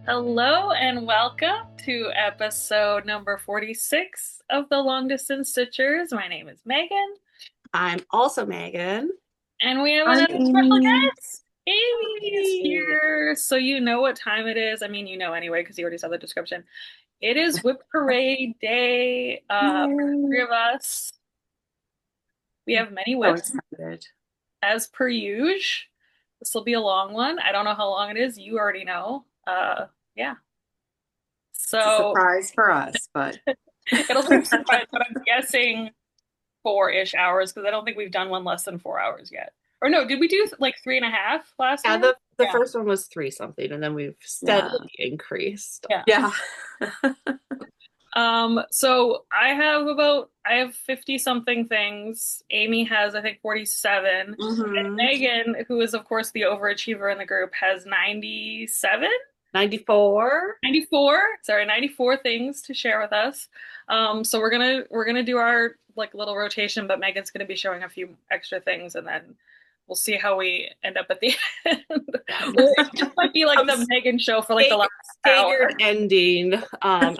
Hello and welcome to episode number 46 of the Long Distance Stitchers. My name is Megan, I'm also Megan. and we have Hi, another special Amy. guest. Amy is Yay. here. So you know what time it is. I mean, you know anyway, because you already saw the description. It is WIP Parade Day for the three Yay. of us. We have many So WIPs excited. as per usual. This will be a long one. I don't know how long it is. You already know. Yeah. It's a So surprise for us, but it'll be a surprise, but I'm guessing 4-ish hours because I don't think we've done one less than 4 hours yet. Or no, did we do like 3.5 last Yeah, time? the Yeah. first one was three something, and then we've yeah. steadily increased. Yeah. Yeah. So I have 50 something things. Amy has I think 47. And hmm Megan, who is of course the overachiever in the group, has 97? 94. 94, sorry, 94 things to share with us. So we're gonna do our like little rotation, but Megan's gonna be showing a few extra things, and then we'll see how we end up at the end. It just might be like the Megan show for like the last hour. Staggered ending as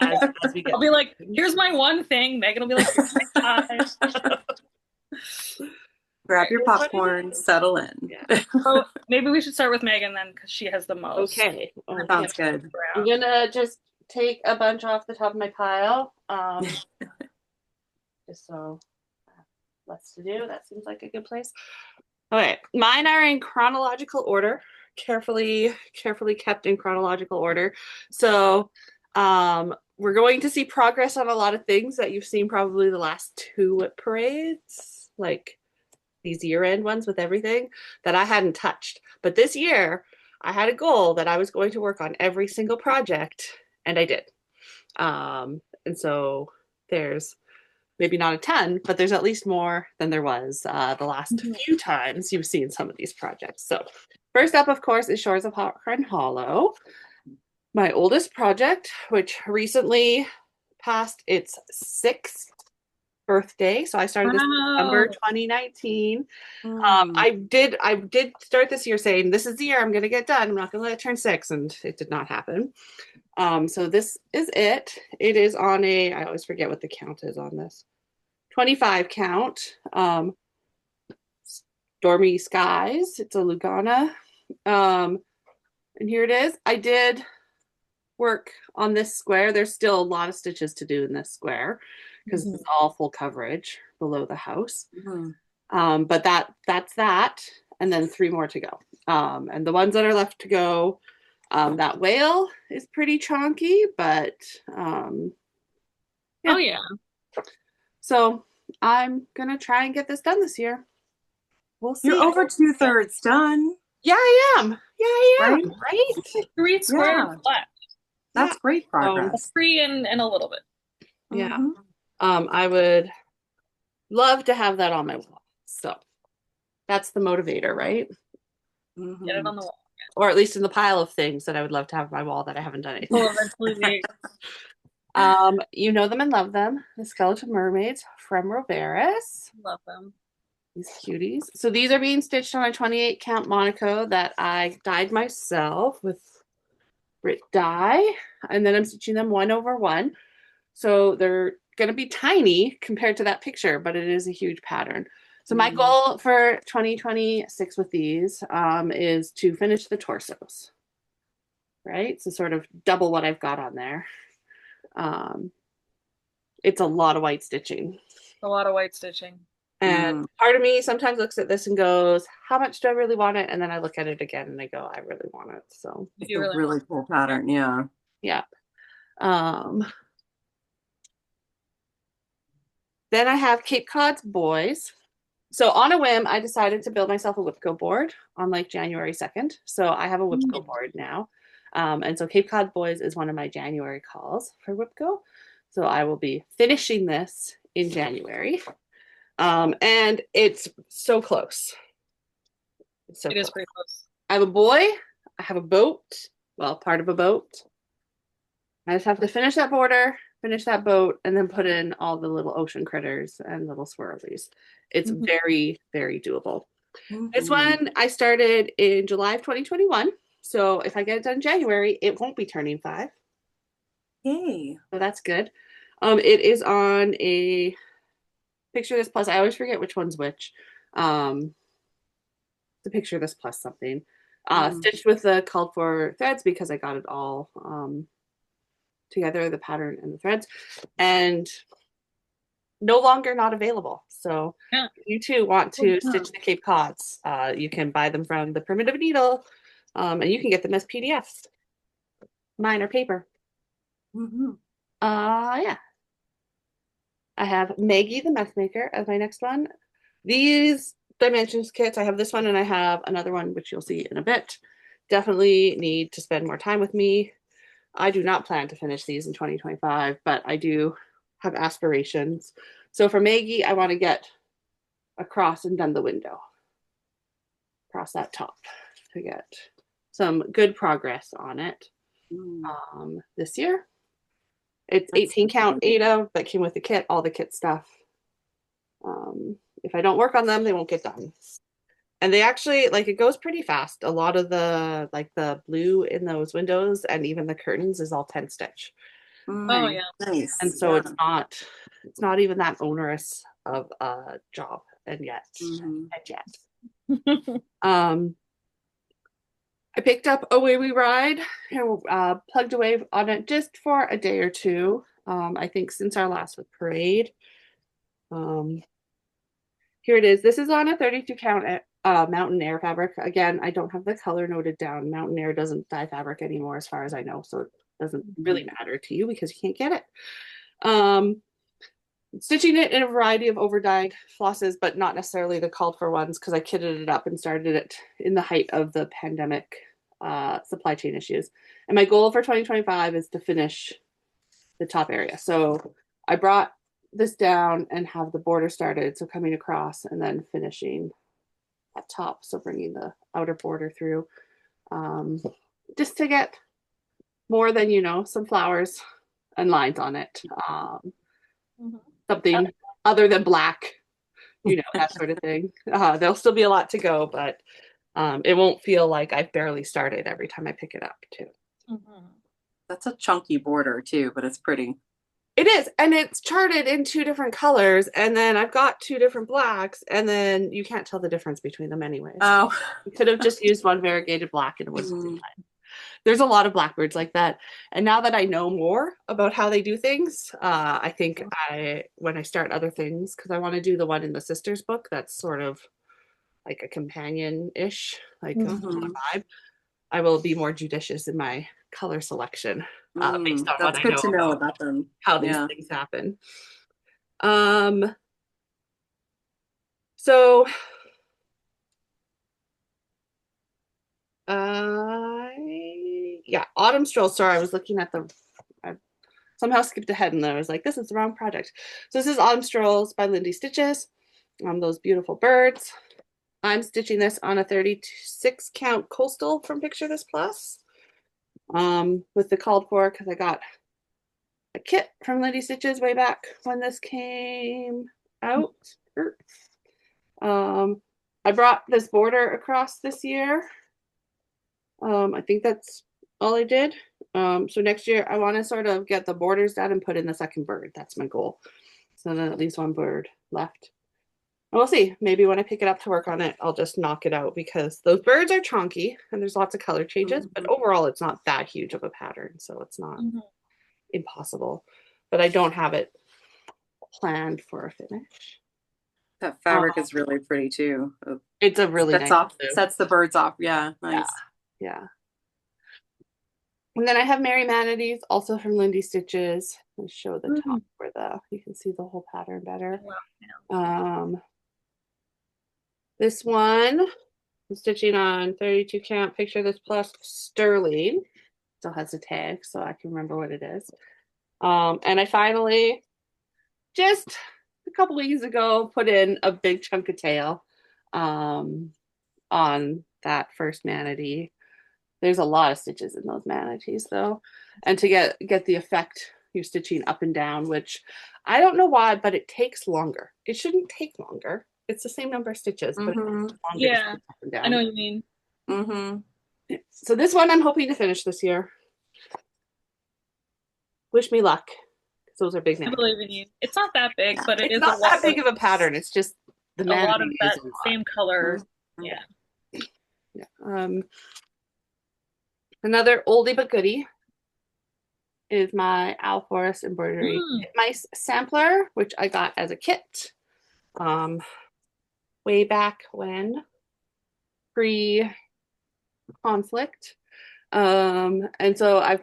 we get. I'll be like, here's my one thing. Megan will be like, here's my five. Grab your popcorn, settle in. Yeah. So maybe we should start with Megan then, because she has the most. Okay. Sounds good. I'm gonna just take a bunch off the top of my pile. Just so less to do. That seems like a good place. Okay, mine are in chronological order, carefully kept in chronological order. So we're going to see progress on a lot of things that you've seen probably the last two WIP parades, like these year-end ones with everything that I hadn't touched. But this year, I had a goal that I was going to work on every single project, and I did. And so there's maybe not a ton, but there's at least more than there was the last few times you've seen some of these projects. So first up, of course, is Shores of Hawthorne Hollow, my oldest project, which recently passed its 6th birthday. So I started this in December 2019. I did start this year saying this is the year I'm going to get done. I'm not going to let it turn 6, and it did not happen. So this is it. It is on a, I always forget what the count is on this, 25 count. Stormy Skies. It's a Lugana. And here it is. I did work on this square. There's still a lot of stitches to do in this square because it's all full coverage below the house. But that's that. And then 3 more to go. And the ones that are left to go, that whale is pretty chunky, but yeah. Oh yeah. So I'm gonna try and get this done this year. We'll see. You're over 2/3 done. Yeah, I am. Yeah, I am. Right? 3 squares left. That's great progress. 3 and a little bit. Yeah. I would love to have that on my wall. So that's the motivator, right? Get it on the wall. Or at least in the pile of things that I would love to have on my wall that I haven't done anything. Will eventually be. You know them and love them. The Skeleton Mermaids from Roveris. Love them. These cuties. So these are being stitched on a 28 count Monaco that I dyed myself with Grit dye. And then I'm stitching them 1/1. So they're going to be tiny compared to that picture, but it is a huge pattern. So my goal for 2026 with these is to finish the torsos, right? So sort of double what I've got on there. It's a lot of white stitching. A lot of white stitching. And part of me sometimes looks at this and goes, how much do I really want it? And then I look at it again and I go, I really want it. So it's a really cool pattern. Yeah. Yeah. Then I have Cape Cod's Boys. So on a whim, I decided to build myself a WIPCO board on like January 2nd. So I have a WIPCO board now. And so Cape Cod Boys is one of my January calls for WIPCO. So I will be finishing this in January. And it's so close. It is pretty close. I have a boy. I have a boat. Well, part of a boat. I just have to finish that border, finish that boat, and then put in all the little ocean critters and little swirlies. It's very, very doable. This one I started in July of 2021. So if I get it done in January, it won't be turning 5. Yay. So that's good. It is on a Picture This Plus. I always forget which one's which. The Picture This Plus something. Stitched with the called for threads because I got it all together, the pattern and the threads, and no longer not available. So Yeah. if you too want to stitch the Cape Cods, you can buy them from the Primitive Needle, and you can get them as PDFs. Mine are paper. Yeah. I have Maggie the Mess Maker as my next one. These dimensions kits, I have this one and I have another one, which you'll see in a bit. Definitely need to spend more time with me. I do not plan to finish these in 2025, but I do have aspirations. So for Maggie, I want to get across and done the window, across that top, to get some good progress on it this year. It's 18 count Ada that came with the kit, all the kit stuff. If I don't work on them, they won't get done. And they actually, like, it goes pretty fast. A lot of the, like, the blue in those windows and even the curtains is all 10 stitch. Oh yeah. Nice. And so it's not even that onerous of a job. And yet. I picked up Away We Ride and plugged away on it just for a day or two. I think since our last WIP parade. Here it is. This is on a 32 count Mountain Air fabric. Again, I don't have the color noted down. Mountain Air doesn't dye fabric anymore as far as I know, so it doesn't really matter to you because you can't get it. Stitching it in a variety of over dyed flosses, but not necessarily the called for ones because I kitted it up and started it in the height of the pandemic supply chain issues. And my goal for 2025 is to finish the top area. So I brought this down and have the border started, so coming across and then finishing at top, so bringing the outer border through, just to get more than, you know, some flowers and lines on it, something other than black, you know, that sort of thing. There'll still be a lot to go, but it won't feel like I've barely started every time I pick it up too. That's a chunky border too, but it's pretty. It is, and it's charted in 2 different colors, and then I've got 2 different blacks, and then you can't tell the difference between them anyways. Oh. You could have just used one variegated black and it would have been fine. There's a lot of blackbirds like that, and now that I know more about how they do things, I think when I start other things, because I want to do the one in the sisters book that's sort of like a companion-ish, like a vibe, I will be more judicious in my color selection based on That's what good I know to know about them. how these things happen. So Autumn Stroll. Sorry, I was looking at I somehow skipped ahead and I was like, this is the wrong project. So this is Autumn Strolls by Lindy Stitches. Those beautiful birds. I'm stitching this on a 36 count coastal from Picture This Plus. With the called for, because I got a kit from Lindy Stitches way back when this came out. I brought this border across this year. I think that's all I did. So next year I want to sort of get the borders done and put in the second bird. That's my goal. So then at least one bird left. And we'll see. Maybe when I pick it up to work on it, I'll just knock it out because those birds are chonky and there's lots of color changes, but overall it's not that huge of a pattern. So it's not impossible, but I don't have it planned for a finish. That fabric is really pretty too. It's a really sets the birds off. Yeah, nice. Yeah. And then I have Merry Manatees, also from Lindy Stitches. Let's show the top where you can see the whole pattern better. This one I'm stitching on 32 count Picture This Plus sterling. Still has a tag, so I can remember what it is. And I finally, just a couple weeks ago, put in a big chunk of tail on that first manatee. There's a lot of stitches in those manatees though. And to get the effect, you're stitching up and down, which I don't know why, but it takes longer. It shouldn't take longer. It's the same number of stitches, but it takes longer to stitch up and down. I know what you mean. So this one I'm hoping to finish this year. Wish me luck, because those are big I names. believe in you. It's not that big, but it It's is not that big of a pattern. It's just the a lot of managing is that a lot. same color. Mhm. Yeah. Yeah. Another oldie but goodie is my Owl Forest embroidery Mm. mice sampler, which I got as a kit way back when, pre-conflict. And so I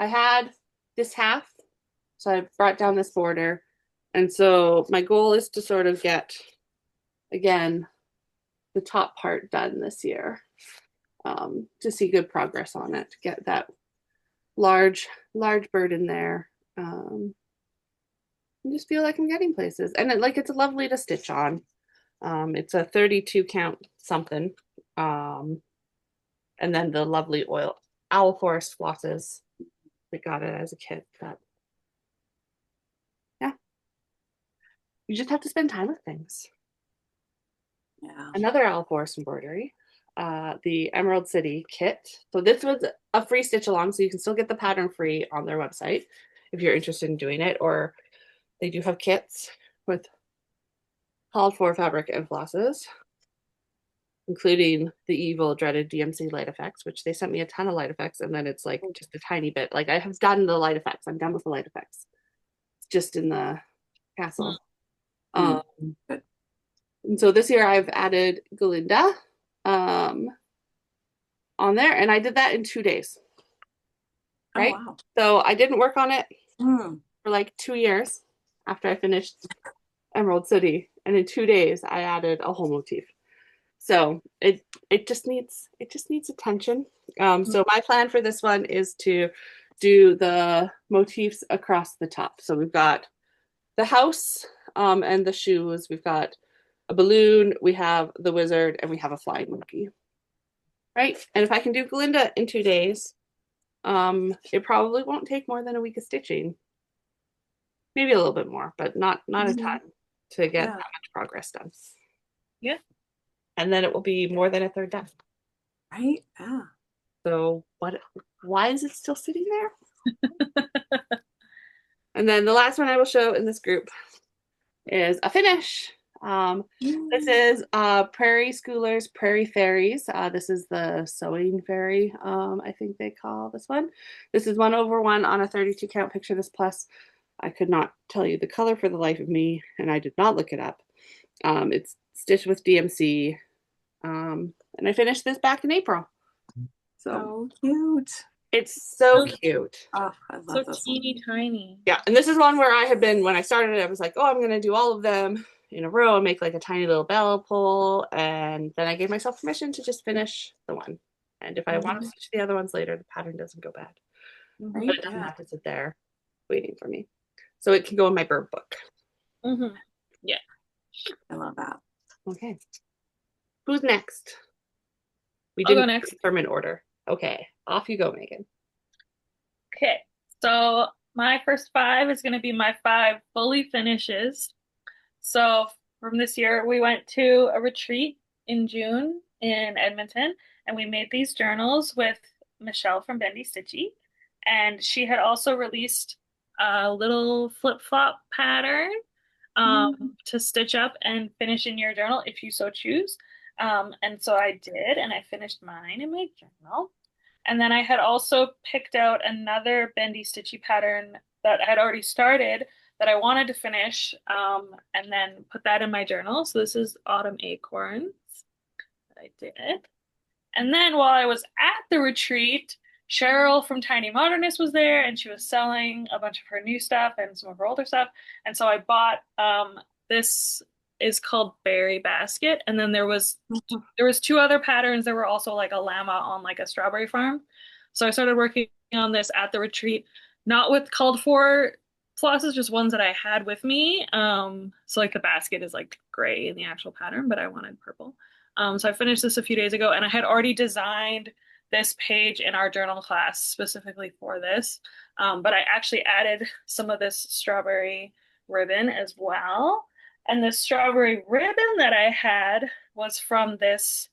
had this half, so I brought down this border. And so my goal is to sort of get, again, the top part done this year, to see good progress on it, to get that large bird in there. And just feel like I'm getting places. And it's lovely to stitch on. It's a 32 count something. And then the lovely owl forest flosses. We got it as a kit. But yeah, you just have to spend time with things. Yeah. Another owl forest embroidery, the Emerald City kit. So this was a free stitch along, so you can still get the pattern free on their website if you're interested in doing it, or they do have kits with called for fabric and flosses, including the evil dreaded DMC light effects, which they sent me a ton of light effects, and then it's like just a tiny bit. Like I have done the light effects. I'm done with the light effects. It's just in the castle. Mm. Good. And so this year I've added Galinda on there, and I did that in 2 days. Right? Oh, wow. So I didn't work on it Mm. for like 2 years after I finished Emerald City, and in 2 days I added a whole motif. So it just needs attention. So my plan for this one is to do the motifs across the top. So we've got the house and the shoes. We've got a balloon. We have the wizard, and we have a flying monkey. Right. And if I can do Glinda in 2 days, it probably won't take more than a week of stitching. Maybe a little bit more, but not a ton to get that much progress done. Yeah. And then it will be more than a third done. Right? Yeah. So why is it still sitting there? And then the last one I will show in this group is a finish. This is Prairie Schoolers Prairie Fairies. This is the sewing fairy, I think they call this one. This is 1/1 on a 32 count picture this plus. I could not tell you the color for the life of me, and I did not look it up. It's stitched with DMC, and I finished this back in April. So cute. It's so cute. Oh, I love So this teeny tiny. Yeah, and this is one where I had been, when I started, I was like, oh, I'm going to do all of them in a row and make like a tiny little bell pull. And then I gave myself permission to just finish the one. And if I want to stitch the other ones later, the pattern doesn't go bad. one. But it doesn't have to sit there waiting for me. So it can go in my bird book. Yeah. I love that. Okay. Who's next? We I'll go didn't next. confirm an order. Okay, off you go, Megan. Okay. So my first 5 is going to be my 5 fully finishes. So from this year, we went to a retreat in June in Edmonton, and we made these journals with Michelle from Bendy Stitchy. And she had also released a little flip-flop pattern to stitch up and finish in your journal if you so choose. And so I did, and I finished mine in my journal. And then I had also picked out another Bendy Stitchy pattern that I had already started that I wanted to finish, and then put that in my journal. So this is Autumn Acorns that I did. And then while I was at the retreat, Cheryl from Tiny Modernist was there, and she was selling a bunch of her new stuff and some of her older stuff. And so I bought this is called Berry Basket, and then there was 2 other patterns. There were also like a llama on like a strawberry farm. So I started working on this at the retreat, not with called for flosses, just ones that I had with me. So like the basket is like gray in the actual pattern, but I wanted purple. So I finished this a few days ago, and I had already designed this page in our journal class specifically for this. But I actually added some of this strawberry ribbon as well. And the strawberry ribbon that I had was from this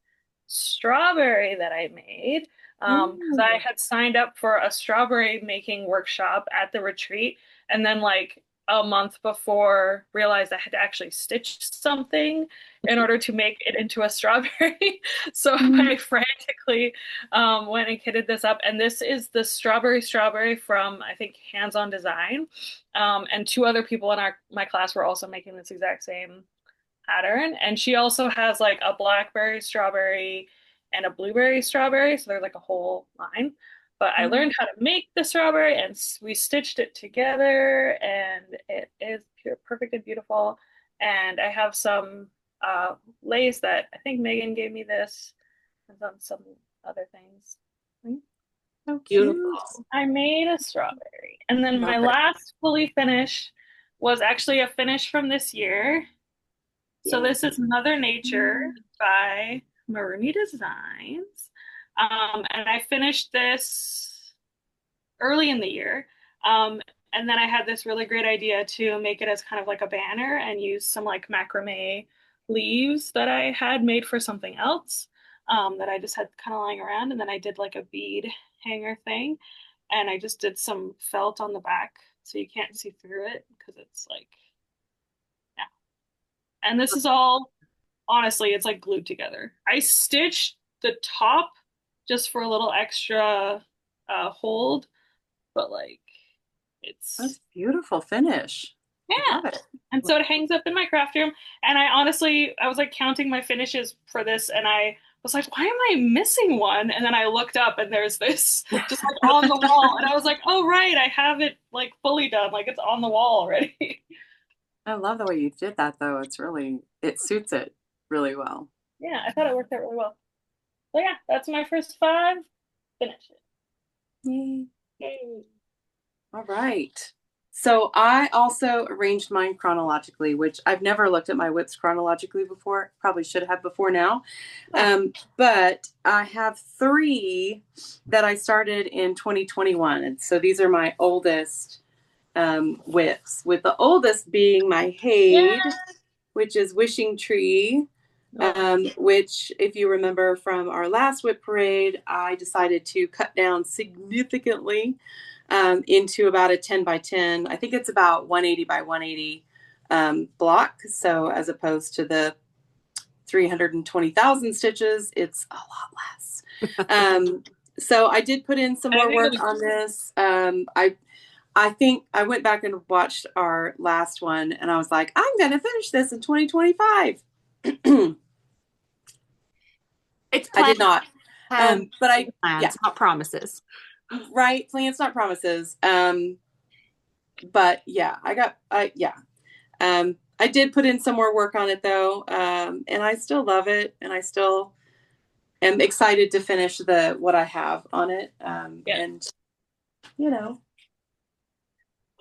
strawberry that I made. Because I Ooh. had signed up for a strawberry making workshop at the retreat, and then like a month before realized I had to actually stitch something in order to make it into a strawberry. So Mm. I frantically went and kitted this up. And this is the strawberry from I think Hands On Design. And two other people in our my class were also making this exact same pattern. And she also has like a blackberry strawberry and a blueberry strawberry. So there's like a whole line. But I learned how to make the strawberry and we stitched it together and it is pure, perfect and beautiful. And I have some lace that I think Megan gave me this and some other things. So cute. Beautiful. I made a strawberry. And then my Love it. last fully finish was actually a finish from this year. So Yay. this is Mother Nature by Maruni Designs. And I finished this early in the year. And then I had this really great idea to make it as kind of like a banner and use some like macrame leaves that I had made for something else that I just had kind of lying around. And then I did like a bead hanger thing. And I just did some felt on the back so you can't see through it because it's like, yeah. And this is all honestly, it's like glued together. I stitched the top just for a little extra hold, but like it's That's beautiful finish. yeah. Love it. And so it hangs up in my craft room. And I honestly, I was like counting my finishes for this, and I was like, why am I missing one? And then I looked up, and there's this just like on the wall, and I was like, oh right, I have it like fully done, like it's on the wall already. I love the way you did that though. It suits it really well. Yeah, I thought it worked out really well. So yeah, that's my first five. Finish it. Yay. Yay. All right. So I also arranged mine chronologically, which I've never looked at my WIPs chronologically before. Probably should have before now. But I have three that I started in 2021. And so these are my oldest WIPs, with the oldest being my Hade, Yeah. which is Wishing Tree. Which, if you remember from our last WIP parade, I decided to cut down significantly into about a 10 by 10. I think it's about 180 by 180 block. So as opposed to the 320,000 stitches, it's a lot less. So I did put in some more work on this. I think I went back and watched our last one and I was like, I'm going to finish this in 2025. It's I did not. plans, But not promises. Right. Plans, not promises. But yeah, I did put in some more work on it though. And I still love it. And I still am excited to finish what I have on it. And,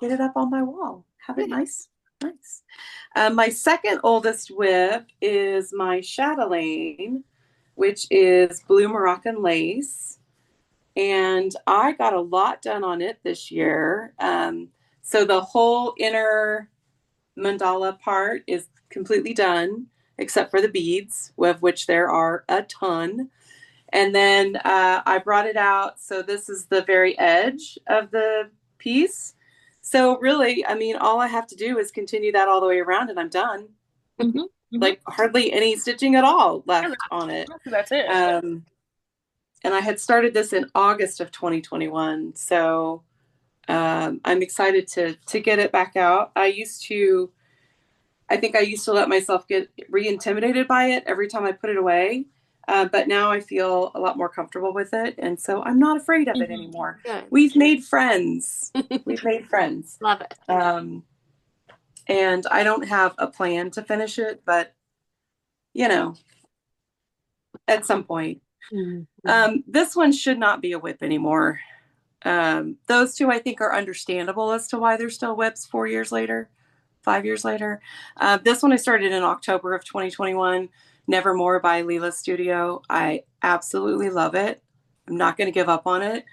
get it up on my wall. Have it nice. Nice. My second oldest WIP is my chatelaine, which is blue Moroccan lace. And I got a lot done on it this year. So the whole inner mandala part is completely done, except for the beads, of which there are a ton. And then I brought it out. So this is the very edge of the piece. So really, I mean, all I have to do is continue that all the way around and I'm done. Mm-hmm. Mm-hmm. Like hardly any stitching at all left on it. That's it. And I had started this in August of 2021. So I'm excited to get it back out. I think I used to let myself get re-intimidated by it every time I put it away. But now I feel a lot more comfortable with it. And so I'm not afraid of it anymore. Good. We've made friends. We've made friends. Love it. And I don't have a plan to finish it, but at some point. Mm-hmm. This one should not be a WIP anymore. Those two I think are understandable as to why they're still WIPs 5 years later. This one I started in October of 2021. Nevermore by Leela Studio. I absolutely love it. I'm not going to give up on it,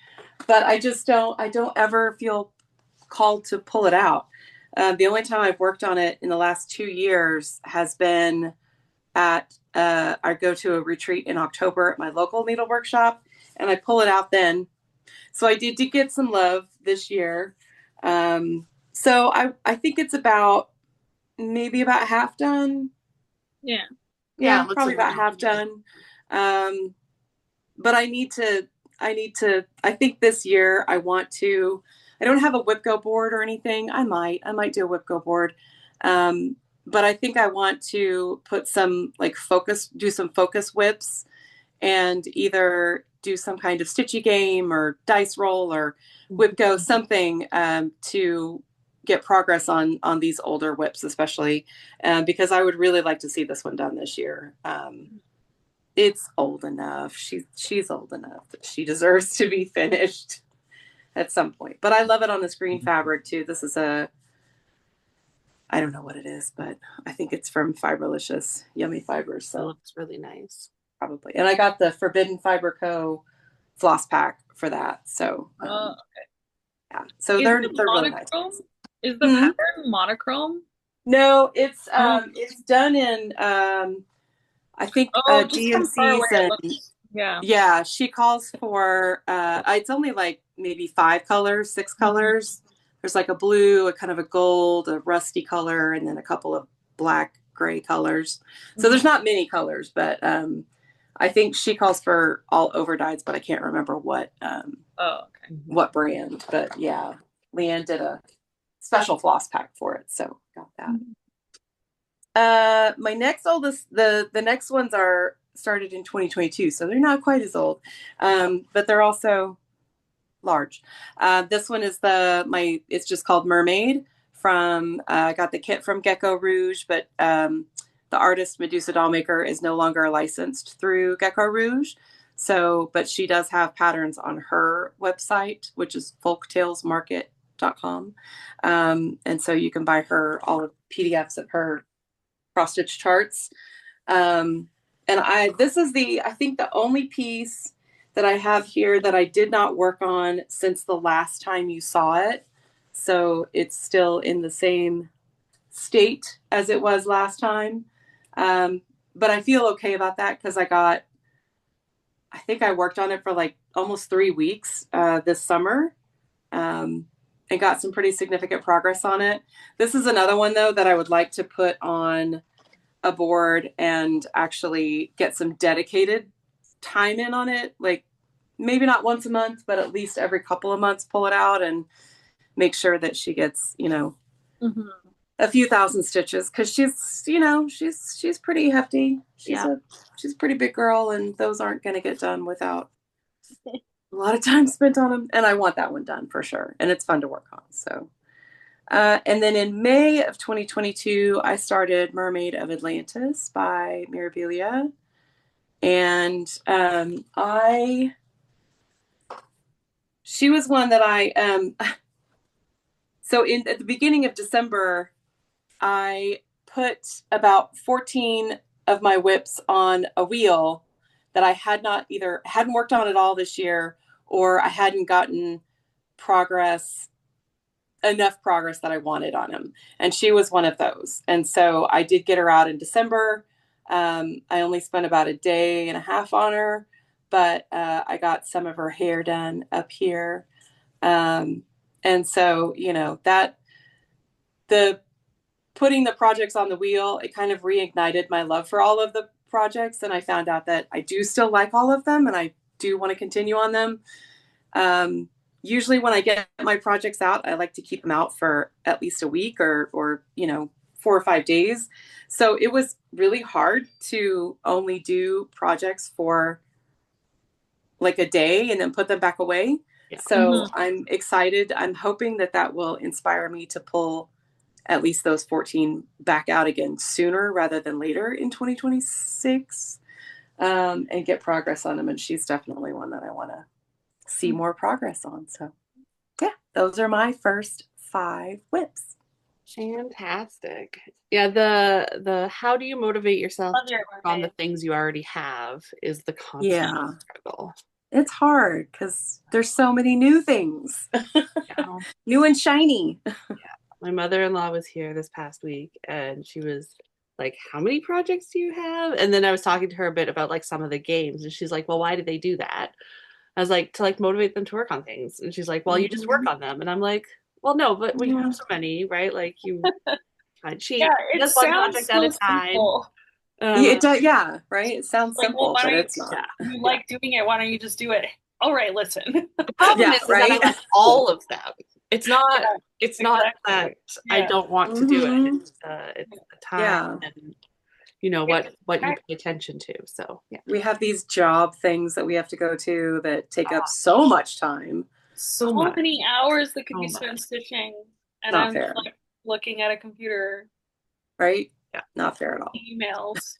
but I don't ever feel called to pull it out. The only time I've worked on it in the last 2 years has been at I go to a retreat in October at my local needle workshop, and I pull it out then. So I did get some love this year. So I think it's maybe about half done. Yeah. Yeah, it looks probably about amazing. half done. But I I think this year I don't have a WIP Go board or anything. I might do a WIP Go board. But I think I want to put some do some focus whips and either do some kind of stitchy game or dice roll or WIP Go something to get progress on these older whips, especially because I would really like to see this one done this year. It's old enough. She's old enough that she deserves to be finished at some point. But I love it on this green fabric too. This is I don't know what it is, but I think it's from Fiberlicious Yummy Fibers. So it looks really nice. Probably. And I got the Forbidden Fiber Co. floss pack for that. So Okay. yeah. So they're really nice. Is the pattern monochrome? No, it's done in I think DMC's yeah, she calls for it's only like maybe 5 colors, 6 colors. There's like a blue, a kind of a gold, a rusty color, and then a couple of black gray colors. So there's not many colors, but I think she calls for all over dyes, but I can't remember what what brand. But yeah, Leanne did a special floss pack for it, so got that. My next oldest, the next ones are started in 2022, so they're not quite as old, but they're also large. This one is it's just called Mermaid from I got the kit from Gecko Rouge, but the artist Medusa Dollmaker is no longer licensed through Gecko Rouge. So, but she does have patterns on her website, which is folktalesmarket.com. And so you can buy her all the PDFs of her cross stitch charts. And this is I think the only piece that I have here that I did not work on since the last time you saw it. So it's still in the same state as it was last time. But I feel okay about that because I think I worked on it for like almost 3 weeks this summer and got some pretty significant progress on it. This is another one though that I would like to put on a board and actually get some dedicated time in on it. Like maybe not once a month, but at least every couple of months, pull it out and make sure that she gets, a few thousand stitches because she's pretty hefty. She's a pretty big girl, and those aren't going to get done without a lot of time spent on them. And I want that one done for sure. And it's fun to work on. So, and then in May of 2022, I started Mermaid of Atlantis by Mirabilia. And she was one that so at the beginning of December, I put about 14 of my whips on a wheel that I hadn't worked on at all this year, or I hadn't gotten enough progress that I wanted on them. And she was one of those. And so I did get her out in December. I only spent about a day and a half on her, but I got some of her hair done up here. And so, putting the projects on the wheel, it kind of reignited my love for all of the projects. And I found out that I do still like all of them and I do want to continue on them. Usually when I get my projects out, I like to keep them out for at least a week or 4 or 5 days. So it was really hard to only do projects for like a day and then put them back away. Yeah. So I'm excited. I'm hoping that will inspire me to pull at least those 14 back out again sooner rather than later in 2026 and get progress on them. And she's definitely one that I want to see more progress on. So yeah, those are my first 5 whips. Fantastic. Yeah, the how do you motivate yourself to work on the things you already have is the constant struggle. It's hard because there's so many new things. New and shiny. Yeah. My mother-in-law was here this past week and she was like, how many projects do you have? And then I was talking to her a bit about like some of the games, and she's like, well, why did they do that? I was like, to like motivate them to work on things. And she's like, well, you just work Mhm. on them. And I'm like, well, no, but when you Yeah. have so many, right? Like you Yeah, cheat, it does one sounds project at a so time. simple. Yeah, it does, yeah, right? It sounds Like, well, simple, why but don't it's not. Yeah. you Yeah. like doing it? Why don't you just do it? All right, listen. The problem Yeah, is that I right? like all of them. It's not Yeah, it's not exactly. that I Yeah. don't want to do it. Hmm. It's the time Yeah. and It's what you act- pay attention to. So yeah. We have these job things that we have to go to that take up so much time. So so much. many hours that could So be much. spent stitching, and Not I'm fair, like looking at a computer, right? Yeah. Not fair at all. emails.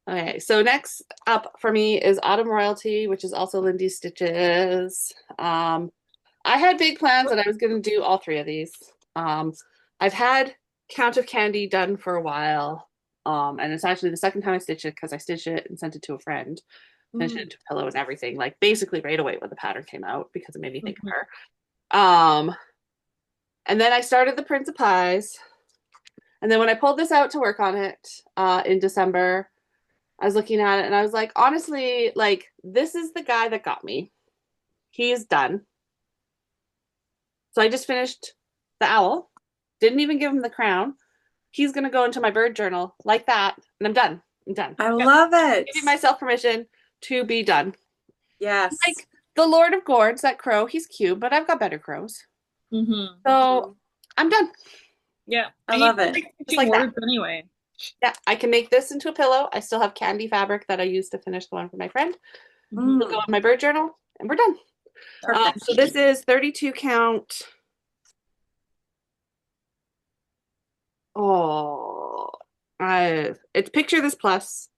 Okay, so next up for me is Autumn Royalty, which is also Lindy's Stitches. I had big plans that I was going to do all three of these. I've had Count of Candy done for a while, and it's actually the second time I stitched it because I stitched it and sent it to a friend, finished it into a pillow and everything, like basically right away when the pattern came out because it made me think of Mhm. her. And then I started the Prince of Pies, and then when I pulled this out to work on it in December, I was looking at it and I was like, honestly, like this is the guy that got me. He's done. So I just finished the owl. Didn't even give him the crown. He's gonna go into my bird journal like that, and I'm done. I'm done. I love it. Giving myself permission to be done. Yes. Like the Lord of Gourds, that crow, he's cute, but I've got better crows. Mhm. So I'm done. Yeah, I and you love it. like Just stitching like that. words anyway. Yeah, I can make this into a pillow. I still have candy fabric that I used to finish the one for my friend. Mhm. It'll go in my bird journal, and we're done. Perfect. So this is 32 count. Oh, it's Picture This Plus,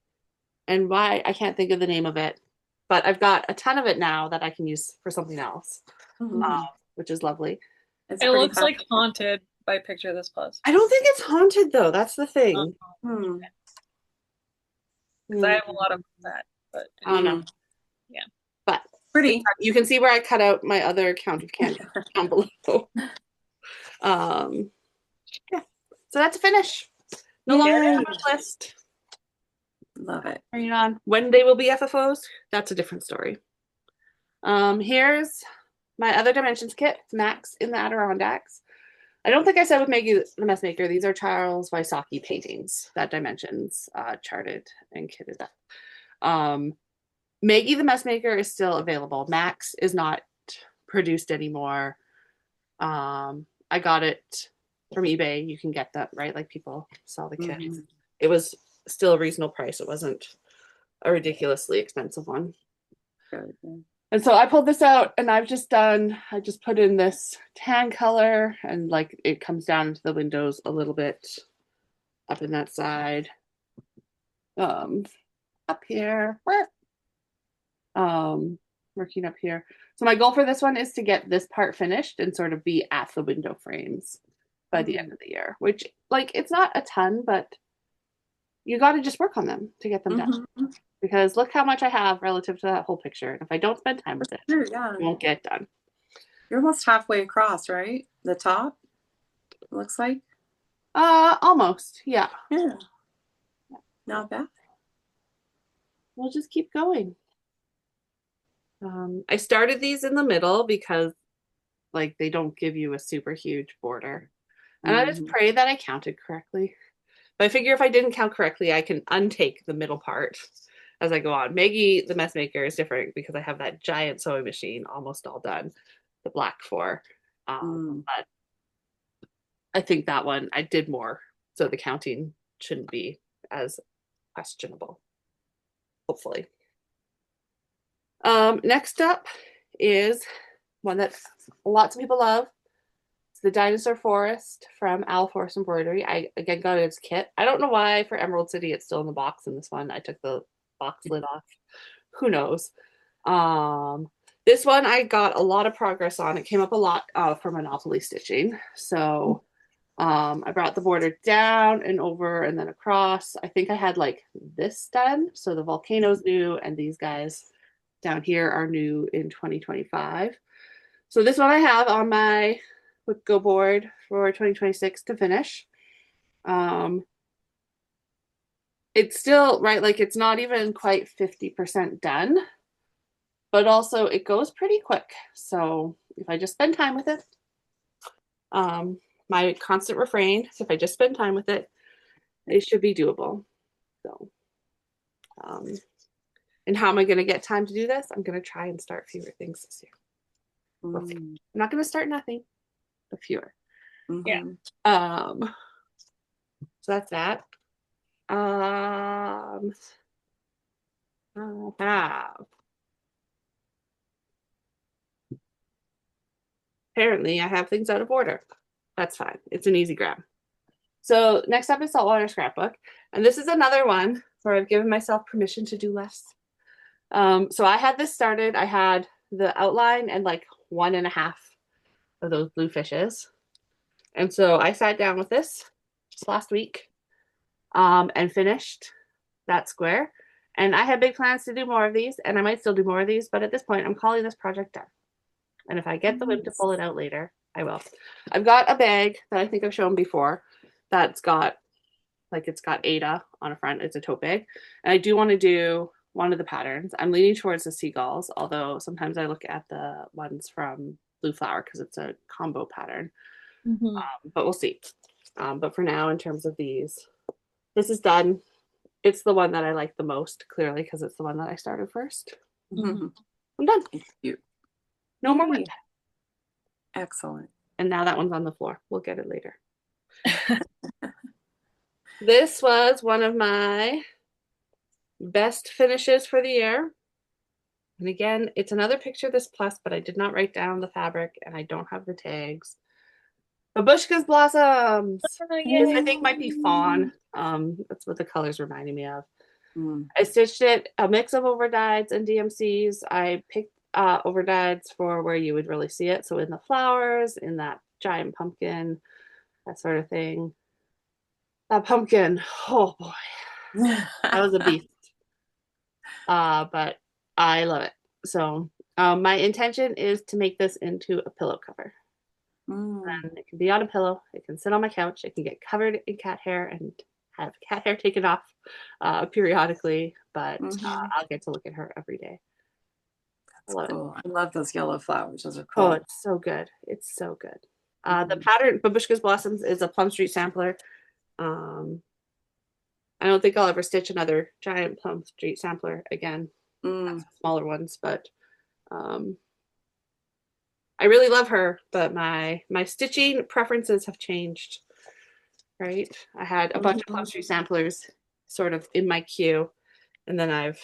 and why I can't think of the name of it, but I've got a ton of it now that I can use for something else, Mhm. which is lovely. It's It pretty looks fun. like Haunted by Picture This Plus. I don't think it's haunted though. That's the thing. Hmm. Because I have a lot of that, but I don't know, yeah. but Pretty. you can see where I cut out my other count of candy down below. Yeah, so that's a finish. No longer Yay. on my list. Love it. Hang on. When they will be FFOs, that's a different story. Here's my other dimensions kit, Max in the Adirondacks. I don't think I said with Maggie the Messmaker, these are Charles Wysocki paintings that dimensions charted and kitted up. Maggie the Messmaker is still available. Max is not produced anymore. I got it from eBay. You can get that, right? Like people sell the kits. Mhm. It was still a reasonable price. It wasn't a ridiculously expensive one. Good, good. And so I pulled this out and I just put in this tan color and like it comes down into the windows a little bit up in that side. Up here. Working up here. So my goal for this one is to get this part finished and sort of be at the window frames by the end of the year, which like it's not a ton, but you got to just work on them to get them done. Mhm. Because look how much I have relative to that whole picture. And if I don't spend time with it, Sure, yeah. it won't get done. You're almost halfway across, right? The top, looks like. Almost. Yeah. Yeah. Not bad. We'll just keep going. I started these in the middle because like they don't give you a super huge border. And I just Mhm. pray that I counted correctly. But I figure if I didn't count correctly, I can untake the middle part as I go on. Maggie, the Messmaker, is different because I have that giant sewing machine almost all done, the black four. But I think that one I did more, so the counting shouldn't be as questionable, hopefully. Next up is one that lots of people love. It's the Dinosaur Forest from Owl Forest Embroidery. I again got its kit. I don't know why for Emerald City it's still in the box in this one. I took the box lid off. Who knows? This one I got a lot of progress on. It came up a lot for Monopoly stitching. So I brought the border down and over and then across. I think I had like this done. So the volcano's new and these guys down here are new in 2025. So this one I have on my WIP Go board for 2026 to finish. It's still right, like it's not even quite 50% done, but also it goes pretty quick. So if I just spend time with it, my constant refrain, so if I just spend time with it, it should be doable. So, um, and how am I going to get time to do this? I'm going to try and start fewer things this year. We'll see. I'm not going to start nothing, but fewer. Yeah. So that's that. I have apparently I have things out of order. That's fine. It's an easy grab. So next up is saltwater scrapbook, and this is another one where I've given myself permission to do less. So I had this started. I had the outline and like 1.5 of those blue fishes, and so I sat down with this just last week, and finished that square. And I had big plans to do more of these, and I might still do more of these, but at this point, I'm calling this project done. And if I get the whip to pull it out later, I will. I've got a bag that I think I've shown before that's got, like, it's got Ada on a front. It's a tote bag. And I do want to do one of the patterns. I'm leaning towards the seagulls, although sometimes I look at the ones from Blue Flower because it's a combo pattern. But we'll see. But for now, in terms of these, this is done. It's the one that I like the most, clearly, because it's the one that I started first. I'm done. Cute. No more whip. Excellent. And now that one's on the floor. We'll get it later. This was one of my best finishes for the year. And again, it's another picture of this plus, but I did not write down the fabric and I don't have the tags. Babushka's Blossoms. This I think might be fawn. That's what the color's reminding me of. I stitched it a mix of overdyes and DMCs. I picked overdyes for where you would really see it. So in the flowers, in that giant pumpkin, that sort of thing. That pumpkin, oh boy, that was a beast. But I love it. So my intention is to make this into a pillow cover. And it can be on a pillow. It can sit on my couch. It can get covered in cat hair and have cat hair taken off periodically. But I'll get to look at her every day. That's cool. I love those yellow flowers. Those are cool. Oh, it's so good. It's so good. The pattern, Babushka's Blossoms, is a Plum Street sampler. I don't think I'll ever stitch another giant Plum Street sampler again. Smaller ones, but I really love her, but my stitching preferences have changed. Right? I had a bunch of Plum Street samplers sort of in my queue, and then I've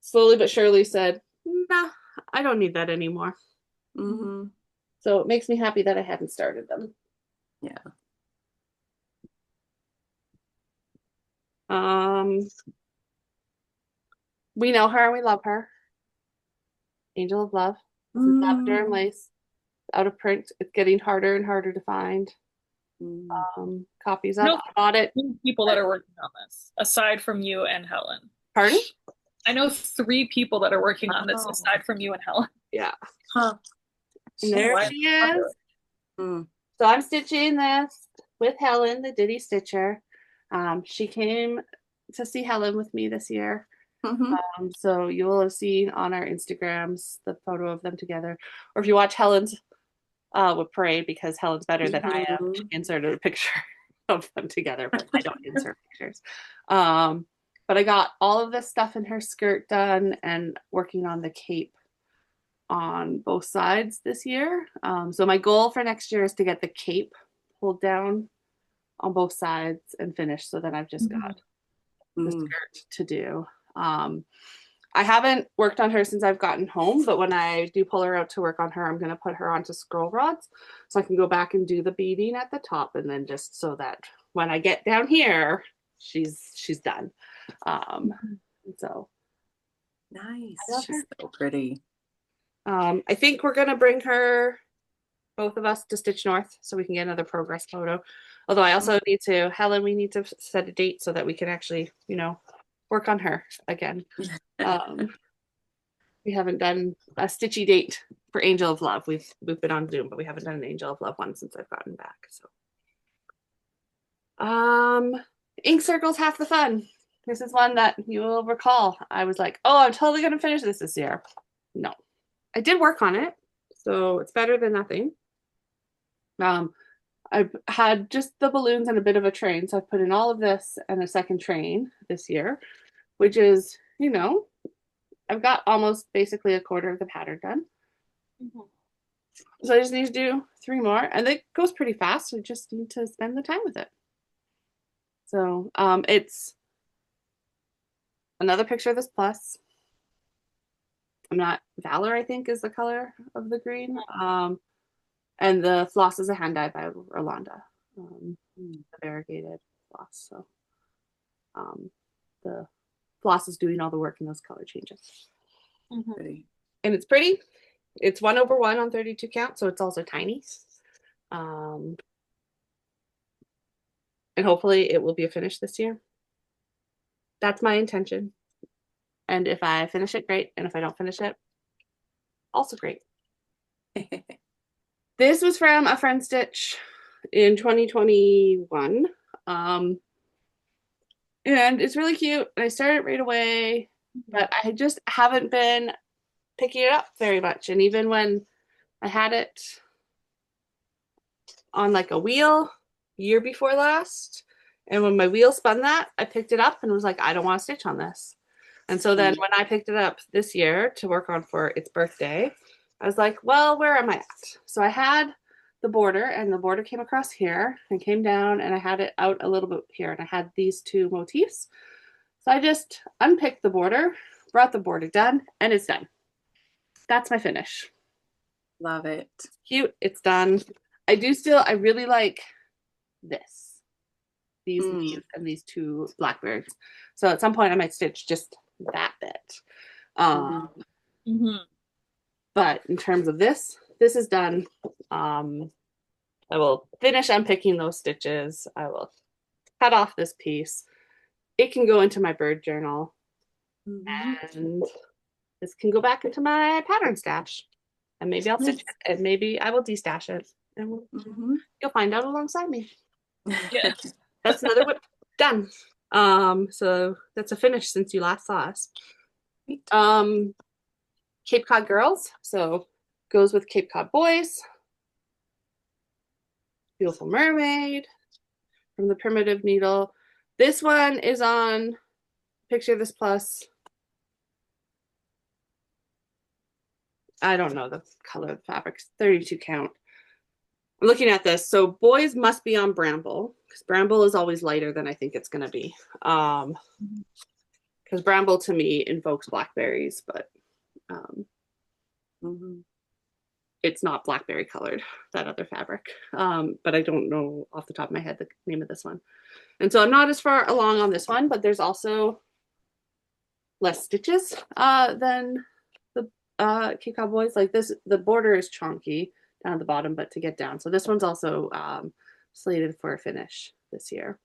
slowly but surely said, nah, I don't need that anymore. So it makes me happy that I hadn't started them. Yeah. We know her and we love her. Angel of Love. This is lavender and lace. Out of print. It's getting harder and harder to find. Copies of. No, I bought it. People that are working on this, aside from you and Helen. Pardon? I know 3 people that are working on this aside from you and Helen. Yeah. Huh. And there she is. So I'm stitching this with Helen, the Ditty Stitcher. She came to see Helen with me this year. So you will have seen on our Instagrams the photo of them together. Or if you watch Helen's WIP Parade, because Helen's better than I am, she inserted a picture of them together, but I don't insert pictures. But I got all of this stuff in her skirt done and working on the cape on both sides this year. So my goal for next year is to get the cape pulled down on both sides and finished, so that I've just got the skirt to do. I haven't worked on her since I've gotten home, but when I do pull her out to work on her, I'm going to put her onto scroll rods so I can go back and do the beading at the top, and then just so that when I get down here, she's done. So nice. She's so pretty. I think we're going to bring her, both of us, to Stitch North so we can get another progress photo. Although I also need to, Helen, we need to set a date so that we can actually, work on her again. We haven't done a stitchy date for Angel of Love. We've been on Zoom, but we haven't done an Angel of Love one since I've gotten back. So Um, ink circles half the fun. This is one that you will recall. I was like, oh, I'm totally gonna finish this year. No, I did work on it, so it's better than nothing. I've had just the balloons and a bit of a train, so I've put in all of this and a second train this year, which is, I've got almost basically a quarter of the pattern done. Mhm. So I just need to do 3 more, and it goes pretty fast. So I just need to spend the time with it. So it's another picture of this plus. I'm not Valor, I think, is the color of the green. And the floss is a hand dye by Rolanda, the variegated floss. So the floss is doing all the work in those color changes. Mhm. And it's pretty. It's 1/1 on 32 count, so it's also tiny. And hopefully it will be a finish this year. That's my intention. And if I finish it, great. And if I don't finish it, also great. This was from a friend stitch in 2021. And it's really cute. I started right away, but I just haven't been picking it up very much. And even when I had it on like a wheel year before last, and when my wheel spun that, I picked it up and was like, I don't want to stitch on this. And so then when I picked it up this year to work on for its birthday, I was like, well, where am I at? So I had the border, and the border came across here and came down, and I had it out a little bit here, and I had these 2 motifs. So I just unpicked the border, brought the border done, and it's done. That's my finish. Love it. Cute. It's done. I really like this. These leaves and these 2 blackbirds. So at some point I might stitch just that bit. But in terms of this is done. I will finish unpicking those stitches. I will cut off this piece. It can go into my bird journal. And this can go back into my pattern stash. And maybe I'll stitch it, and maybe I will destash it. And you'll find out alongside me. Yeah. That's another WIP done. So that's a finish since you last saw us. Cape Cod girls, so goes with Cape Cod boys. Beautiful mermaid from the primitive needle. This one is on picture of this plus. I don't know the color of the fabric. 32 count. I'm looking at this. So boys must be on bramble, because bramble is always lighter than I think it's going to be. Because bramble to me invokes blackberries, but it's not blackberry colored, that other fabric. But I don't know off the top of my head the name of this one. And so I'm not as far along on this one, but there's also less stitches than the Cape Cod boys. Like this, the border is chunky down at the bottom, but to get down. So this one's also slated for a finish this year.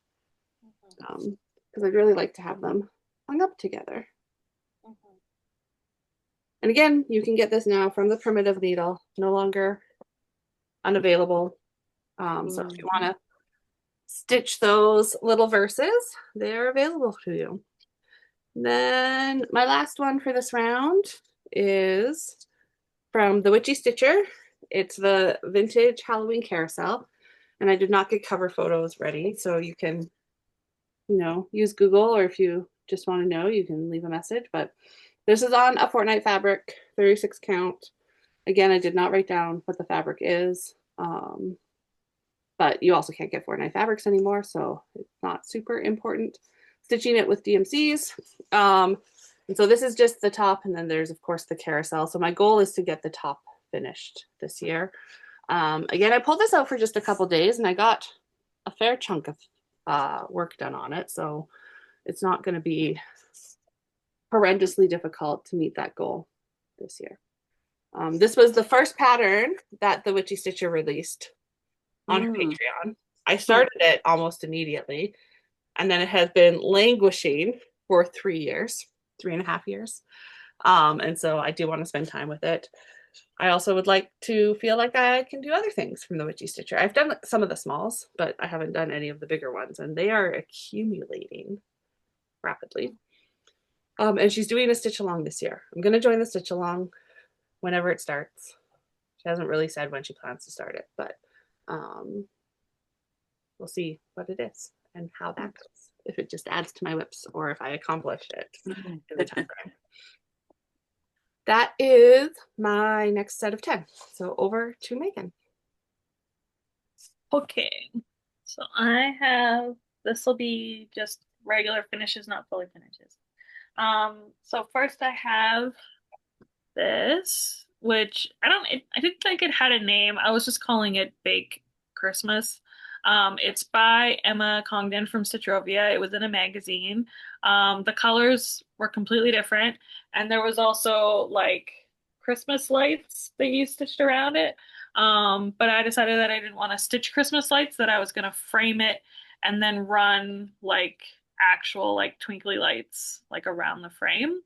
Because I'd really like to have them hung up together. And again, you can get this now from the primitive needle, no longer unavailable. So if you want to stitch those little verses, they're available to you. Then my last one for this round is from the Witchy Stitcher. It's the vintage Halloween carousel. And I did not get cover photos ready, so you can, use Google, or if you just want to know, you can leave a message. But this is on a Fortnite fabric, 36 count. Again, I did not write down what the fabric is, but you also can't get Fortnite fabrics anymore, so it's not super important. Stitching it with DMCs. And so this is just the top, and then there's, of course, the carousel. So my goal is to get the top finished this year. Again, I pulled this out for just a couple days, and I got a fair chunk of work done on it, so it's not going to be horrendously difficult to meet that goal this year. This was the first pattern that the Witchy Stitcher released on her Patreon. I started it almost immediately, and then it has been languishing for 3 years, 3.5 years. And so I do want to spend time with it. I also would like to feel like I can do other things from the Witchy Stitcher. I've done some of the smalls, but I haven't done any of the bigger ones, and they are accumulating rapidly. And she's doing a stitch along this year. I'm going to join the stitch along whenever it starts. She hasn't really said when she plans to start it, but we'll see what it is and how that goes. If it just adds to my WIPs or if I accomplished it in the time frame. That is my next set of 10. So over to Megan. Okay, so I have, this will be just regular finishes, not fully finishes. So first I have this, which I didn't think it had a name. I was just calling it Bake Christmas. It's by Emma Congdon from Stitchovia. It was in a magazine. The colors were completely different, and there was also like Christmas lights that you stitched around it. But I decided that I didn't want to stitch Christmas lights, that I was gonna frame it and then run like actual like twinkly lights like around the frame.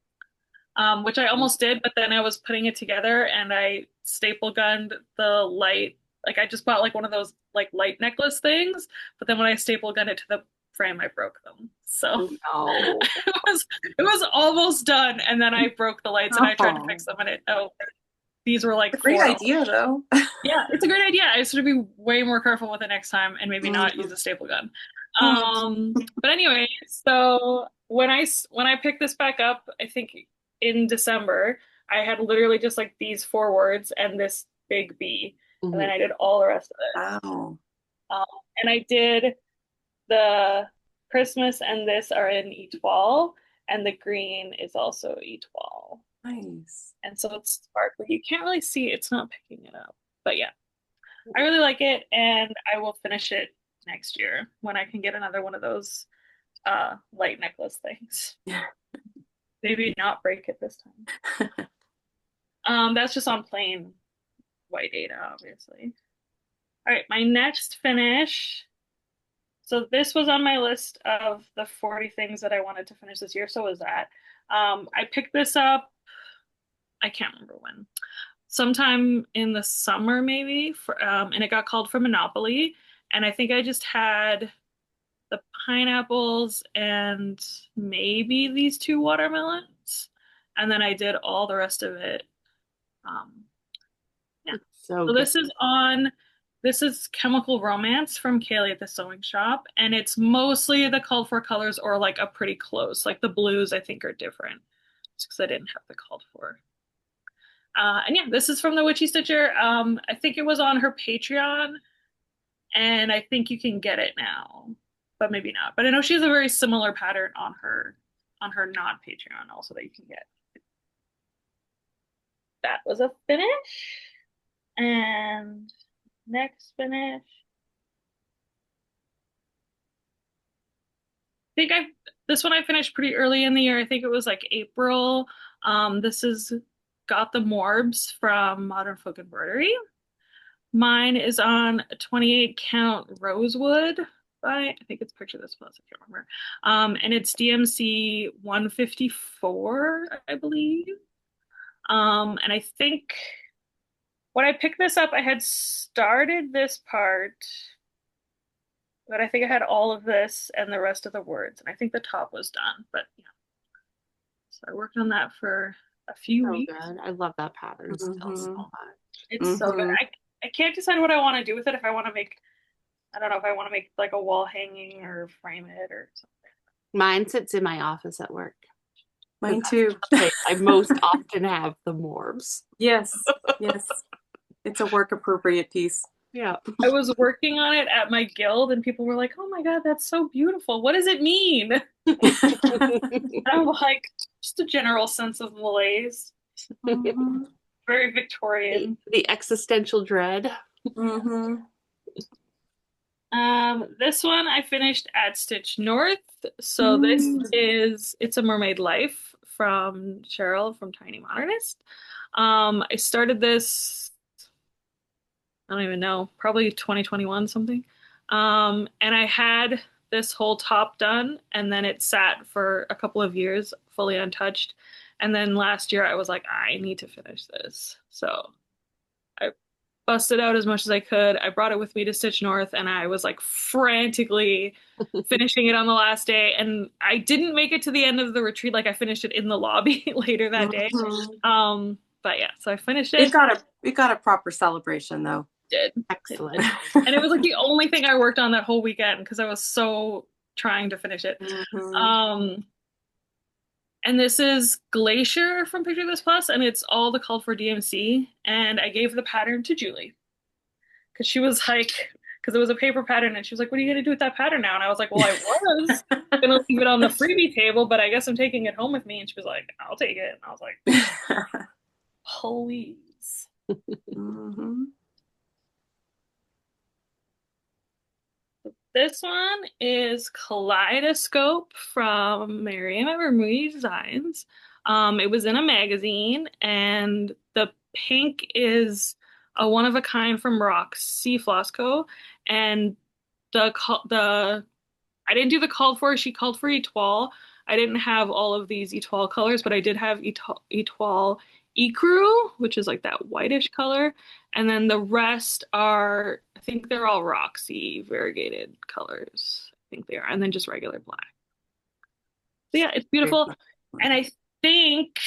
Which I almost did, but then I was putting it together and I staple gunned the light. Like I just bought like one of those like light necklace things, but then when I staple gunned it to the frame, I broke them. So No. it was almost done, and then I broke the lights and I tried to fix them, and these were like Great $4. idea, though. Yeah, it's a great idea. I should be way more careful with it next time and maybe not use a staple gun. But anyway, so when I picked this back up, I think in December, I had literally just like these 4 words and this big B, and then I did all the rest of it. Wow. And I did the Christmas and this are in Etoile, and the green is also Etoile. Nice. And so it's sparkly. You can't really see it. It's not picking it up. But yeah, I really like it, and I will finish it next year when I can get another one of those light necklace things. Yeah. Maybe not break it this time. That's just on plain white data, obviously. All right, my next finish. So this was on my list of the 40 things that I wanted to finish this year. So was that. I picked this up, I can't remember when, sometime in the summer maybe, and it got called for Monopoly. And I think I just had the pineapples and maybe these 2 watermelons. And then I did all the rest of it. Yeah. So this is Chemical Romance from Kaylee at the Sewing Shop. And it's mostly the called for colors or like a pretty close. Like the blues I think are different. Just because I didn't have the called for. And yeah, this is from the Witchy Stitcher. I think it was on her Patreon, and I think you can get it now, but maybe not. But I know she has a very similar pattern on her non-Patreon also that you can get. That was a finish. And next finish. I think this one I finished pretty early in the year. I think it was like April. This is Got the Morbs from Modern Folk Embroidery. Mine is on a 28 count rosewood by, I think it's picture this plus, I can't remember. And it's DMC 154, I believe. And I think when I picked this up, I had started this part, but I think I had all of this and the rest of the words, and I think the top was done, but yeah. So I worked on that for a few weeks. Good. I love that pattern still so much. It's so good. I can't decide what I want to do with it. If I want to make, I don't know if I want to make like a wall hanging or frame it or something. Mine sits in my office at work. Mine too. I most often have the morbs. Yes. Yes. It's a work appropriate piece. Yeah. I was working on it at my guild and people were like, "Oh my God, that's so beautiful. What does it mean?" I'm like, just a general sense of malaise. Very Victorian. The existential dread. This one I finished at Stitch North. So this is It's a Mermaid Life from Cheryl from Tiny Modernist. I started this, I don't even know, probably 2021 something. And I had this whole top done, and then it sat for a couple of years fully untouched. And then last year I was like, I need to finish this. So busted out as much as I could. I brought it with me to Stitch North and I was like frantically finishing it on the last day. And I didn't make it to the end of the retreat. Like I finished it in the lobby later that day. Mhm. But yeah, so I finished It it. got a proper celebration though. Did. Excellent. And it was like the only thing I worked on that whole weekend because I was so trying to finish it. Mhm. Um, and this is Glacier from Picture This Plus, and it's all the called for DMC. And I gave the pattern to Julie because she was like, because it was a paper pattern, and she was like, "What are you gonna do with that pattern now?" And I was like, "Well, I was gonna leave it on the freebie table, but I guess I'm taking it home with me." And she was like, "I'll take it." And I was like, "Please." Mhm. This one is Kaleidoscope from Miriam at Remui Designs. It was in a magazine, and the pink is a one of a kind from Roxy Flosco, and the I didn't do the called for. She called for Etoile. I didn't have all of these Etoile colors, but I did have Etoile Ecru, which is like that whitish color. And then the rest are, I think they're all Roxy variegated colors. I think they are. And then just regular black. So yeah, it's beautiful. And I think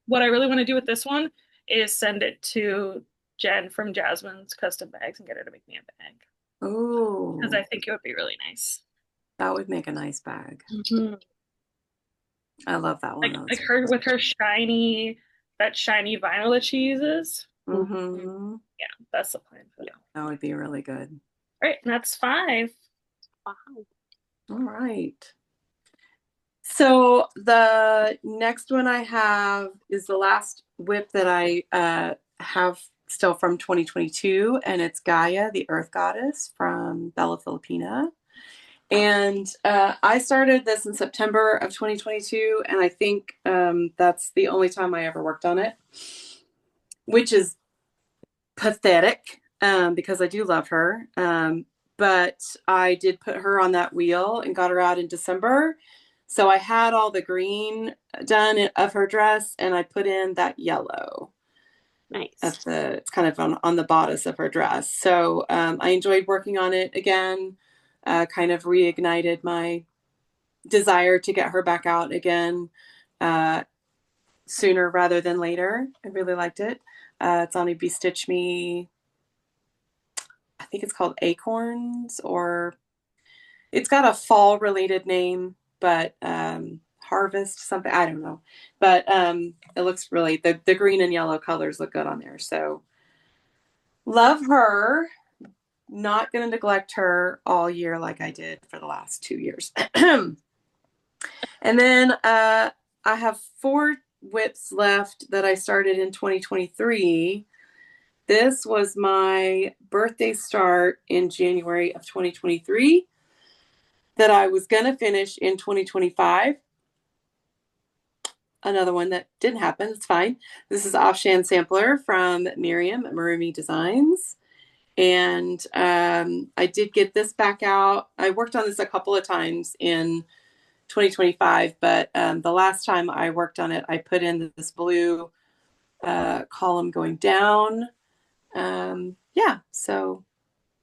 what I really want to do with this one is send it to Jen from Jasmine's Custom Bags and get her to make me a bag. Because Oh, I think it would be really nice. that would make a nice bag. Mhm. I love that one. Like her with her shiny that shiny vinyl that she uses. Mm-hmm. Yeah, that's the plan for that. That would be really good. All right, and that's 5. Wow. All right. So the next one I have is the last WIP that I have still from 2022, and it's Gaia, the Earth Goddess from Bella Filipina. And I started this in September of 2022, and I think that's the only time I ever worked on it, which is pathetic because I do love her. But I did put her on that wheel and got her out in December. So I had all the green done of her dress, and I put in that yellow Nice. of it's kind of on the bodice of her dress. So I enjoyed working on it again, kind of reignited my desire to get her back out again sooner rather than later. I really liked it. It's on a Bestitch Me, I think it's called Acorns, or it's got a fall related name, but Harvest something, I don't know. But it looks really, the green and yellow colors look good on there. So love her. Not going to neglect her all year like I did for the last 2 years. And then I have 4 WIPs left that I started in 2023. This was my birthday start in January of 2023 that I was going to finish in 2025. Another one that didn't happen. It's fine. This is Offshan Sampler from Miriam at Marumi Designs. And I did get this back out. I worked on this a couple of times in 2025, but the last time I worked on it, I put in this blue column going down. Yeah, so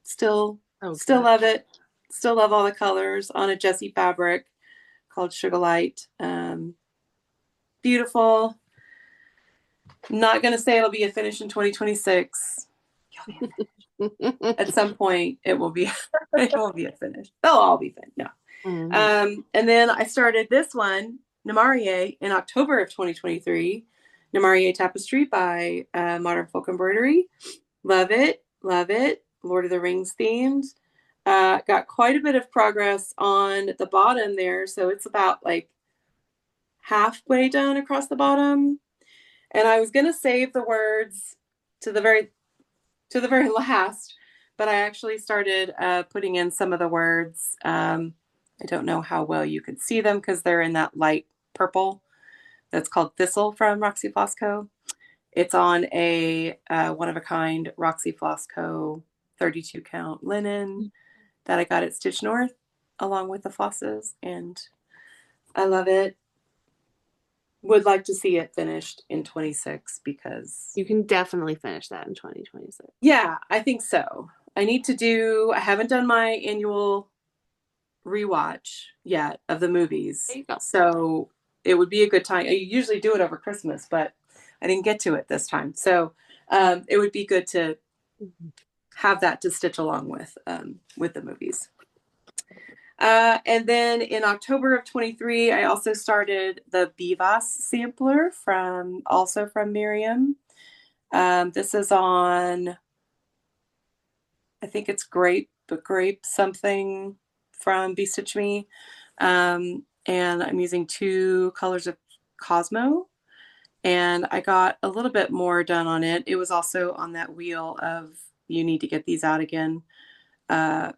still love it. Still love all the colors on a Jessie fabric called Sugar Light. Beautiful. Not going to say it'll be a finish in 2026. At some point, it will be a finish. They'll all be finished. No. Mm-hmm. And then I started this one, Namarie, in October of 2023. Namarie Tapestry by Modern Folk Embroidery. Love it. Love it. Lord of the Rings themed. Got quite a bit of progress on the bottom there. So it's about like halfway done across the bottom. And I was going to save the words to the very last, but I actually started putting in some of the words. I don't know how well you could see them because they're in that light purple. That's called Thistle from Roxy Flosco. It's on a one-of-a-kind Roxy Flosco 32 count linen that I got at Stitch North along with the flosses, and I love it. would like to see it finished in 26 because You can definitely finish that in 2026. yeah, I think so. I haven't done my annual rewatch yet of the movies. There you go. So it would be a good time. I usually do it over Christmas, but I didn't get to it this time. So it would be good to have that to stitch along with the movies. And then in October of 23, I also started the Bivas sampler from Miriam. This is on, I think it's grape something from Be Stitch Me. And I'm using 2 colors of Cosmo. And I got a little bit more done on it. It was also on that wheel of you need to get these out again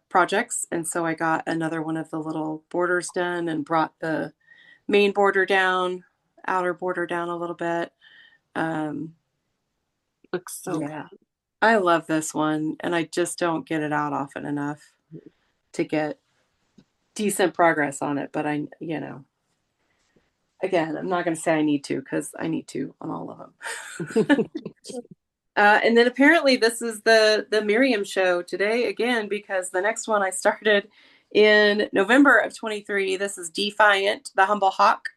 projects. And so I got another one of the little borders done and brought the main border down, outer border down a little bit. Looks so yeah. I love this one, and I just don't get it out often enough to get decent progress on it. But again, I'm not going to say I need to because I need to on all of them. And then apparently this is the Miriam show today again, because the next one I started in November of 23. This is Defiant, the Humble Hawk.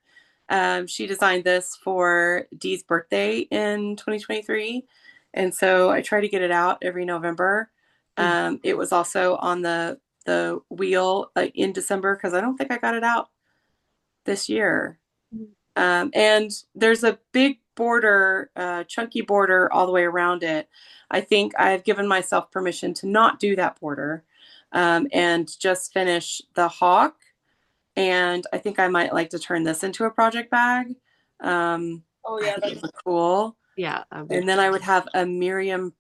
She designed this for Dee's birthday in 2023. And so I try to get it out every November. It was also on the wheel in December because I don't think I got it out this year. And there's a big border, chunky border all the way around it. I think I've given myself permission to not do that border and just finish the hawk. And I think I might like to turn this into a project bag. Oh yeah, that's cool. Yeah. And then I would have a Miriam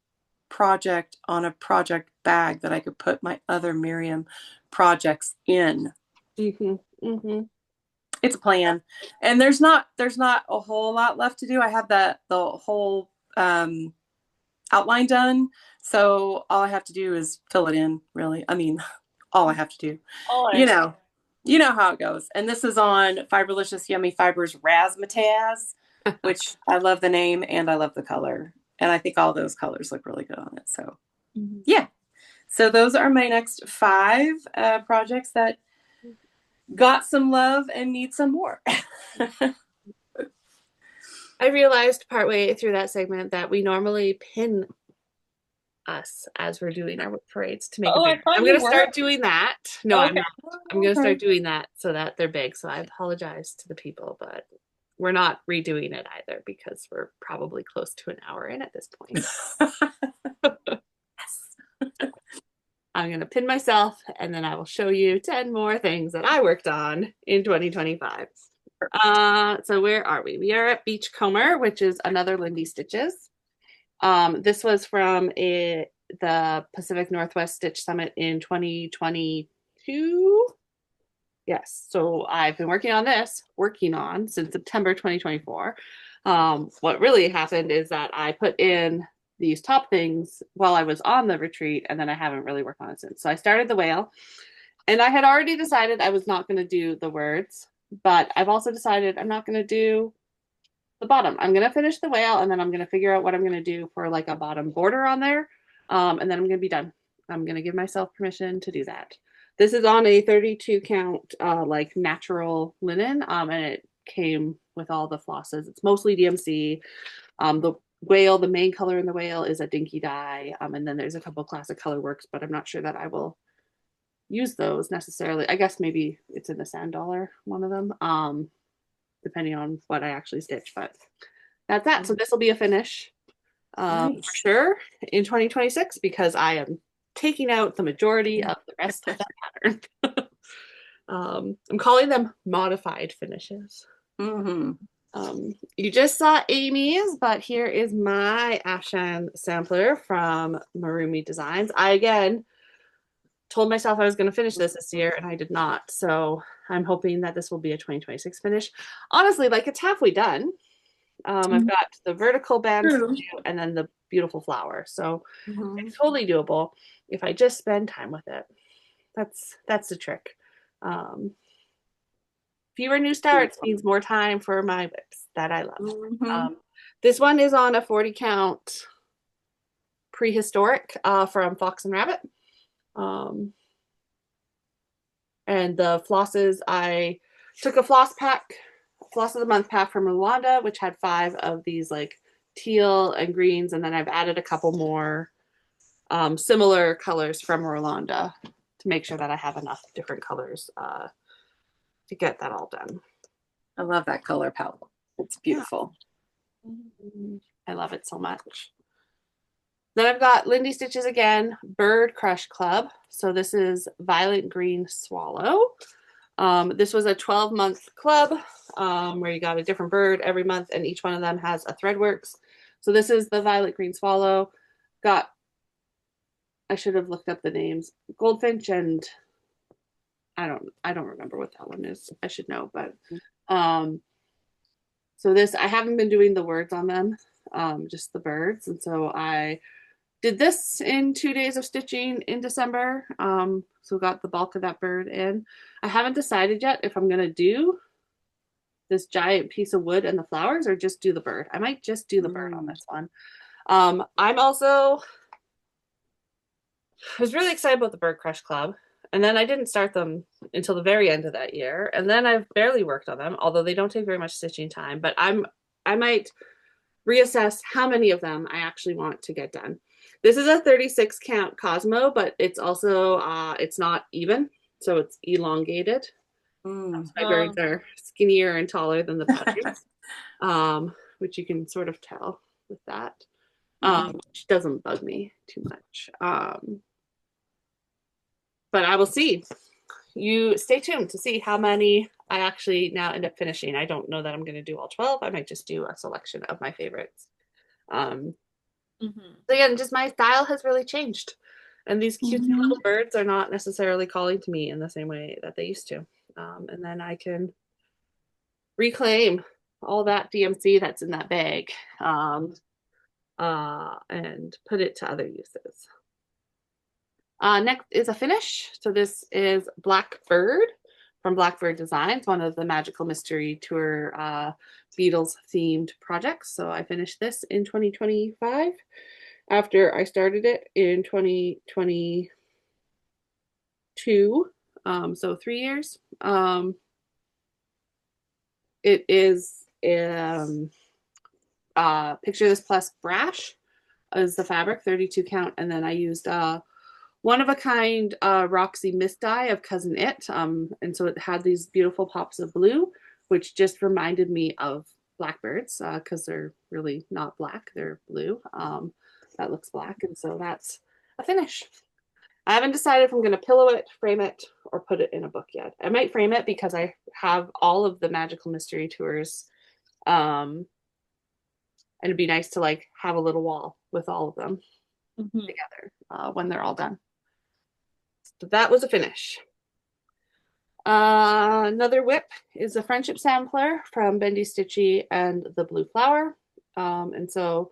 project on a project bag that I could put my other Miriam projects in. It's a plan, and there's not a whole lot left to do. I have the whole outline done, so all I have to do is fill it in. Really, I mean, all I have to do. You know how it goes. And this is on Fiberlicious Yummy Fibers Razzmatazz, which I love the name and I love the color, and I think all those colors look really good on it. So yeah, so those are my next 5 projects that got some love and need some more. I realized partway through that segment that we normally pin us as we're doing our parades to make Oh, it big. I'm going to start doing that. No, okay. I'm not. I'm going to start doing that so that they're big. So I apologize to the people, but we're not redoing it either because we're probably close to an hour in at this point. I'm going to pin myself and then I will show you 10 more things that I worked on in 2025. So where are we? We are at Beachcomber, which is another Lindy Stitches. This was from the Pacific Northwest Stitch Summit in 2022. Yes, so I've been working on since September 2024. What really happened is that I put in these top things while I was on the retreat, and then I haven't really worked on it since. So I started the whale, and I had already decided I was not going to do the words, but I've also decided I'm not going to do the bottom. I'm going to finish the whale, and then I'm going to figure out what I'm going to do for like a bottom border on there, and then I'm going to be done. I'm going to give myself permission to do that. This is on a 32 count like natural linen, and it came with all the flosses. It's mostly DMC. The whale, the main color in the whale is a dinky dye, and then there's a couple classic color works, but I'm not sure that I will use those necessarily. I guess maybe it's in the sand dollar, one of them, depending on what I actually stitch, but that's that. So this will be a finish for sure in 2026 because I am taking out the majority of the rest of the pattern. I'm calling them modified finishes. You just saw Amy's, but here is my Ashen sampler from Marumi Designs. I again told myself I was going to finish this year, and I did not. So I'm hoping that this will be a 2026 finish. Honestly, like it's halfway done. I've got the vertical band and then the beautiful flower. So it's totally doable if I just spend time with it. That's the trick. fewer new starts means more time for my WIPs that I love. Mhm. This one is on a 40 count prehistoric from Fox and Rabbit. And the flosses, I took a floss of the month pack from Rwanda, which had 5 of these like teal and greens, and then I've added a couple more similar colors from Rwanda to make sure that I have enough different colors to get that all done. I love that color palette. It's beautiful. Yeah. I love it so much. Then I've got Lindy Stitches again, Bird Crush Club. So this is Violet Green Swallow. This was a 12-month club where you got a different bird every month, and each one of them has a Threadworks. So this is the Violet Green Swallow. I should have looked up the names. Goldfinch and I don't remember what that one is. I should know, but so this, I haven't been doing the words on them, just the birds, and so I did this in 2 days of stitching in December. So got the bulk of that bird in. I haven't decided yet if I'm gonna do this giant piece of wood and the flowers or just do the bird. I might just do the bird on this one. I was really excited about the Bird Crush Club, and then I didn't start them until the very end of that year, and then I've barely worked on them, although they don't take very much stitching time, but I might reassess how many of them I actually want to get done. This is a 36 count Cosmo, but it's also it's not even, so it's elongated. My birds are skinnier and taller than the patterns, which you can sort of tell with that. Which doesn't bug me too much. But I will see. You stay tuned to see how many I actually now end up finishing. I don't know that I'm going to do all 12. I might just do a selection of my favorites. So again, just my style has really changed. And these cute little birds are not necessarily calling to me in the same way that they used to. And then I can reclaim all that DMC that's in that bag and put it to other uses. Next is a finish. So this is Blackbird from Blackbird Designs, one of the Magical Mystery Tour Beatles themed projects. So I finished this in 2025 after I started it in 2022. So 3 years. It is Picture This Plus Brash is the fabric, 32 count, and then I used one of a kind Roxy Mist dye of Cousin It. And so it had these beautiful pops of blue, which just reminded me of blackbirds because they're really not black, they're blue. That looks black, and so that's a finish. I haven't decided if I'm going to pillow it, frame it, or put it in a book yet. I might frame it because I have all of the Magical Mystery Tours. And it'd be nice to like have a little wall with all of them together when they're all done. So that was a finish. Another WIP is a friendship sampler from Bendy Stitchy and the Blue Flower. And so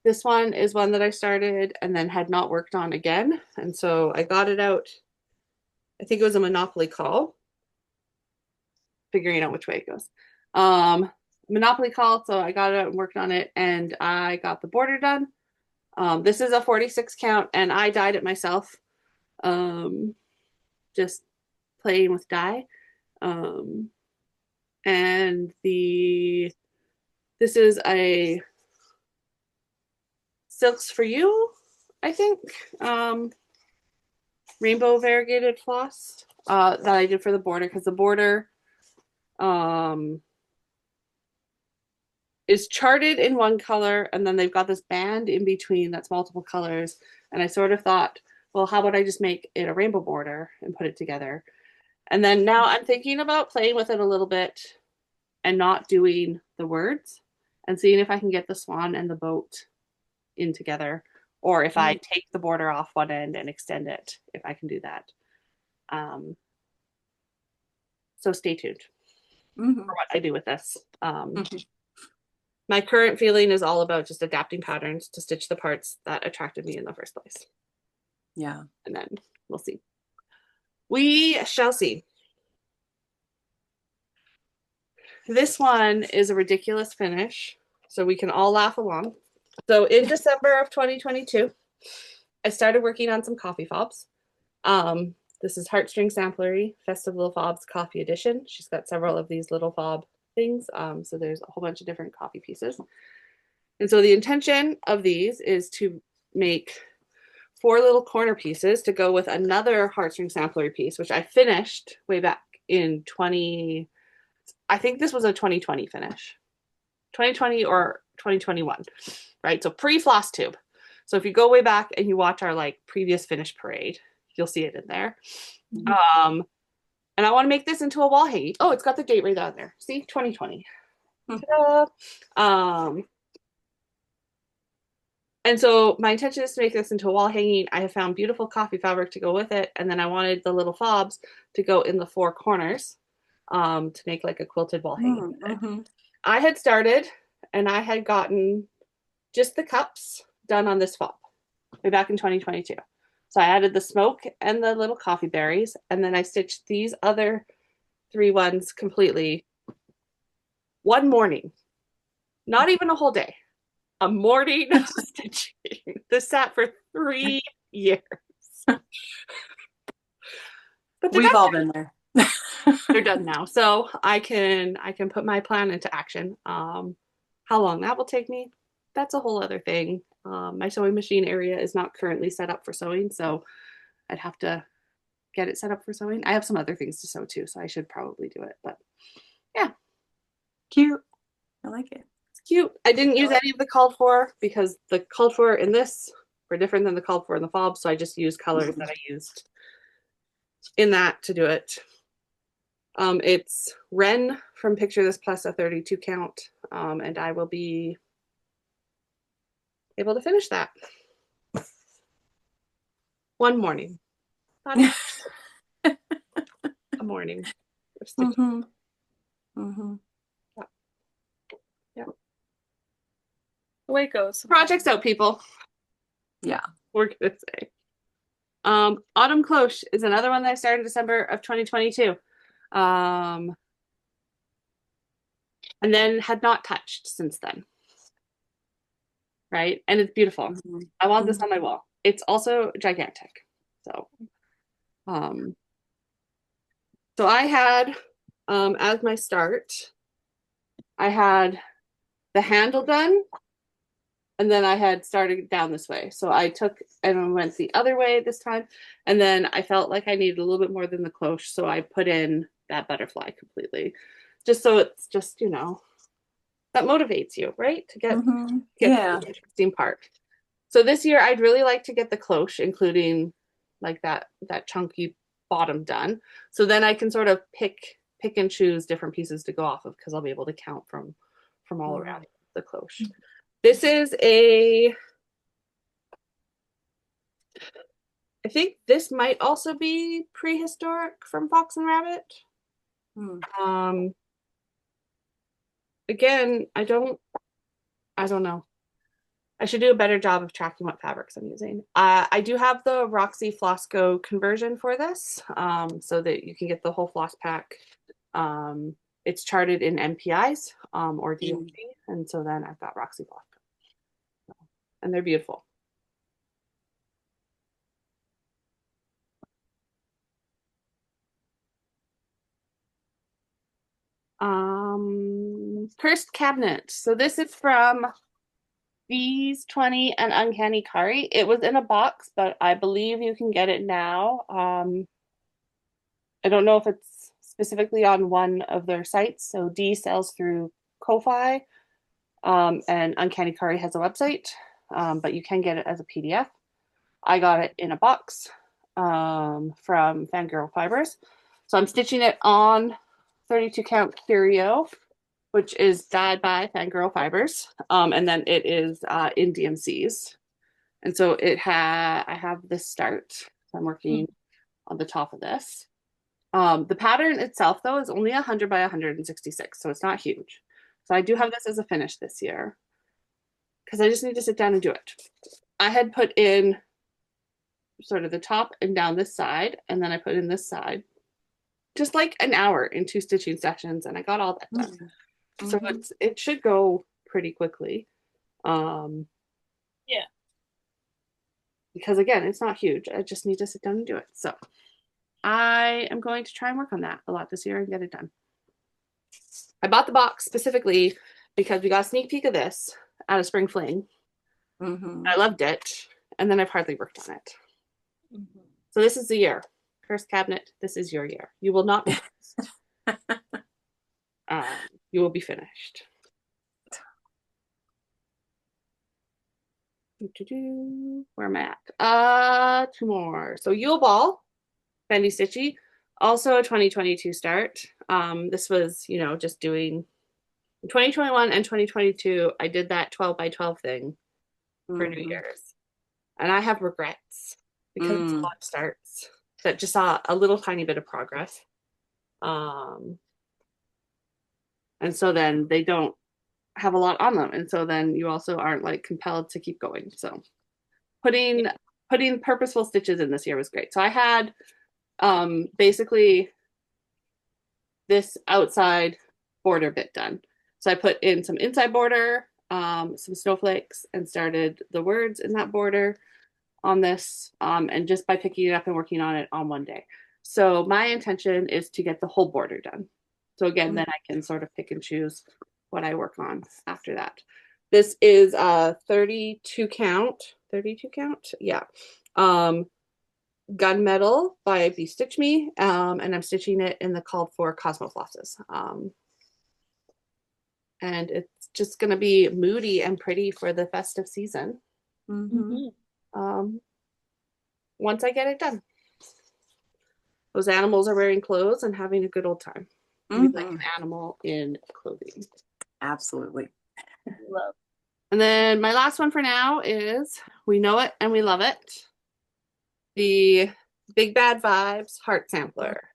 this one is one that I started and then had not worked on again. And so I got it out. I think it was a Monopoly call. Figuring out which way it goes. Monopoly call. So I got it out and worked on it, and I got the border done. This is a 46 count, and I dyed it myself. Just playing with dye. And this is a Silks for You, I think. Rainbow variegated floss that I did for the border, because the border is charted in one color, and then they've got this band in between that's multiple colors. And I sort of thought, well, how about I just make it a rainbow border and put it together? And then now I'm thinking about playing with it a little bit and not doing the words and seeing if I can get the swan and the boat in together, or if I take the border off one end and extend it, if I can do that. So stay tuned for what I do with this. My current feeling is all about just adapting patterns to stitch the parts that attracted me in the first place. Yeah. And then we'll see. We shall see. this one is a ridiculous finish, so we can all laugh along. So in December of 2022, I started working on some coffee fobs. This is Heartstring Samplery Festival Fobs Coffee Edition. She's got several of these little fob things. So there's a whole bunch of different coffee pieces. And so the intention of these is to make 4 little corner pieces to go with another Heartstring Samplery piece, which I finished way back in I think this was a 2020 finish. 2020 or 2021, right? So pre-Flosstube. So if you go way back and you watch our like previous finish parade, you'll see it in there. And I want to make this into a wall hanging. Oh, it's got the date right down there. See, 2020. And so my intention is to make this into a wall hanging. I have found beautiful coffee fabric to go with it, and then I wanted the little fobs to go in the 4 corners to make like a quilted wall hanging. I had started, and I had gotten just the cups done on this fob way back in 2022. So I added the smoke and the little coffee berries, and then I stitched these other 3 ones completely one morning. Not even a whole day. A morning of stitching. This sat for 3 years. But we've all been there. They're done now. So I can put my plan into action. How long that will take me, that's a whole other thing. My sewing machine area is not currently set up for sewing, so I'd have to get it set up for sewing. I have some other things to sew too, so I should probably do it. But yeah. Cute. I like it. Cute. I didn't use any of the called for because the called for in this were different than the called for in the fob, so I just used colors that I used in that to do it. It's Ren from Picture This plus a 32 count, and I will be able to finish that one morning. Not a morning. The way it goes. Project's out, people. Yeah. We're gonna say. Autumn Cloche is another one that I started in December of 2022. And then had not touched since then. Right? And it's beautiful. I want this on my wall. It's also gigantic. So so I had as my start, I had the handle done, and then I had started down this way. So I took and went the other way this time, and then I felt like I needed a little bit more than the cloche, so I put in that butterfly completely, just so it's just, you know, that motivates you, right? To get yeah, the interesting part. So this year I'd really like to get the cloche, including like that chunky bottom done. So then I can sort of pick and choose different pieces to go off of, because I'll be able to count from all around the cloche. This is I think this might also be prehistoric from Fox and Rabbit. Again, I don't know. I should do a better job of tracking what fabrics I'm using. I do have the Roxy Flosco conversion for this, so that you can get the whole floss pack. It's charted in MPIs or DOT, and so then I've got Roxy Flosco, and they're beautiful. Cursed Cabinet. So this is from Bees 20 and Uncanny Kari. It was in a box, but I believe you can get it now. I don't know if it's specifically on one of their sites. So D sells through Ko-Fi, and Uncanny Kari has a website, but you can get it as a PDF. I got it in a box from Fangirl Fibers. So I'm stitching it on 32 count Curio, which is dyed by Fangirl Fibers, and then it is in DMCs. And so I have this start. So I'm working on the top of this. The pattern itself, though, is only 100 by 166, so it's not huge. So I do have this as a finish this year, because I just need to sit down and do it. I had put in sort of the top and down this side, and then I put in this side. just like an hour in 2 stitching sessions, and I got all that done. So Mhm. it should go pretty quickly. Yeah. Because again, it's not huge. I just need to sit down and do it. So I am going to try and work on that a lot this year and get it done. I bought the box specifically because we got a sneak peek of this at a spring fling. Mhm. I loved it, and then I've hardly worked on it. Mhm. So this is the year. Cursed cabinet, this is your year. You will not be cursed. You will be finished. Where am I at? 2 more. So Yule Ball, Bendy Stitchy, also a 2022 start. This was, just doing 2021 and 2022. I did that 12 by 12 thing for New Mhm. Year's. And I have regrets because it's a Mm. lot of starts that just saw a little tiny bit of progress. And so then they don't have a lot on them. And so then you also aren't like compelled to keep going. So putting purposeful stitches in this year was great. So I had basically this outside border bit done. So I put in some inside border, some snowflakes, and started the words in that border on this, and just by picking it up and working on it on one day. So my intention is to get the whole border done. So again, then I can sort of pick and choose what I work on after that. This is a 32 count, yeah. Gunmetal by Be Stitch Me, and I'm stitching it in the called for Cosmo Flosses. And it's just going to be moody and pretty for the festive season. Mhm. Um, once I get it done. Those animals are wearing clothes and having a good old time. We like an Mhm. animal in clothing. Absolutely. Love. And then my last one for now is We Know It and We Love It. The Big Bad Vibes Heart Sampler.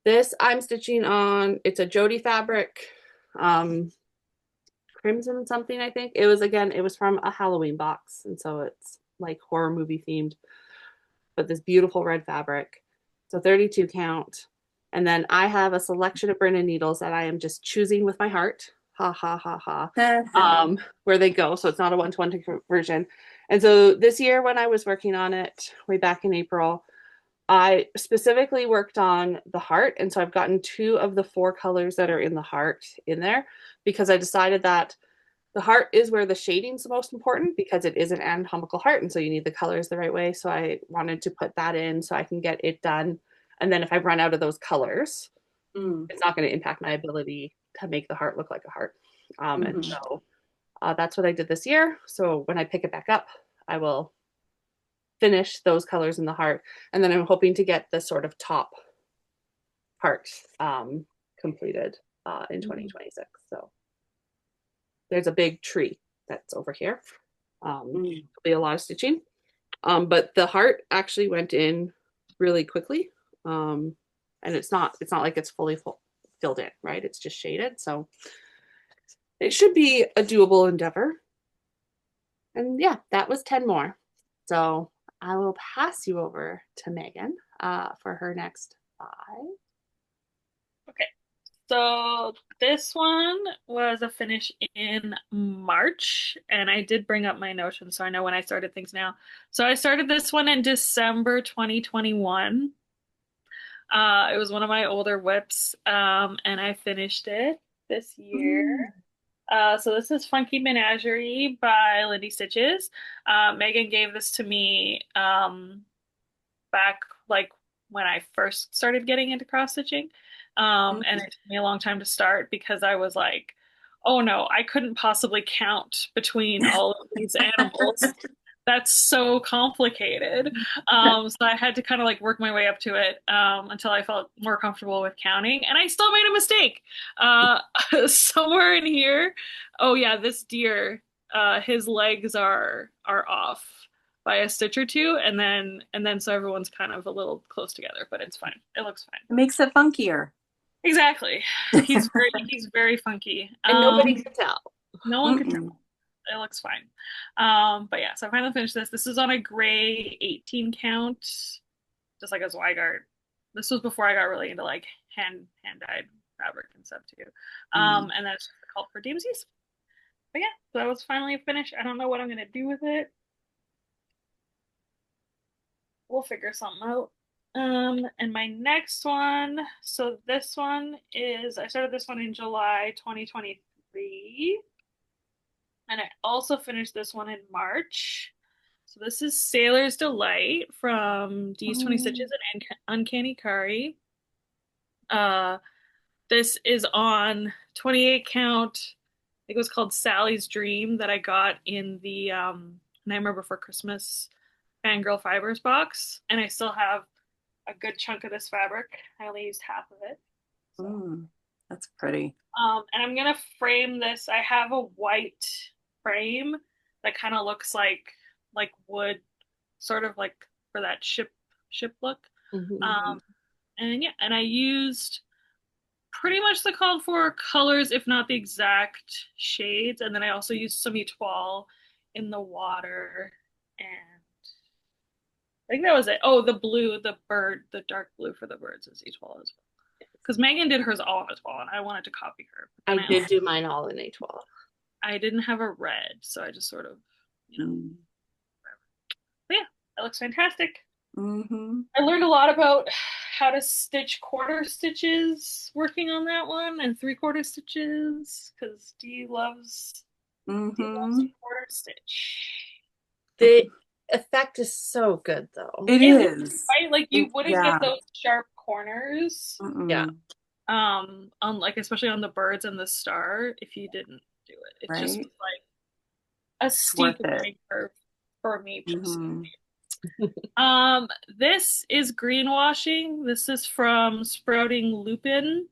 This I'm stitching on, it's a Jody fabric, crimson something, I think. It was from a Halloween box, and so it's like horror movie themed, but this beautiful red fabric. So 32 count. And then I have a selection of Brennan needles that I am just choosing with my heart. Ha ha ha ha. Where they go. So it's not a one-to-one conversion. And so this year when I was working on it way back in April, I specifically worked on the heart. And so I've gotten 2 of the 4 colors that are in the heart in there because I decided that the heart is where the shading's the most important because it is an anatomical heart. And so you need the colors the right way. So I wanted to put that in so I can get it done. And then if I run out of those colors, it's not going to impact my ability to make the heart look like a heart. And so that's what I did this year. So when I pick it back up, I will finish those colors in the heart. And then I'm hoping to get the sort of top part completed in 2026. So there's a big tree that's over here. There'll be a lot of stitching. But the heart actually went in really quickly. And it's not like it's fully filled in, right? It's just shaded. So it should be a doable endeavor. And yeah, that was 10 more. So I will pass you over to Megan for her next 5. Okay. So this one was a finish in March, and I did bring up my notion, so I know when I started things now. So I started this one in December 2021. It was one of my older WIPs, and I finished it this year. So this is Funky Menagerie by Lindy Stitches. Megan gave this to me back like when I first started getting into cross stitching. And it took me a long time to start because I was like, oh no, I couldn't possibly count between all of these animals. That's so complicated. So I had to kind of like work my way up to it until I felt more comfortable with counting. And I still made a mistake. Somewhere in here, oh yeah, this deer, his legs are off by a stitch or two, and then so everyone's kind of a little close together, but it's fine. It looks fine. It makes it funkier. Exactly. He's very funky. And nobody can tell. No one can tell. It looks fine. But yeah, so I finally finished this. This is on a gray 18 count. just like a Zweigart. This was before I got really into like hand dyed fabric and stuff too. And then it's called for Daisies. But yeah, so that was finally finished. I don't know what I'm gonna do with it. We'll figure something out. And my next one, so this one is I started this one in July 2023. And I also finished this one in March. So this is Sailor's Delight from D's 20 Stitches and Uncanny Kari. Uh, this is on 28 count. I think it was called Sally's Dream that I got in the Nightmare Before Christmas Fangirl Fibers box. And I still have a good chunk of this fabric. I only used half of it. So. That's pretty. And I'm gonna frame this. I have a white frame that kind of looks like wood, sort of like for that ship look. And yeah, and I used pretty much the called for colors, if not the exact shades. And then I also used some Etoile in the water, and I think that was it. Oh, the blue, the dark blue for the birds is Etoile as well. Because Megan did hers all in Etoile, and I wanted to copy her. I did do mine all in Etoile. I didn't have a red, so I just sort of, But yeah, that looks fantastic. I learned a lot about how to stitch quarter stitches working on that one, and 3/4 stitches, because Dee loves quarter stitch. The effect is so good, though. It is. Right? Like you wouldn't get those sharp corners. Yeah. On like especially on the birds and the star if you didn't do it. It just was like a steep learning curve for me personally. This is greenwashing. This is from Sprouting Lupin.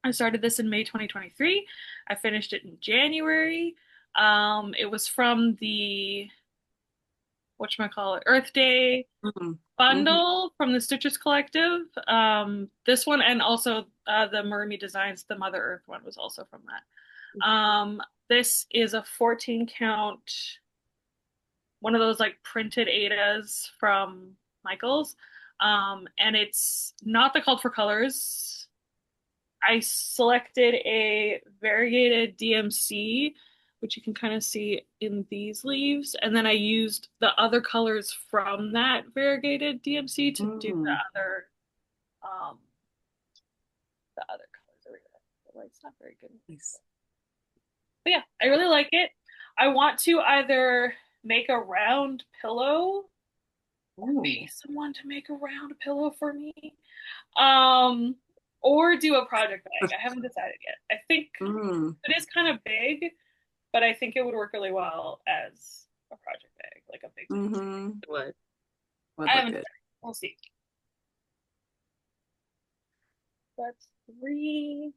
I started this in May 2023. I finished it in January. It was from the whatchamacallit, Earth Day bundle from the Stitchers Collective. This one and also the Marumi Designs, the Mother Earth one was also from that. This is a 14 count, one of those like printed Adas from Michaels. And it's not the called for colors. I selected a variegated DMC, which you can kind of see in these leaves. And then I used the other colors from that variegated DMC to do the other colors over here. The light's not very good. Nice. But yeah, I really like it. I want to either make a round pillow or pay someone to make a round pillow for me. Or do a project bag. I haven't decided yet. I think it is kind of big, but I think it would work really well as a project bag, like a big It would. I haven't decided. We'll see. That's 3.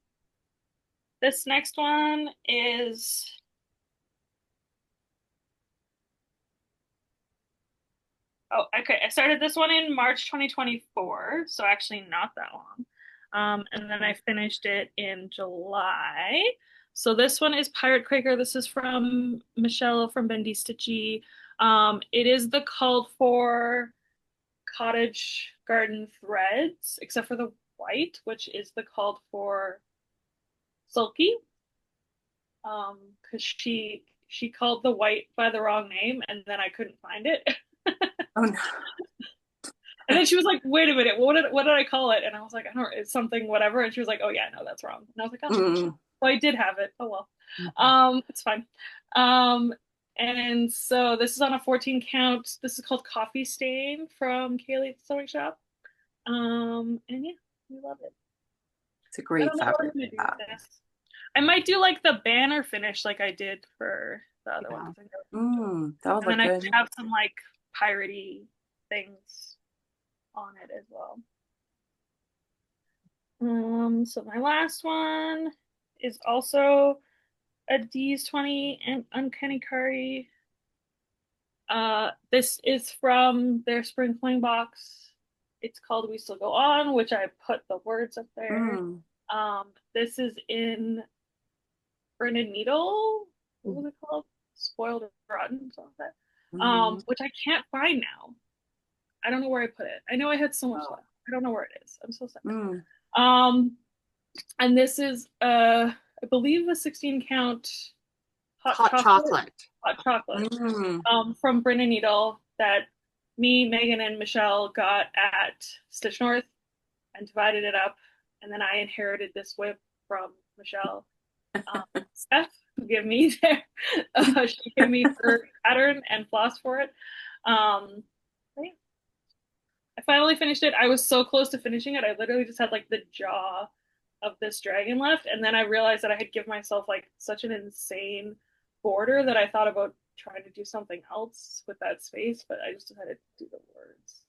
This next one is okay. I started this one in March 2024, so actually not that long. And then I finished it in July. So this one is Pirate Quaker. This is from Michelle from Bendy Stitchy. It is the called for cottage garden threads, except for the white, which is the called for sulky. Because she called the white by the wrong name, and then I couldn't find it. Oh no. And then she was like, wait a minute, what did I call it? And I was like, I don't know, it's something whatever. And she was like, oh yeah, no, that's wrong. And I was like, oh, well, I did have it. Oh well. It's fine. And so this is on a 14 count. This is called Coffee Stain from Kaylee Sewing Shop. And yeah, we love it. It's a great fabric. I might do like the banner finish like I did for the other one. That was and then good. I could have some like piratey things on it as well. So my last one is also a D's 20 and Uncanny Kari. This is from their spring fling box. It's called We Still Go On, which I put the words up there. This is in Branded Needle. What was it called? Spoiled or Rotten, something like that. Which I can't find now. I don't know where I put it. I know I had so much Oh. left. I don't know where it is. I'm so sorry. Mm. Um, and this is I believe a 16 count Hot chocolate. hot chocolate Mm. from Bryn and Needle that me, Megan, and Michelle got at Stitch North and divided it up. And then I inherited this WIP from Michelle. Steph, who gave me their, she gave me her pattern and floss for it. Yeah. I finally finished it. I was so close to finishing it. I literally just had like the jaw of this dragon left. And then I realized that I had given myself like such an insane border that I thought about trying to do something else with that space, but I just decided to do the words.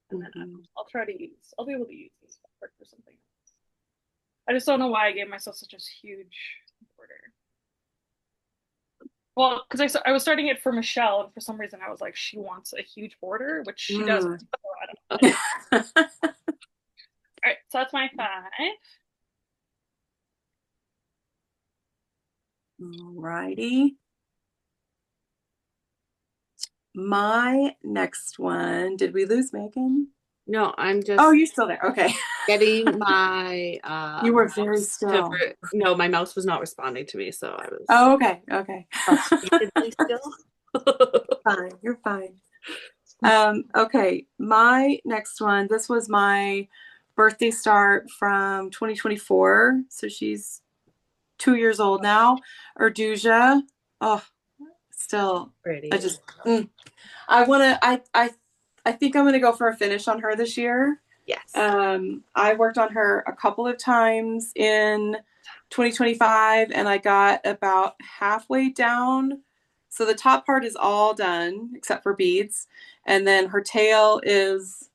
And then I'll try to I'll be able to use this fabric for something else. I just don't know why I gave myself such a huge border. Well, because I was starting it for Michelle, and for some reason I was like, she wants a huge border, which she doesn't. So I don't know. All right, so that's my 5. Alrighty. My next one, did we lose Megan? No, I'm just Oh, you're still there. Okay. getting my You were very mouse still. no, my mouse was not responding to me, so I was Oh, okay. Okay. frustratedly still. Fine. You're fine. Okay. My next one, this was my birthday start from 2024. So she's 2 years old now. Erdusia. Oh, still, Pretty. I just, I want to, I think I'm going to go for a finish on her this year. Yes. I worked on her a couple of times in 2025 and I got about halfway down. So the top part is all done except for beads. And then her tail is,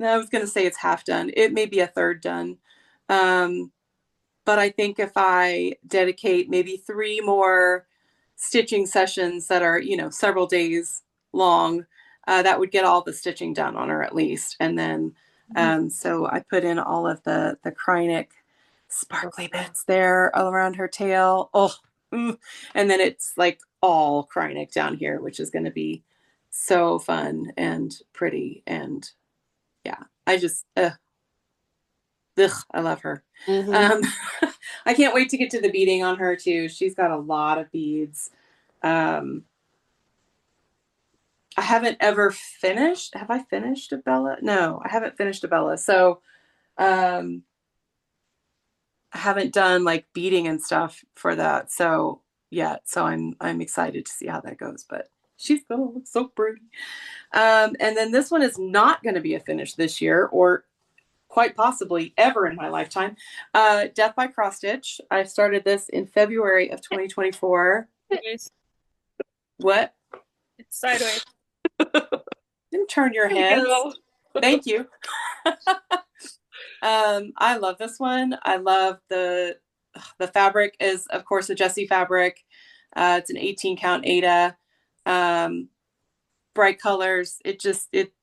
I was going to say it's half done. It may be a third done. But I think if I dedicate maybe 3 more stitching sessions that are, several days long, that would get all the stitching done on her at least. And then, so I put in all of the Krynic sparkly bits there all around her tail. Oh, and then it's like all Krynic down here, which is going to be so fun and pretty. And yeah, I just, I love her. I can't wait to get to the beading on her too. She's got a lot of beads. I haven't ever finished. Have I finished a Bella? No, I haven't finished a Bella. So I haven't done like beading and stuff for that. So yeah, so I'm excited to see how that goes. But she's gonna look so pretty. And then this one is not going to be a finish this year, or quite possibly ever in my lifetime. Death by Cross Stitch. I started this in February of 2024. Sideways. What? It's sideways. Didn't turn your head. Thank you. I love this one. I love the fabric is, of course, a Jessie fabric. It's an 18 count Ada. Bright colors. It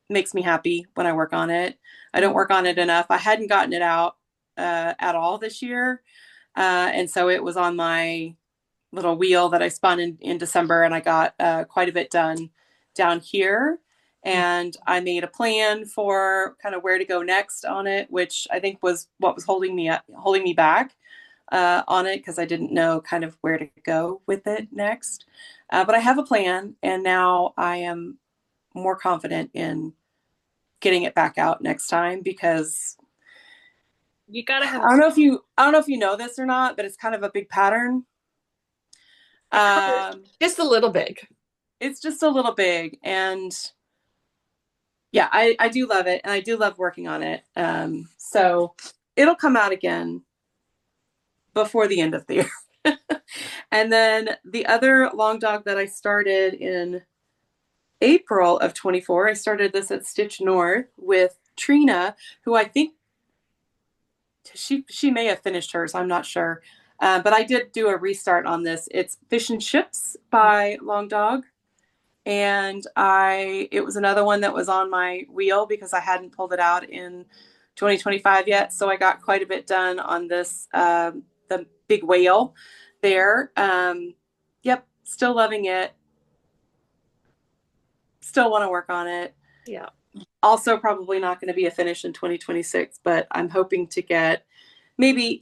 makes me happy when I work on it. I don't work on it enough. I hadn't gotten it out at all this year. And so it was on my little wheel that I spun in December, and I got quite a bit done down here. And I made a plan for kind of where to go next on it, which I think was what was holding me back on it, because I didn't know kind of where to go with it next. But I have a plan, and now I am more confident in getting it back out next time, because You gotta have. I don't know if you know this or not, but it's kind of a big pattern. Just a little big. It's just a little big, and yeah, I do love it, and I do love working on it. So it'll come out again before the end of the year. And then the other long dog that I started in April of 24, I started this at Stitch North with Trina, who I think she may have finished hers. I'm not sure. But I did do a restart on this. It's Fish and Chips by Long Dog. And it was another one that was on my wheel because I hadn't pulled it out in 2025 yet. So I got quite a bit done on this, the big whale there. Yep. Still loving it. still want to work on it. Yeah. Also, probably not going to be a finish in 2026, but I'm hoping to get maybe,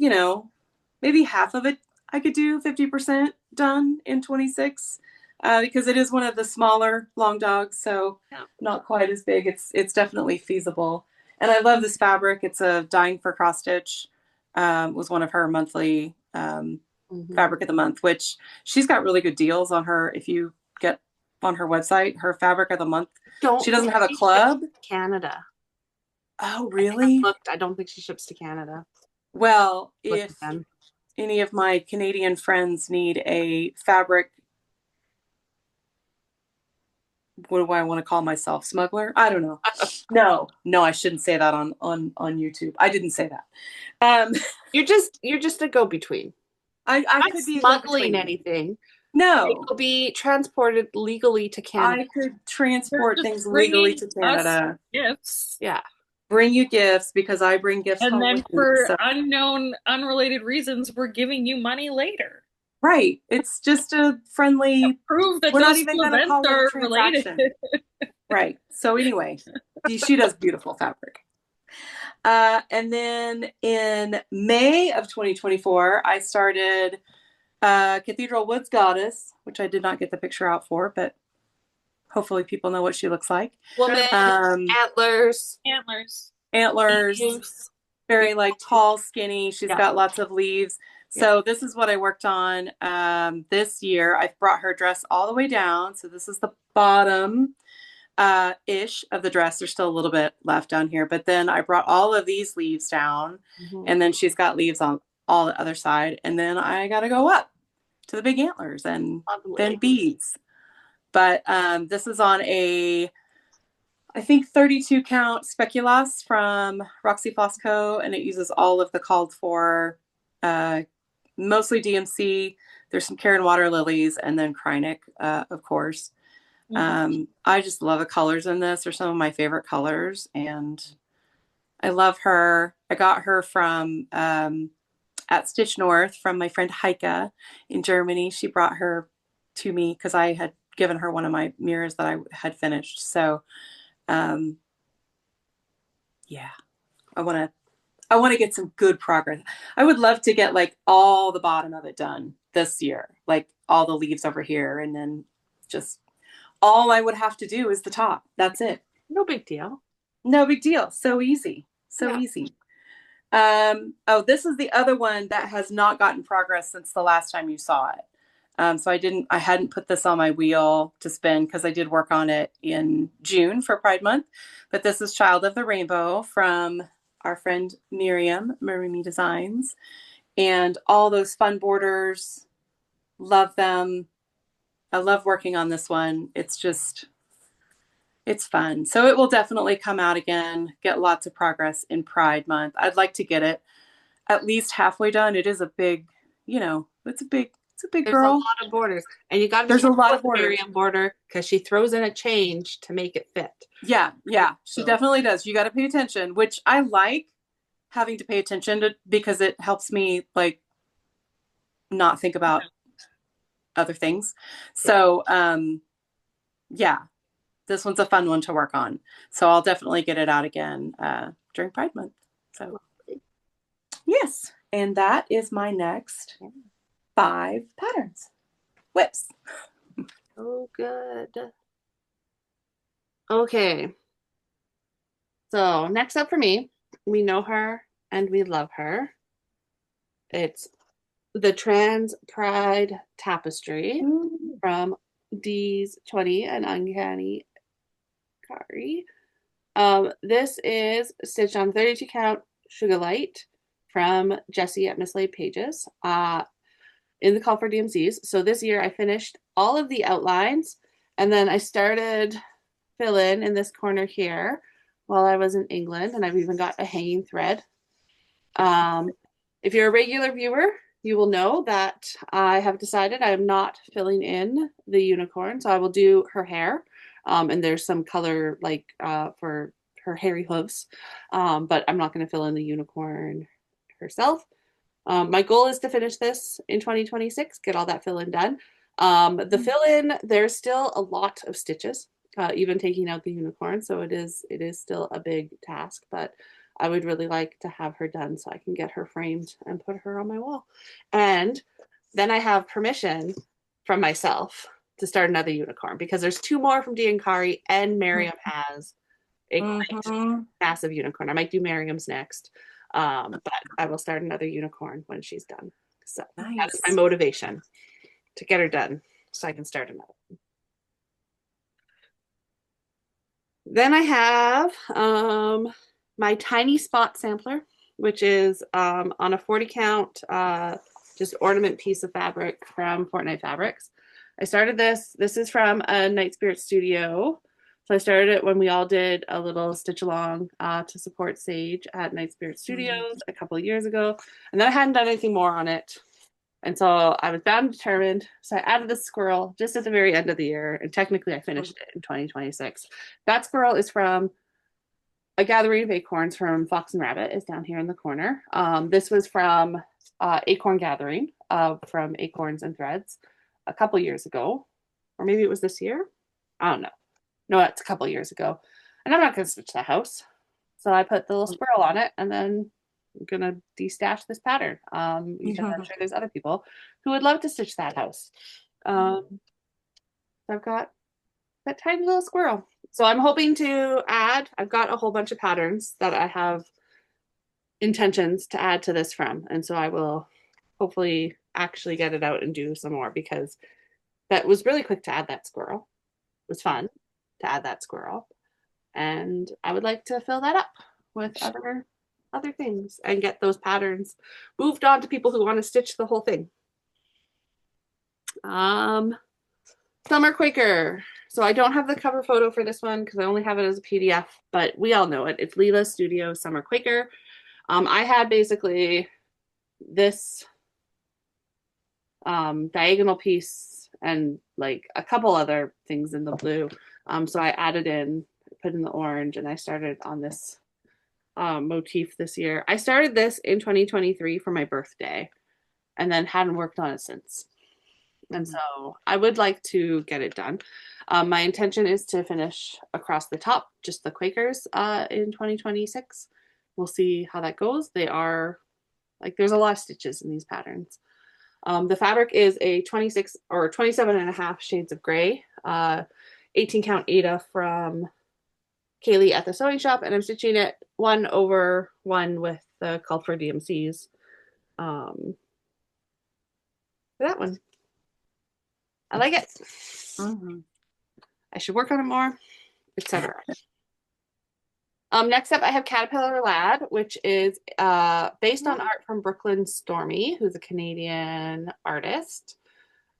maybe half of it. I could do 50% done in 26 because it is one of the smaller long dogs, so Yeah. not quite as big. It's definitely feasible. And I love this fabric. It's a Dying for Cross Stitch. Was one of her monthly fabric of the month, which she's got really good deals on her. If you get on her website, her fabric of the month. She doesn't have a club. Canada. Oh, really? I don't think she ships to Canada. Well, if any of my Canadian friends need a fabric, what do I want to call myself? Smuggler? I don't know. No, I shouldn't say that on YouTube. I didn't say that. You're just a go-between. I could be smuggling anything. No. It will be transported legally to Canada. I could transport things legally to Canada. Gifts. Yeah. Bring you gifts because I bring gifts and home then with for me, so. unknown, unrelated reasons, we're giving you money later. Right. It's just a friendly. Prove that we're those not even going to call it a transaction. related. Right. So anyway, she does beautiful fabric. And then in May of 2024, I started Cathedral Woods Goddess, which I did not get the picture out for, but hopefully people know what she looks like. Woman, antlers. Leaves. Very like tall, skinny. She's got lots of leaves. So this is what I worked on this year. I've brought her dress all the way down. So this is the bottom ish of the dress. There's still a little bit left down here, but then I brought all of these leaves down, and then she's got leaves on all the other side, and then I got to go up to the big antlers and then beads. But this is on a, I think 32 count speculoos from Roxy Fosco, and it uses all of the called for, mostly DMC. There's some Karen water lilies and then Krynic, of course. I just love the colors in this. They're some of my favorite colors, and I love her. I got her from at Stitch North from my friend Heike in Germany. She brought her to me because I had given her one of my mirrors that I had finished. So yeah, I want to get some good progress. I would love to get like all the bottom of it done this year, like all the leaves over here, and then just all I would have to do is the top. That's it. No big deal. No big deal. So easy. Easy. Oh, this is the other one that has not gotten progress since the last time you saw it. So I hadn't put this on my wheel to spin because I did work on it in June for Pride Month. But this is Child of the Rainbow from our friend Miriam, Marimi Designs. And all those fun borders. Love them. I love working on this one. It's fun. So it will definitely come out again, get lots of progress in Pride Month. I'd like to get it at least halfway done. It is a big, it's a big There's girl. A lot of borders. And you got to There's a lot of borders. Miriam border because she throws in a change to make it fit. Yeah. She definitely does. You got to pay attention, which I like having to pay attention to because it helps me like not think about other things. So, yeah, this one's a fun one to work on. So I'll definitely get it out again during Pride Month. So, yes. And that is my next 5 patterns. WIPs. Oh, good. Okay. So next up for me, we know her and we love her. It's the Trans Pride Tapestry from D's 20 and Uncanny Kari. This is stitched on 32 count Sugar Light from Jessie at Mislaid Pages in the call for DMCs. So this year I finished all of the outlines, and then I started fill in this corner here while I was in England, and I've even got a hanging thread. If you're a regular viewer, you will know that I have decided I am not filling in the unicorn, so I will do her hair, and there's some color like for her hairy hooves, but I'm not going to fill in the unicorn herself. My goal is to finish this in 2026, get all that fill-in done. The fill-in, there's still a lot of stitches. even taking out the unicorn. So it is still a big task, but I would really like to have her done so I can get her framed and put her on my wall. And then I have permission from myself to start another unicorn because there's 2 more from Kari and Miriam has a quite massive unicorn. I might do Miriam's next, but I will start another unicorn when she's done. So that is my motivation to get her done so I can start another one. Then I have my tiny spot sampler, which is on a 40 count, just ornament piece of fabric from Fortnite Fabrics. I started this. This is from a Night Spirit studio. So I started it when we all did a little stitch along to support Sage at Night Spirit Studios a couple of years ago. And then I hadn't done anything more on it. And so I was bound and determined. So I added the squirrel just at the very end of the year. And technically I finished it in 2026. That squirrel is from a gathering of acorns from Fox and Rabbit is down here in the corner. This was from Acorn Gathering from Acorns and Threads a couple years ago. Or maybe it was this year. I don't know. No, it's a couple years ago. And I'm not going to switch the house. So I put the little squirrel on it and then I'm going to destash this pattern because I'm sure there's other people who would love to stitch that house. So I've got that tiny little squirrel. So I'm hoping to add, I've got a whole bunch of patterns that I have intentions to add to this from. And so I will hopefully actually get it out and do some more because that was really quick to add that squirrel. It was fun to add that squirrel. And I would like to fill that up with other things and get those patterns moved on to people who want to stitch the whole thing. Summer Quaker. So I don't have the cover photo for this one because I only have it as a PDF, but we all know it. It's Leela Studio Summer Quaker. I had basically this diagonal piece and like a couple other things in the blue. So I added in, put in the orange, and I started on this motif this year. I started this in 2023 for my birthday and then hadn't worked on it since. And so I would like to get it done. My intention is to finish across the top, just the Quakers in 2026. We'll see how that goes. They are, like, there's a lot of stitches in these patterns. The fabric is a 26 or 27 and a half shades of gray, 18 count Ada from Kaylee at the sewing shop, and I'm stitching it 1/1 with the Culture DMCs for that one. I like it. I should work on it more, etc. Next up, I have Caterpillar Lad, which is based on art from Brooklyn Stormy, who's a Canadian artist.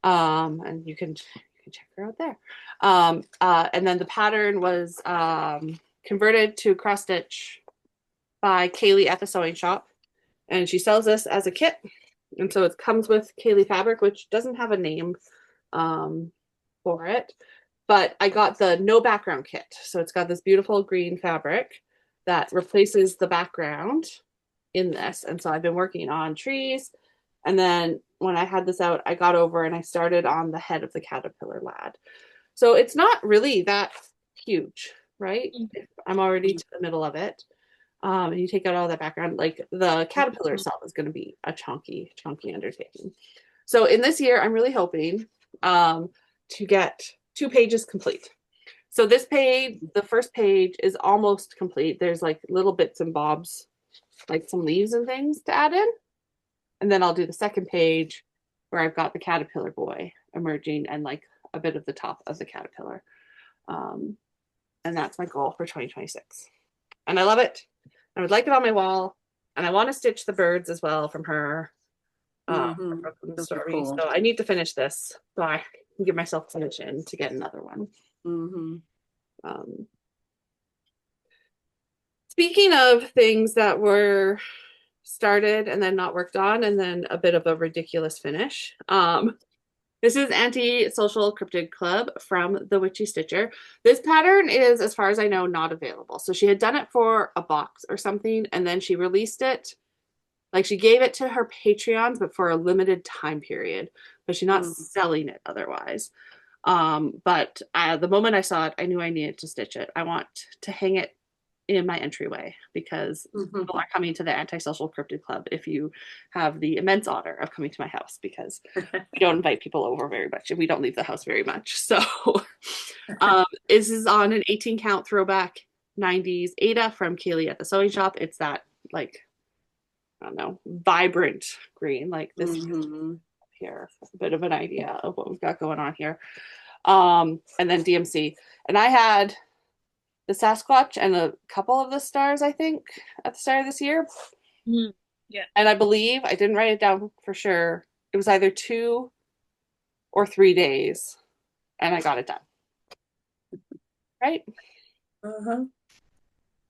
And you can check her out there. And then the pattern was converted to cross stitch by Kaylee at the sewing shop. And she sells this as a kit. And so it comes with Kaylee fabric, which doesn't have a name for it. But I got the no background kit. So it's got this beautiful green fabric that replaces the background in this. And so I've been working on trees. And then when I had this out, I got over and I started on the head of the Caterpillar Lad. So it's not really that huge, right? I'm already to the middle of it. And you take out all that background, like the caterpillar itself is going to be a chunky undertaking. So in this year, I'm really hoping to get 2 pages complete. So this page, the first page is almost complete. There's like little bits and bobs, like some leaves and things to add in. And then I'll do the second page where I've got the caterpillar boy emerging and like a bit of the top of the caterpillar. And that's my goal for 2026. And I love it. I would like it on my wall. And I want to stitch the birds as well from her. Story. Cool. So I need to finish this so I can give myself permission to get another one. Speaking of things that were started and then not worked on and then a bit of a ridiculous finish, this is Anti-Social Cryptid Club from the Witchy Stitcher. This pattern is, as far as I know, not available. So she had done it for a box or something and then she released it. Like she gave it to her Patreons, but for a limited time period, but she's not selling it otherwise. But the moment I saw it, I knew I needed to stitch it. I want to hang it in my entryway because people are coming to the Antisocial Cryptid Club if you have the immense honor of coming to my house, because we don't invite people over very much and we don't leave the house very much. So this is on an 18 count throwback 90s Ada from Kaylee at the Sewing Shop. It's that, like, I don't know, vibrant green, like this here. A bit of an idea of what we've got going on here. And then DMC. And I had the Sasquatch and a couple of the stars, I think, at the start of this year. Yeah. And I believe, I didn't write it down for sure, it was either 2 or 3 days, and I got it done. Right?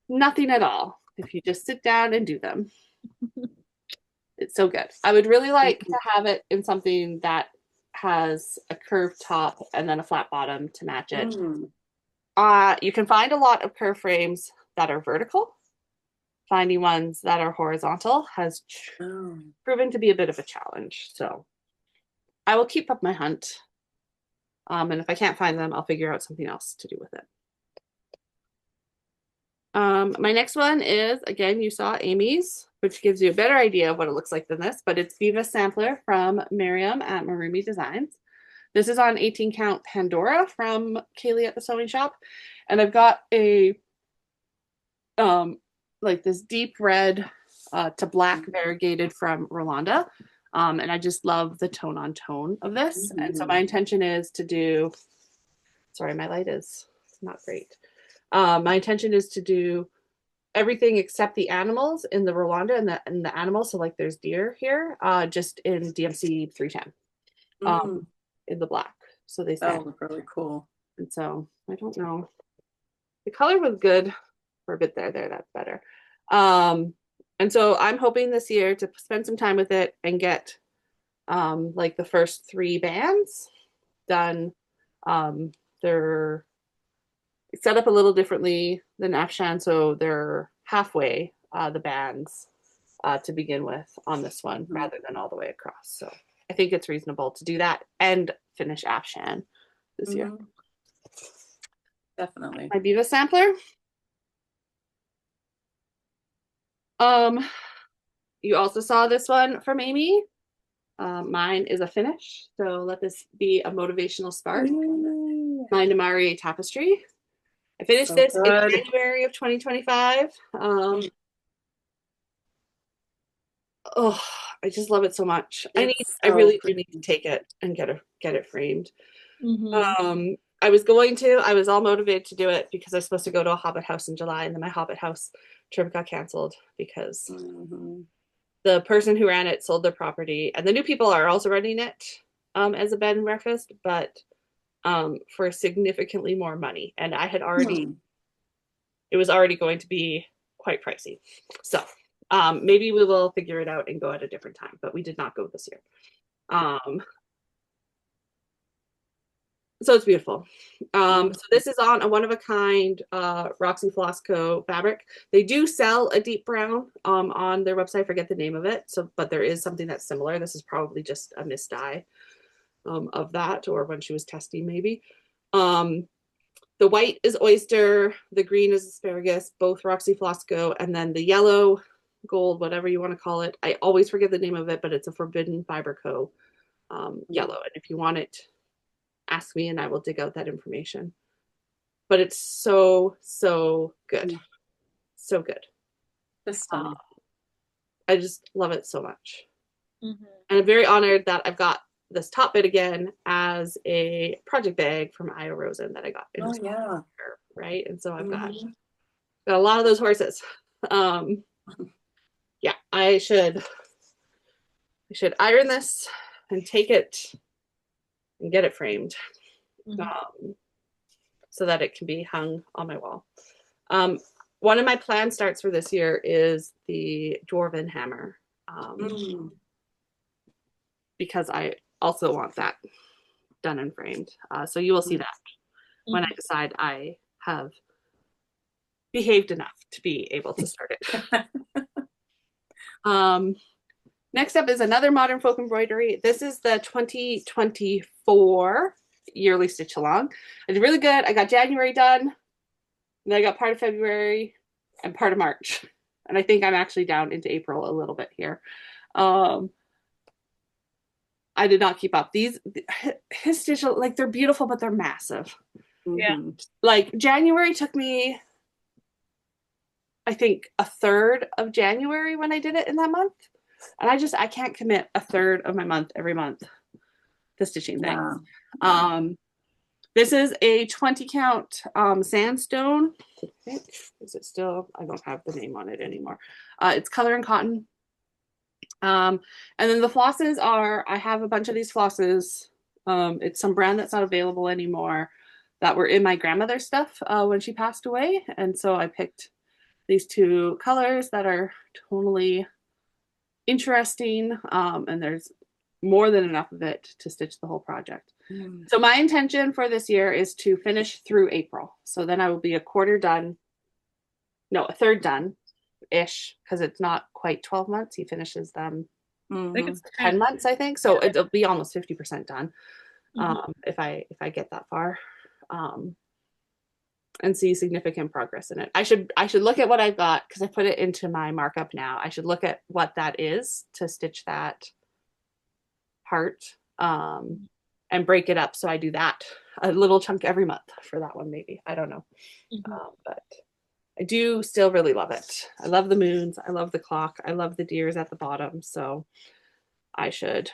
Nothing at all if you just sit down and do them. It's so good. I would really like to have it in something that has a curved top and then a flat bottom to match it. You can find a lot of curve frames that are vertical. Finding ones that are horizontal has proven to be a bit of a challenge. So I will keep up my hunt. And if I can't find them, I'll figure out something else to do with it. My next one is, again, you saw Amy's, which gives you a better idea of what it looks like than this, but it's Viva Sampler from Miriam at Marumi Designs. This is on 18 count Pandora from Kaylee at the Sewing Shop. And I've got a, like this deep red to black variegated from Rolanda. And I just love the tone on tone of this. And so my intention is to do, sorry, my light is not great. My intention is to do everything except the animals in the Rolanda and the animals. So like there's deer here, just in DMC 310, in the black. So they said. That would look really cool. And so I don't know. The color was good for a bit there. That's better. And so I'm hoping this year to spend some time with it and get like the first 3 bands done. They're set up a little differently than Afshan, so they're halfway the bands to begin with on this one rather than all the way across. So I think it's reasonable to do that and finish Afshan this year. Definitely. My Viva sampler. You also saw this one from Amy. Mine is a finish, so let this be a motivational spark. My Namari tapestry. I finished this in January of 2025. Oh, I just love it so much. I really do need to take it and get it framed. I was all motivated to do it because I was supposed to go to a Hobbit house in July, and then my Hobbit house trip got canceled because the person who ran it sold their property, and the new people are also running it as a bed and breakfast, but for significantly more money. And I had already, it was already going to be quite pricey. So maybe we will figure it out and go at a different time, but we did not go this year. So it's beautiful. So this is on a one-of-a-kind Roxy Flossco fabric. They do sell a deep brown on their website. I forget the name of it. So, but there is something that's similar. This is probably just a misdye of that, or when she was testing, maybe. The white is oyster. The green is asparagus. Both Roxy Flossco, and then the yellow, gold, whatever you want to call it. I always forget the name of it, but it's a Forbidden Fiber Co. Yellow. And if you want it, ask me and I will dig out that information. But it's so good. So good. I just love it so much. And I'm very honored that I've got this top bit again as a project bag from Io Rosen that I got in here, right? And so I've got a lot of those horses. Yeah, I should iron this and take it and get it framed so that it can be hung on my wall. One of my plan starts for this year is the Dwarven hammer, because I also want that done and framed. So you will see that when I decide I have behaved enough to be able to start it. Next up is another modern folk embroidery. This is the 2024 yearly stitch along. I did really good. I got January done, and then I got part of February and part of March. And I think I'm actually down into April a little bit here. I did not keep up. His stitch, like, they're beautiful, but they're massive. Yeah. Like, January took me, I think, a third of January when I did it in that month. And I can't commit a third of my month every month to stitching things. Yeah. This is a 20 count sandstone. Is it still? I don't have the name on it anymore. It's color and cotton. And then the flosses are, I have a bunch of these flosses. It's some brand that's not available anymore that were in my grandmother's stuff when she passed away. And so I picked these two colors that are totally interesting. And there's more than enough of it to stitch the whole project. So my intention for this year is to finish through April. So then I will be a third done-ish, because it's not quite 12 months. He finishes them I think it's 10 months, I think. So it'll be almost 50% done if I get that far, and see significant progress in it. I should look at what I've got, because I put it into my markup now. I should look at what that is to stitch that part, and break it up. So I do that a little chunk every month for that one, maybe. I don't know. But I do still really love it. I love the moons. I love the clock. I love the deers at the bottom. So I should.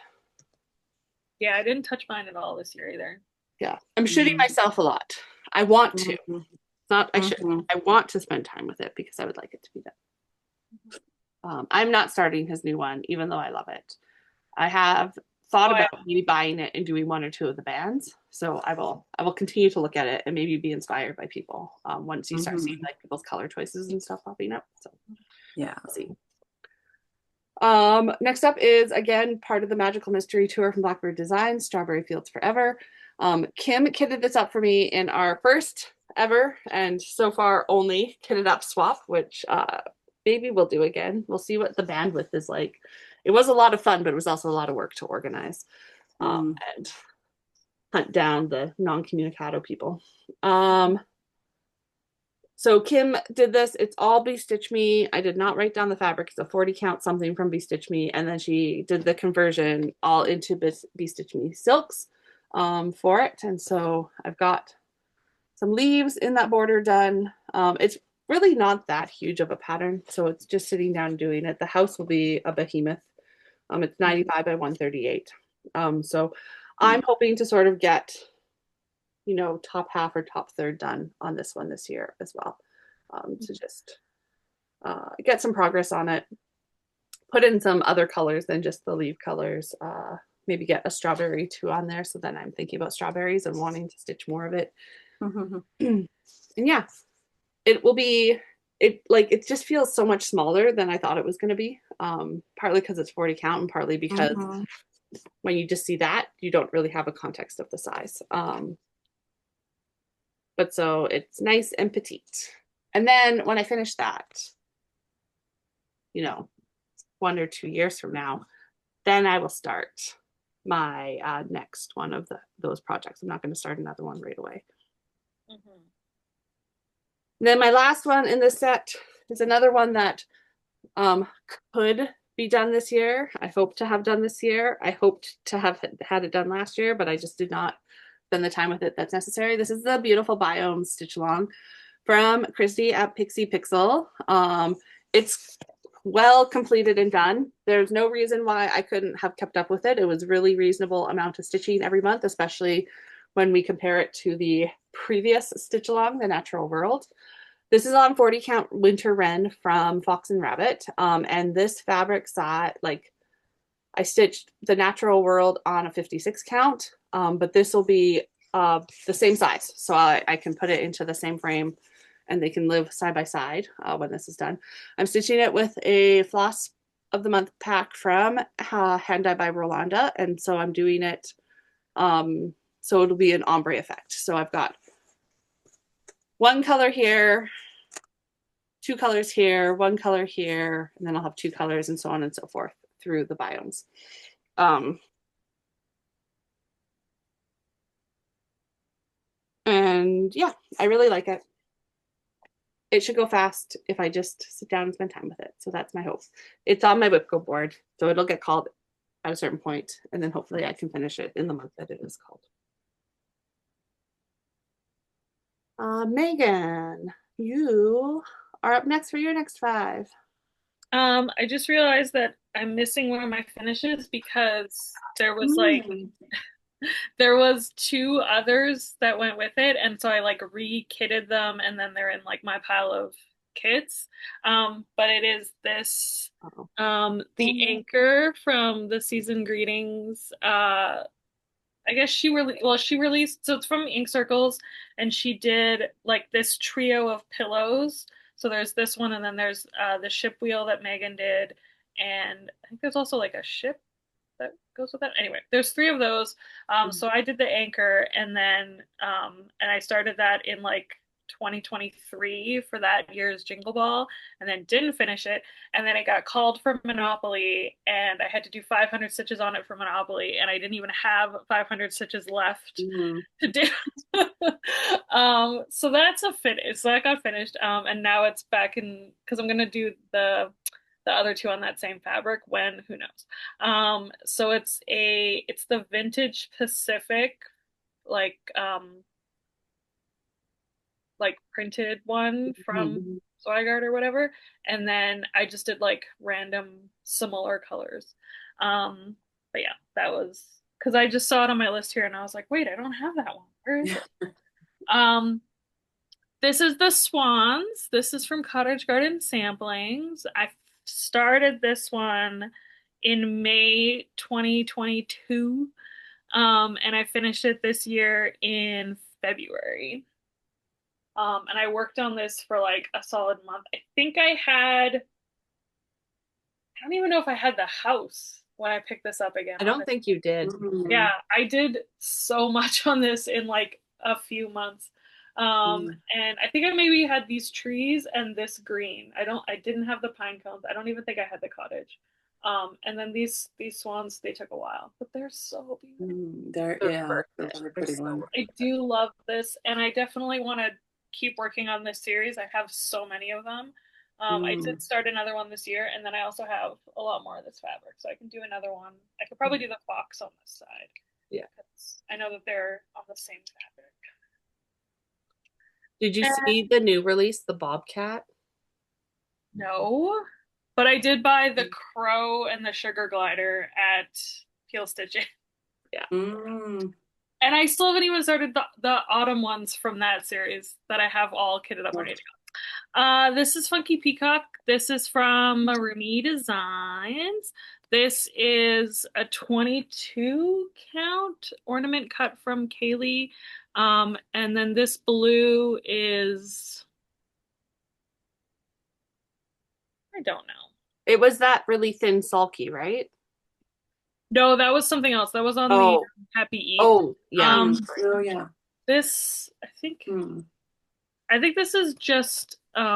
Yeah, I didn't touch mine at all this year either. Yeah. I'm shooting myself a lot. I want to. It's not, I should. I want to spend time with it because I would like it to be done. I'm not starting his new one, even though I love it. I have thought about maybe buying it and doing one or two of the bands. So I will continue to look at it and maybe be inspired by people once you start seeing like people's color choices and stuff popping up. So yeah, we'll see. Next up is, again, part of the Magical Mystery Tour from Blackbird Designs, Strawberry Fields Forever. Kim kitted this up for me in our first ever and so far only kitted up swap, which maybe we'll do again. We'll see what the bandwidth is like. It was a lot of fun, but it was also a lot of work to organize and hunt down the non-communicado people. So Kim did this. It's all Be Stitch Me. I did not write down the fabric. It's a 40 count something from Be Stitch Me. And then she did the conversion all into Be Stitch Me silks for it. And so I've got some leaves in that border done. It's really not that huge of a pattern. So it's just sitting down and doing it. The house will be a behemoth. It's 95 by 138. So I'm hoping to sort of get, top half or top third done on this one this year as well. To just get some progress on it, put in some other colors than just the leaf colors, maybe get a strawberry too on there. So then I'm thinking about strawberries and wanting to stitch more of it. And yeah, it will be, it just feels so much smaller than I thought it was going to be. Partly because it's 40 count and partly because when you just see that, you don't really have a context of the size. But so it's nice and petite. And then when I finish that, 1 or 2 years from now, then I will start my next one of those projects. I'm not going to start another one right away. Then my last one in this set is another one that could be done this year. I hope to have done this year. I hoped to have had it done last year, but I just did not spend the time with it that's necessary. This is the Beautiful Biome Stitch Along from Christy at Pixie Pixel. It's well completed and done. There's no reason why I couldn't have kept up with it. It was really reasonable amount of stitching every month, especially when we compare it to the previous Stitch Along, The Natural World. This is on 40 count Winter Wren from Fox and Rabbit. And this fabric size, I stitched The Natural World on a 56 count, but this will be the same size. So I can put it into the same frame and they can live side by side when this is done. I'm stitching it with a Floss of the Month pack from Hand Dye by Rolanda. And so I'm doing it, so it'll be an ombre effect. So I've got one color here, 2 colors here, 1 color here, and then I'll have 2 colors and so on and so forth through the biomes. And yeah, I really like it. It should go fast if I just sit down and spend time with it. So that's my hope. It's on my WIP board, so it'll get called at a certain point, and then hopefully I can finish it in the month that it is called. Megan, you are up next for your next 5. I just realized that I'm missing one of my finishes because Mm. there was 2 others that went with it, and so I like re-kitted them, and then they're in like my pile of kits. But it is this Oh. the anchor from the season greetings. I guess she released, so it's from Ink Circles, and she did like this trio of pillows. So there's this one, and then there's the ship wheel that Megan did, and I think there's also like a ship that goes with that. Anyway, there's 3 of those. So I did the anchor, and then and I started that in like 2023 for that year's Jingle Ball, and then didn't finish it. And then it got called for Monopoly, and I had to do 500 stitches on it for Monopoly, and I didn't even have 500 stitches left Mm. to do. So that's a finish. So that got finished. And now it's back in because I'm gonna do the other 2 on that same fabric when who knows. So it's the vintage Pacific like like printed one from Mhm. Zweigart or whatever, and then I just did like random similar colors. But yeah, that was because I just saw it on my list here and I was like, wait, I don't have that one. Where is it? Um, this is the Swans. This is from Cottage Garden Samplings. I started this one in May 2022, and I finished it this year in February. And I worked on this for like a solid month. I don't even know if I had the house when I picked this up again, I don't honestly. think you did. Yeah, Mm. I did so much on this in like a few months. Mm. And I think I maybe had these trees and this green. I didn't have the pine cones. I don't even think I had the cottage. And then these swans, they took a while, but they're so beautiful. They're Yeah, those gorgeous. are They're pretty so ones. I do love this, and I definitely want to keep working on this series. I have so many of them. I Mm. did start another one this year, and then I also have a lot more of this fabric, so I can do another one. I could probably do the fox on this side. Yeah. I know that they're on the same fabric. Did you And see the new release, the Bobcat? no, but I did buy the crow and the sugar glider at Peel Stitching. Yeah. Mm. And I still haven't even started the autumn ones from that series that I have all kitted up ready to go. This is Funky Peacock. This is from Marumi Designs. This is a 22 count ornament cut from Kaylee. And then this blue is, I don't know. It was that really thin sulky, right? No, that was something else. That was on the Oh, Happy Eat. oh, yeah. Um, Mm. Oh yeah. this, Mm. I think this is just, I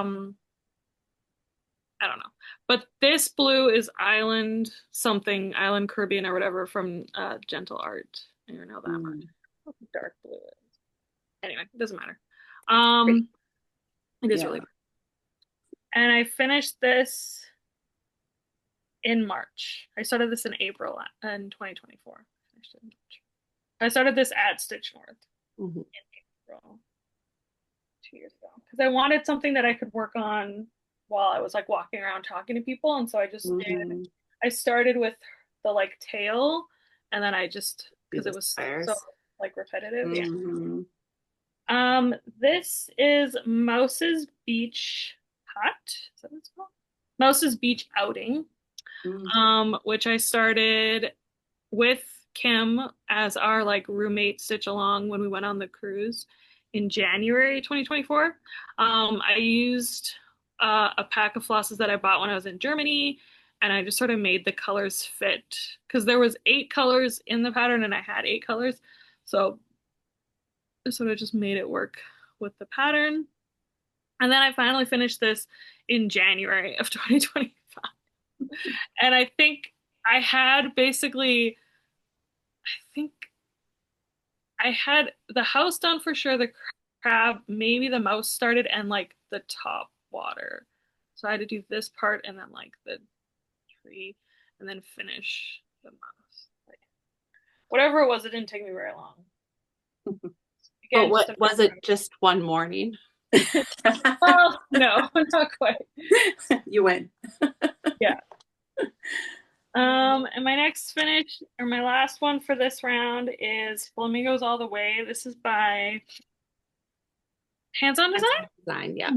don't know. But this blue is Island something, Island Caribbean or whatever from Gentle Art. I don't know that much. Mm. What the dark blue is. Anyway, it doesn't matter. Pretty. It is Yeah. really pretty. And I finished this in March. I started this in April in 2024. Finished it in March. I started this at Stitch North Mhm. in April 2 years ago because I wanted something that I could work on while I was like walking around talking to people, and so I just did. Mhm. I started with the like tail, and then I just Do because it the was so squares. like repetitive. Yeah. Mhm. This is Mouse's Beach Hut. Is that what it's called? Mouse's Beach Outing. Mm. Which I started with Kim as our like roommate stitch along when we went on the cruise in January 2024. I used a pack of flosses that I bought when I was in Germany, and I just sort of made the colors fit because there was 8 colors in the pattern and I had 8 colors. So I sort of just made it work with the pattern. And then I finally finished this in January of 2025. And I think I had basically, I think I had the house done for sure, the crab, maybe the mouse started, and like the top water. So I had to do this part and then like the tree and then finish the mouse. Like, whatever it was, it didn't take me very long. But Again, just what a was it, just one morning? well, no, not quite. You win. Yeah. And my next finish, or my last one for this round, is Flamingos All the Way. This is by Hands On Design? Design, yeah.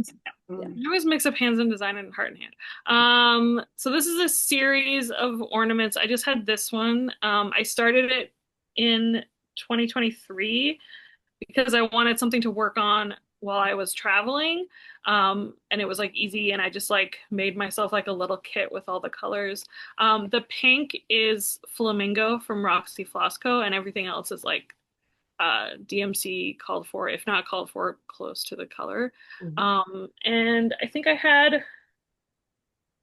Yeah. I always mix up Hands On Design and Heart and Hand. So this is a series of ornaments. I just had this one. I started it in 2023 because I wanted something to work on while I was traveling. And it was like easy, and I just like made myself like a little kit with all the colors. The pink is Flamingo from Roxy Flosco, and everything else is like DMC called for, if not called for, close to the color. And I think I had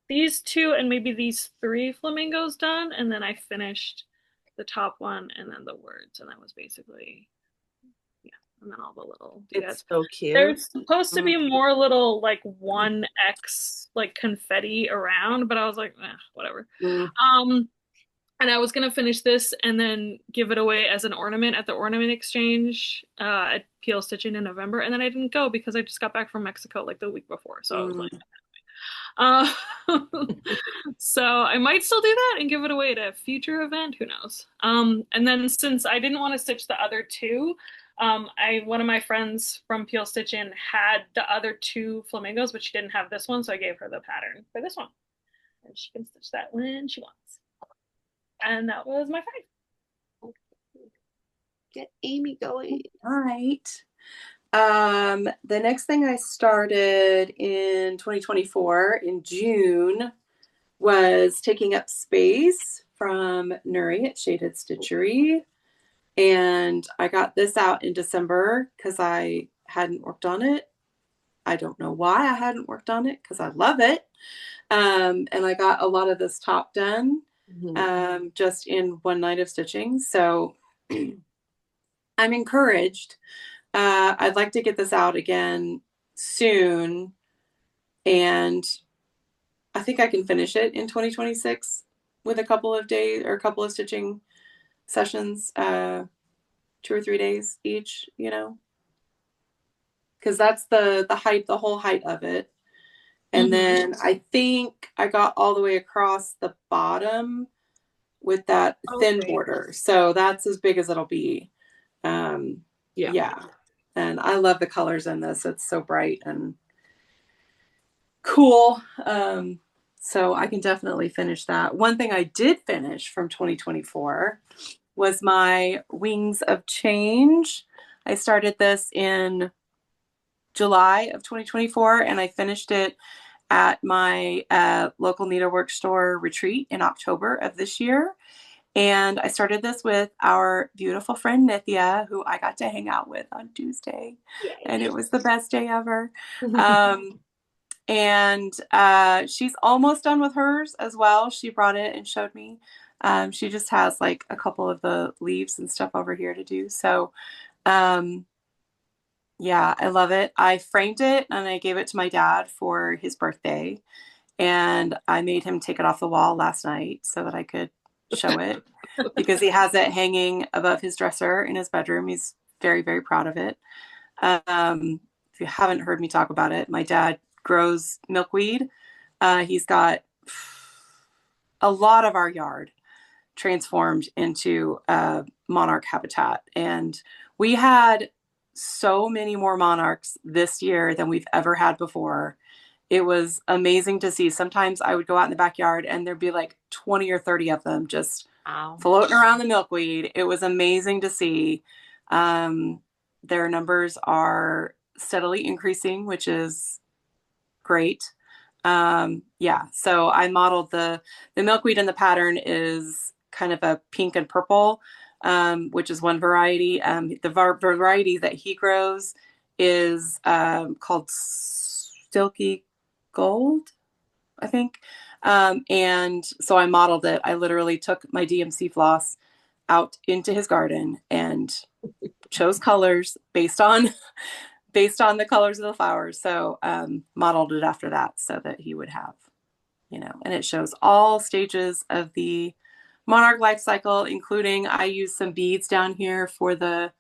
these two and maybe these three flamingos done, and then I finished the top one and then the words, and that was basically and then all the little It's doodads. so cute. There's supposed to be more little like 1x like confetti around, but I was like, whatever. And I was gonna finish this and then give it away as an ornament at the ornament exchange at PL Stitching in November, and then I didn't go because I just got back from Mexico like the week before. So I was like, uh, so I might still do that and give it away at a future event. Who knows? And then since I didn't want to stitch the other two, one of my friends from Peel Stitchin had the other two flamingos, but she didn't have this one, so I gave her the pattern for this one, and she can stitch that when she wants. And that was my five. Get Amy going. All right. The next thing I started in 2024 in June was taking up space from Nuri at Shaded Stitchery. And I got this out in December because I hadn't worked on it. I don't know why I hadn't worked on it because I love it. And I got a lot of this top done just in one night of stitching. So I'm encouraged. I'd like to get this out again soon. And I think I can finish it in 2026 with a couple of days or a couple of stitching sessions, 2 or 3 days each, you know, because that's the height, the whole height of it. And then I think I got all the way across the bottom with that thin border. So that's as big as it'll be. Yeah. And I love the colors in this. It's so bright and cool. So I can definitely finish that. One thing I did finish from 2024 was my Wings of Change. I started this in July of 2024, and I finished it at my local needlework store retreat in October of this year. And I started this with our beautiful friend Nithya, who I got to hang out with on Tuesday. Yay. And it was the best day ever. And she's almost done with hers as well. She brought it and showed me. She just has like a couple of the leaves and stuff over here to do. So yeah, I love it. I framed it and I gave it to my dad for his birthday. And I made him take it off the wall last night so that I could show it because he has it hanging above his dresser in his bedroom. He's very, very proud of it. If you haven't heard me talk about it, my dad grows milkweed. He's got a lot of our yard transformed into monarch habitat. And we had so many more monarchs this year than we've ever had before. It was amazing to see. Sometimes I would go out in the backyard and there'd be like 20 or 30 of them just floating around the milkweed. It was amazing to see. Their numbers are steadily increasing, which is great. Yeah, so I modeled the milkweed, and the pattern is kind of a pink and purple, which is one variety. The variety that he grows is called Silky Gold, I think. And so I modeled it. I literally took my DMC floss out into his garden and chose colors based on the colors of the flowers. So modeled it after that so that he would have, and it shows all stages of the monarch life cycle, including I use some beads down here for the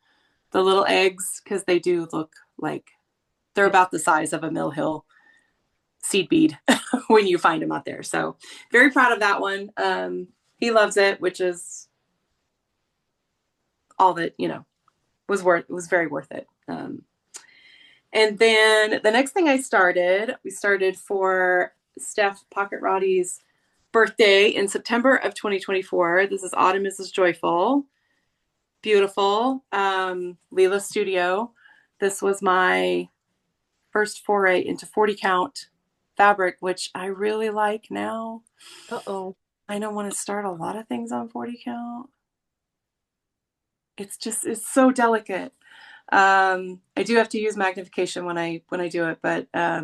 little eggs because they do look like they're about the size of a Mill Hill seed bead when you find them out there. So very proud of that one. He loves it, which is all that, was very worth it. And then the next thing we started for Steph Pocket Roddy's birthday in September of 2024. This is Autumn Mrs. Joyful. Beautiful. Leela Studio. This was my first foray into 40 count fabric, which I really like now. Uh-oh. I don't want to start a lot of things on 40 count. It's so delicate. I do have to use magnification when I do it, but I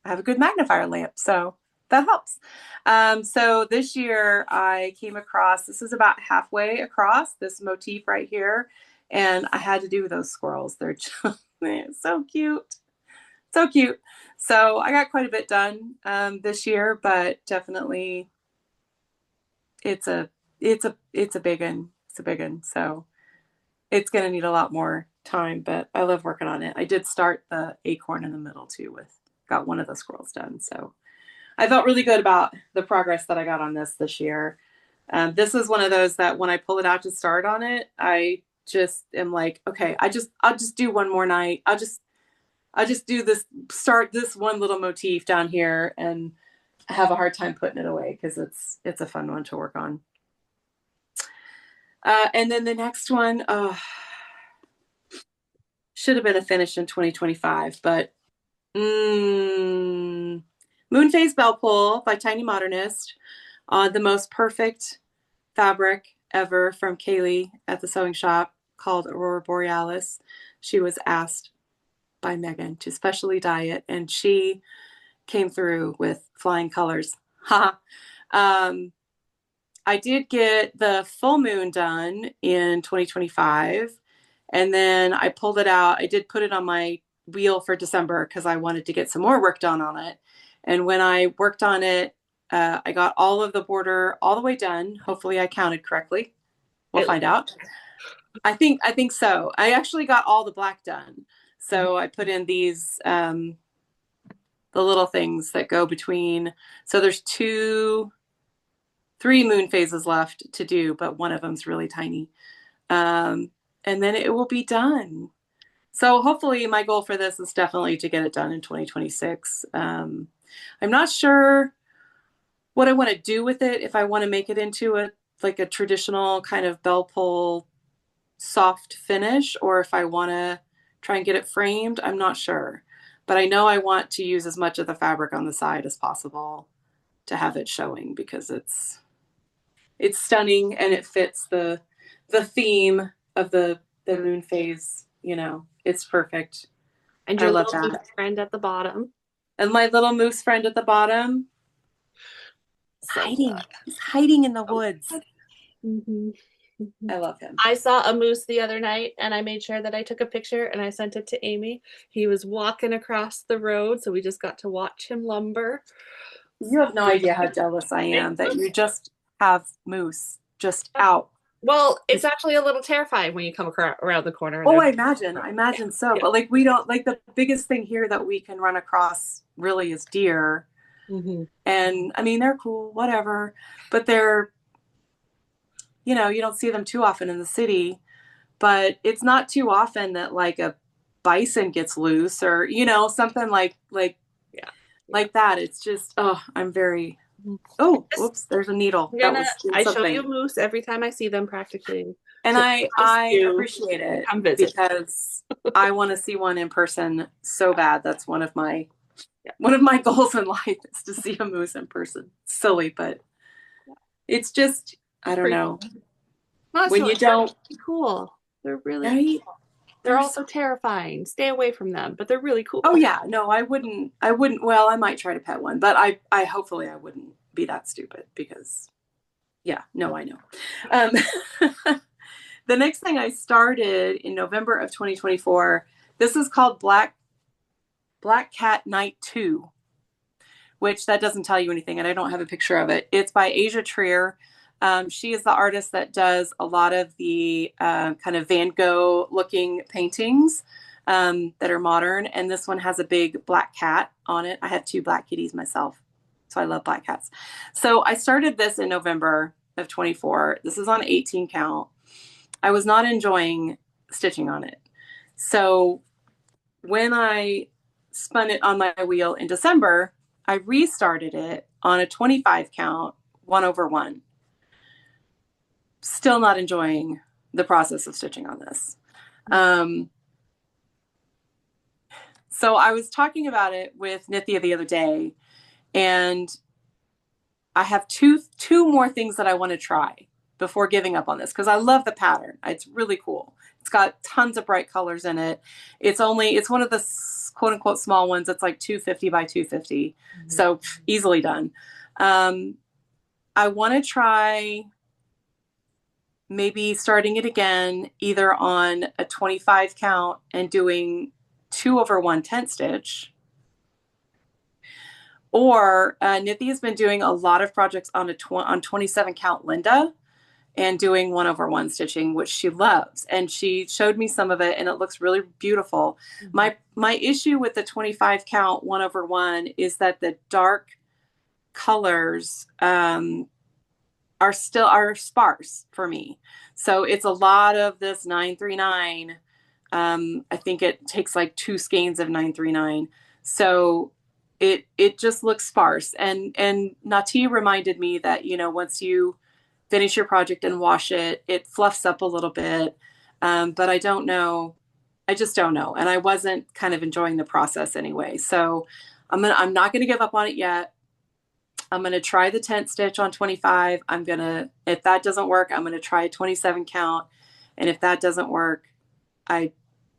have a good magnifier lamp, so that helps. So this year I came across, this is about halfway across this motif right here, and I had to do those squirrels. They're just so cute. So cute. So I got quite a bit done this year, but definitely it's a big one. It's a big one. So it's going to need a lot more time, but I love working on it. I did start the acorn in the middle too got one of the squirrels done. So I felt really good about the progress that I got on this year. This is one of those that when I pull it out to start on it, I just am like, okay, I'll just do one more night. I'll just start this one little motif down here, and I have a hard time putting it away because it's a fun one to work on. And then the next one should have been a finish in 2025, but Moon Phase Bell Pull by Tiny Modernist, the most perfect fabric ever from Kaylee at the sewing shop called Aurora Borealis. She was asked by Megan to specially dye it, and she came through with flying colors. I did get the full moon done in 2025, and then I pulled it out. I did put it on my wheel for December because I wanted to get some more work done on it. And when I worked on it, I got all of the border all the way done. Hopefully I counted correctly. We'll find out. I think so. I actually got all the black done. So I put in these, the little things that go between. So there's 3 moon phases left to do, but one of them's really tiny. And then it will be done. So hopefully my goal for this is definitely to get it done in 2026. I'm not sure what I want to do with it. If I want to make it into a traditional kind of bell pull soft finish, or if I want to try and get it framed, I'm not sure. But I know I want to use as much of the fabric on the side as possible to have it showing, because it's stunning and it fits the theme of the moon phase. It's perfect. And your little moose friend at the bottom. And my little moose friend at the bottom. Hiding. He's hiding in the woods. Mm-hmm. I love him. I saw a moose the other night, and I made sure that I took a picture and I sent it to Amy. He was walking across the road, so we just got to watch him lumber. You have no idea how jealous I am that you just have moose just out. Well, it's actually a little terrifying when you come around the corner. Oh, I imagine so. Yeah. But we don't, the biggest thing here that we can run across really is deer. Mm-hmm. And I mean, they're cool, whatever, but they're, you don't see them too often in the city, but it's not too often that a bison gets loose or, something like that. It's just, I'm very, whoops, there's a needle. I show you moose every time I see them practically. And I appreciate it because I want to see one in person so bad. That's one of my goals in life is to see a moose in person. Silly, but it's just, I don't know. When you don't, cool. They're really, right? They're also terrifying. Stay away from them, but they're really cool. Oh yeah, no, I wouldn't. Well, I might try to pet one, but I hopefully I wouldn't be that stupid because, yeah, no, I know. The next thing I started in November of 2024, this is called Black Cat Night 2, which that doesn't tell you anything, and I don't have a picture of it. It's by Asia Trier. She is the artist that does a lot of the kind of Van Gogh looking paintings that are modern. And this one has a big black cat on it. I have 2 black kitties myself, so I love black cats. So I started this in November of 24. This is on 18 count. I was not enjoying stitching on it. So when I spun it on my wheel in December, I restarted it on a 25 count, 1/1. Still not enjoying the process of stitching on this. So I was talking about it with Nithya the other day, and I have two more things that I want to try before giving up on this, because I love the pattern. It's really cool. It's got tons of bright colors in it. It's one of the quote unquote small ones. It's like 250 by 250. So easily done. I want to try maybe starting it again, either on a 25 count and doing 2/1 tent stitch, or Nithya has been doing a lot of projects on 27 count Linda and doing 1/1 stitching, which she loves. And she showed me some of it, and it looks really beautiful. My issue with the 25 count 1/1 is that the dark colors are sparse for me. So it's a lot of this 939. I think it takes like 2 skeins of 939. So it just looks sparse. And Nati reminded me that, once you finish your project and wash it, it fluffs up a little bit. But I don't know. I just don't know. And I wasn't kind of enjoying the process anyway. So I'm not going to give up on it yet. I'm going to try the tent stitch on 25. If that doesn't work, I'm going to try a 27 count. And if that doesn't work,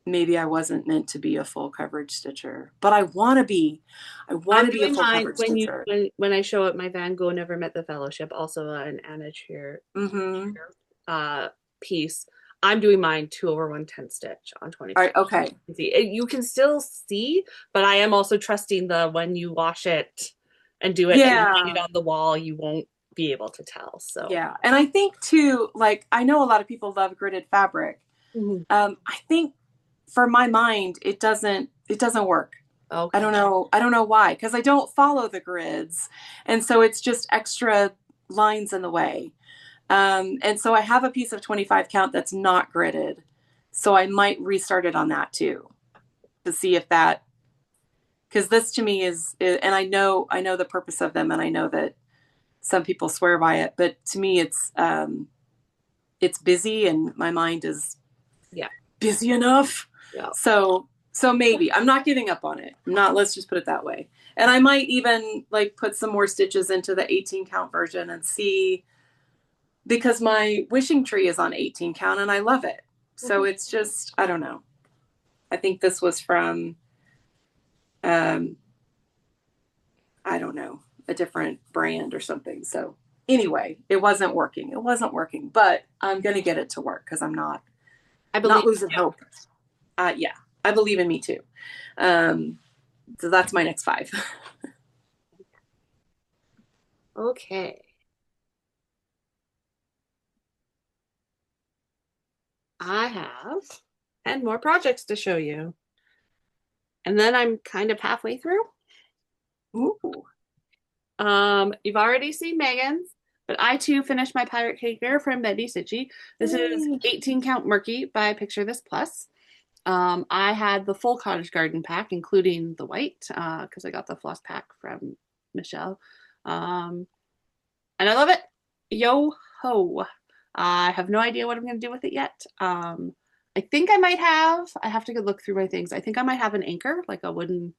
maybe I wasn't meant to be a full coverage stitcher, but I want to be. I want to be a full coverage stitcher. When I show up my Van Gogh Never Met the Fellowship, also an Anna Cheer piece, I'm doing mine 2/1 tent stitch on 25. All right, okay. You can still see, but I am also trusting when you wash it and do it, yeah, and hang it on the wall, you won't be able to tell. So yeah, and I think too, like, I know a lot of people love gridded fabric. I think for my mind, it doesn't work. Okay. I don't know why, because I don't follow the grids, and so it's just extra lines in the way. And so I have a piece of 25 count that's not gridded, so I might restart it on that too, to see if that, because this to me is, and I know the purpose of them, and I know that some people swear by it, but to me it's busy, and my mind is busy enough. Yeah. So maybe I'm not giving up on it. Let's just put it that way. And I might even like put some more stitches into the 18 count version and see, because my wishing tree is on 18 count and I love it. So it's just, I don't know. I think this was from, I don't know, a different brand or something. So anyway, it wasn't working, but I'm going to get it to work, because I'm not losing hope. Yeah, I believe in me too. So that's my next 5. Okay. I have 10 more projects to show you. And then I'm kind of halfway through. Ooh. You've already seen Megan's, but I too finished my Pirate Caker from Betty Stitchy. This is 18 count Murky by Picture This Plus. I had the full cottage garden pack, including the white, because I got the floss pack from Michelle. And I love it. Yo ho. I have no idea what I'm going to do with it yet. I think I have to go look through my things. I think I might have an anchor, like a wooden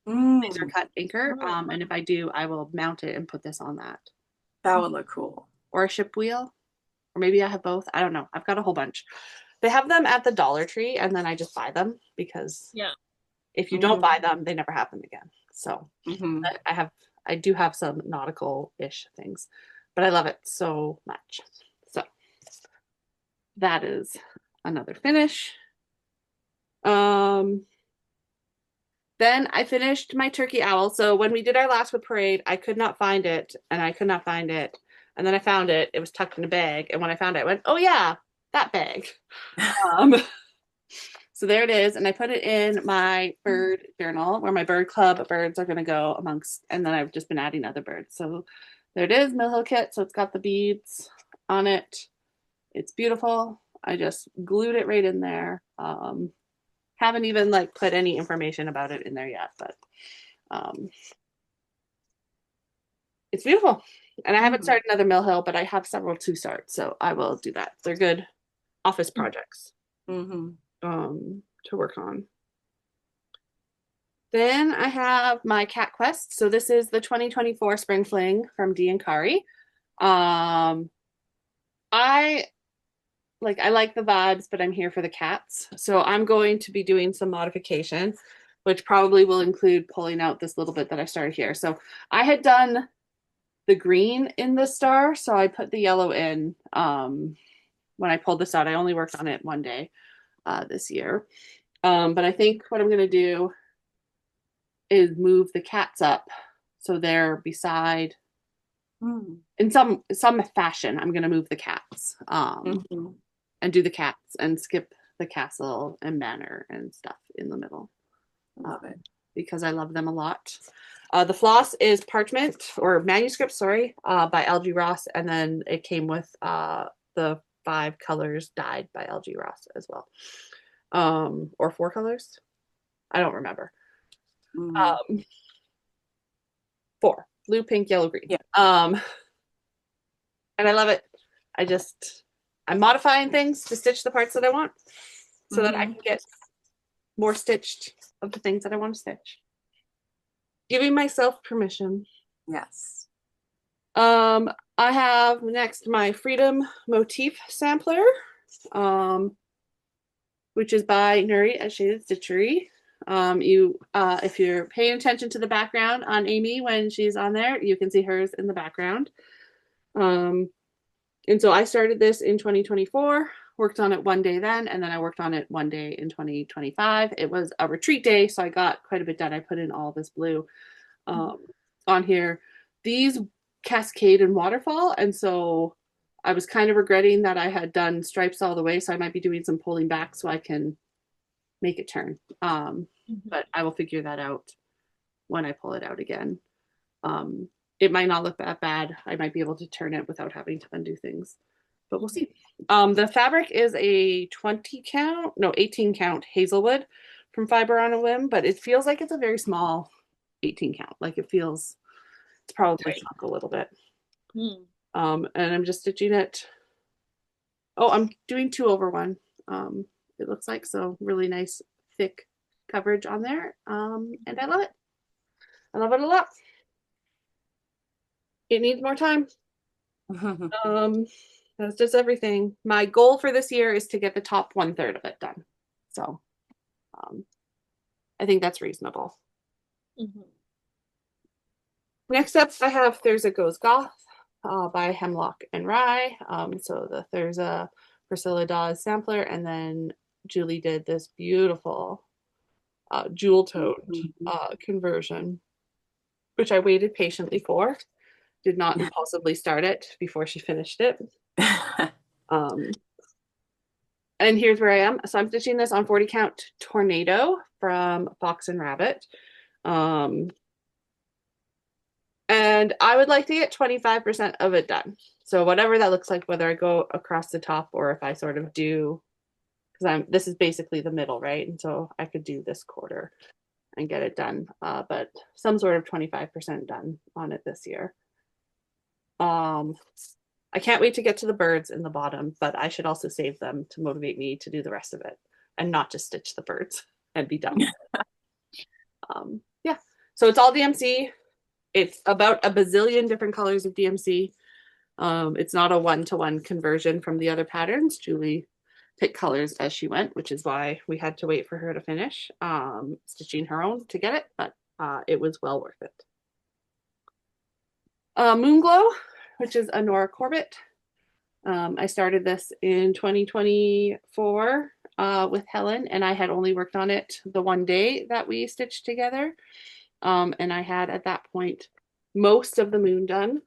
laser cut anchor. And if I do, I will mount it and put this on that. That would look cool. Or a ship wheel. Or maybe I have both. I don't know. I've got a whole bunch. They have them at the Dollar Tree, and then I just buy them, because if you don't buy them, they never have them again. So I do have some nautical-ish things, but I love it so much. So that is another finish. Then I finished my turkey owl. So when we did our last WIP parade, I could not find it, and I could not find it. And then I found it. It was tucked in a bag. And when I found it, I went, oh yeah, that bag. Um, so there it is. And I put it in my bird journal where my bird club birds are going to go amongst. And then I've just been adding other birds. So there it is, Mill Hill kit. So it's got the beads on it. It's beautiful. I just glued it right in there. Haven't even like put any information about it in there yet, but it's beautiful. And I haven't started another Mill Hill, but I have several to start, so I will do that. They're good office projects to work on. Then I have my cat quest. So this is the 2024 Spring Fling from Dee and Kari. I like the vibes, but I'm here for the cats. So I'm going to be doing some modification, which probably will include pulling out this little bit that I started here. So I had done the green in the star, so I put the yellow in when I pulled this out. I only worked on it one day this year. But I think what I'm going to do is move the cats up so they're beside in some fashion. I'm going to move the cats and do the cats and skip the castle and manor and stuff in the middle. Love it. Because I love them a lot. The floss is parchment or manuscript, sorry, by L.G. Ross, and then it came with the 5 colors dyed by L.G. Ross as well, or 4 colors. I don't remember. 4: blue, pink, yellow, green. Yeah. And I love it. I'm modifying things to stitch the parts that I want so that I can get more stitched of the things that I want to stitch. Giving myself permission. Yes. I have next my Freedom Motif Sampler, which is by Nuri at Shaded Stitchery. If you're paying attention to the background on Amy when she's on there, you can see hers in the background. And so I started this in 2024, worked on it one day then, and then I worked on it one day in 2025. It was a retreat day, so I got quite a bit done. I put in all this blue on here. These cascade and waterfall, and so I was kind of regretting that I had done stripes all the way, so I might be doing some pulling back so I can make it turn. But I will figure that out when I pull it out again. It might not look that bad. I might be able to turn it without having to undo things, but we'll see. The fabric is a 18 count Hazelwood from Fiber on a Whim, but it feels like it's a very small 18 count. Like it's probably shrunk a little bit. And I'm just stitching it. Oh, I'm doing 2/1. It looks like, so really nice thick coverage on there. And I love it. I love it a lot. It needs more time. That's just everything. My goal for this year is to get the top 1/3 of it done. So I think that's reasonable. Next up, I have Thurza Goes Goth by Hemlock and Rye. So the Thurza Priscilla Dawes sampler, and then Julie did this beautiful jewel toned conversion, which I waited patiently for. Did not impulsively start it before she finished it. And here's where I am. So I'm stitching this on 40 count Tornado from Fox and Rabbit. And I would like to get 25% of it done. So whatever that looks like, whether I go across the top or if I sort of do, because this is basically the middle, right? And so I could do this quarter and get it done, but some sort of 25% done on it this year. I can't wait to get to the birds in the bottom, but I should also save them to motivate me to do the rest of it and not just stitch the birds and be done. Yeah, so it's all DMC. It's about a bazillion different colors of DMC. It's not a one-to-one conversion from the other patterns. Julie picked colors as she went, which is why we had to wait for her to finish stitching her own to get it, but it was well worth it. Moonglow, which is a Nora Corbett I started this in 2024 with Helen, and I had only worked on it the one day that we stitched together. And I had at that point most of the moon done.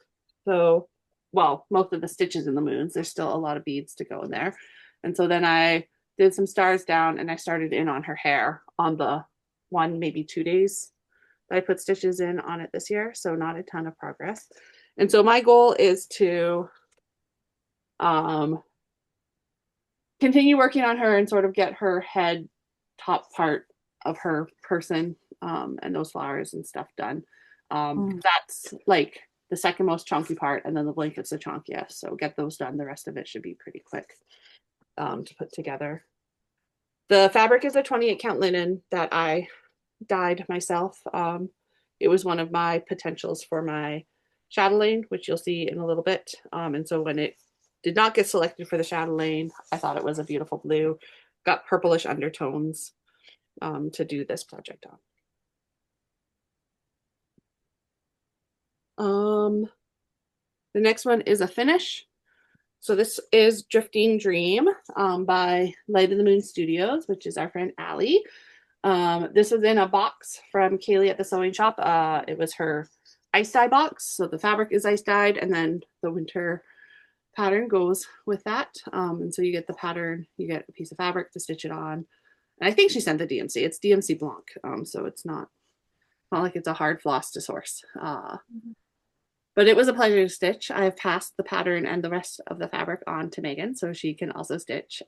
So, well, most of the stitches in the moons. There's still a lot of beads to go in there. And so then I did some stars down and I started in on her hair on the one, maybe 2 days that I put stitches in on it this year. So not a ton of progress. And so my goal is to continue working on her and sort of get her head top part of her person and those flowers and stuff done. That's like the second most chunky part, and then the blanket's the chunkiest. So get those done. The rest of it should be pretty quick to put together. The fabric is a 28 count linen that I dyed myself. It was one of my potentials for my chatelaine, which you'll see in a little bit. And so when it did not get selected for the chatelaine, I thought it was a beautiful blue, got purplish undertones to do this project on. The next one is a finish. So this is Drifting Dream by Light of the Moon Studios, which is our friend Allie. This was in a box from Kaylee at the sewing shop. It was her ice dye box. So the fabric is ice dyed, and then the winter pattern goes with that. And so you get the pattern, you get a piece of fabric to stitch it on. And I think she sent the DMC. It's DMC Blanc, so it's not like it's a hard floss to source. But it was a pleasure to stitch. I have passed the pattern and the rest of the fabric on to Megan so she can also stitch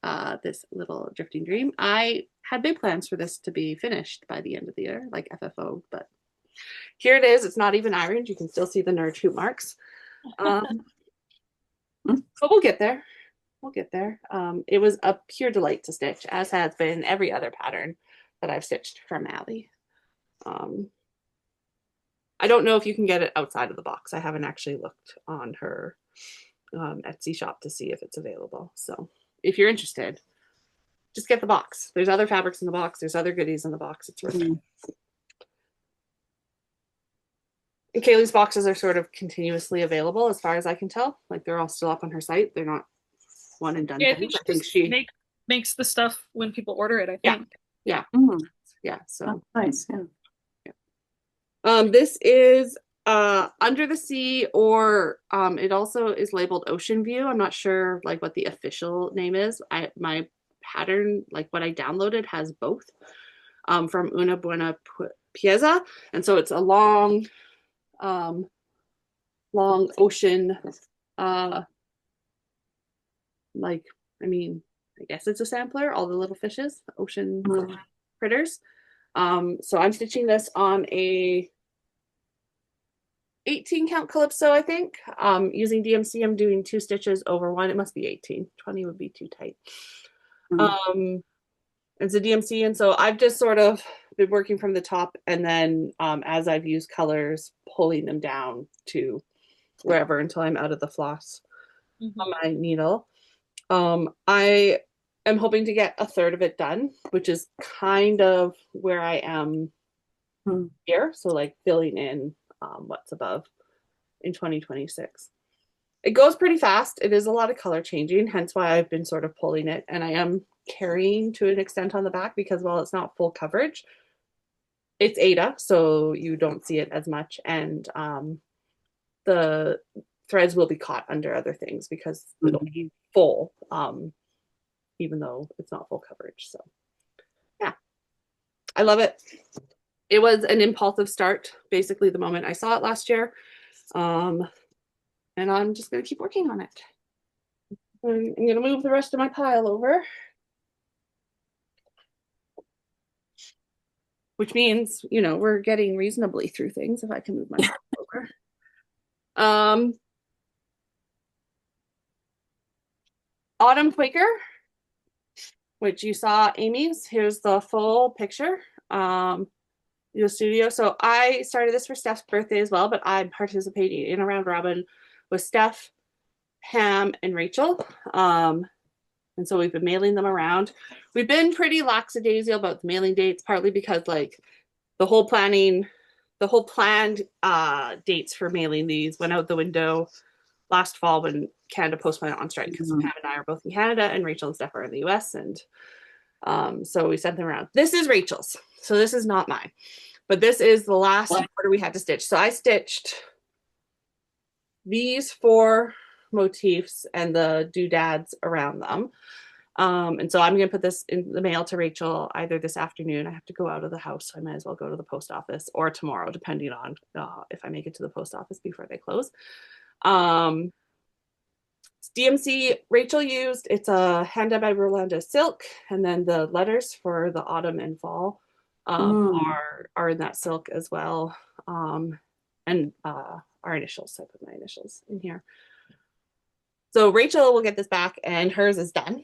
this little Drifting Dream. I had big plans for this to be finished by the end of the year, like FFO, but here it is. It's not even ironed. You can still see the nerd hoop marks. But we'll get there. We'll get there. It was a pure delight to stitch, as has been every other pattern that I've stitched from Allie. I don't know if you can get it outside of the box. I haven't actually looked on her Etsy shop to see if it's available. So if you're interested, just get the box. There's other fabrics in the box. There's other goodies in the box. It's worth it. And Kaylee's boxes are sort of continuously available as far as I can tell. Like they're all still up on her site. They're not one and done. Yeah, I think she makes the stuff when people order it, I think. Yeah. Yeah. So oh, nice. Yeah. This is Under the Sea, or it also is labeled Ocean View. I'm not sure like what the official name is. My pattern, like what I downloaded, has both from Una Buena Pieza, and so it's a long ocean. Like, I mean, I guess it's a sampler. All the little fishes, ocean critters. So I'm stitching this on a 18 count Calypso, I think. Using DMC, I'm doing 2 stitches over one. It must be 18. 20 would be too tight. It's a DMC, and so I've just sort of been working from the top, and then as I've used colors, pulling them down to wherever until I'm out of the floss on my needle. I am hoping to get a third of it done, which is kind of where I am here. So like filling in what's above in 2026. It goes pretty fast. It is a lot of color changing, hence why I've been sort of pulling it. And I am carrying to an extent on the back because while it's not full coverage, it's Ada, so you don't see it as much. And the threads will be caught under other things because it'll be full, even though it's not full coverage. So yeah, I love it. It was an impulsive start, basically the moment I saw it last year. And I'm just going to keep working on it. I'm going to move the rest of my pile over. Which means, you know, we're getting reasonably through things if I can move my pile over. Autumn Quaker, which you saw Amy's. Here's the full picture. The studio. So I started this for Steph's birthday as well, but I'm participating in a round robin with Steph, Pam, and Rachel. And so we've been mailing them around. We've been pretty lackadaisical about the mailing dates, partly because like the whole planned dates for mailing these went out the window last fall when Canada Post went on strike because Mhm. Pam and I are both in Canada and Rachel and Steph are in the US. And so we sent them around. This is Rachel's. So this is not mine. But this is the last order we had to stitch. So I stitched these 4 motifs and the doodads around them. And so I'm going to put this in the mail to Rachel either this afternoon. I have to go out of the house, so I might as well go to the post office, or tomorrow, depending on if I make it to the post office before they close. DMC Rachel used, it's a hand dyed by Rolanda silk, and then the letters for the autumn and fall are in that silk as well. And our initials, I put my initials in here. So Rachel will get this back, and hers is done.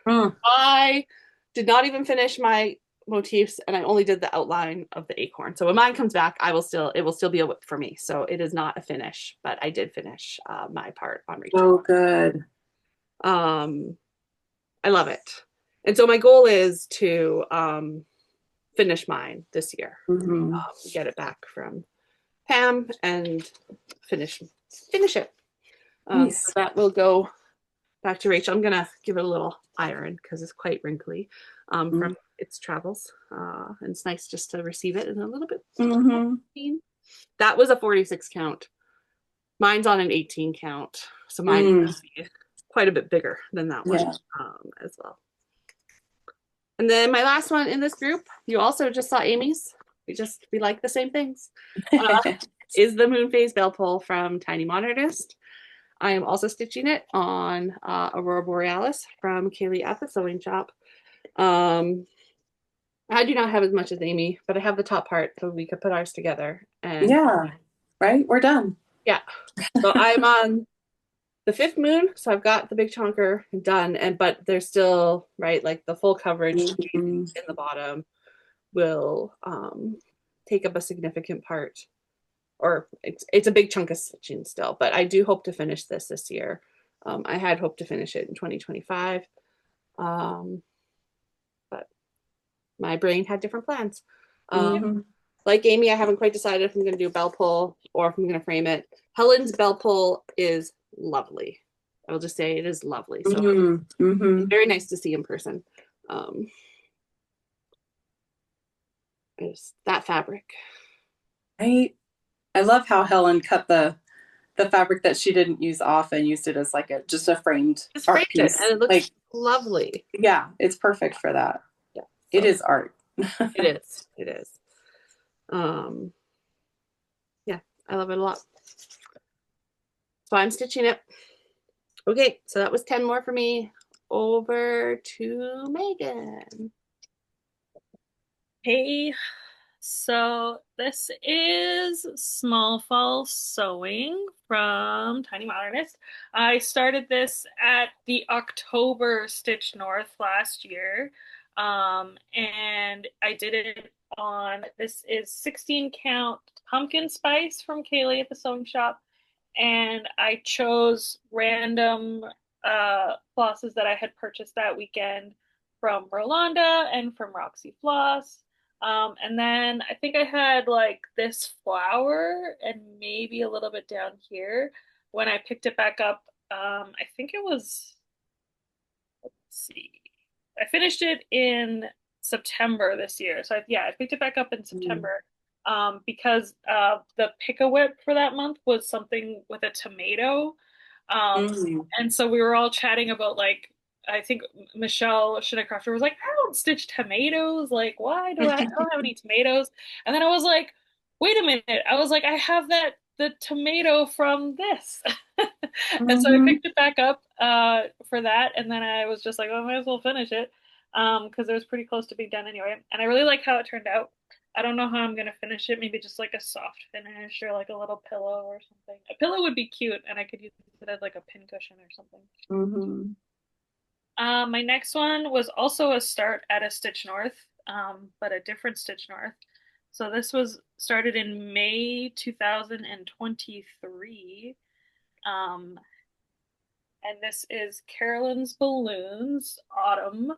I did not even finish my motifs, and I only did the outline of the acorn. So when mine comes back, it will still be a WIP for me. So it is not a finish, but I did finish my part on Rachel. Oh, good. I love it. And so my goal is to finish mine this year. Get it back from Pam and finish it. Nice. So that will go back to Rachel. I'm gonna give it a little iron because it's quite wrinkly from its travels. And it's nice just to receive it in a little bit. That was a 46 count. Mine's on an 18 count. So mine is quite a bit bigger than that one as well. And then my last one in this group, you also just saw Amy's. We like the same things. Is the Moon Phase Bell Pull from Tiny Modernist. I am also stitching it on Aurora Borealis from Kaylee at the Sewing Shop. I do not have as much as Amy, but I have the top part so we could put ours together. And yeah, right? We're done. Yeah. So I'm on the 5th moon, so I've got the big chunker done, but there's still, right, like the full coverage in the bottom will take up a significant part, or it's a big chunk of stitching still, but I do hope to finish this year. I had hoped to finish it in 2025, but my brain had different plans. Like Amy, I haven't quite decided if I'm going to do a bell pull or if I'm going to frame it. Helen's bell pull is lovely. I will just say it is lovely. So it's very nice to see in person. It's that fabric. Right. I love how Helen cut the fabric that she didn't use off and used it as like just a framed art piece. And it looks like, lovely. Yeah, it's perfect for that. Yeah, so it is art. It is. Yeah, I love it a lot. So I'm stitching it. Okay, so that was 10 more for me. Over to Megan. Hey, so this is Small Fall Sewing from Tiny Modernist. I started this at the October Stitch North last year, and I did it on, this is 16 count pumpkin spice from Kaylee at the Sewing Shop, and I chose random flosses that I had purchased that weekend from Rolanda and from Roxy Floss. And then I think I had like this flower and maybe a little bit down here when I picked it back up. I think it was, let's see, I finished it in September this year. So I picked it back up in September because the pick-a-whip for that month was something with a tomato. And so we were all chatting about, like, I think Michelle Shinnicrafter was like, I don't stitch tomatoes. Like, why do I don't have any tomatoes? And then I was like, wait a minute. I was like, I have the tomato from this. And so I picked it back up for that. And then I was just like, oh, I might as well finish it because it was pretty close to being done anyway. And I really like how it turned out. I don't know how I'm going to finish it. Maybe just like a soft finish or like a little pillow or something. A pillow would be cute, and I could use it as like a pincushion or something. My next one was also a start at a Stitch North, but a different Stitch North. So this was started in May 2023. And this is Carolyn's Balloons Autumn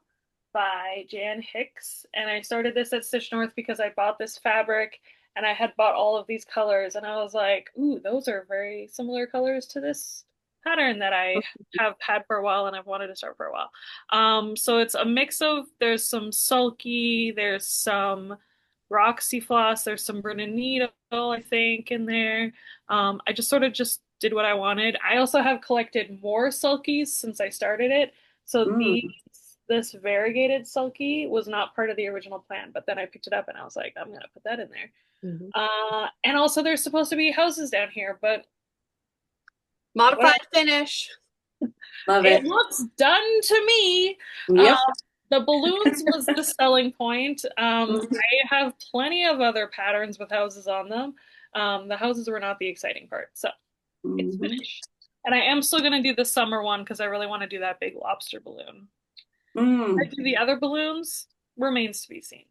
by Jan Hicks. And I started this at Stitch North because I bought this fabric and I had bought all of these colors. And I was like, ooh, those are very similar colors to this pattern that I have had for a while and I've wanted to start for a while. So it's a mix of, there's some sulky, there's some Roxy floss, there's some Bruna needle, I think, in there. I just sort of just did what I wanted. I also have collected more sulkies since I started it. So Mm. this variegated sulky was not part of the original plan, but then I picked it up and I was like, I'm gonna put that in there. Mhm. And also there's supposed to be houses down here, but Modified finish. Love it it. looks done to me. Yep. The balloons was the selling point. Mhm. I have plenty of other patterns with houses on them. The houses were not the exciting part, so it's Mhm. finished. And I am still gonna do the summer one because I really want to do that big lobster balloon. I Mm. do the other balloons remains to be seen.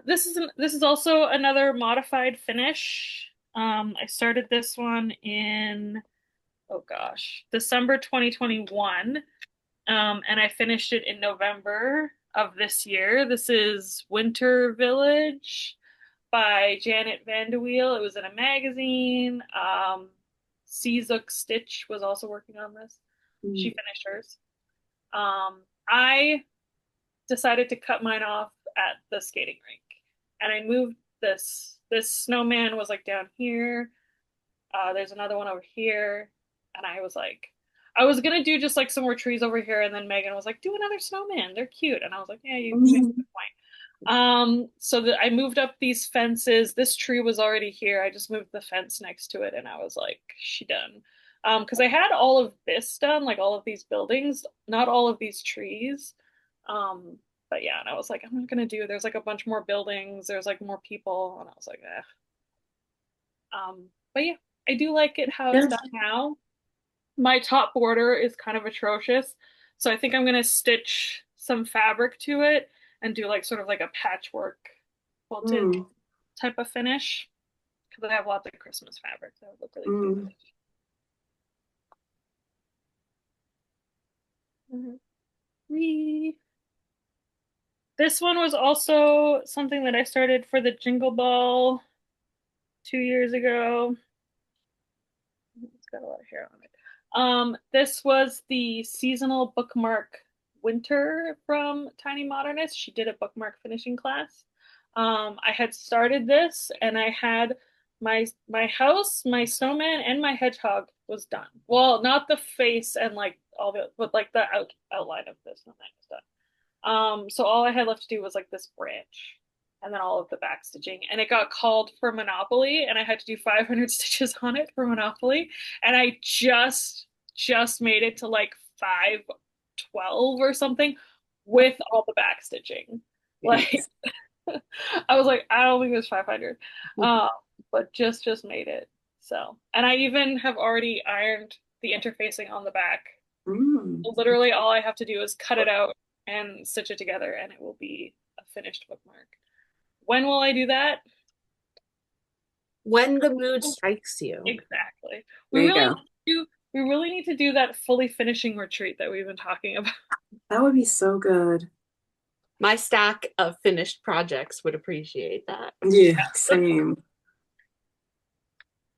This is also another modified finish. I started this one in, oh gosh, December 2021. And I finished it in November of this year. This is Winter Village by Janet Vandeweel. It was in a magazine. Seazook Stitch was also working on this. She Mm. finished hers. I decided to cut mine off at the skating rink, and I moved this. This snowman was like down here. There's another one over here, and I was like, I was gonna do just like some more trees over here, and then Megan was like, "Do another snowman. They're cute." And I was like, "Yeah, you make a Mm. good point." So that I moved up these fences. This tree was already here. I just moved the fence next to it, and I was like, "She done." Because I had all of this done, like all of these buildings, not all of these trees. Um, but yeah, and I was like, I'm not gonna do. There's like a bunch more buildings. There's like more people, and I was like, eh. But yeah, I do like it how it's Yeah. done now. My top border is kind of atrocious, so I think I'm gonna stitch some fabric to it and do like sort of like a patchwork quilted Mm. type of finish because I have lots of Christmas fabric that would look really cute. Mm. Whee! This one was also something that I started for the Jingle Ball 2 years ago. It's got a lot of hair on it. This was the seasonal bookmark Winter from Tiny Modernist. She did a bookmark finishing class. I had started this and I had my house, my snowman, and my hedgehog was done. Well, not the face and like all the, but like the outline of the snowman was done. So all I had left to do was like this branch and then all of the back stitching. And it got called for Monopoly, and I had to do 500 stitches on it for Monopoly. And I just made it to like 512 or something with all the back stitching. Like Yes. I was like, I don't think it was 500. Um, but just made it. So, and I even have already ironed the interfacing on the back. Mm. Literally all I have to do is cut it out and stitch it together and it will be a finished bookmark. When will I do that? When the mood strikes you. Exactly. We There you really go. need to do, we really need to do that fully finishing retreat that we've been talking about. That would be so good. My stack of finished projects would appreciate that. Yeah, same.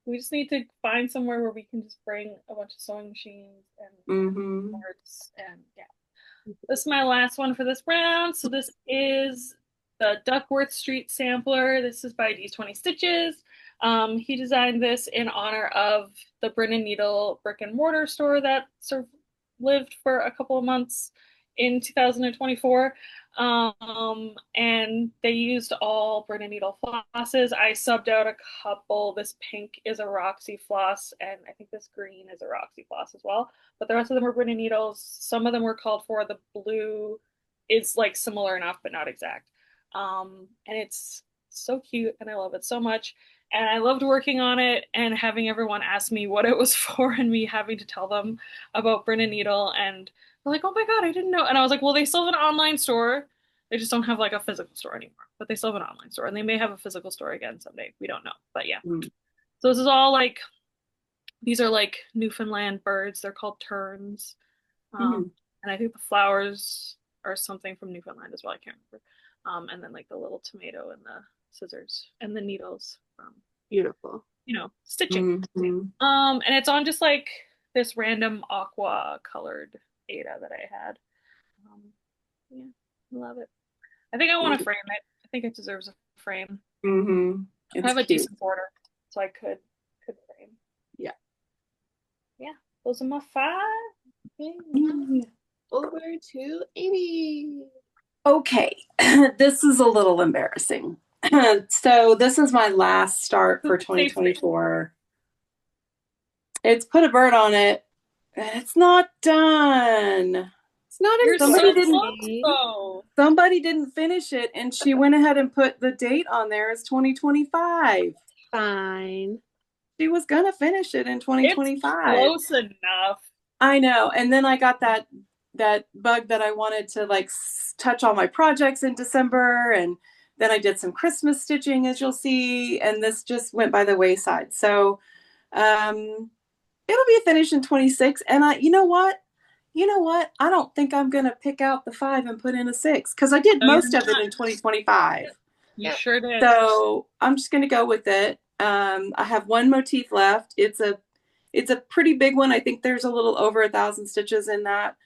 We just need to find somewhere where we can just bring a bunch of sewing machines and Mm-hmm. parts and yeah. This is my last one for this round. So this is the Duckworth Street sampler. This is by D20 Stitches. He designed this in honor of the Brennan Needle brick and mortar store that sort of lived for a couple of months in 2024. And they used all Brennan Needle flosses. I subbed out a couple. This pink is a Roxy floss, and I think this green is a Roxy floss as well. But the rest of them were Brennan needles. Some of them were called for. The blue is like similar enough, but not exact. And it's so cute, and I love it so much. And I loved working on it and having everyone ask me what it was for, and me having to tell them about Brennan Needle. And they're like, "Oh my God, I didn't know." And I was like, "Well, they still have an online store. They just don't have like a physical store anymore, but they still have an online store, and they may have a physical store again someday. We don't know, but yeah." Mm. So this is all like these are like Newfoundland birds. They're called terns. Mm. And I think the flowers are something from Newfoundland as well. I can't remember. And then like the little tomato and the scissors and the needles from Beautiful. stitching. Mhm. And it's on just like this random aqua colored Ada that I had. Um, yeah, love it. I think I want to frame it. I think it deserves a frame. I It's have a cute. decent border, so I could frame. Yeah. Yeah, those are my five things. Over to Amy. Okay, this is a little embarrassing. So this is my last start for Safe space. 2024. It's put a bird on it. It's not done. It's not You're Somebody so didn't close embarrassing. though. somebody didn't finish it and she went ahead and put the date on there as 2025. Fine. She was gonna finish it in It's 2025. close enough. I know. And then I got that bug that I wanted to like touch all my projects in December, and then I did some Christmas stitching, as you'll see, and this just went by the wayside. So it'll be finished in 26. And you know what? I don't think I'm gonna pick out the 5 and put in a 6 because I did No, you're most of it not. in 2025. You sure did. So I'm just gonna go with it. I have one motif left. It's a pretty big one. I think there's a little over 1,000 stitches in that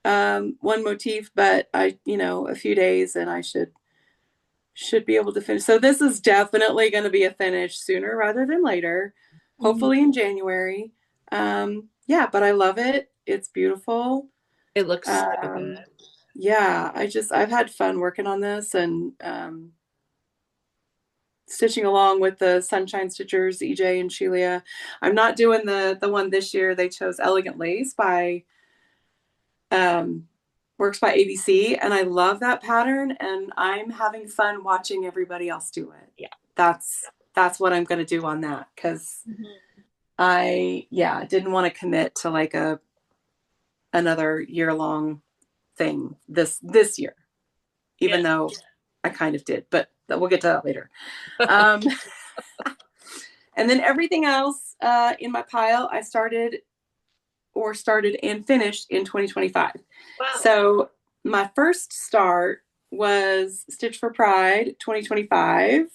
one motif, but a few days and I should be able to finish. So this is definitely going to be a finish sooner rather than later, hopefully in January. Yeah, but I love it. It's beautiful. It looks so Um, good. yeah, I've had fun working on this and stitching along with the Sunshine Stitchers, EJ and Shelia. I'm not doing the one this year. They chose Elegant Lace by um, Works by ABC, and I love that pattern, and I'm having fun watching everybody else do it. Yeah. That's what I'm going to do on that because I didn't want to commit to like another year-long thing this year, even though I kind of did, but we'll get to that later. And then everything else in my pile, I started and finished in 2025. Wow. So my first start was Stitch for Pride 2025,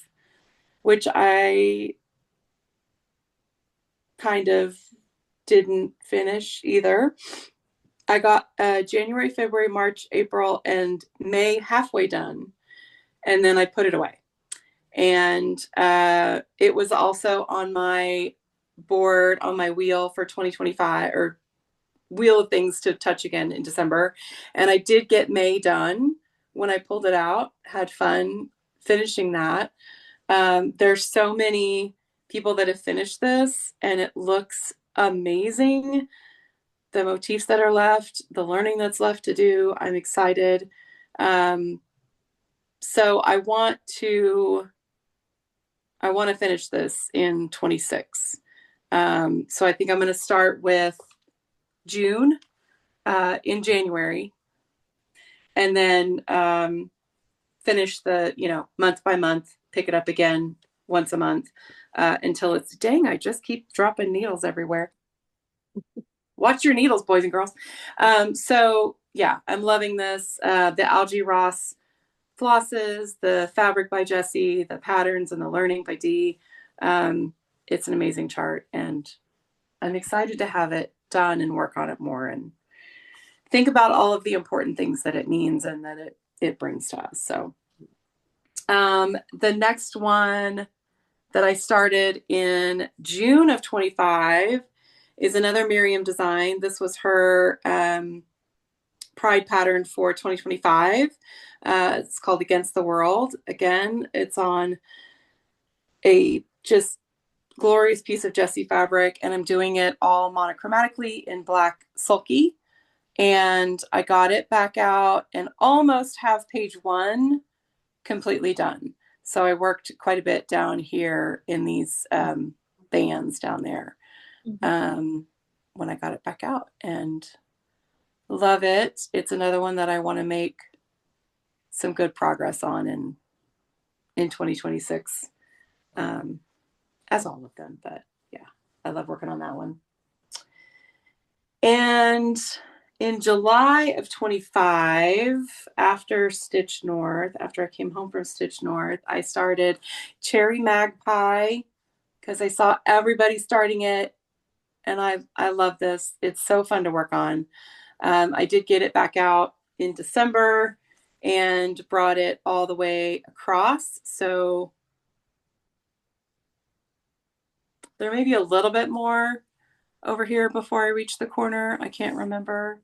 which I kind of didn't finish either. I got January, February, March, April, and May halfway done, and then I put it away. And it was also on my board on my wheel for 2025, or wheel of things to touch again in December. And I did get May done when I pulled it out, had fun finishing that. There's so many people that have finished this and it looks amazing. The motifs that are left, the learning that's left to do, I'm excited. So I want to finish this in 26. So I think I'm going to start with June in January, and then finish the month by month, pick it up again once a month until it's dang. I just keep dropping needles everywhere. Watch your needles, boys and girls. So yeah, I'm loving this. The Algae Ross flosses, the fabric by Jessie, the patterns, and the learning by Dee. It's an amazing chart, and I'm excited to have it done and work on it more and think about all of the important things that it means and that it brings to us. So the next one that I started in June of 25 is another Miriam design. This was her Pride pattern for 2025. It's called Against the World. Again, it's on a just glorious piece of Jessie fabric, and I'm doing it all monochromatically in black sulky. And I got it back out and almost have page 1 completely done. So I worked quite a bit down here in these bands down there when I got it back out, and love it. It's another one that I want to make some good progress on in 2026, as all of them. But yeah, I love working on that one. And in July of 25, after I came home from Stitch North, I started Cherry Magpie because I saw everybody starting it, and I love this. It's so fun to work on. I did get it back out in December and brought it all the way across. So there may be a little bit more over here before I reach the corner. I can't remember,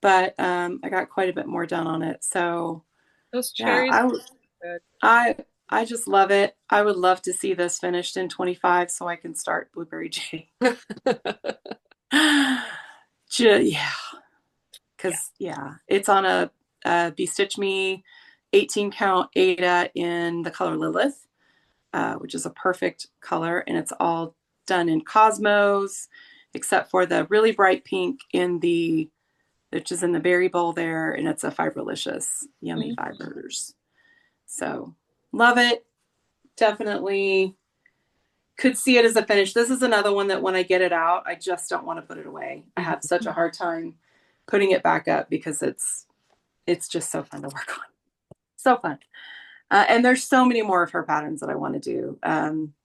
but I got quite a bit more done on it. So Those yeah, cherries are good. I just love it. I would love to see this finished in 25 so I can start Blueberry Jay. Yeah, because yeah, it's on a Be Stitch Me 18 count Ada in the color Lilith, which is a perfect color, and it's all done in Cosmos, except for the really bright pink in the, which is in the berry bowl there, and it's a Fibrolicious Yummy Fibers. So love it. Definitely could see it as a finish. This is another one that when I get it out, I just don't want to put it away. I have such a hard time putting it back up because it's just so fun to work on. So fun. And there's so many more of her patterns that I want to do.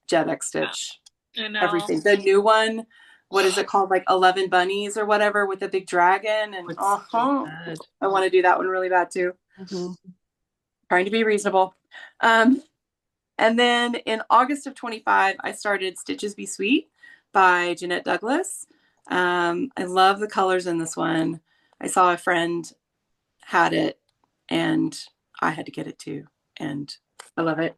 Jet X Stitch, I know. everything. The new one, what is it called? Like 11 bunnies or whatever with a big dragon. And I want to do that one really bad too. Trying to be reasonable. And then in August of 25, I started Stitches Be Sweet by Jeanette Douglas. I love the colors in this one. I saw a friend had it and I had to get it too. And I love it.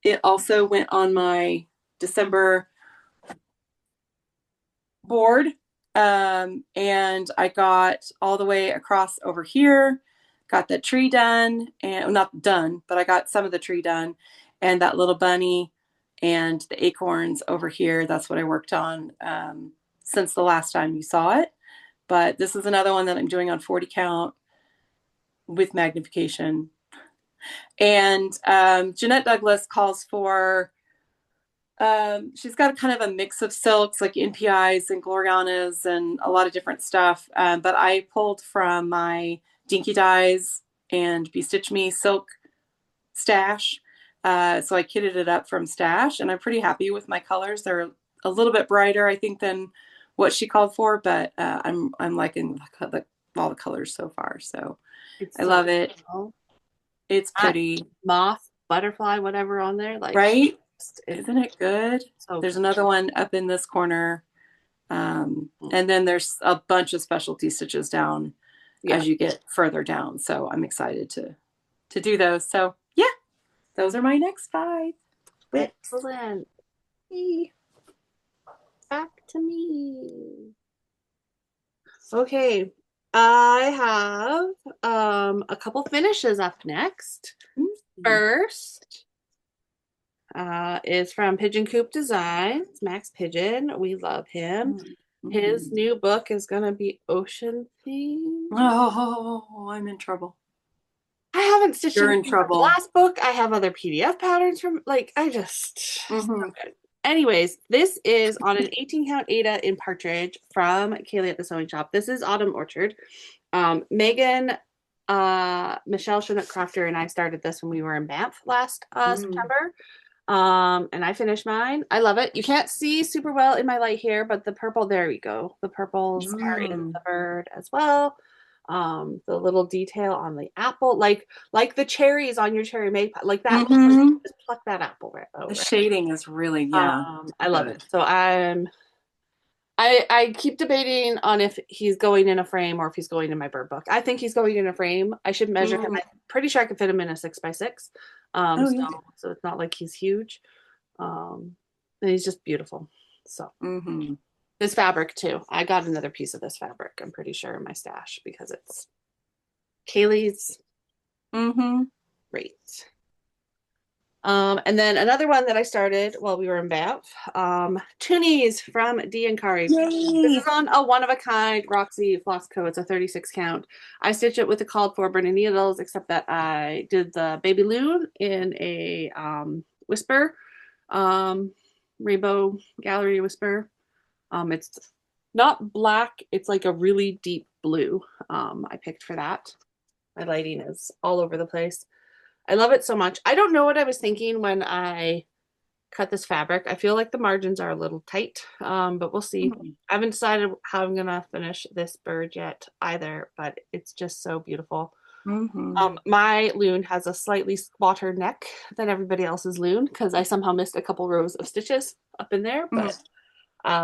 It also went on my December board. And I got all the way across over here, got the tree done, and well, not done, but I got some of the tree done, and that little bunny and the acorns over here. That's what I worked on since the last time you saw it. But this is another one that I'm doing on 40 count with magnification. And Jeanette Douglas calls for, she's got kind of a mix of silks like NPIs and Glorianas and a lot of different stuff. But I pulled from my Dinky Dyes and Be Stitch Me silk stash. So I kitted it up from stash, and I'm pretty happy with my colors. They're a little bit brighter, I think, than what she called for, but I'm liking all the colors so far. So I love it. It's pretty. Moth, butterfly, whatever on there, like right? Isn't it good? So there's another one up in this corner. And then there's a bunch of specialty stitches down as you get further down. So I'm excited to do those. So yeah, those are my next 5. Excellent. Back to me. Okay. I have a couple finishes up next. First is from Pigeon Coop Designs, Max Pigeon. We love him. His new book is going to be ocean themed. Oh, I'm in trouble. I haven't stitched You're in trouble. The last book. I have other PDF patterns from, like, I just so good. Anyways, this is on an 18 count Ada in Partridge from Kaylee at the Sewing Shop. This is Autumn Orchard. Megan, Michelle Chinook Crafter, and I started this when we were in Banff last September. And I finished mine. I love it. You can't see super well in my light here, but the purple, there we go. The purples are in the bird as well. The little detail on the apple, like the cherries on your cherry made pie, like that. Just pluck that apple right over. The shading is really, I love it. So I keep debating on if he's going in a frame or if he's going in my bird book. I think he's going in a frame. I should measure him. I'm pretty sure I could fit him in a 6x6. So it's not like he's huge. And he's just beautiful. So this fabric too. I got another piece of this fabric, I'm pretty sure, in my stash because it's Kaylee's. Great. And then another one that I started while we were in Banff, Toonies from D and Kari. This is on a one-of-a-kind Roxy floss coat. It's a 36 count. I stitched it with the called for burning needles, except that I did the baby loon in a whisper, rainbow gallery whisper. It's not black. It's like a really deep blue. I picked for that. My lighting is all over the place. I love it so much. I don't know what I was thinking when I cut this fabric. I feel like the margins are a little tight, but we'll see. Mhm. I haven't decided how I'm gonna finish this bird yet either, but it's just so beautiful. Mhm. My loom has a slightly squatter neck than everybody else's loom because I somehow missed a couple rows of stitches up in there, but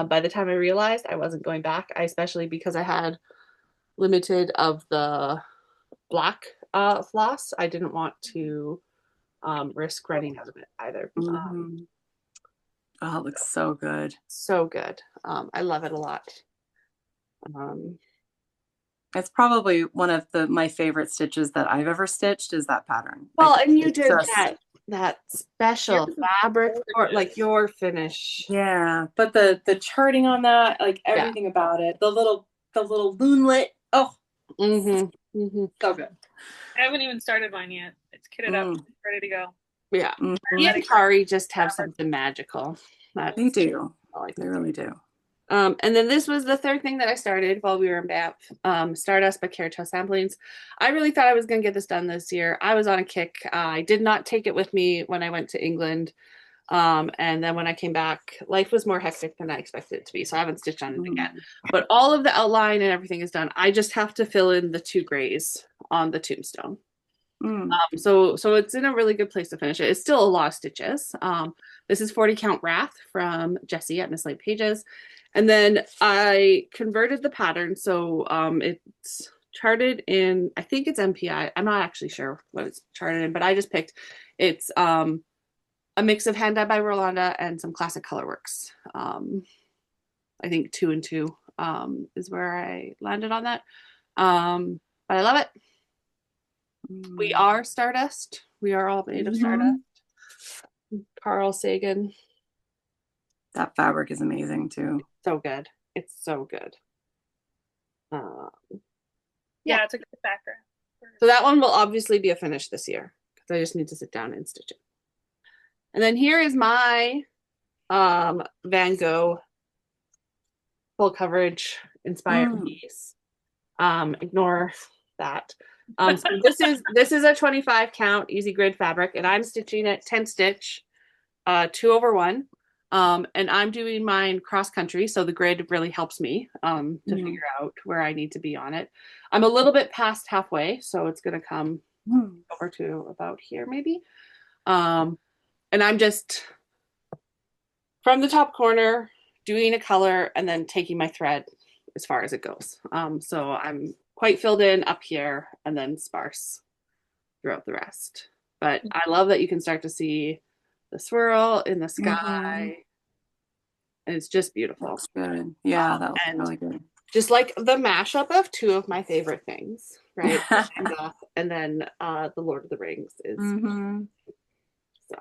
by the time I realized I wasn't going back, especially because I had limited of the black floss, I didn't want to risk running out of it either. Mhm. Oh, it looks so good. So good. I love it a lot. It's probably one of my favorite stitches that I've ever stitched is that pattern. Well, and you It did just that special fabric for like your finish. yeah, but the charting on that, like Yeah. everything about it, the little moonlit. Oh, so good. I haven't even started mine yet. It's kitted up, ready to go. Yeah. Mhm. He and Kari just have something magical. They do. I like They really do. and then this was the third thing that I started while we were in Banff, Stardust by Carrot Samplings. I really thought I was going to get this done this year. I was on a kick. I did not take it with me when I went to England. And then when I came back, life was more hectic than I expected it to be. So I haven't stitched on it again. But all of the outline and everything is done. I just have to fill in the 2 grays on the tombstone. So it's in a really good place to finish it. It's still a lot of stitches. This is 40 count Wrath from Jessie at Miss Light Pages. And then I converted the pattern. So it's charted in, I think it's MPI. I'm not actually sure what it's charted in, but I just picked, it's a mix of hand dyed by Rolanda and some classic colorworks. I think 2 and 2 is where I landed on that. But I love it. We are Stardust. We are all made of Stardust. Carl Sagan. That fabric is amazing too. So good. It's so good. Yeah, it's a good background. So that one will obviously be a finish this year because I just need to sit down and stitch it. And then here is my Van Gogh full coverage inspired piece. Ignore that. So this is a 25 count easy grid fabric, and I'm stitching it 10 stitch, 2/1. And I'm doing mine cross country, so the grid really helps me to figure out where I need to be on it. I'm a little bit past halfway, so it's going to come over to about here maybe. And I'm just from the top corner doing a color and then taking my thread as far as it goes. So I'm quite filled in up here and then sparse throughout the rest. But I love that you can start to see the swirl in the sky. And it's just beautiful. Looks good. Yeah, that looks really good. Just like the mashup of 2 of my favorite things, right? And then the Lord of the Rings is so.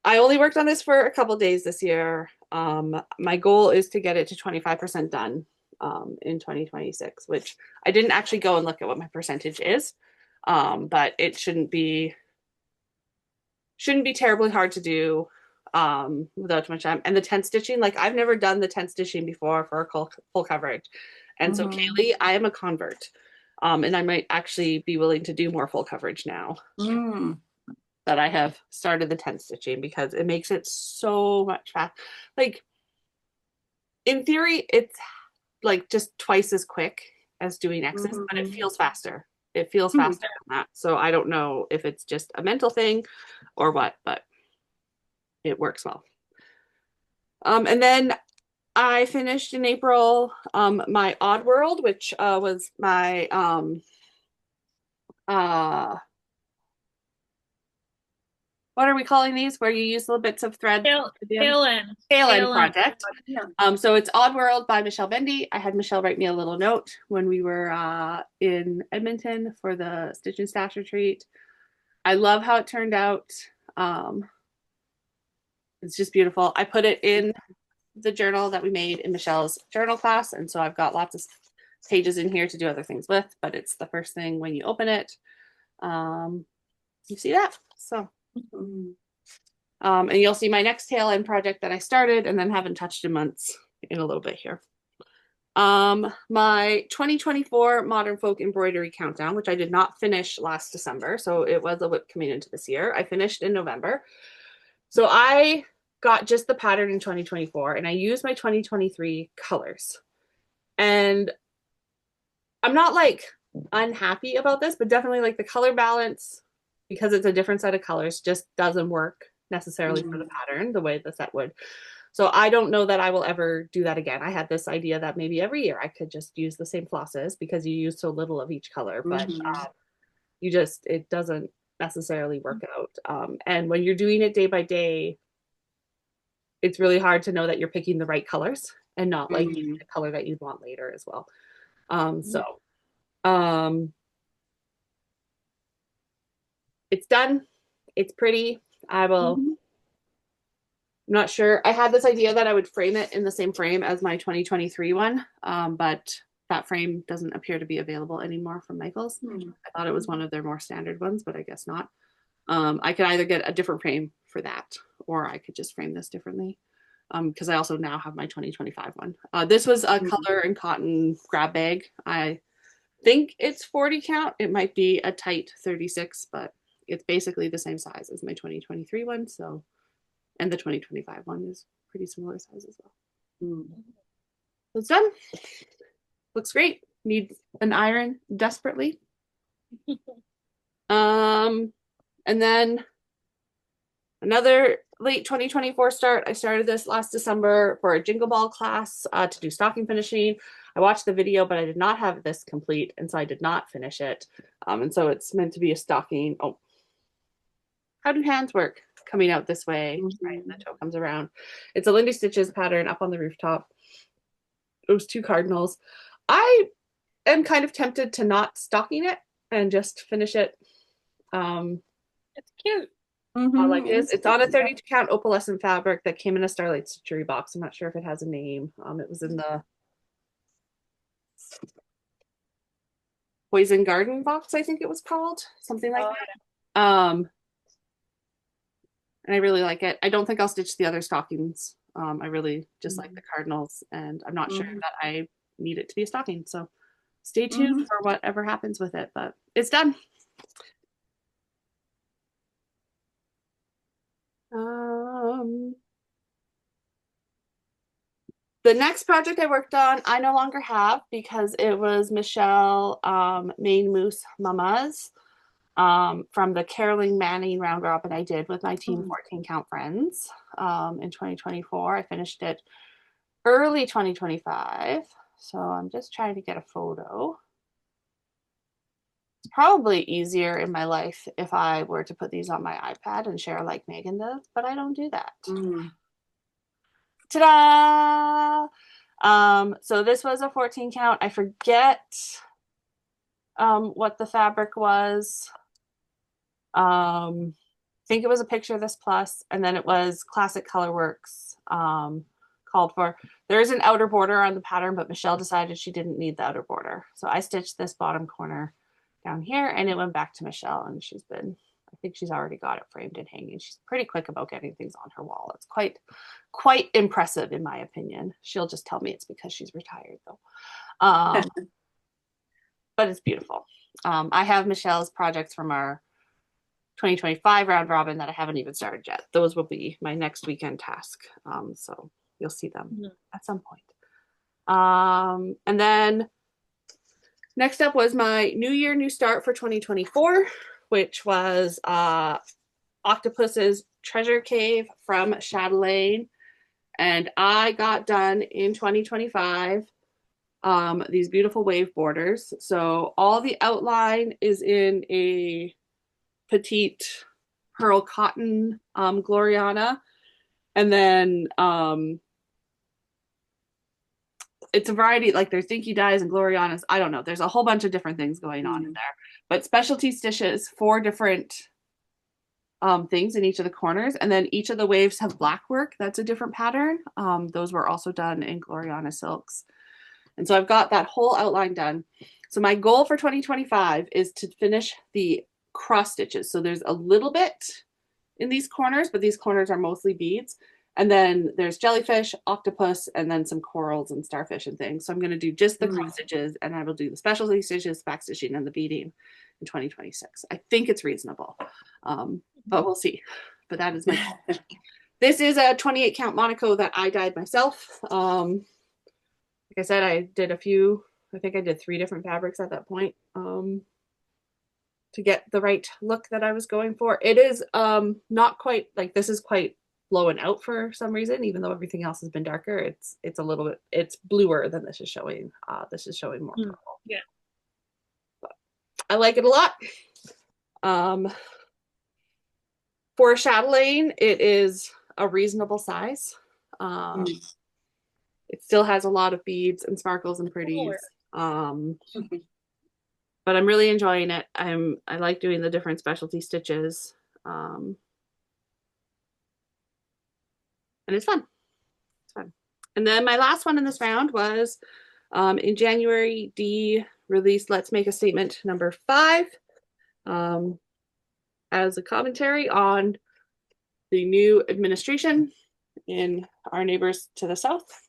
I only worked on this for a couple days this year. My goal is to get it to 25% done in 2026, which I didn't actually go and look at what my percentage is, but it shouldn't be terribly hard to do without too much time. And the tent stitching, like I've never done the tent stitching before for a full coverage. And so Kaylee, I am a convert. And I might actually be willing to do more full coverage now that I have started the tent stitching because it makes it so much fast. Like in theory, it's like just twice as quick as doing X's, but it feels faster. It feels faster than that. So I don't know if it's just a mental thing or what, but it works well. And then I finished in April my Odd World, which was my what are we calling these? Where you use little bits of thread. Tail end project. So it's Odd World by Michelle Bendy. I had Michelle write me a little note when we were in Edmonton for the Stitch and Stash retreat. I love how it turned out. It's just beautiful. I put it in the journal that we made in Michelle's journal class, and so I've got lots of pages in here to do other things with, but it's the first thing when you open it. You see that? So and you'll see my next tail end project that I started and then haven't touched in months in a little bit here. My 2024 Modern Folk Embroidery Countdown, which I did not finish last December, so it was a WIP coming into this year. I finished in November. So I got just the pattern in 2024 and I used my 2023 colors. And I'm not like unhappy about this, but definitely like the color balance, because it's a different set of colors, just doesn't work necessarily for the pattern the way the set would. So I don't know that I will ever do that again. I had this idea that maybe every year I could just use the same flosses because you use so little of each color, but it doesn't necessarily work out. And when you're doing it day by day, it's really hard to know that you're picking the right colors and not like the color that you'd want later as well. It's done. It's pretty. I'm not sure. I had this idea that I would frame it in the same frame as my 2023 one, but that frame doesn't appear to be available anymore from Michaels. I thought it was one of their more standard ones, but I guess not. I could either get a different frame for that, or I could just frame this differently, because I also now have my 2025 one. This was a color and cotton grab bag. I think it's 40 count. It might be a tight 36, but it's basically the same size as my 2023 one. So, and the 2025 one is pretty similar size as well. It's done. Looks great. Need an iron desperately. And then another late 2024 start. I started this last December for a Jingle Ball class to do stocking finishing. I watched the video, but I did not have this complete, and so I did not finish it. And so it's meant to be a stocking. Oh, how do hands work? Coming out this way, right? And the toe comes around. It's a Lindy Stitches pattern up on the rooftop. Those 2 cardinals. I am kind of tempted to not stocking it and just finish it. It's cute. Like this. It's on a 32 count opalescent fabric that came in a Starlight Stitchery box. I'm not sure if it has a name. It was in the Poison Garden box, I think it was called. Something like that. And I really like it. I don't think I'll stitch the other stockings. I really just like the cardinals, and I'm not sure that I need it to be a stocking. So stay tuned for whatever happens with it, but it's done. The next project I worked on, I no longer have because it was Michelle Maine Moose Mamas from the Caroling Manning round robin I did with my Team 14 Count friends in 2024. I finished it early 2025. So I'm just trying to get a photo. It's probably easier in my life if I were to put these on my iPad and share like Megan does, but I don't do that. Ta-da! So this was a 14 count. I forget what the fabric was. I think it was a Picture This Plus, and then it was Classic Colorworks called for. There is an outer border on the pattern, but Michelle decided she didn't need the outer border. So I stitched this bottom corner down here, and it went back to Michelle, and I think she's already got it framed and hanging. She's pretty quick about getting things on her wall. It's quite impressive in my opinion. She'll just tell me it's because she's retired though. But it's beautiful. I have Michelle's projects from our 2025 round robin that I haven't even started yet. Those will be my next weekend task. So you'll see them at some point. And then next up was my New Year, New Start for 2024, which was Octopus's Treasure Cave from Chatelaine. And I got done in 2025 these beautiful wave borders. So all the outline is in a petite pearl cotton Gloriana. And then it's a variety, like there's dinky dyes and Glorianas. I don't know. There's a whole bunch of different things going on in there. But specialty stitches, 4 different things in each of the corners. And then each of the waves have black work. That's a different pattern. Those were also done in Gloriana silks. And so I've got that whole outline done. So my goal for 2025 is to finish the cross stitches. So there's a little bit in these corners, but these corners are mostly beads. And then there's jellyfish, octopus, and then some corals and starfish and things. So I'm going to do just the cross stitches, and I will do the specialty stitches, back stitching, and the beading in 2026. I think it's reasonable, but we'll see. but that is my This is a 28 count Monaco that I dyed myself. Like I said, I did a few, I think I did 3 different fabrics at that point to get the right look that I was going for. It is not quite like, this is quite blowing out for some reason, even though everything else has been darker. It's a little bit, it's bluer than this is showing. This is showing more purple. Yeah. But I like it a lot. For chatelaine, it is a reasonable size. It still has a lot of beads and sparkles and pretties. But I'm really enjoying it. I like doing the different specialty stitches. And it's fun. It's fun. And then my last one in this round was in January, Dee released Let's Make a Statement number 5 as a commentary on the new administration in our neighbors to the south.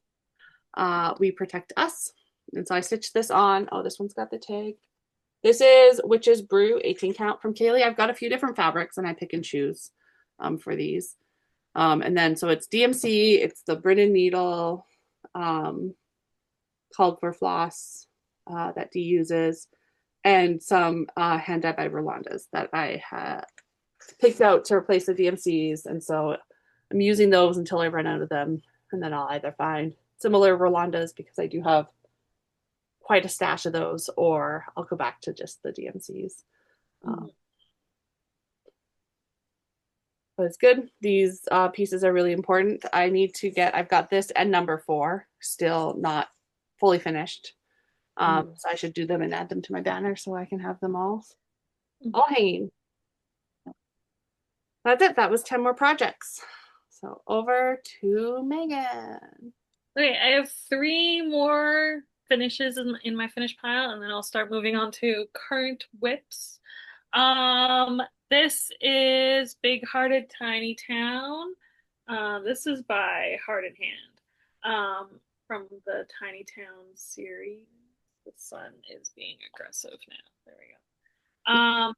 We protect us. And so I stitched this on. Oh, this one's got the tag. This is Witch's Brew 18 count from Kaylee. I've got a few different fabrics and I pick and choose for these. And then so it's DMC, it's the Brinnen needle, called for floss that Dee uses, and some hand dyed by Rolandas that I had picked out to replace the DMCs. And so I'm using those until I run out of them, and then I'll either find similar Rolandas because I do have quite a stash of those, or I'll go back to just the DMCs. But it's good. These pieces are really important. I've got this and number 4 still not fully finished. So I should do them and add them to my banner so I can have them all hanging. That's it. That was 10 more projects. So over to Megan. Okay, I have 3 more finishes in my finish pile, and then I'll start moving on to current WIPs. This is Big Hearted Tiny Town. This is by Heart and Hand from the Tiny Town series. The sun is being aggressive now. There we go.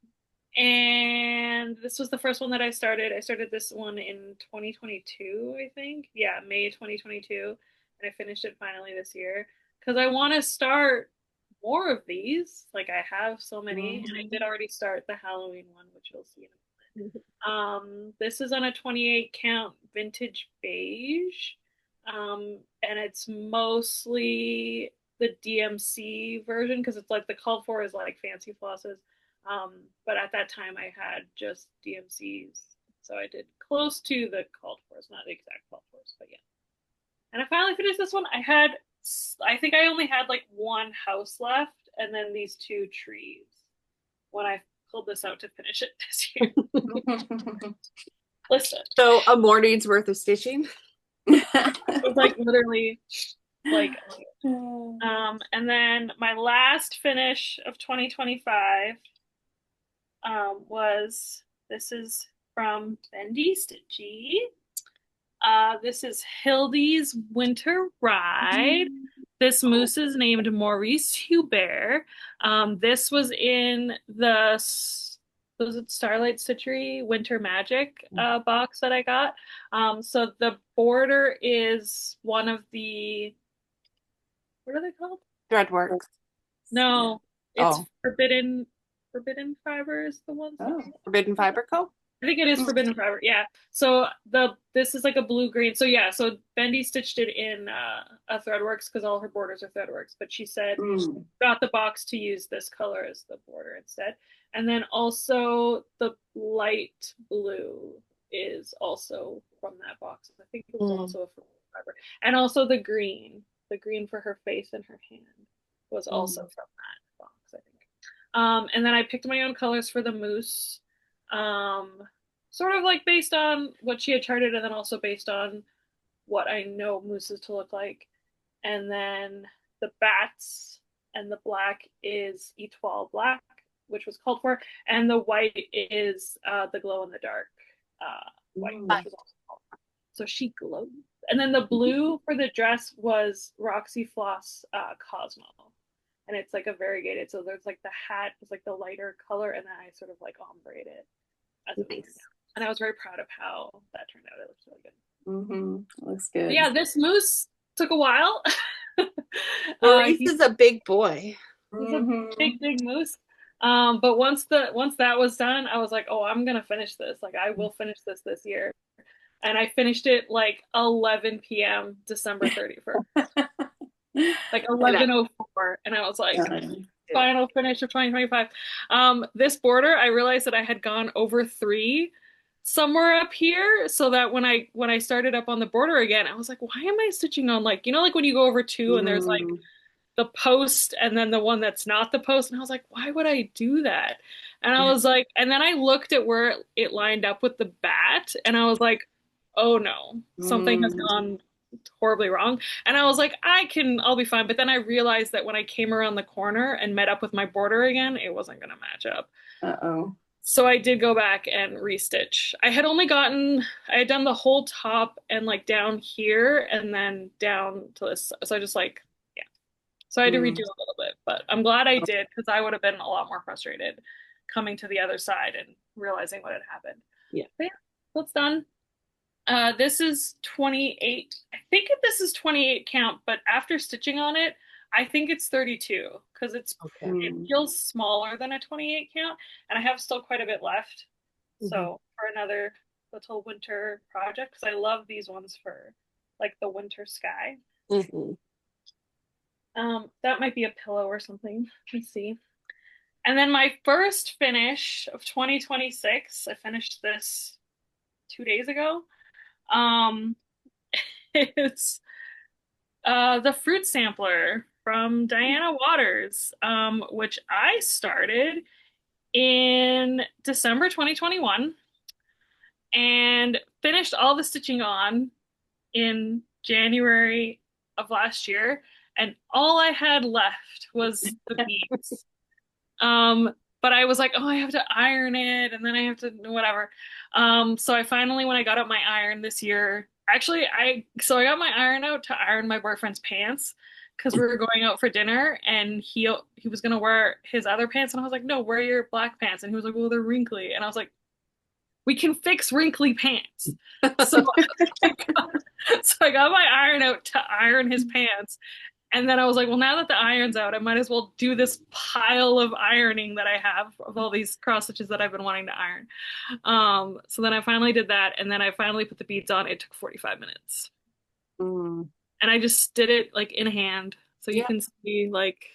And this was the first one that I started. I started this one in 2022, I think. Yeah, May 2022. And I finished it finally this year because I want to start more of these. Like I have so many, and I did already start the Halloween one, which you'll see in a moment. This is on a 28 count vintage beige. And it's mostly the DMC version because it's like the called for is like fancy flosses. But at that time I had just DMCs. So I did close to the called fors, not the exact called fors, but yeah. And I finally finished this one. I think I only had like 1 house left and then these 2 trees when I pulled this out to finish it this year. Listen. So a morning's worth of stitching. It was like literally like and then my last finish of 2025 was this is from Bendy Stitchy. This is Hildy's Winter Ride. This moose is named Maurice Hubert. This was in the Starlight Stitchery Winter Magic box that I got. So the border is one of the, what are they called? Threadworks. No, it's Forbidden Fiber is the one. Forbidden Fiber Co. I think it is Forbidden Fiber. Yeah. So this is like a blue green. So yeah. So Bendy stitched it in a Threadworks because all her borders are Threadworks. But she said got the box to use this color as the border instead. And then also the light blue is also from that box. I think it was also a Forbidden Fiber. And also the green for her face and her hand was also from that box, I think. And then I picked my own colors for the moose. Sort of like based on what she had charted and then also based on what I know mooses to look like. And then the bats and the black is Etoile Black, which was called for, and the white is the glow in the dark white, which was also called for. So she glowed. And then the blue for the dress was Roxy Floss Cosmo. And it's like a variegated, so there's like the hat is like the lighter color, and then I sort of like ombre it as a nice. and I was very proud of how that turned out. It looks really good. Looks But good. yeah, this moose took a while. Maurice He's is a big boy. a big moose. But once that was done, I was like, oh, I'm gonna finish this. Like I will finish this year. And I finished it like 11 p.m. December 31st. Like 11:04. And I was like, final finish of 2025. This border, I realized that I had gone over 3 somewhere up here, so that when I started up on the border again, I was like, why am I stitching on, like, like when you go over 2 and there's like the post and then the one that's not the post, and I was like, why would I do that? And I was like, and then I looked at where it lined up with the bat, and I was like, oh no, something has gone horribly wrong. And I was like, I'll be fine. But then I realized that when I came around the corner and met up with my border again, it wasn't going to match up. Uh-oh. So I did go back and restitch. I had done the whole top and like down here and then down to this. So I just like, yeah. So I had to redo a little bit, but I'm glad I did, because I would have been a lot more frustrated coming to the other side and realizing what had happened. Yeah. But yeah, so it's done. This is 28. I think this is 28 count, but after stitching on it, I think it's 32, because it feels smaller than a 28 count, and I have still quite a bit left. So for another little winter project, because I love these ones for like the winter sky. That might be a pillow or something. Let's see. And then my first finish of 2026, I finished this 2 days ago. It's the fruit sampler from Diana Waters, which I started in December 2021 and finished all the stitching on in January of last year, and all I had left was the beads. But I was like, oh, I have to iron it, and then I have to whatever. So I finally, when I got out my iron this year, actually, I got my iron out to iron my boyfriend's pants, because we were going out for dinner, and he was gonna wear his other pants, and I was like, no, wear your black pants, and he was like, well, they're wrinkly, and I was like, we can fix wrinkly pants. So I got my iron out to iron his pants. And then I was like, well, now that the iron's out, I might as well do this pile of ironing that I have of all these cross stitches that I've been wanting to iron. So then I finally did that, and then I finally put the beads on. It took 45 minutes. And I just did it like in hand. So you can see like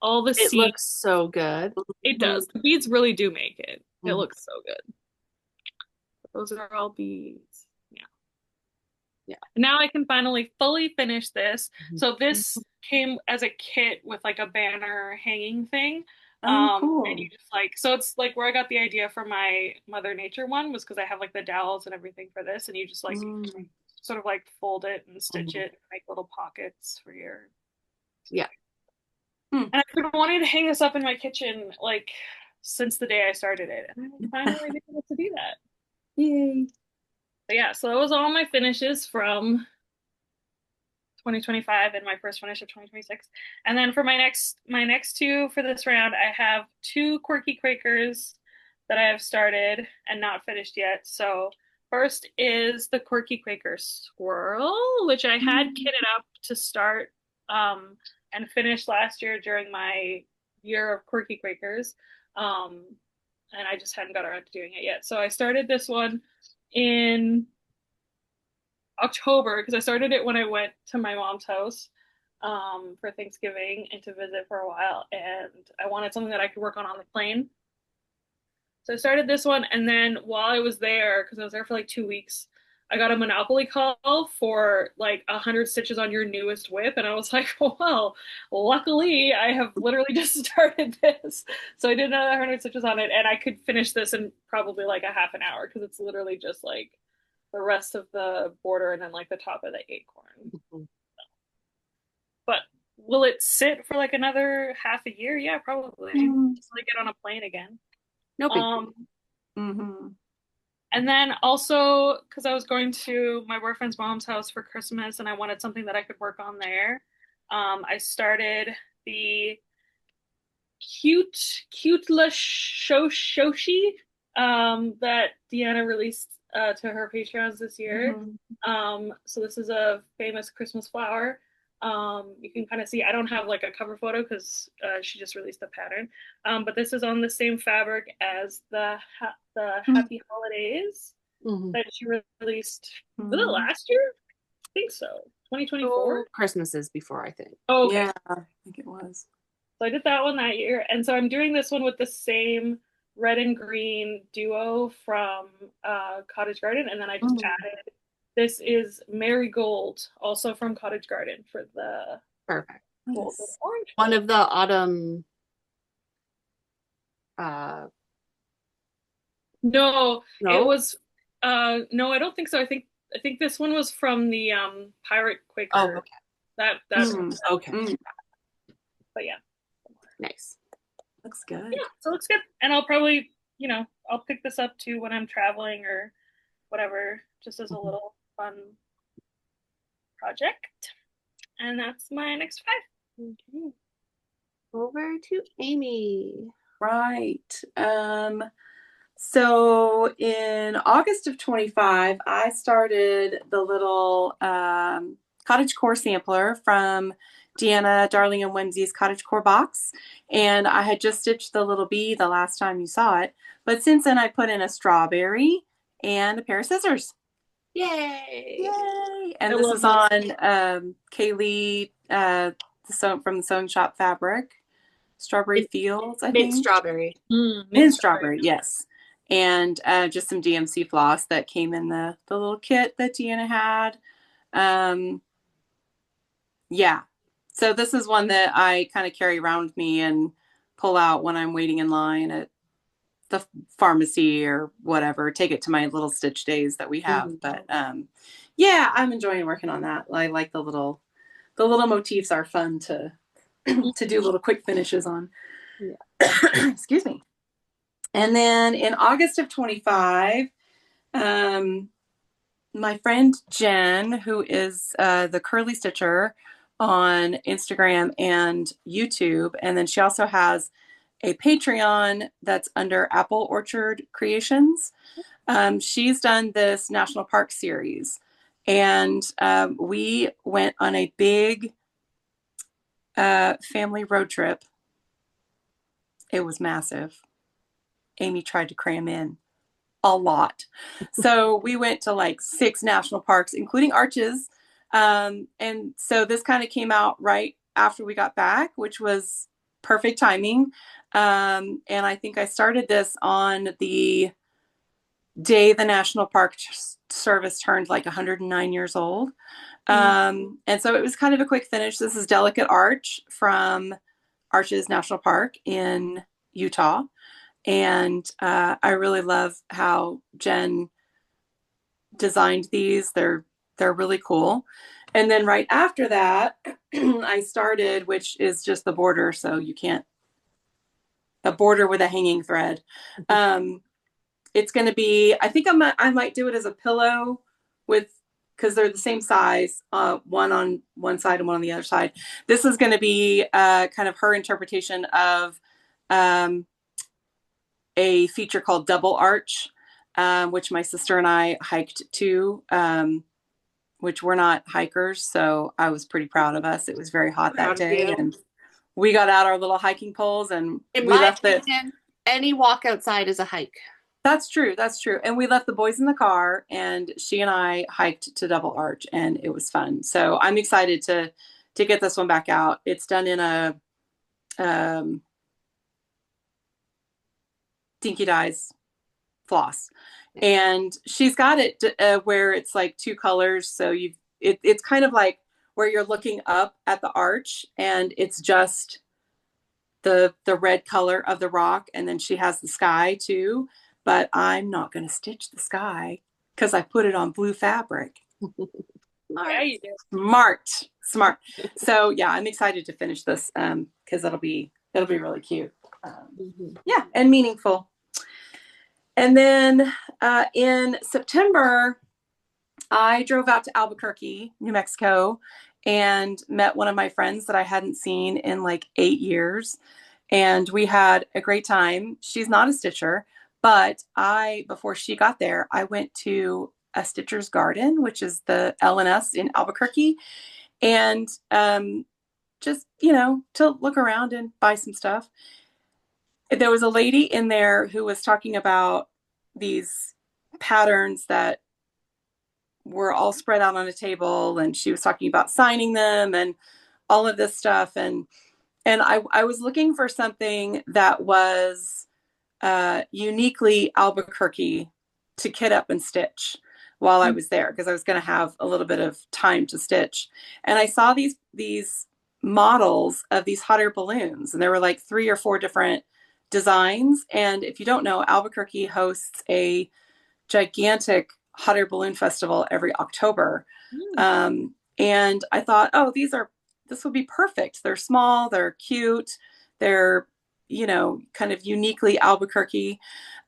all the seams. It looks so good. It does. The beads really do make it. It looks so good. Those are all beads. Yeah. Now I can finally fully finish this. So this came as a kit with like a banner hanging thing. Cool. And you just like, so it's like where I got the idea for my Mother Nature one was because I have like the dowels and everything for this, and you just like sort of like fold it and stitch it, and make little pockets for your. Yeah. And I've been wanting to hang this up in my kitchen like since the day I started it, and I finally been able to do that. Yay. But yeah, so that was all my finishes from 2025 and my first finish of 2026. And then for my next 2 for this round, I have 2 Quirky Quakers that I have started and not finished yet. So first is the Quirky Quaker Squirrel, which I had kitted up to start and finish last year during my year of Quirky Quakers. And I just hadn't got around to doing it yet. So I started this one in October, because I started it when I went to my mom's house for Thanksgiving and to visit for a while, and I wanted something that I could work on the plane. So I started this one, and then while I was there, because I was there for like 2 weeks, I got a Monopoly call for like 100 stitches on your newest WIP, and I was like, well, luckily I have literally just started this. So I did another 100 stitches on it, and I could finish this in probably like a half an hour, because it's literally just like the rest of the border and then like the top of the acorn. But will it sit for like another half a year? Yeah, probably. Just like get on a plane again. Nope. And then also, because I was going to my boyfriend's mom's house for Christmas and I wanted something that I could work on there, I started the cute la shoshi that Deanna released to her Patreons this year. So this is a famous Christmas flower. You can kind of see, I don't have like a cover photo because she just released the pattern. But this is on the same fabric as the Happy Holidays that she released. Was it last year? I think so. 2024? Christmas is before, I think. Oh, okay. Yeah, I think it was. So I did that one that year. And so I'm doing this one with the same red and green duo from Cottage Garden. And then I just added, this is Marigold, also from Cottage Garden for the Perfect. gold and orange. One of the autumn No, No? it was no, I don't think so. I think this one was from the Pirate Quaker. Oh, okay. That's Okay. But yeah. Nice. Looks good. Yeah, so it looks good. And I'll probably, I'll pick this up too when I'm traveling or whatever, just as a little fun project. And that's my next 5. Okay. Over to Amy. Right. So in August of 25, I started the little cottage core sampler from Deanna, Darling, and Whimsy's cottage core box. And I had just stitched the little bee the last time you saw it. But since then, I put in a strawberry and a pair of scissors. Yay! Yay! And this is on Kaylee from the Sewing Shop Fabric. Strawberry Fields, I think. Strawberry. Mint strawberry, yes. And just some DMC floss that came in the little kit that Deanna had. Yeah. So this is one that I kind of carry around with me and pull out when I'm waiting in line at the pharmacy or whatever. Take it to my little stitch days that we have. But yeah, I'm enjoying working on that. I like the little motifs are fun to do little quick finishes on. Yeah. Excuse me. And then in August of 25, my friend Jen, who is the Curly Stitcher on Instagram and YouTube, and then she also has a Patreon that's under Apple Orchard Creations. She's done this National Park series, and we went on a big family road trip. It was massive. Amy tried to cram in a lot. So we went to like 6 national parks, including Arches. And so this kind of came out right after we got back, which was perfect timing. And I think I started this on the day the National Park Service turned like 109 years old. And so it was kind of a quick finish. This is Delicate Arch from Arches National Park in Utah. And I really love how Jen designed these. They're really cool. And then right after that, I started, which is just the border. So you can't, a border with a hanging thread. It's going to be, I think I might do it as a pillow because they're the same size, one on one side and one on the other side. This is going to be kind of her interpretation of a feature called Double Arch, which my sister and I hiked to, which we're not hikers. So I was pretty proud of us. It was very hot that day. And we got out our little hiking poles and we left any walk outside is a hike. That's true. That's true. And we left the boys in the car and she and I hiked to Double Arch and it was fun. So I'm excited to get this one back out. It's done in a Dinky Dyes floss, and she's got it where it's like 2 colors. So it's kind of like where you're looking up at the arch and it's just the red color of the rock. And then she has the sky too, but I'm not going to stitch the sky because I put it on blue fabric. Yeah, you do. Smart. So yeah, I'm excited to finish this because it'll be really cute. Yeah, and meaningful. And then in September, I drove out to Albuquerque, New Mexico, and met one of my friends that I hadn't seen in like 8 years. And we had a great time. She's not a stitcher, But before she got there, I went to a Stitcher's Garden, which is the L&S in Albuquerque, and just, to look around and buy some stuff. There was a lady in there who was talking about these patterns that were all spread out on a table, and she was talking about signing them and all of this stuff. And I was looking for something that was uniquely Albuquerque to kit up and stitch while I was there, because I was going to have a little bit of time to stitch. And I saw these models of these hot air balloons, and there were like 3 or 4 different designs. And if you don't know, Albuquerque hosts a gigantic hot air balloon festival every October. And I thought, oh, this would be perfect. They're small, they're cute, they're, kind of uniquely Albuquerque.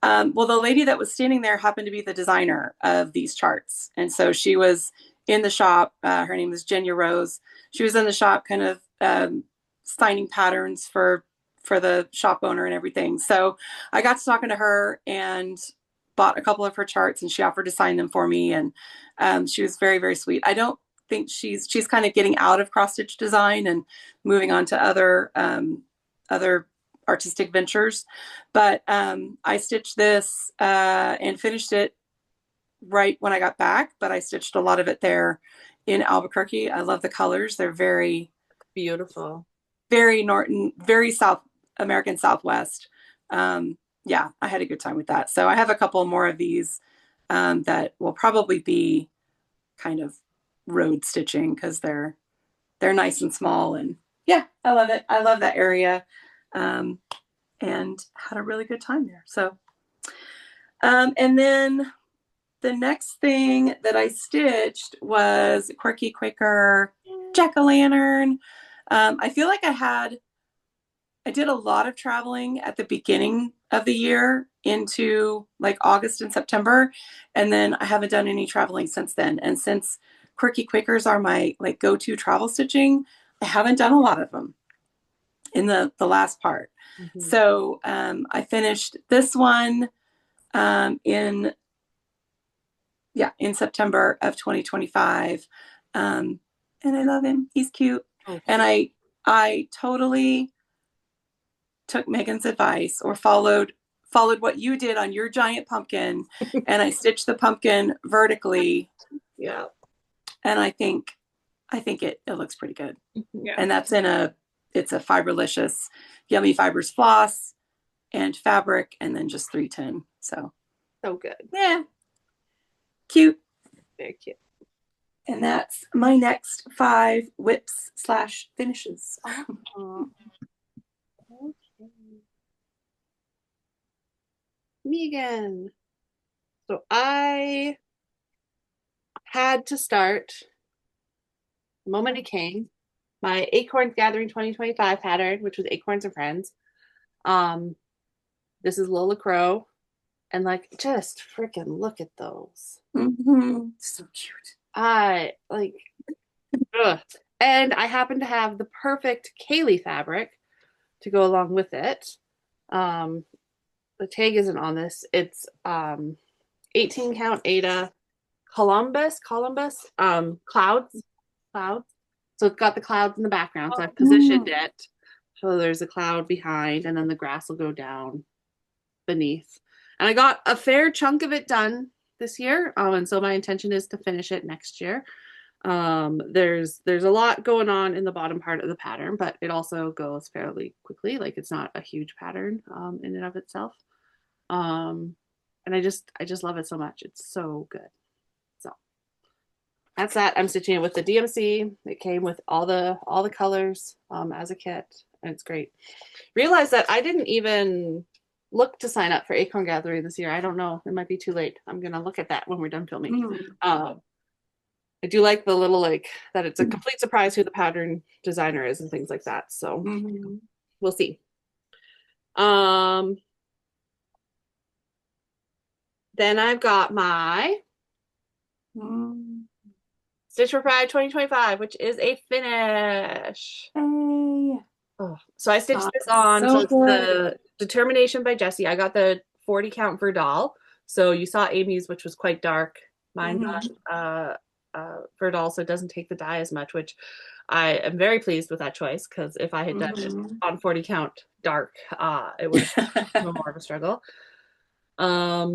Well, the lady that was standing there happened to be the designer of these charts. And so she was in the shop. Her name is Jenya Rose. She was in the shop kind of signing patterns for the shop owner and everything. So I got to talking to her and bought a couple of her charts, and she offered to sign them for me. And she was very, very sweet. I don't think she's kind of getting out of cross stitch design and moving on to other artistic ventures. But I stitched this and finished it right when I got back, but I stitched a lot of it there in Albuquerque. I love the colors. They're very beautiful, very Norton, very South American Southwest. Yeah, I had a good time with that. So I have a couple more of these that will probably be kind of road stitching, because they're nice and small. And yeah, I love it. I love that area, and had a really good time there. So and then the next thing that I stitched was Quirky Quaker Jack-o'-lantern. I feel like I did a lot of traveling at the beginning of the year into like August and September. And then I haven't done any traveling since then. And since Quirky Quakers are my like go-to travel stitching, I haven't done a lot of them in the last part. Mm-hmm. So I finished this one in September of 2025. And I love him. He's cute. Okay. And I totally took Megan's advice, or followed what you did on your giant pumpkin, and I stitched the pumpkin vertically. Yeah. And I think it looks pretty good. Yeah. And that's it's a Fiberlicious Yummy Fibers floss and fabric, and then just 310. So good. Yeah. Cute. Very cute. And that's my next 5 WIPs/finishes. Okay. Me again. So I had to start the moment it came my Acorns Gathering 2025 pattern, which was Acorns and Friends. This is Lola Crow, and like, just freaking look at those. Mm-hmm. So cute. I like, ugh. And I happen to have the perfect Kaylee fabric to go along with it. The tag isn't on this. It's 18 count Ada Columbus, clouds. So it's got the clouds in the background. So I've positioned it so there's a cloud behind, and then the grass will go down beneath. And I got a fair chunk of it done this year. And so my intention is to finish it next year. There's a lot going on in the bottom part of the pattern, but it also goes fairly quickly. Like, it's not a huge pattern in and of itself. And I just love it so much. It's so good. So that's that. I'm stitching it with the DMC. It came with all the colors as a kit, and it's great. Realized that I didn't even look to sign up for Acorn Gathering this year. I don't know. It might be too late. I'm gonna look at that when we're done filming. I do like the little, like, that it's a complete surprise who the pattern designer is and things like that. So we'll see. Then I've got my Stitch for Pride 2025, which is a finish. Hey. Oh, so I stitched this on. So it's the Determination by Jessie. I got the 40 count Verdal. So you saw Amy's, which was quite dark. Mine Mhm. got Verdal, so it doesn't take the dye as much, which I am very pleased with that choice, because if I had done it Mhm. on 40 count dark, it would have been a little more of a struggle. Yeah,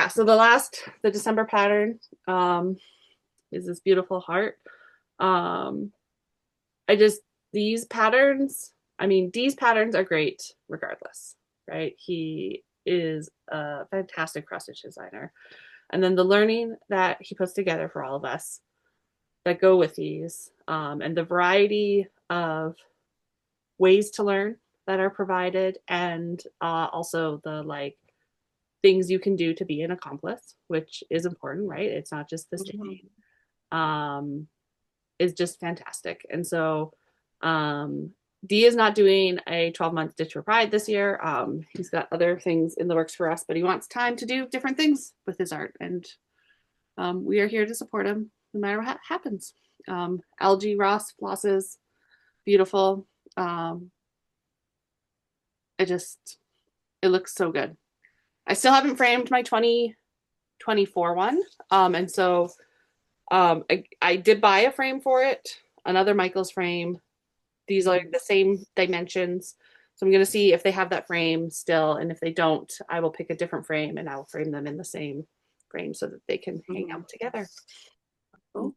so the December pattern is this beautiful heart. Um, I just, these patterns, I mean, these patterns are great regardless, right? He is a fantastic cross stitch designer. And then the learning that he puts together for all of us that go with these, and the variety of ways to learn that are provided, and also the like things you can do to be an accomplice, which is important, right? It's not just the Mhm. stitching. Is just fantastic. And so D is not doing a 12-month Stitch for Pride this year. He's got other things in the works for us, but he wants time to do different things with his art. And we are here to support him no matter what happens. Algae Ross flosses, beautiful. It looks so good. I still haven't framed my 2024 one. And so I did buy a frame for it, another Michael's frame. These are the same dimensions. So I'm going to see if they have that frame still. And if they don't, I will pick a different frame and I will frame them in the same frame so that they can hang out together. Cool.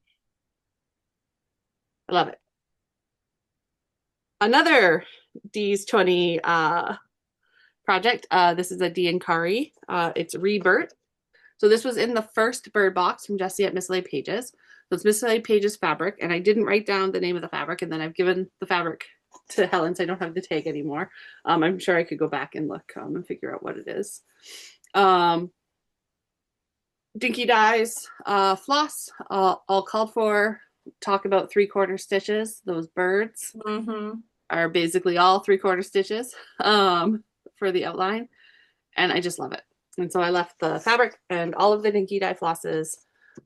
I love it. Another D's 20 project. This is a D and Kari. It's Rebirth. So this was in the first bird box from Jessie at Mislaid Pages. So it's Mislaid Pages fabric, and I didn't write down the name of the fabric, and then I've given the fabric to Helen, so I don't have the tag anymore. I'm sure I could go back and look and figure out what it is. Dinky Dyes, floss, all called for. Talk about 3/4 stitches. Those birds are basically all 3/4 stitches for the outline, and I just love it. And so I left the fabric and all of the Dinky Dye flosses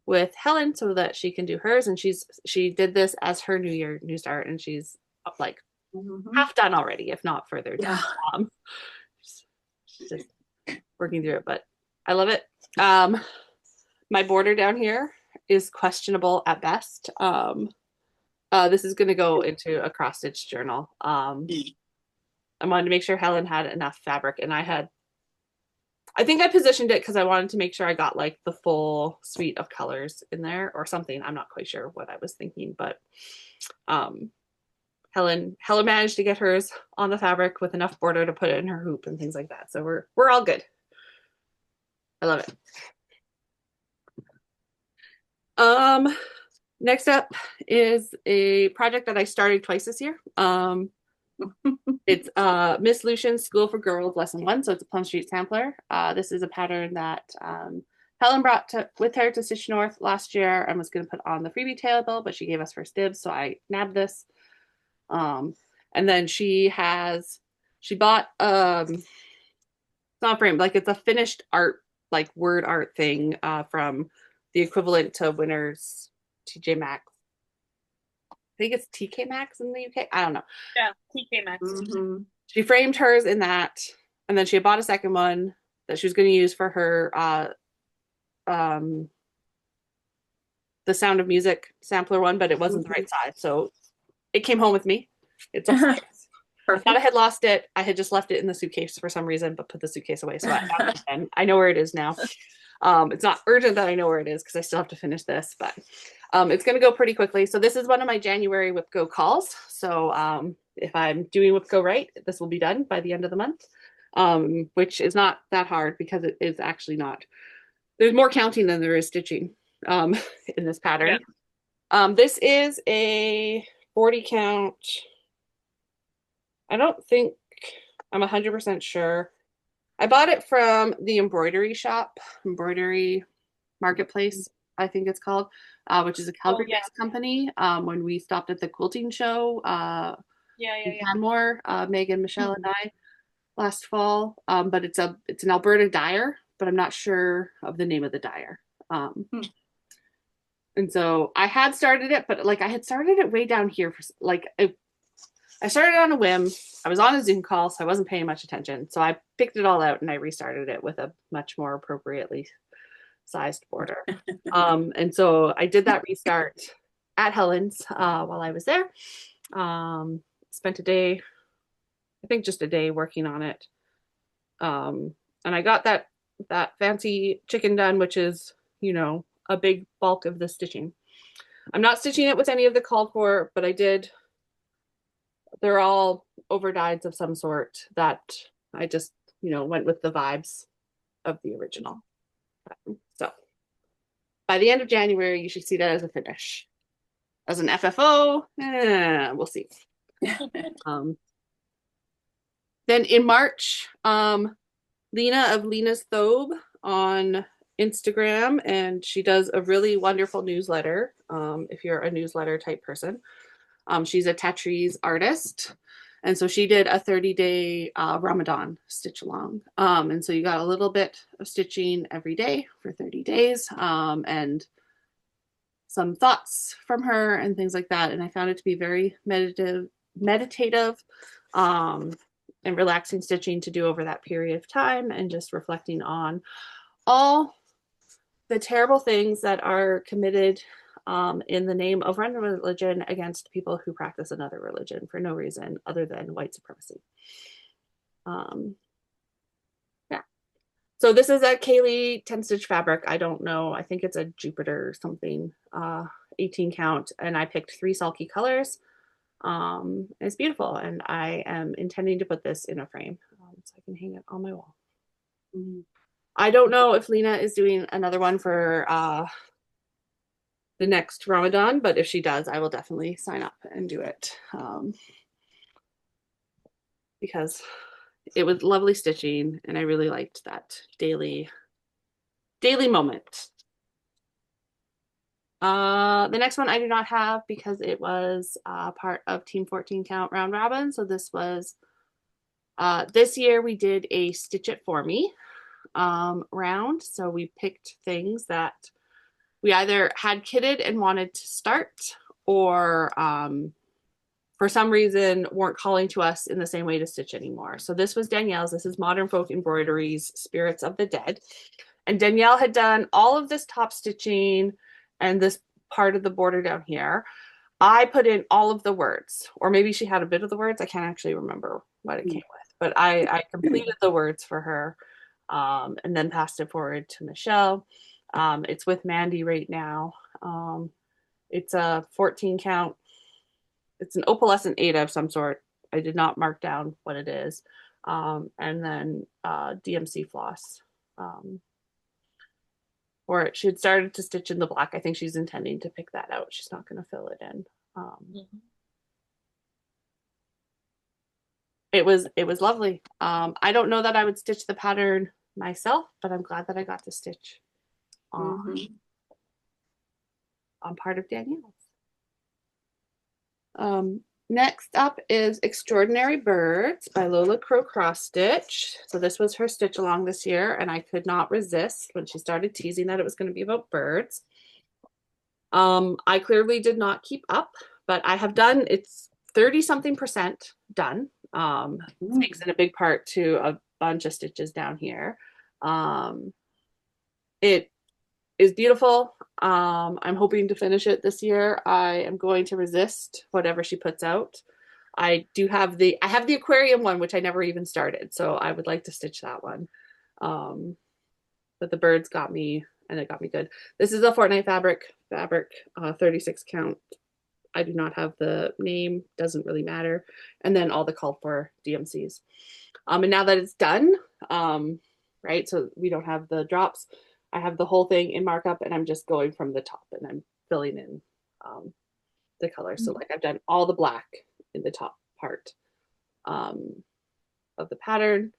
with Helen so that she can do hers. And she did this as her new start, and she's like half done already, if not further done. Yeah. Just working through it, but I love it. My border down here is questionable at best. This is going to go into a cross stitch journal. I wanted to make sure Helen had enough fabric, and I think I positioned it because I wanted to make sure I got like the full suite of colors in there or something. I'm not quite sure what I was thinking, but Helen managed to get hers on the fabric with enough border to put it in her hoop and things like that. So we're all good. I love it. Next up is a project that I started twice this year. It's Miss Lucian's School for Girls Lesson 1, so it's a Plum Street sampler. This is a pattern that Helen brought with her to Stitch North last year and was going to put on the freebie table, but she gave us first dibs, so I nabbed this. And then she bought it's not a frame, like it's a finished art, like word art thing from the equivalent to Winners TJ Maxx. I think it's TK Maxx in the UK. I don't know. Yeah, TK Maxx. She framed hers in that, and then she had bought a second one that she was going to use for her the Sound of Music sampler one, but it wasn't the right size, so it came home with me. It's upstairs. I thought I had lost it. I had just left it in the suitcase for some reason, but put the suitcase away. So I know where it is now. It's not urgent that I know where it is because I still have to finish this, but it's going to go pretty quickly. So this is one of my January WIP Go calls. So if I'm doing WIP Go right, this will be done by the end of the month, which is not that hard because it is actually not. There's more counting than there is stitching in this pattern. Yeah. This is a 40 count. I don't think I'm 100% sure. I bought it from the embroidery shop, embroidery marketplace, I think it's called, which is a Calgary-based company. When we stopped at the quilting show in Canmore, Megan, Michelle, and I last fall. But it's an Alberta dyer, but I'm not sure of the name of the dyer. And so I had started it, but like I had started it way down here for like I started on a whim. I was on a Zoom call, so I wasn't paying much attention. So I picked it all out and I restarted it with a much more appropriately sized border. And so I did that restart at Helen's while I was there. Spent a day, I think just a day working on it. And I got that fancy chicken done, which is, you know, a big bulk of the stitching. I'm not stitching it with any of the called for, but I did. They're all over dyes of some sort that I just, you know, went with the vibes of the original. So by the end of January, you should see that as a finish. As an FFO, we'll see. Then in March, Lena of Lena's Thobe on Instagram, and she does a really wonderful newsletter. If you're a newsletter type person, she's a Tetris artist, and so she did a 30-day Ramadan stitch along. And so you got a little bit of stitching every day for 30 days, and some thoughts from her and things like that. And I found it to be very meditative, and relaxing stitching to do over that period of time, and just reflecting on all the terrible things that are committed in the name of one religion against people who practice another religion for no reason other than white supremacy. Yeah. So this is a Kaylee 10 stitch fabric. I don't know. I think it's a Jupiter something, 18 count. And I picked 3 sulky colors. It's beautiful. And I am intending to put this in a frame so I can hang it on my wall. I don't know if Lena is doing another one for the next Ramadan, but if she does, I will definitely sign up and do it, because it was lovely stitching and I really liked that daily moment. The next one I do not have because it was part of Team 14 Count Round Robin. So this was this year we did a Stitch It For Me round. So we picked things that we either had kitted and wanted to start, or for some reason weren't calling to us in the same way to stitch anymore. So this was Danielle's. This is Modern Folk Embroideries Spirits of the Dead. And Danielle had done all of this top stitching and this part of the border down here. I put in all of the words, or maybe she had a bit of the words. I can't actually remember what it came with, but I completed the words for her, and then passed it forward to Michelle. It's with Mandy right now. It's a 14 count. It's an opalescent 8 of some sort. I did not mark down what it is. And then DMC floss. Or she had started to stitch in the black. I think she's intending to pick that out. She's not going to fill it in. It was lovely. I don't know that I would stitch the pattern myself, but I'm glad that I got to stitch on part of Danielle's. Next up is Extraordinary Birds by Lola Crow Cross Stitch. So this was her stitch along this year, and I could not resist when she started teasing that it was going to be about birds. I clearly did not keep up, but I have done, it's 30-something% done. Thanks in a big part to a bunch of stitches down here. It is beautiful. I'm hoping to finish it this year. I am going to resist whatever she puts out. I have the aquarium one, which I never even started, so I would like to stitch that one. But the birds got me, and it got me good. This is a Fortnite fabric, 36 count. I do not have the name, doesn't really matter. And then all the called for DMCs. And now that it's done, right, so we don't have the drops, I have the whole thing in markup, and I'm just going from the top and I'm filling in the color. So like I've done all the black in the top part of the pattern,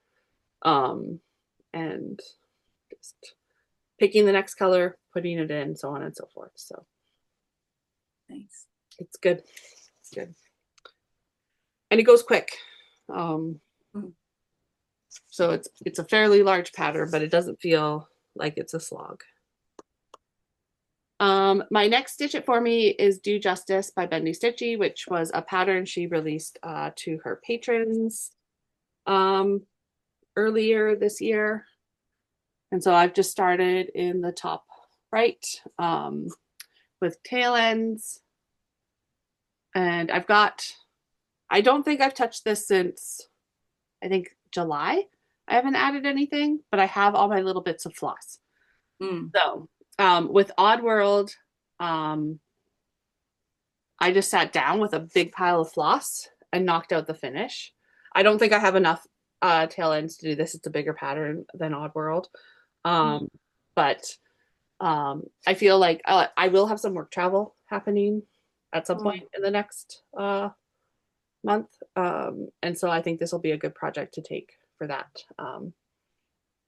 and just picking the next color, putting it in, so on and so forth. So nice. It's good. It's good. And it goes quick. So it's a fairly large pattern, but it doesn't feel like it's a slog. My next Stitch It For Me is Do Justice by Bendy Stitchy, which was a pattern she released to her patrons earlier this year. And so I've just started in the top right with tail ends. And I don't think I've touched this since, I think, July. I haven't added anything, but I have all my little bits of floss. So with Oddworld, I just sat down with a big pile of floss and knocked out the finish. I don't think I have enough tail ends to do this. It's a bigger pattern than Oddworld. But I feel like I will have some work travel happening at some point in the next month. And so I think this will be a good project to take for that.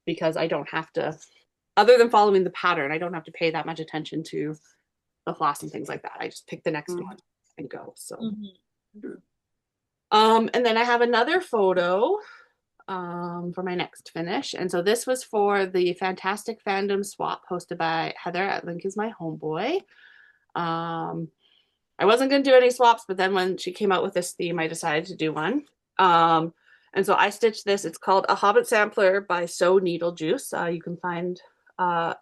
Because I don't have to, other than following the pattern, I don't have to pay that much attention to the floss and things like that. I just pick the next one and go. So and then I have another photo for my next finish. And so this was for the Fantastic Fandom Swap hosted by Heather at Link is My Homeboy. I wasn't going to do any swaps, but then when she came out with this theme, I decided to do one. And so I stitched this. It's called A Hobbit Sampler by Sew Needle Juice. You can find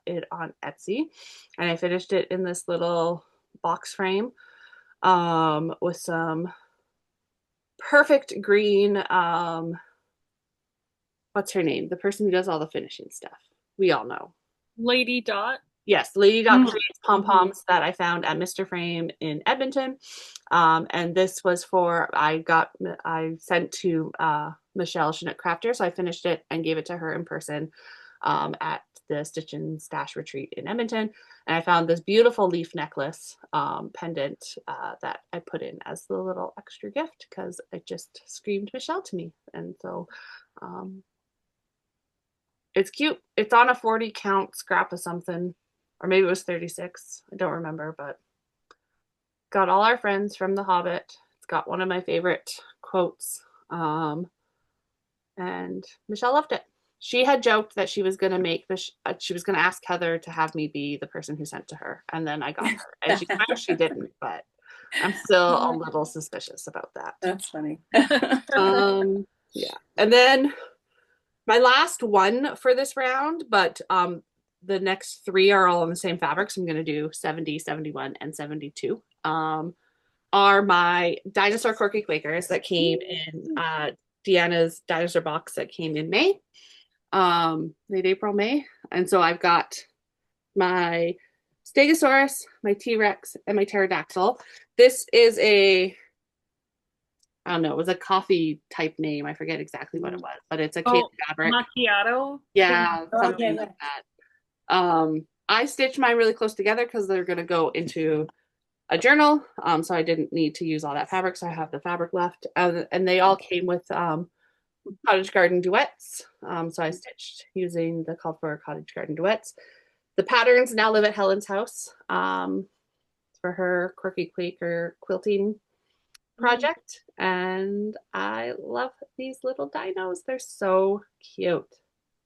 it on Etsy. And I finished it in this little box frame with some perfect green, what's her name? The person who does all the finishing stuff. We all know. Lady Dot. Yes, Lady Dot creates pom-poms that I found at Mr. Frame in Edmonton. And this was I sent to Michelle Chinook Crafter, so I finished it and gave it to her in person at the Stitch and Stash retreat in Edmonton. And I found this beautiful leaf necklace pendant that I put in as the little extra gift because it just screamed Michelle to me. And so it's cute. It's on a 40 count scrap of something, or maybe it was 36. I don't remember, but got all our friends from The Hobbit. It's got one of my favorite quotes. And Michelle loved it. She had joked that she was going to ask Heather to have me be the person who sent to her. And then I got her. And she didn't, but I'm still a little suspicious about that. That's funny. Yeah. And then my last one for this round, but the next three are all on the same fabric. So I'm going to do 70, 71, and 72. Are my dinosaur Corky Quakers that came in Deanna's dinosaur box that came in May, late April, May. And so I've got my Stegosaurus, my T-Rex, and my Pterodactyl. This is I don't know, it was a coffee type name. I forget exactly what it was, but it's a cake fabric. Macchiato? Yeah, something like that. I stitched mine really close together because they're going to go into a journal. So I didn't need to use all that fabric. So I have the fabric left. And they all came with Cottage Garden duets. So I stitched using the Called for Cottage Garden duets. The patterns now live at Helen's house for her Quirky Quaker quilting project. And I love these little dinos. They're so cute.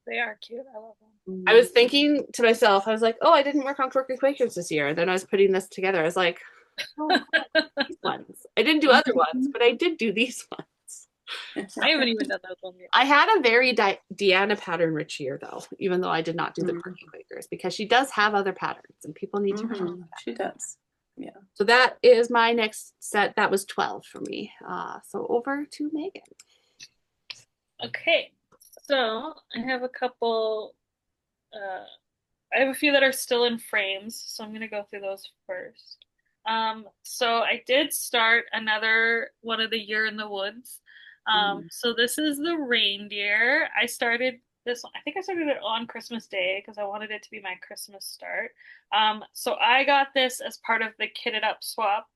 They are cute. I love them. I was thinking to myself, I was like, oh, I didn't work on Quirky Quakers this year. And then I was putting this together. I was like, oh, these ones. I didn't do other ones, but I did do these ones. I haven't even done those ones yet. I had a very Deanna pattern rich year, though, even though I did not do the Quirky Quakers, because she does have other patterns and people need to know that. She does. Yeah. So that is my next set. That was 12 for me. So over to Megan. Okay. So I have a couple, I have a few that are still in frames, so I'm going to go through those first. So I did start another one of the Year in the Woods. So this is the reindeer. I started this one, I think I started it on Christmas Day because I wanted it to be my Christmas start. So I got this as part of the kitted up swap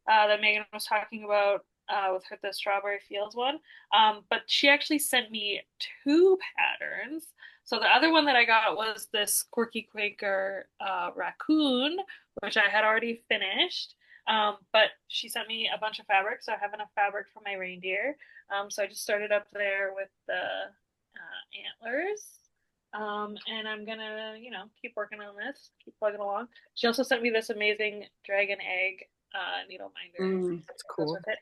that Megan was talking about with the Strawberry Fields one. But she actually sent me two patterns. So the other one that I got was this Quirky Quaker raccoon, which I had already finished. But she sent me a bunch of fabric, so I have enough fabric for my reindeer. So I just started up there with the antlers. And I'm gonna, keep working on this, keep plugging along. She also sent me this amazing dragon egg needle minder. That's Goes cool. with it.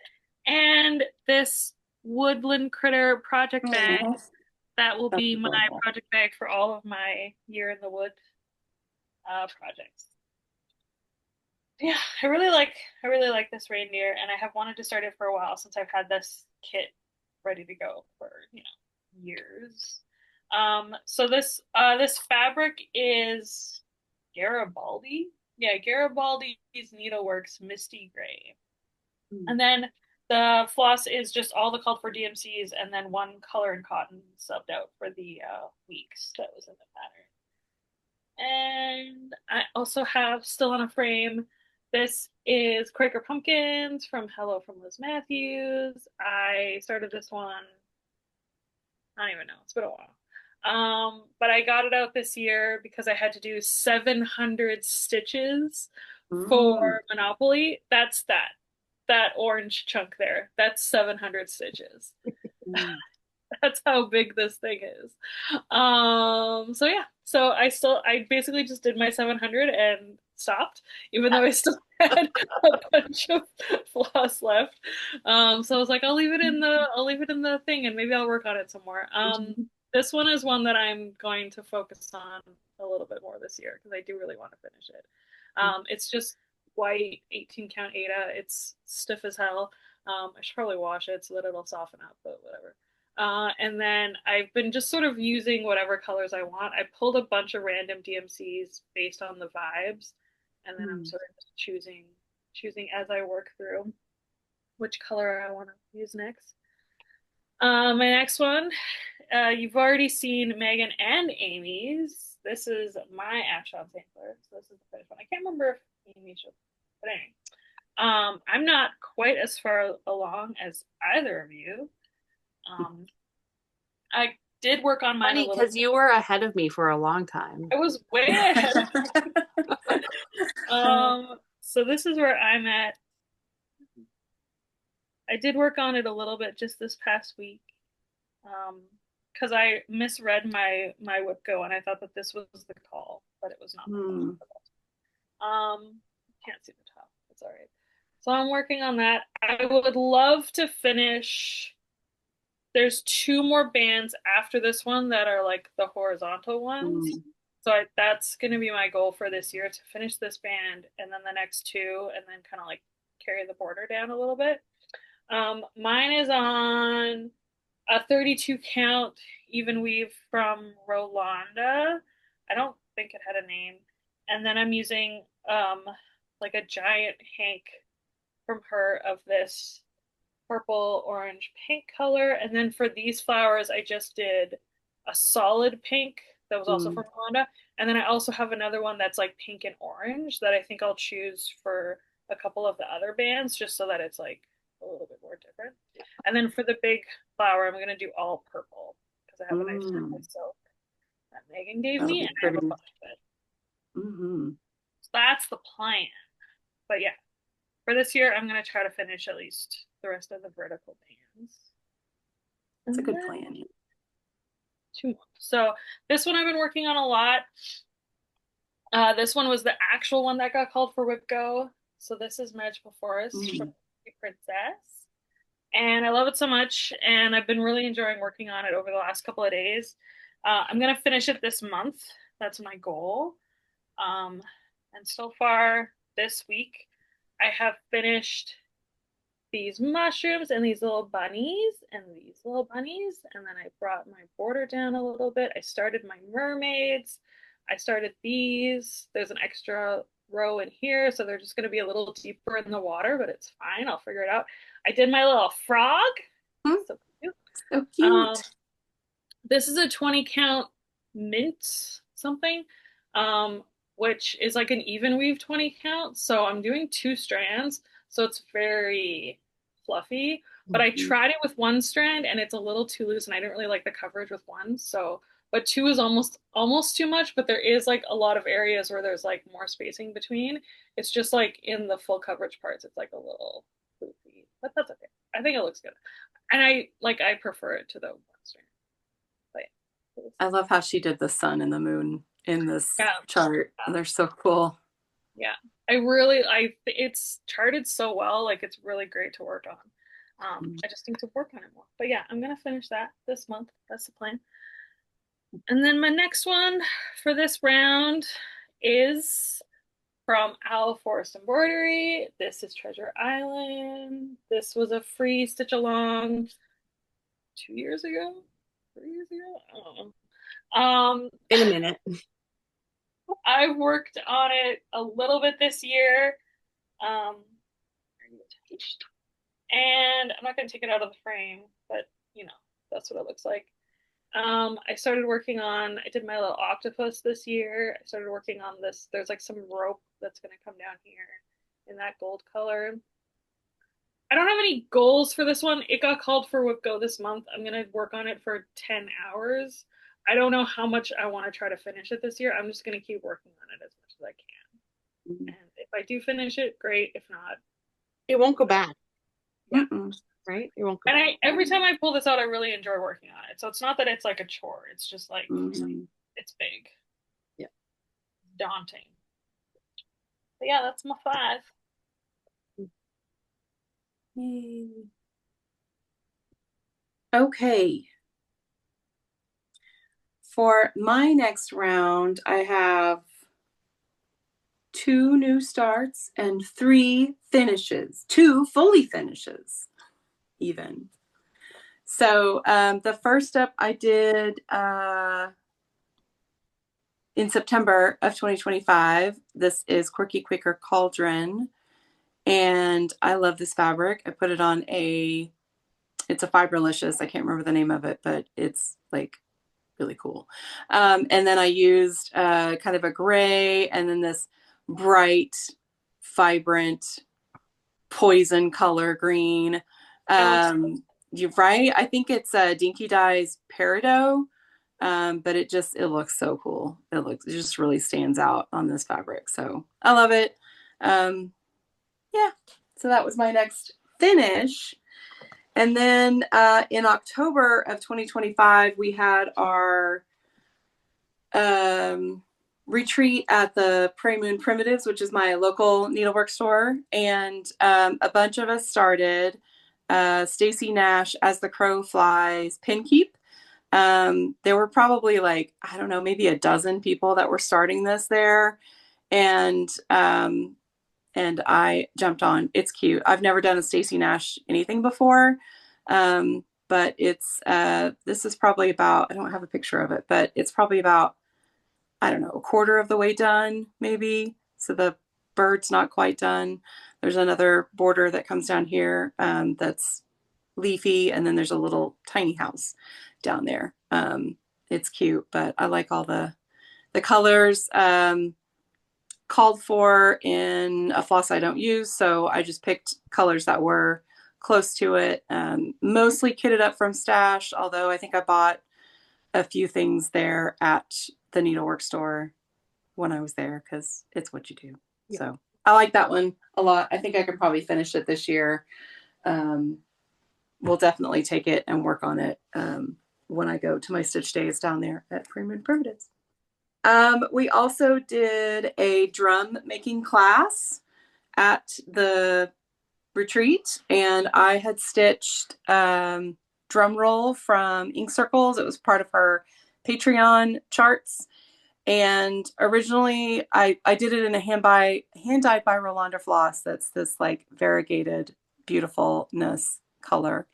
And this woodland critter project bag Aw, that will that's be my adorable. project bag for all of my year in the wood projects. Yeah, I really like this reindeer, and I have wanted to start it for a while since I've had this kit ready to go for, years. So this fabric is Garibaldi. Yeah, Garibaldi's Needleworks Misty Gray. Mm. And then the floss is just all the called for DMCs and then one color and cotton subbed out for the weeks that was in the pattern. And I also have still on a frame. This is Quaker Pumpkins from Hello from Liz Matthews. I started this one, I don't even know, it's been a while. But I got it out this year because I had to do 700 stitches for Mm. Monopoly. That's that orange chunk there. That's 700 stitches. Mm. That's how big this thing is. So yeah. So I basically just did my 700 and stopped, even though I still had a bunch of floss left. So I was like, I'll leave it in the thing and maybe I'll work on it some more. This one is one that I'm going to focus on a little bit more this year because I do really want to finish it. It's just white 18 count Ada. It's stiff as hell. I should probably wash it so that it'll soften up, but whatever. And then I've been just sort of using whatever colors I want. I pulled a bunch of random DMCs based on the vibes, and then I'm Mm. sort of just choosing as I work through which color I want to use next. My next one, you've already seen Megan and Amy's. This is my Ashon sampler. So this is the finished one. I can't remember if Amy should, but anyway. I'm not quite as far along as either of you. Um, I did work on mine a Funny little because bit. you were ahead of me for a long time. I was way ahead. So this is where I'm at. I did work on it a little bit just this past week. Because I misread my WIP go and I thought that this was the call, but it was not the Mm. call. Can't see the top. It's all right. So I'm working on that. I would love to finish. There's two more bands after this one that are like the horizontal ones. Mm. So that's going to be my goal for this year to finish this band and then the next two and then kind of like carry the border down a little bit. Mine is on a 32 count even weave from Rolanda. I don't think it had a name. And then I'm using like a giant hank from her of this purple, orange, pink color. And then for these flowers, I just did a solid pink that was also Mm. from Honda. And then I also have another one that's like pink and orange that I think I'll choose for a couple of the other bands just so that it's like a little bit more different. And then for the big flower, I'm going to do all purple because I have a nice purple Mm. silk that Megan gave That'll me be and I have a pretty. bunch of it. Mm-hmm. So that's the plan. But yeah, for this year, I'm going to try to finish at least the rest of the vertical bands. That's a And good then plan. two more. So this one I've been working on a lot. This one was the actual one that got called for WIP Go. So this is Magical Forest from Mm. Princess. And I love it so much. And I've been really enjoying working on it over the last couple of days. I'm going to finish it this month. That's my goal. Um, and so far this week, I have finished these mushrooms and these little bunnies and these little bunnies. And then I brought my border down a little bit. I started my mermaids. I started these. There's an extra row in here, so they're just going to be a little deeper in the water, but it's fine. I'll figure it out. I did my little frog. Mm. So cute. So Um, cute. this is a 20 count mint something, which is like an even weave 20 count. So I'm doing two strands. So it's very fluffy. But I Mhm. tried it with one strand and it's a little too loose and I didn't really like the coverage with one. So, but two is almost too much, but there is like a lot of areas where there's like more spacing between. It's just like in the full coverage parts, it's like a little poofy, but that's okay. I think it looks good. And I prefer it to the one strand. But yeah, I love how she did the sun and the moon in this Yeah, chart. They're so cool. yeah. It's charted so well. Like it's really great to work on. I just need to work on it more. But yeah, I'm gonna finish that this month. That's the plan. And then my next one for this round is from Owl Forest Embroidery. This is Treasure Island. This was a free stitch along 2 years ago, 3 years ago. I don't know. In a minute. I've worked on it a little bit this year. Um, and I'm not going to take it out of the frame, but you know, that's what it looks like. I did my little octopus this year. I started working on this. There's like some rope that's going to come down here in that gold color. I don't have any goals for this one. It got called for WIP Go this month. I'm going to work on it for 10 hours. I don't know how much I want to try to finish it this year. I'm just going to keep working on it as much as I can. And if I do finish it, great. If not, it won't go bad. Yeah. Right? It won't go and bad. every time I pull this out, I really enjoy working on it. So it's not that it's like a chore. It's just like it's big. Yeah. Daunting. But yeah, that's my 5. Yay. Okay. For my next round, I have 2 new starts and 3 finishes, 2 fully finishes, even. So the first up I did in September of 2025. This is Quirky Quaker Cauldron, and I love this fabric. I put it on it's a Fiberlicious. I can't remember the name of it, but it's like really cool. And then I used kind of a gray and then this bright, vibrant poison color green. You're right. I think it's Dinky Dye's Peridot, but it looks so cool. It just really stands out on this fabric. So I love it. Yeah. So that was my next finish. And then in October of 2025, we had our retreat at the Prairie Moon Primitives, which is my local needlework store. And a bunch of us started. Stacy Nash, As the Crow Flies, Pin Keep. There were probably like, I don't know, maybe a dozen people that were starting this there. And I jumped on. It's cute. I've never done a Stacy Nash anything before. But this is probably about, I don't have a picture of it, but it's probably about, I don't know, a quarter of the way done, maybe. So the bird's not quite done. There's another border that comes down here that's leafy, and then there's a little tiny house down there. It's cute, but I like all the colors called for in a floss I don't use, so I just picked colors that were close to it. Mostly kitted up from Stash, although I think I bought a few things there at the needlework store when I was there, because it's what you do. Yeah. So I like that one a lot. I think I could probably finish it this year. We'll definitely take it and work on it when I go to my stitch days down there at Prairie Moon Primitives. We also did a drum making class at the retreat, and I had stitched drum roll from Ink Circles. It was part of her Patreon charts. And originally I did it in a hand dyed by Rolanda Floss. That's this like variegated beautifulness color.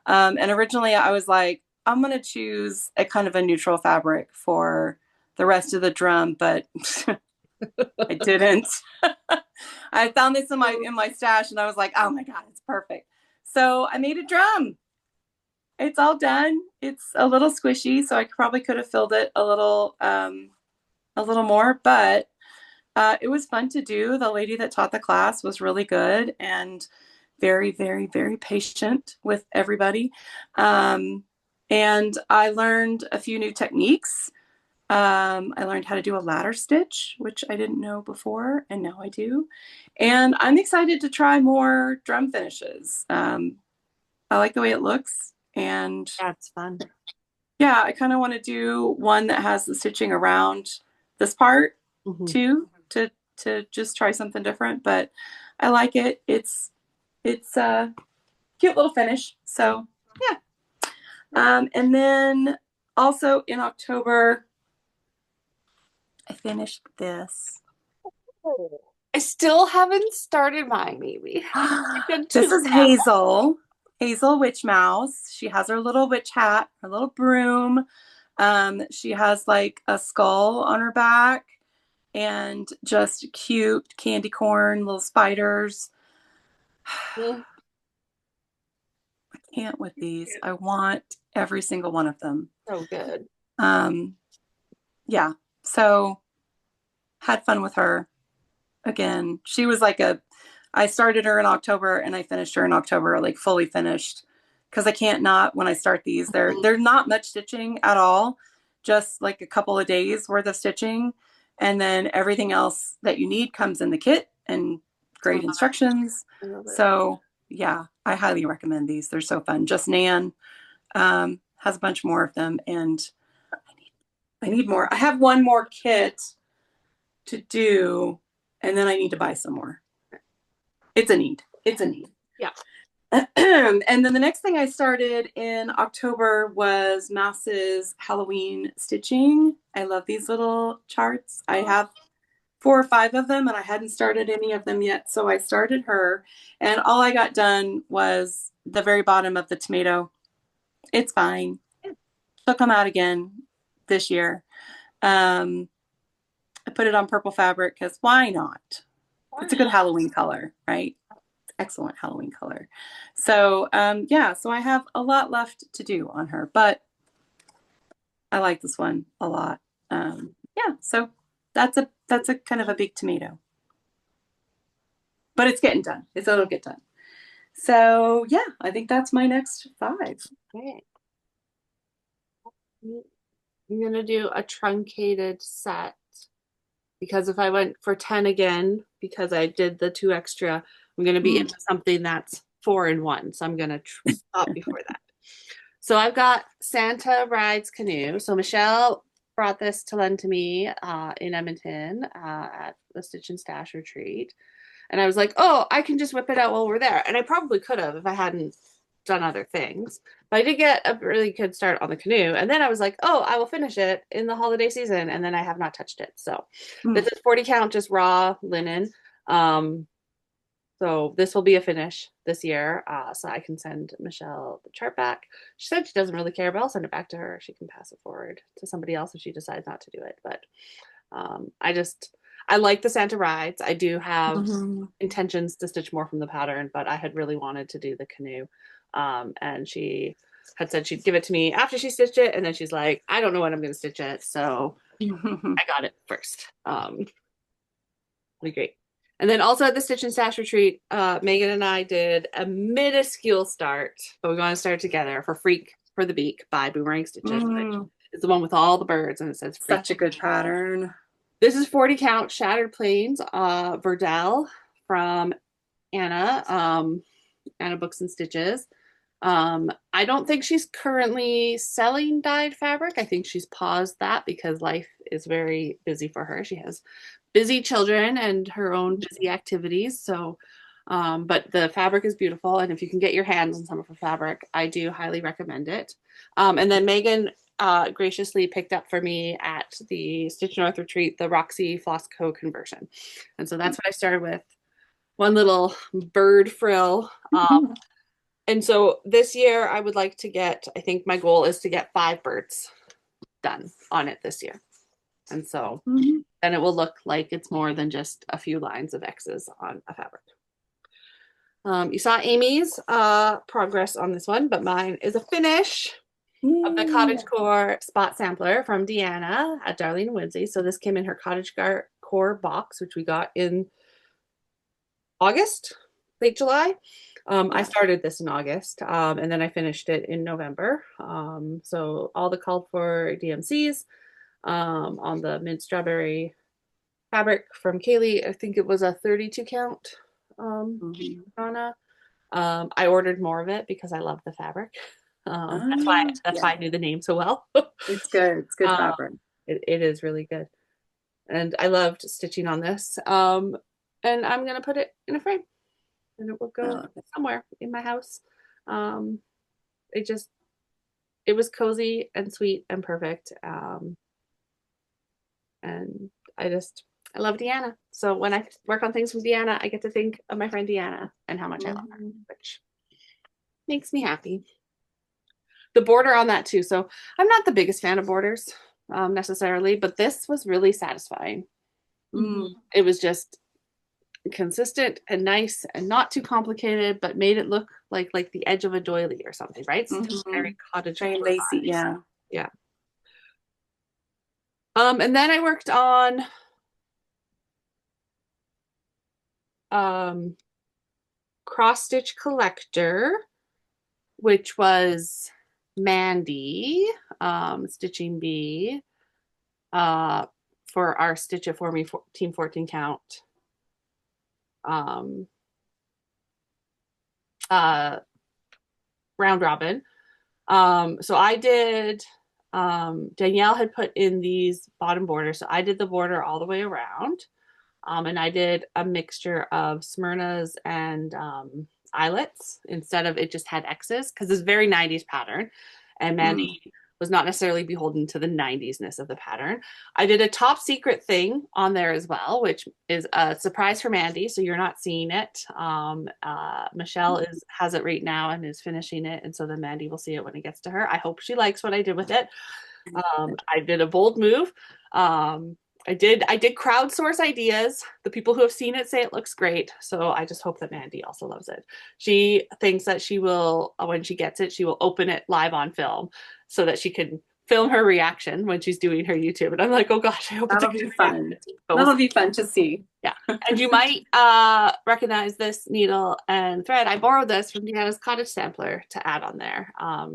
And originally I was like, I'm going to choose a kind of a neutral fabric for the rest of the drum, but I didn't. I found this in my stash and I was like, oh my God, it's perfect. So I made a drum. It's all done. It's a little squishy, so I probably could have filled it a little more, but it was fun to do. The lady that taught the class was really good and very, very, very patient with everybody. And I learned a few new techniques. I learned how to do a ladder stitch, which I didn't know before, and now I do. And I'm excited to try more drum finishes. I like the way it looks, and that's fun. Yeah, I kind of want to do one that has the stitching around this part Mhm. too, to just try something different. But I like it. It's a cute little finish. So yeah. And then also in October, I finished this. I still haven't started mine, maybe. You've done This two is now. Hazel Witch Mouse. She has her little witch hat, her little broom. She has like a skull on her back and just cute candy corn, little spiders. Mm, I can't with these. I want every single one of them. so good. Um, yeah. So had fun with her again. She was like I started her in October and I finished her in October, like fully finished. Because I can't not when I start these. They're not much stitching at all, just like a couple of days worth of stitching. And then everything else that you need comes in the kit and great instructions. I love it. So yeah, I highly recommend these. They're so fun. Just Nan has a bunch more of them, and I need more. I have one more kit to do, and then I need to buy some more. It's a need. It's a need. Yeah. And then the next thing I started in October was Mouse's Halloween stitching. I love these little charts. I have 4 or 5 of them, and I hadn't started any of them yet. So I started her, and all I got done was the very bottom of the tomato. It's fine. She'll come out again this year. I put it on purple fabric because why not? It's a good Halloween color, right? Excellent Halloween color. So yeah, so I have a lot left to do on her, but I like this one a lot. Yeah, so that's a kind of a big tomato, but it's getting done. It'll get done. So yeah, I think that's my next 5. Okay. I'm gonna do a truncated set because if I went for 10 again, because I did the 2 extra, I'm gonna be into something that's 4 in 1. So I'm gonna stop before that. So I've got Santa Rides Canoe. So Michelle brought this to lend to me in Edmonton at the Stitch and Stash retreat. And I was like, oh, I can just whip it out while we're there. And I probably could have if I hadn't done other things. But I did get a really good start on the canoe. And then I was like, oh, I will finish it in the holiday season. And then I have not touched it. So this is 40 count, just raw linen. So this will be a finish this year. So I can send Michelle the chart back. She said she doesn't really care, but I'll send it back to her. She can pass it forward to somebody else if she decides not to do it. But I like the Santa rides. I do have intentions to stitch more from the pattern, but I had really wanted to do the canoe. And she had said she'd give it to me after she stitched it, and then she's like, I don't know when I'm going to stitch it, so I got it first. Really great. And then also at the Stitch and Stash retreat, Megan and I did a minuscule start, but we're going to start together for Freak for the Beak by Boomerang Stitches. It's the one with all the birds, and it says Freak. Such a good pattern. This is 40 count Shattered Plains, Verdell from Anna, Anna Books and Stitches. I don't think she's currently selling dyed fabric. I think she's paused that because life is very busy for her. She has busy children and her own busy activities. So, but the fabric is beautiful. And if you can get your hands on some of her fabric, I do highly recommend it. And then Megan graciously picked up for me at the Stitch North retreat, the Roxy Floss Co conversion. And so that's what I started with. One little bird frill. And so this year I would like to get, I think my goal is to get 5 birds done on it this year. And so then it will look like it's more than just a few lines of X's on a fabric. You saw Amy's progress on this one, but mine is a finish of the Cottage Core Spot Sampler from Deanna at Darlene and Whimsy. So this came in her Cottage Core box, which we got in August, late July. I started this in August, and then I finished it in November. So all the called for DMCs on the mint strawberry fabric from Kaylee. I think it was a 32 count Donna. I ordered more of it because I love the fabric. That's why I knew the name so well. It's good. It's good Um, fabric. it is really good. And I loved stitching on this. And I'm gonna put it in a frame and it will go somewhere in my house. Um, it was cozy and sweet and perfect. And I love Deanna. So when I work on things with Deanna, I get to think of my friend Deanna and how much I love her, which makes me happy. The border on that too. So I'm not the biggest fan of borders necessarily, but this was really satisfying. It was just consistent and nice and not too complicated, but made it look like the edge of a doily or something, right? Very cottage very lacy, yeah. Yeah. And then I worked on cross stitch collector, which was Mandy, stitching bee, for our Stitch It For Me Team 14 count. Round robin. So I did, Danielle had put in these bottom borders. So I did the border all the way around. And I did a mixture of Smyrna's and eyelets instead of it just had X's because it's very 90s pattern. And Mandy was not necessarily beholden to the 90s-ness of the pattern. I did a top secret thing on there as well, which is a surprise for Mandy, so you're not seeing it. Michelle has it right now and is finishing it, and so then Mandy will see it when it gets to her. I hope she likes what I did with it. I did a bold move. I did crowdsource ideas. The people who have seen it say it looks great. So I just hope that Mandy also loves it. She thinks that she will, when she gets it, she will open it live on film so that she can film her reaction when she's doing her YouTube. And I'm like, oh gosh, I hope that'll be fun. That'll be fun to see. Yeah. And you might recognize this needle and thread. I borrowed this from Deanna's Cottage Sampler to add on there. I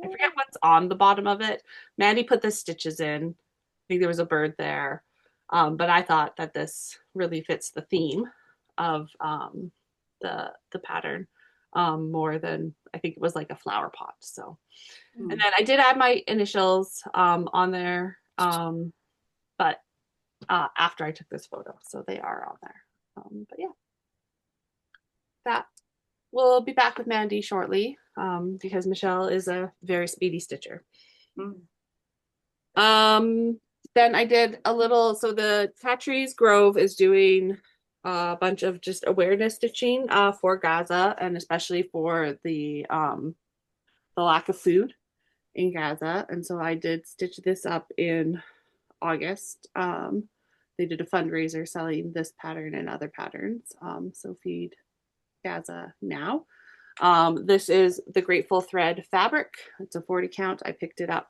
forget what's on the bottom of it. Mandy put the stitches in. I think there was a bird there. But I thought that this really fits the theme of the pattern more than I think it was like a flower pot. So, and then I did add my initials on there, but after I took this photo, so they are on there. But yeah, that we'll be back with Mandy shortly because Michelle is a very speedy stitcher. Then I did a little, so the Tatries Grove is doing a bunch of just awareness stitching for Gaza and especially for the lack of food in Gaza. And so I did stitch this up in August. They did a fundraiser selling this pattern and other patterns. So Feed Gaza Now. This is the Grateful Thread fabric. It's a 40 count. I picked it up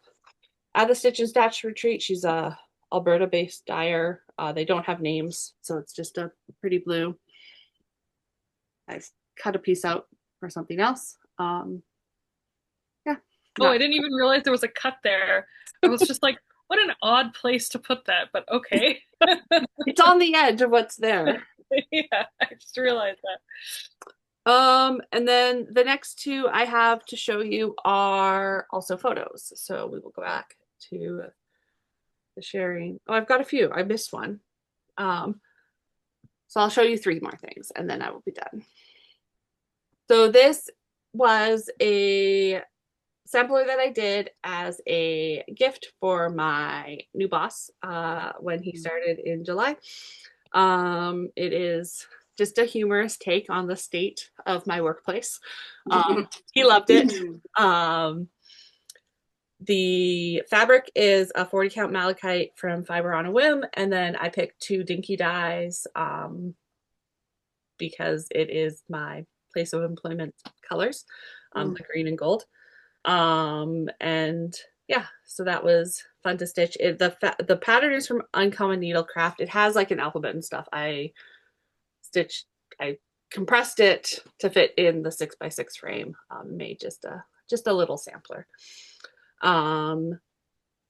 at the Stitch and Stash retreat. She's a Alberta-based dyer. They don't have names, so it's just a pretty blue. I cut a piece out for something else. Yeah. Oh, I didn't even realize there was a cut there. I was just like, what an odd place to put that, but okay. It's on the edge of what's there. Yeah, I just realized that. And then the next two I have to show you are also photos. So we will go back to the sharing. Oh, I've got a few. I missed one. So I'll show you three more things and then I will be done. So this was a sampler that I did as a gift for my new boss when he started in July. It is just a humorous take on the state of my workplace. He loved it. The fabric is a 40 count malachite from Fiber on a Whim, and then I picked two dinky dyes because it is my place of employment colors, the green and gold. And yeah, so that was fun to stitch. The pattern is from Uncommon Needlecraft. It has like an alphabet and stuff. I compressed it to fit in the 6x6 frame. Made just a little sampler.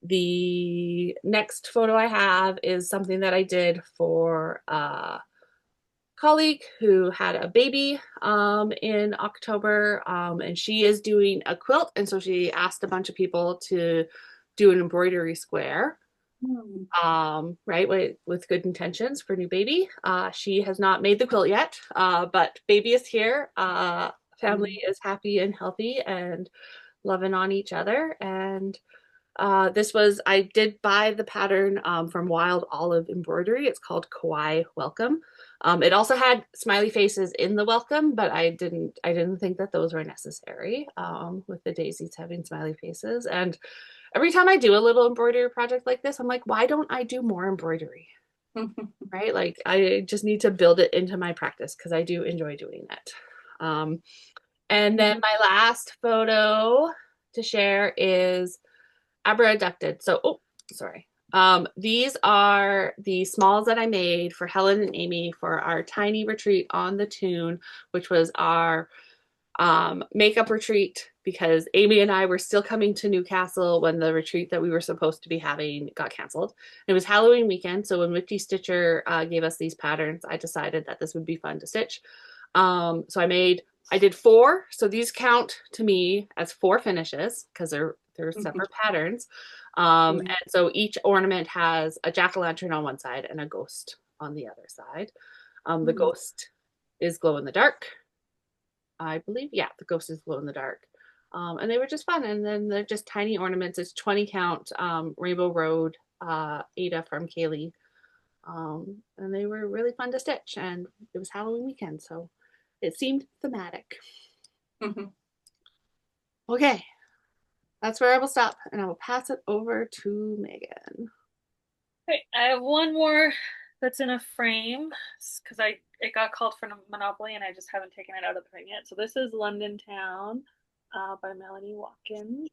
The next photo I have is something that I did for colleague who had a baby in October, and she is doing a quilt, and so she asked a bunch of people to do an embroidery square. Hmm. Right, with good intentions for new baby. She has not made the quilt yet, but baby is here. Family is happy and healthy and loving on each other. And I did buy the pattern from Wild Olive Embroidery. It's called Kawaii Welcome. It also had smiley faces in the welcome, but I didn't think that those were necessary with the daisies having smiley faces. And every time I do a little embroidery project like this, I'm like, why don't I do more embroidery? Right? Like I just need to build it into my practice because I do enjoy doing it. Um, and then my last photo to share is abducted. So, oh, sorry. These are the smalls that I made for Helen and Amy for our tiny retreat on the Tune, which was our makeup retreat because Amy and I were still coming to Newcastle when the retreat that we were supposed to be having got canceled. It was Halloween weekend, so when Whitty Stitcher gave us these patterns, I decided that this would be fun to stitch. So I did 4, so these count to me as 4 finishes because they're separate patterns. And so each ornament has a jack-o'-lantern on one side and a ghost on the other side. The ghost is glow in the dark, I believe. Yeah, the ghost is glow in the dark. And they were just fun. And then they're just tiny ornaments. It's 20 count Rainbow Road Ada from Kaylee. And they were really fun to stitch. And it was Halloween weekend, so it seemed thematic. Okay, that's where I will stop. And I will pass it over to Megan. Okay, I have one more that's in a frame because I it got called for Monopoly and I just haven't taken it out of the frame yet. So this is London Town by Melanie Watkins.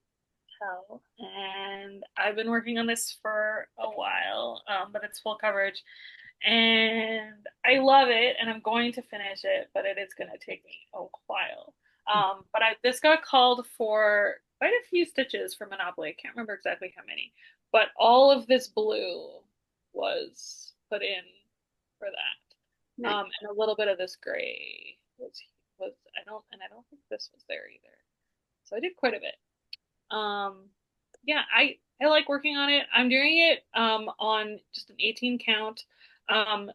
And I've been working on this for a while, but it's full coverage, and I love it, and I'm going to finish it, but it is going to take me a while. But this got called for quite a few stitches for Monopoly. I can't remember exactly how many, but all of this blue was put in for that, Nice. and a little bit of this gray was I don't think this was there either. So I did quite a bit. Yeah, I like working on it. I'm doing it on just an 18 count.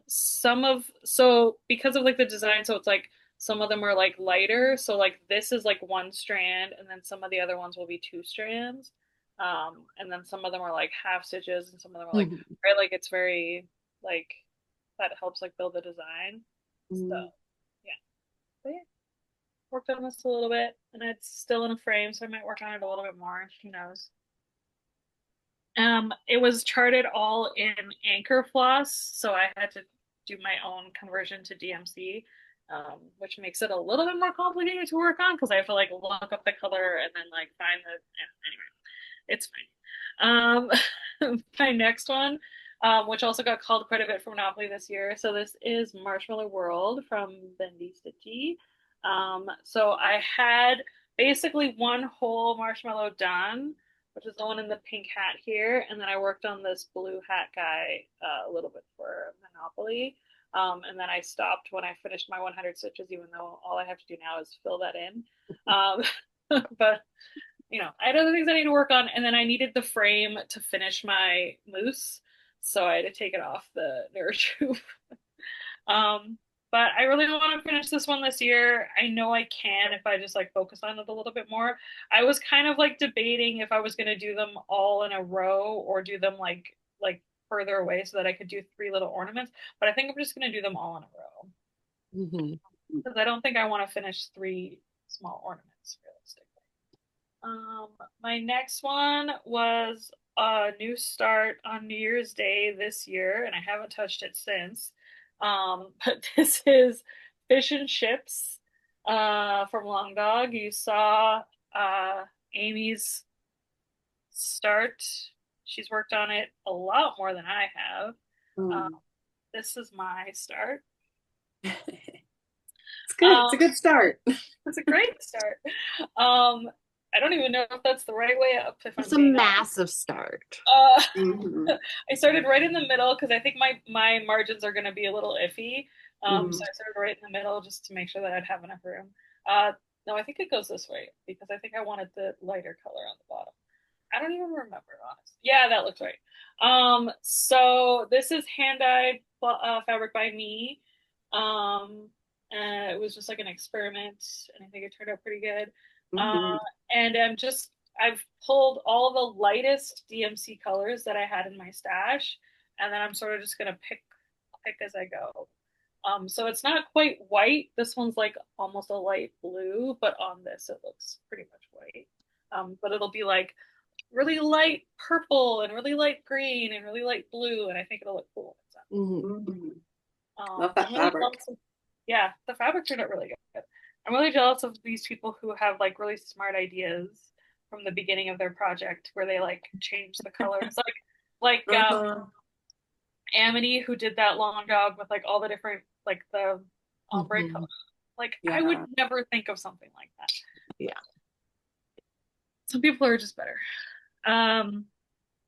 So because of like the design, so it's like some of them are like lighter. So like this is like one strand, and then some of the other ones will be 2 strands. And then some of them are like half stitches, and some of them are like right, like it's very like that helps like build the design. So yeah. But yeah, worked on this a little bit, and it's still in a frame, so I might work on it a little bit more. Who knows? It was charted all in Anchor Floss, so I had to do my own conversion to DMC, which makes it a little bit more complicated to work on because I have to like look up the color and then like find the. Anyway, it's fine. My next one, which also got called quite a bit for Monopoly this year. So this is Marshmallow World from Bendy Stitchy. So I had basically one whole marshmallow done, which is the one in the pink hat here, and then I worked on this blue hat guy a little bit for Monopoly. And then I stopped when I finished my 100 stitches, even though all I have to do now is fill that in. But I had other things I need to work on, and then I needed the frame to finish my moose, so I had to take it off the Nurture. But I really want to finish this one this year. I know I can if I just like focus on it a little bit more. I was kind of like debating if I was going to do them all in a row or do them like further away so that I could do 3 little ornaments. But I think I'm just going to do them all in a row because I don't think I want to finish 3 small ornaments realistically. My next one was a new start on New Year's Day this year, and I haven't touched it since. But this is Fish and Chips from Long Dog. You saw Amy's start. She's worked on it a lot more than I have. This is my start. It's good. It's a good start. It's a great start. I don't even know if that's the right way up, if I'm It's a being honest. massive start. Mhm. I started right in the middle because I think my margins are going to be a little iffy. Mhm. So I started right in the middle just to make sure that I'd have enough room. Uh, no, I think it goes this way because I think I wanted the lighter color on the bottom. I don't even remember, honestly. Yeah, that looks right. So this is hand dyed fabric by me. It was just like an experiment, and I think it turned out pretty good. Uh, Mhm. and I've pulled all the lightest DMC colors that I had in my stash, and then I'm sort of just gonna pick as I go. So it's not quite white. This one's like almost a light blue, but on this it looks pretty much white. But it'll be like really light purple and really light green and really light blue, and I think it'll look cool. Mhm. Love that I'm really fabric. jealous of, yeah, the fabric turned out really good. I'm really jealous of these people who have like really smart ideas from the beginning of their project where they like change the colors, like Uh-huh. Amity who did that long job with like all the different like the ombre color. Mhm. Like I would Yeah. never think of something like that. Yeah. Some people are just better. Um,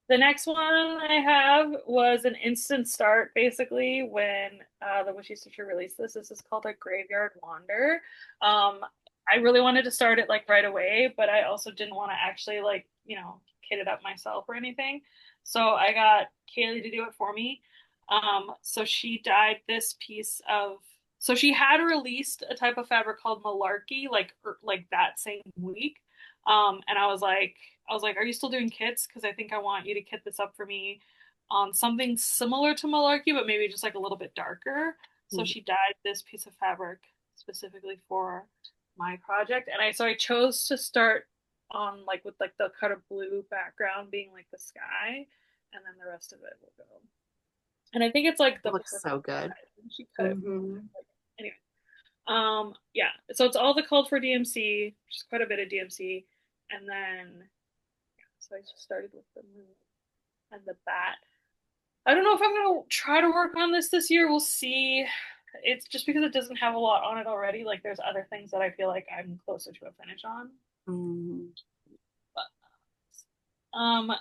The next one I have was an instant start, basically, when the Wishy Stitcher released this. This is called a Graveyard Wander. Um, I really wanted to start it like right away, but I also didn't want to actually like, kit it up myself or anything. So I got Kaylee to do it for me. So she dyed this piece of, so she had released a type of fabric called Malarkey, like that same week. And I was like, are you still doing kits? Because I think I want you to kit this up for me on something similar to Malarkey, but maybe just like a little bit darker. So Mhm. she dyed this piece of fabric specifically for my project. And I chose to start on like with like the kind of blue background being like the sky, and then the rest of it will go. And I think it's like It the looks perfect so good. size. She cut it. Mhm. Like, anyway. Yeah. So it's all the called for DMC, just quite a bit of DMC, and then so I just started with the moon and the bat. I don't know if I'm gonna try to work on this year. We'll see. It's just because it doesn't have a lot on it already. Like there's other things that I feel like I'm closer to a finish on. Mhm.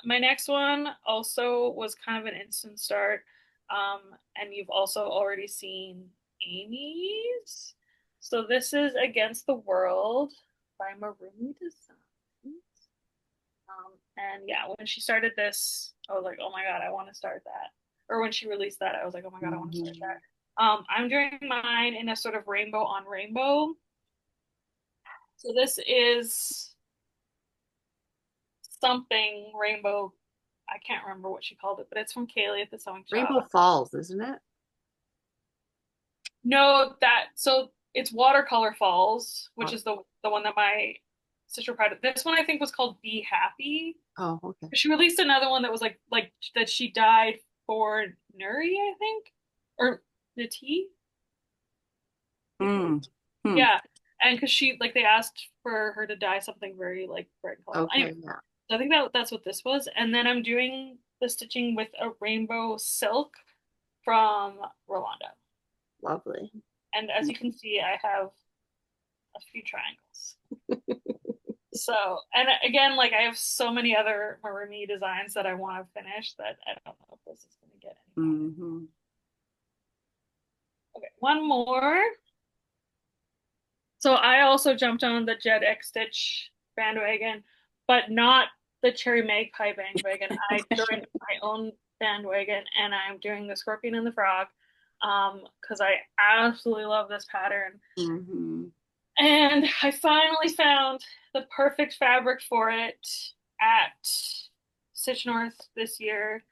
My next one also was kind of an instant start. And you've also already seen Amy's. So this is Against the World by Marumi Designs. And yeah, when she started this, I was like, oh my God, I want to start that. Or when she released that, I was like, oh my God, I want to start Mhm. that. I'm doing mine in a sort of rainbow on rainbow. So this is something rainbow. I can't remember what she called it, but it's from Kaylee at the sewing Rainbow shop. Falls, isn't it? No, so it's Watercolor Falls, which Oh, is the one that my sister tried. This one I think was called Be Happy. oh, okay. She released another one that was like that she dyed for Nuri, I think, or the tea. I think it was. Mm. Hmm. Yeah, and because she like they asked for her to dye something very like bright and colorful. Anyway, Okay, yeah. so I think that's what this was, and then I'm doing the stitching with a rainbow silk from Rolando, Lovely. and as you can see, I have a few triangles. So, and again, like I have so many other Marumi designs that I want to finish that I don't know if this is going to get any better. Mhm. Okay, one more. So I also jumped on the Jet X Stitch bandwagon, but not the Cherry Magpie bandwagon. I joined my own bandwagon, and I'm doing the Scorpion and the Frog because I absolutely love this pattern. Mhm. And I finally found the perfect fabric for it at Stitch North this year.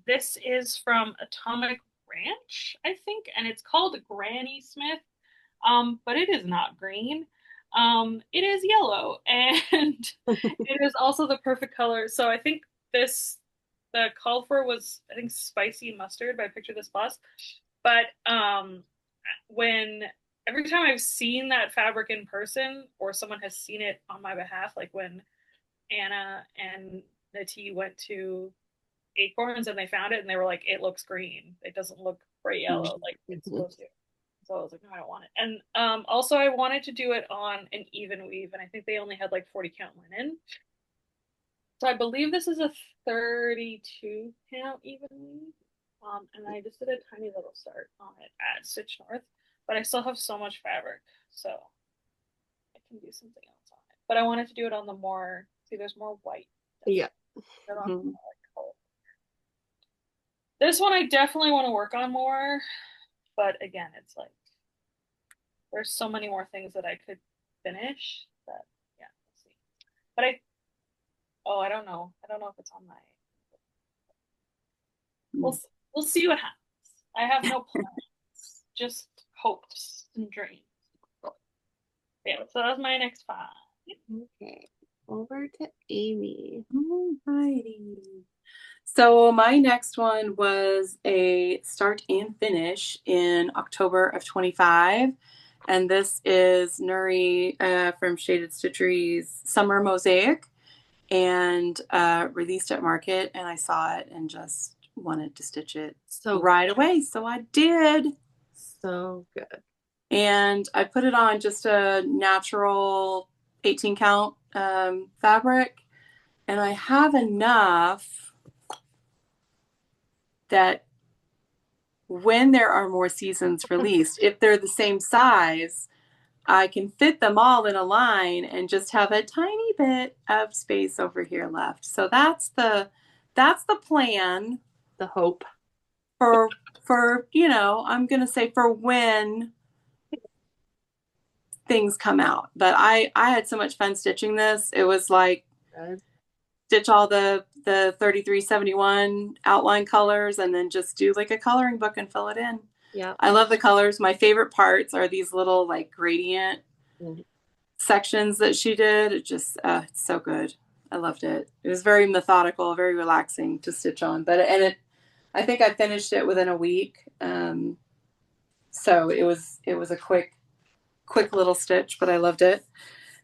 This is from Atomic Ranch, I think, and it's called Granny Smith, but it is not green. It is yellow, and it is also the perfect color. So I think the call for was, I think, spicy mustard by Picture This Boss. But when every time I've seen that fabric in person or someone has seen it on my behalf, like when Anna and Nati went to Acorns and they found it and they were like, it looks green. It doesn't look bright yellow like it's Mhm. supposed to. So I was like, no, I don't want it. And also I wanted to do it on an even weave, and I think they only had like 40 count linen. So I believe this is a 32 count even weave. And I just did a tiny little start on it at Stitch North, but I still have so much fabric, so I can do something else on it. But I wanted to do it on the more, see, there's more white. Yeah. Mm-hmm. This one I definitely want to work on more, but again, it's like there's so many more things that I could finish that, yeah, we'll see. But oh, I don't know. I don't know if it's on my, we'll see what happens. I have no plans, just hopes and dreams. Yeah, so that's my next 5. Okay, over to Amy. Alrighty. So my next one was a start and finish in October of 25. And this is Nuri from Shaded Stitchery's Summer Mosaic, and released at market, and I saw it and just wanted to stitch it right away. So I did. So good. And I put it on just a natural 18 count fabric, and I have enough that when there are more seasons released, if they're the same size, I can fit them all in a line and just have a tiny bit of space over here left. So that's the plan. The hope. For I'm going to say for when things come out. But I had so much fun stitching this. It was like stitch all the 3371 outline colors and then just do like a coloring book and fill it in. Yeah. I love the colors. My favorite parts are these little like gradient sections that she did. It just it's so good. I loved it. It was very methodical, very relaxing to stitch on. I think I finished it within a week. So it was a quick little stitch, but I loved it.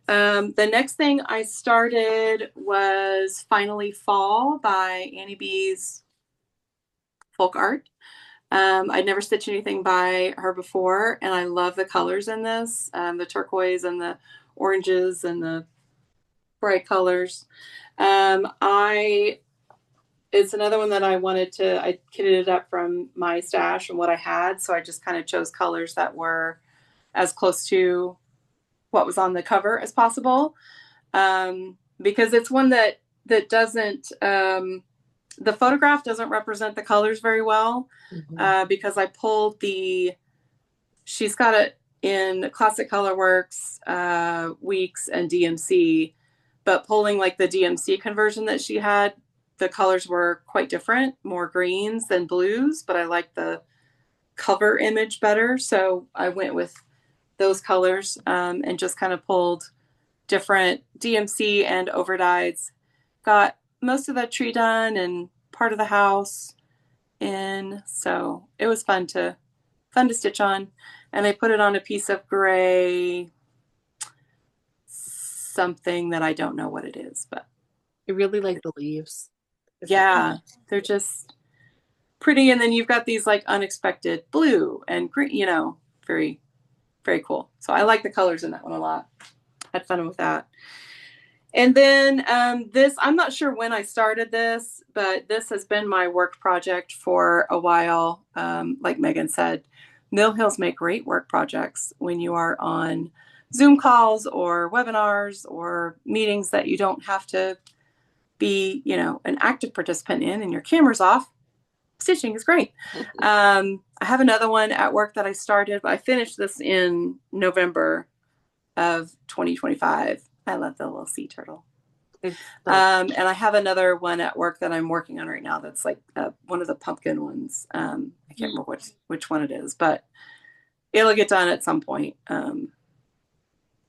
The next thing I started was Finally Fall by Annie B's Folk Art. I'd never stitched anything by her before, and I love the colors in this, the turquoise and the oranges and the bright colors. It's another one that I kitted it up from my stash and what I had, so I just kind of chose colors that were as close to what was on the cover as possible, because it's one that doesn't, the photograph doesn't represent the colors very well, because I pulled she's got it in Classic Colorworks, Weeks, and DMC, but pulling like the DMC conversion that she had, the colors were quite different, more greens than blues, but I liked the cover image better. So I went with those colors, and just kind of pulled different DMC and overdyes. Got most of the tree done and part of the house in. So it was fun to stitch on. And I put it on a piece of gray, something that I don't know what it is, but I really like the leaves. Yeah, they're just pretty. And then you've got these like unexpected blue and green, very, very cool. So I like the colors in that one a lot. Had fun with that. And then I'm not sure when I started this, but this has been my work project for a while. Like Megan said, Mill Hills make great work projects when you are on Zoom calls or webinars or meetings that you don't have to be, an active participant in, and your camera's off. Stitching is great. I have another one at work that I started, but I finished this in November of 2025. I love the little sea turtle. And I have another one at work that I'm working on right now that's like one of the pumpkin ones. I can't remember which one it is, but it'll get done at some point,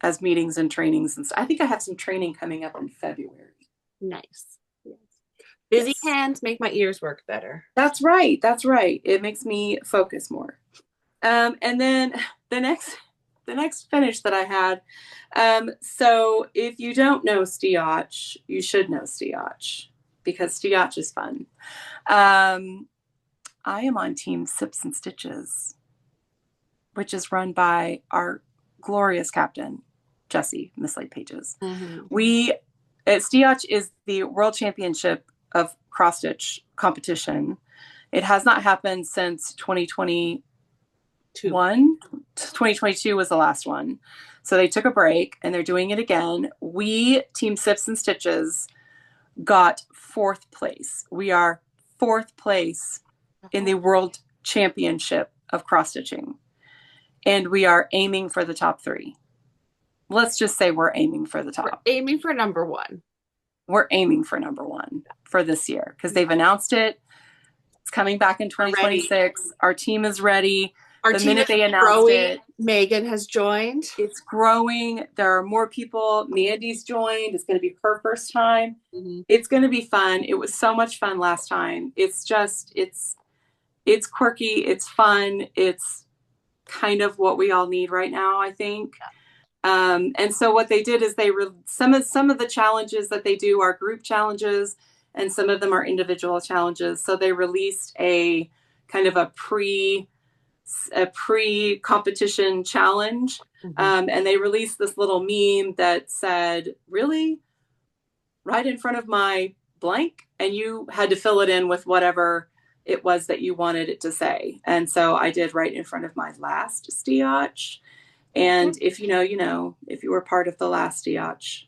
as meetings and trainings. And I think I have some training coming up in February. Nice. Yes. Busy hands make my ears work better. That's right. It makes me focus more. And then the next finish that I had. So if you don't know Stiach, you should know Stiach, because Stiach is fun. I am on team Sips and Stitches. which is run by our glorious captain, Jesse Mislate Pages. We at Stiach is the world championship of cross stitch competition. It has not happened since 2021. 2022 was the last one. So they took a break and they're doing it again. We, Team Sips and Stitches, got 4th place. We are 4th place in the world championship of cross stitching. And we are aiming for the top 3. Let's just say we're aiming for the top. We're aiming for number 1. We're aiming for number 1 for this year because they've announced it. It's coming back in 2026. Our team is ready. The minute they announced it, Megan has joined. It's growing. There are more people. Mandy's joined. It's going to be her first time. It's going to be fun. It was so much fun last time. It's just, it's quirky. It's fun. It's kind of what we all need right now, I think. And so what they did is some of the challenges that they do are group challenges, and some of them are individual challenges. So they released a kind of a pre-competition challenge. And they released this little meme that said, really, right in front of my blank, and you had to fill it in with whatever it was that you wanted it to say. And so I did right in front of my last Stiach. And if you know, you know, if you were part of the last Stiach,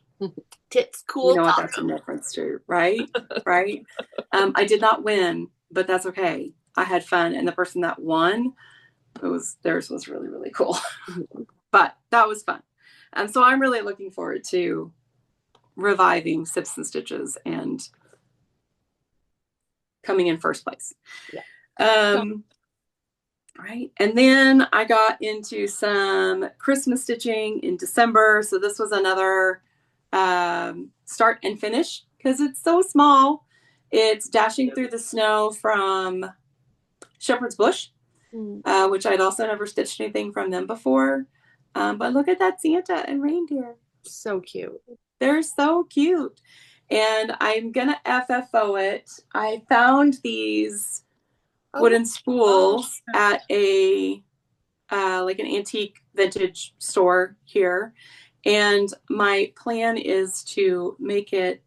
Tits cool. You know what that's in reference to, right? Right. I did not win, but that's okay. I had fun, and the person that won, theirs was really, really cool. But that was fun. And so I'm really looking forward to reviving Sips and Stitches and coming in first place. Yeah. Right. And then I got into some Christmas stitching in December. So this was another start and finish because it's so small. It's Dashing Through the Snow from Shepherd's Bush, which I'd also never stitched anything from them before. But look at that Santa and reindeer. So cute. They're so cute. And I'm going to FFO it. I found these wooden spools at a like an antique vintage store here. And my plan is to make it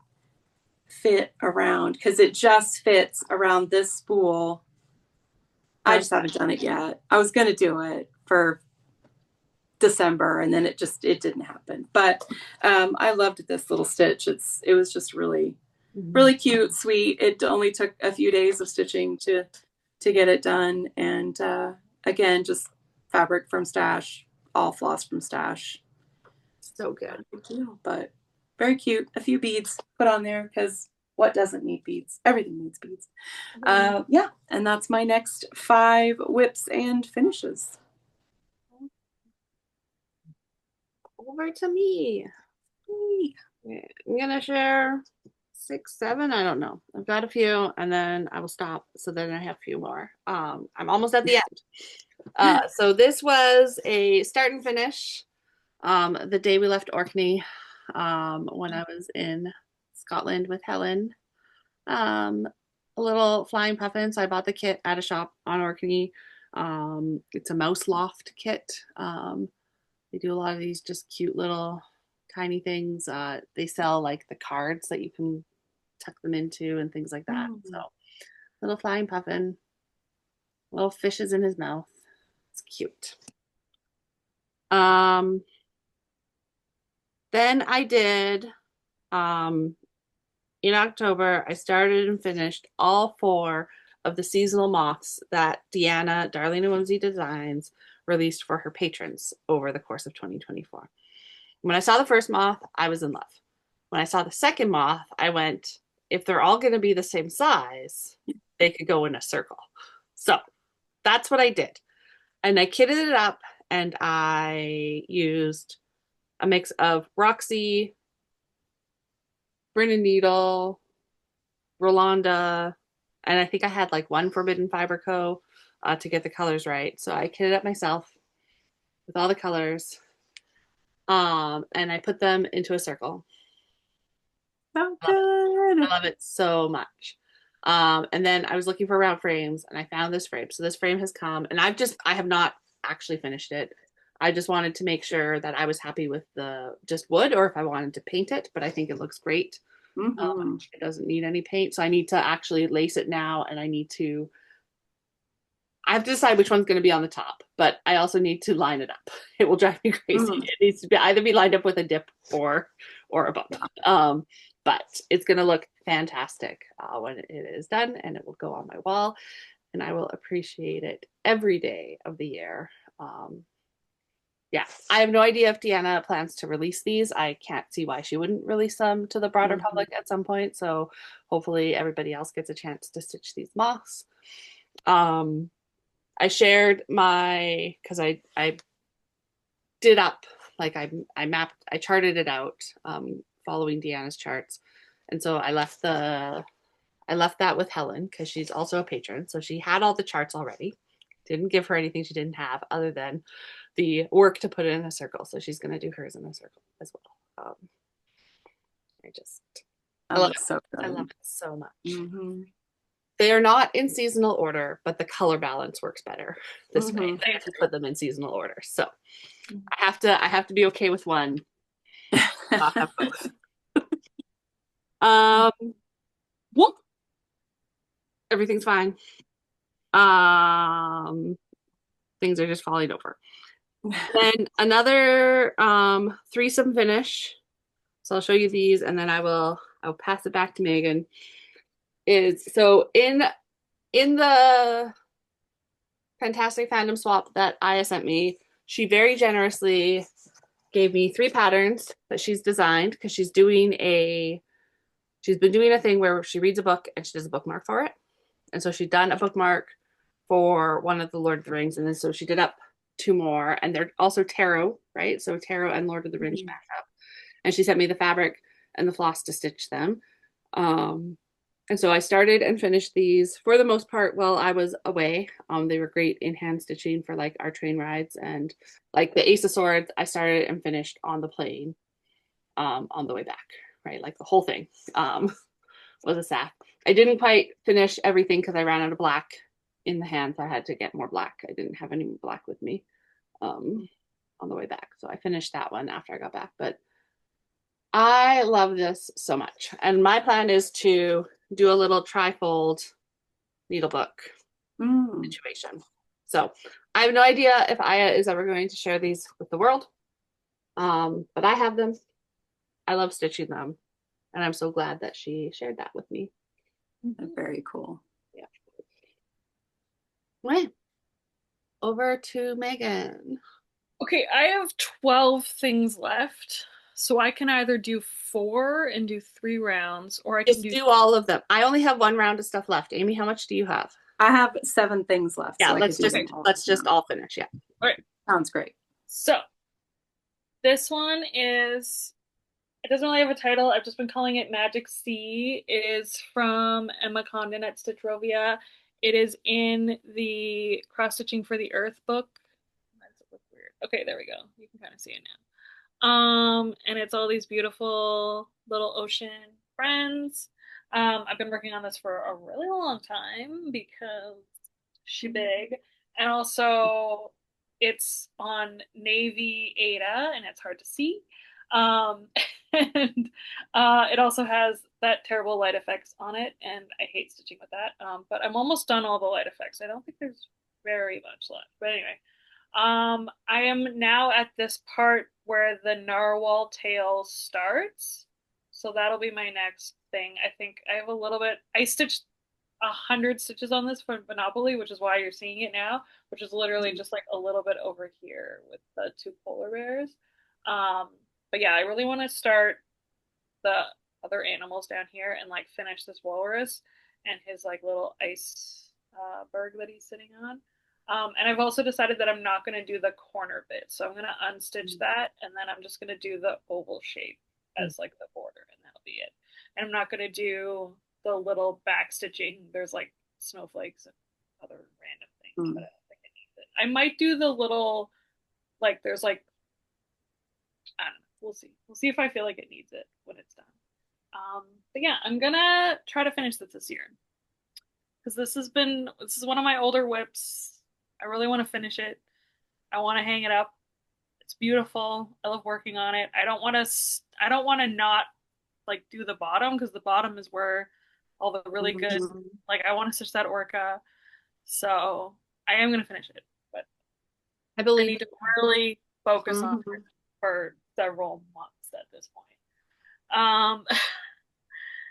fit around, because it just fits around this spool. I just haven't done it yet. I was going to do it for December, and then it didn't happen. But I loved this little stitch. It was just really, really cute, sweet. It only took a few days of stitching to get it done. And again, just fabric from Stash, all floss from Stash. So good. But very cute. A few beads put on there, because what doesn't need beads? Everything needs beads. Yeah, and that's my next 5 whips and finishes. Over to me. I'm gonna share 6, 7. I don't know. I've got a few, and then I will stop. So then I have a few more. I'm almost at the end. So this was a start and finish. The day we left Orkney, when I was in Scotland with Helen. A little flying puffin. So I bought the kit at a shop on Orkney. It's a mouse loft kit. They do a lot of these just cute little tiny things. They sell like the cards that you can tuck them into and things like that. So little flying puffin, little fishes in his mouth. It's cute. Then I did, in October, I started and finished all 4 of the seasonal moths that Deanna, Darlene and Whimsy Designs, released for her patrons over the course of 2024. When I saw the first moth, I was in love. When I saw the second moth, I went, if they're all going to be the same size, they could go in a circle. So that's what I did. And I kitted it up, and I used a mix of Roxy, Brennan Needle, Rolanda, and I think I had like 1 Forbidden Fiber Co. To get the colors right. So I kitted up myself with all the colors, and I put them into a circle. So good. I love it so much. And then I was looking for round frames, and I found this frame. So this frame has come, and I have not actually finished it. I just wanted to make sure that I was happy with the just wood or if I wanted to paint it, but I think it looks great. Mm-hmm. It doesn't need any paint, so I need to actually lace it now, and I have to decide which one's going to be on the top, but I also need to line it up. It will drive me crazy. Mm. It needs to be either be lined up with a dip or a bump. But it's going to look fantastic when it is done, and it will go on my wall, and I will appreciate it every day of the year. Yeah, I have no idea if Deanna plans to release these. I can't see why she wouldn't release them to the broader Mhm. public at some point. So hopefully everybody else gets a chance to stitch these moths. I shared because I did up like I charted it out following Deanna's charts, and so I left that with Helen because she's also a patron, so she had all the charts already. Didn't give her anything she didn't have other than the work to put it in a circle. So she's going to do hers in a circle as well. I That love looks so I good. love it so much. Mm-hmm. They are not in seasonal order, but the color balance works better this way. Mhm. I have to put them in seasonal order. So I have to be okay with one, not have both. Whoop. Everything's fine. Things are just falling over. Then another threesome finish. So I'll show you these and then I'll pass it back to Megan. Is so in the Fantastic Fandom Swap that Aya sent me, she very generously gave me 3 patterns that she's designed because she's been doing a thing where she reads a book and she does a bookmark for it. And so she'd done a bookmark for one of the Lord of the Rings, and then so she did up 2 more, and they're also tarot, right? So tarot and Lord of the Rings match up. And she sent me the fabric and the floss to stitch them. And so I started and finished these for the most part while I was away. They were great in hand stitching for like our train rides, and like the Ace of Swords, I started and finished on the plane on the way back, right? Like the whole thing was a sap. I didn't quite finish everything because I ran out of black in the hands. I had to get more black. I didn't have any black with me on the way back. So I finished that one after I got back. But I love this so much. And my plan is to do a little trifold needlebook situation. So I have no idea if Aya is ever going to share these with the world. But I have them. I love stitching them. And I'm so glad that she shared that with me. Very cool. Yeah. Right. Over to Megan. Okay, I have 12 things left. So I can either do 4 and do 3 rounds, or I can Just do all of them. I only have 1 round of stuff left. Amy, how much do you have? I have 7 things left. Yeah, so let's just all finish. Yeah. All right. Sounds great. So this one is, it doesn't really have a title. I've just been calling it Magic Sea. It is from Emma Condon at Stitchrovia. It is in the Cross Stitching for the Earth book. Why does it look weird? Okay, there we go. You can kind of see it now. And it's all these beautiful little ocean friends. I've been working on this for a really long time because she's big. And also it's on Navy Ada and it's hard to see. Um, and it also has that terrible light effects on it, and I hate stitching with that. But I'm almost done all the light effects. I don't think there's very much left. But anyway, I am now at this part where the narwhal tail starts. So that'll be my next thing. I think I have a little bit, I stitched 100 stitches on this for Monopoly, which is why you're seeing it now, which is literally just like a little bit over here with the 2 polar bears. But yeah, I really want to start the other animals down here and like finish this walrus and his like little ice berg that he's sitting on. And I've also decided that I'm not going to do the corner bit. So I'm going to unstitch that, and then I'm just going to do the oval shape as like the border, and that'll be it. And I'm not going to do the little back stitching. There's like snowflakes and other random things, but I don't think it needs it. I might do the little, like there's like, I don't know. We'll see. We'll see if I feel like it needs it when it's done. But yeah, I'm gonna try to finish this year because this is one of my older WIPs. I really want to finish it. I want to hang it up. It's beautiful. I love working on it. I don't want to not like do the bottom because the bottom is where all the really good, Mhm. like I want to stitch that orca. So I am gonna finish it, but I I believe need it. to really focus on it Mhm. for several months at this point.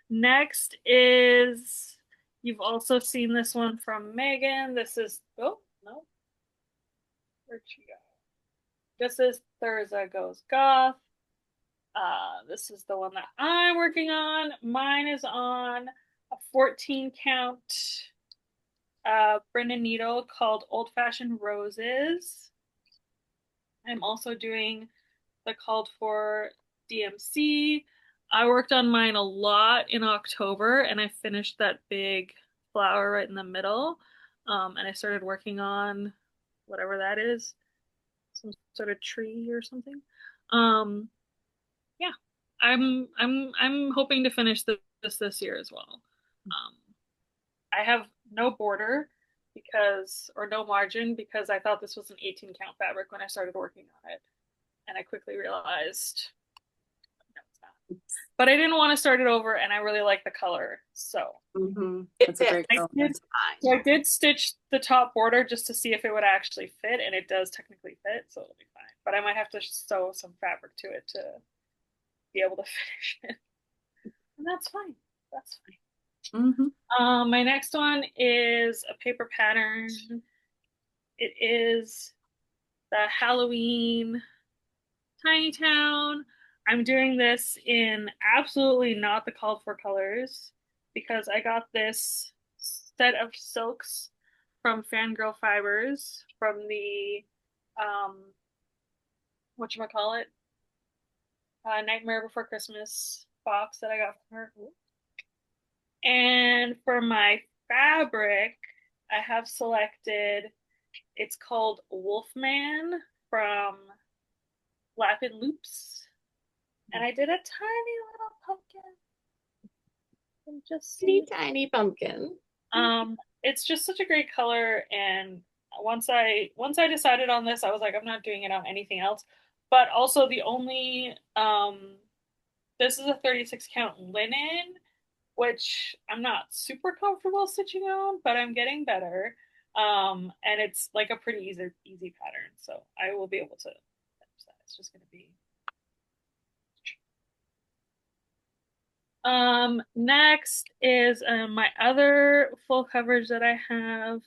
Next is you've also seen this one from Megan. This is oh no, where'd she go? This is Thurza Goes Goth. This is the one that I'm working on. Mine is on a 14 count Brennan needle called Old Fashioned Roses. I'm also doing the called for DMC. I worked on mine a lot in October and I finished that big flower right in the middle. And I started working on whatever that is, some sort of tree or something. Um, yeah, I'm hoping to finish this year as well. Um, I have no border because or no margin because I thought this was an 18 count fabric when I started working on it, and I quickly realized no, it's not. But I didn't want to start it over, and I really like the color, so Mhm. It That's a fits. great I color. did. So Fine. I did stitch the top border just to see if it would actually fit, and it does technically fit, so it'll be fine. But I might have to sew some fabric to it to be able to finish it, and that's fine. That's fine. Mhm. My next one is a paper pattern. It is the Halloween Tiny Town. I'm doing this in absolutely not the called for colors because I got this set of silks from Fangirl Fibers from the whatchamacallit, Nightmare Before Christmas box that I got from her. And for my fabric, I have selected, it's called Wolfman from Lap and Loops. And I did a tiny little pumpkin. And just Teeny see. tiny pumpkin. It's just such a great color. And once I decided on this, I was like, I'm not doing it on anything else. But also the only this is a 36 count linen, which I'm not super comfortable stitching on, but I'm getting better. And it's like a pretty easy pattern, so I will be able to finish that. It's just gonna be next is my other full coverage that I have,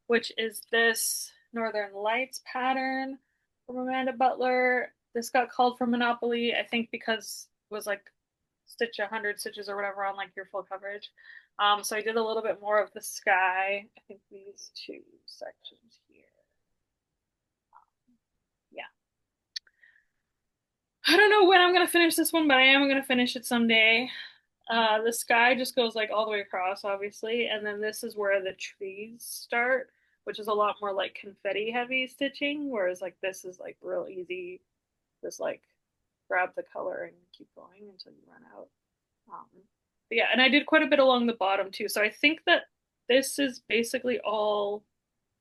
which is this Northern Lights pattern from Amanda Butler. This got called for Monopoly, I think because it was like stitch 100 stitches or whatever on like your full coverage. So I did a little bit more of the sky. I think these two sections here. Yeah. I don't know when I'm gonna finish this one, but I am gonna finish it someday. The sky just goes like all the way across, obviously, and then this is where the trees start, which is a lot more like confetti heavy stitching, whereas like this is like real easy. Just like grab the color and keep going until you run out. Um, but yeah, and I did quite a bit along the bottom too. So I think that this is basically all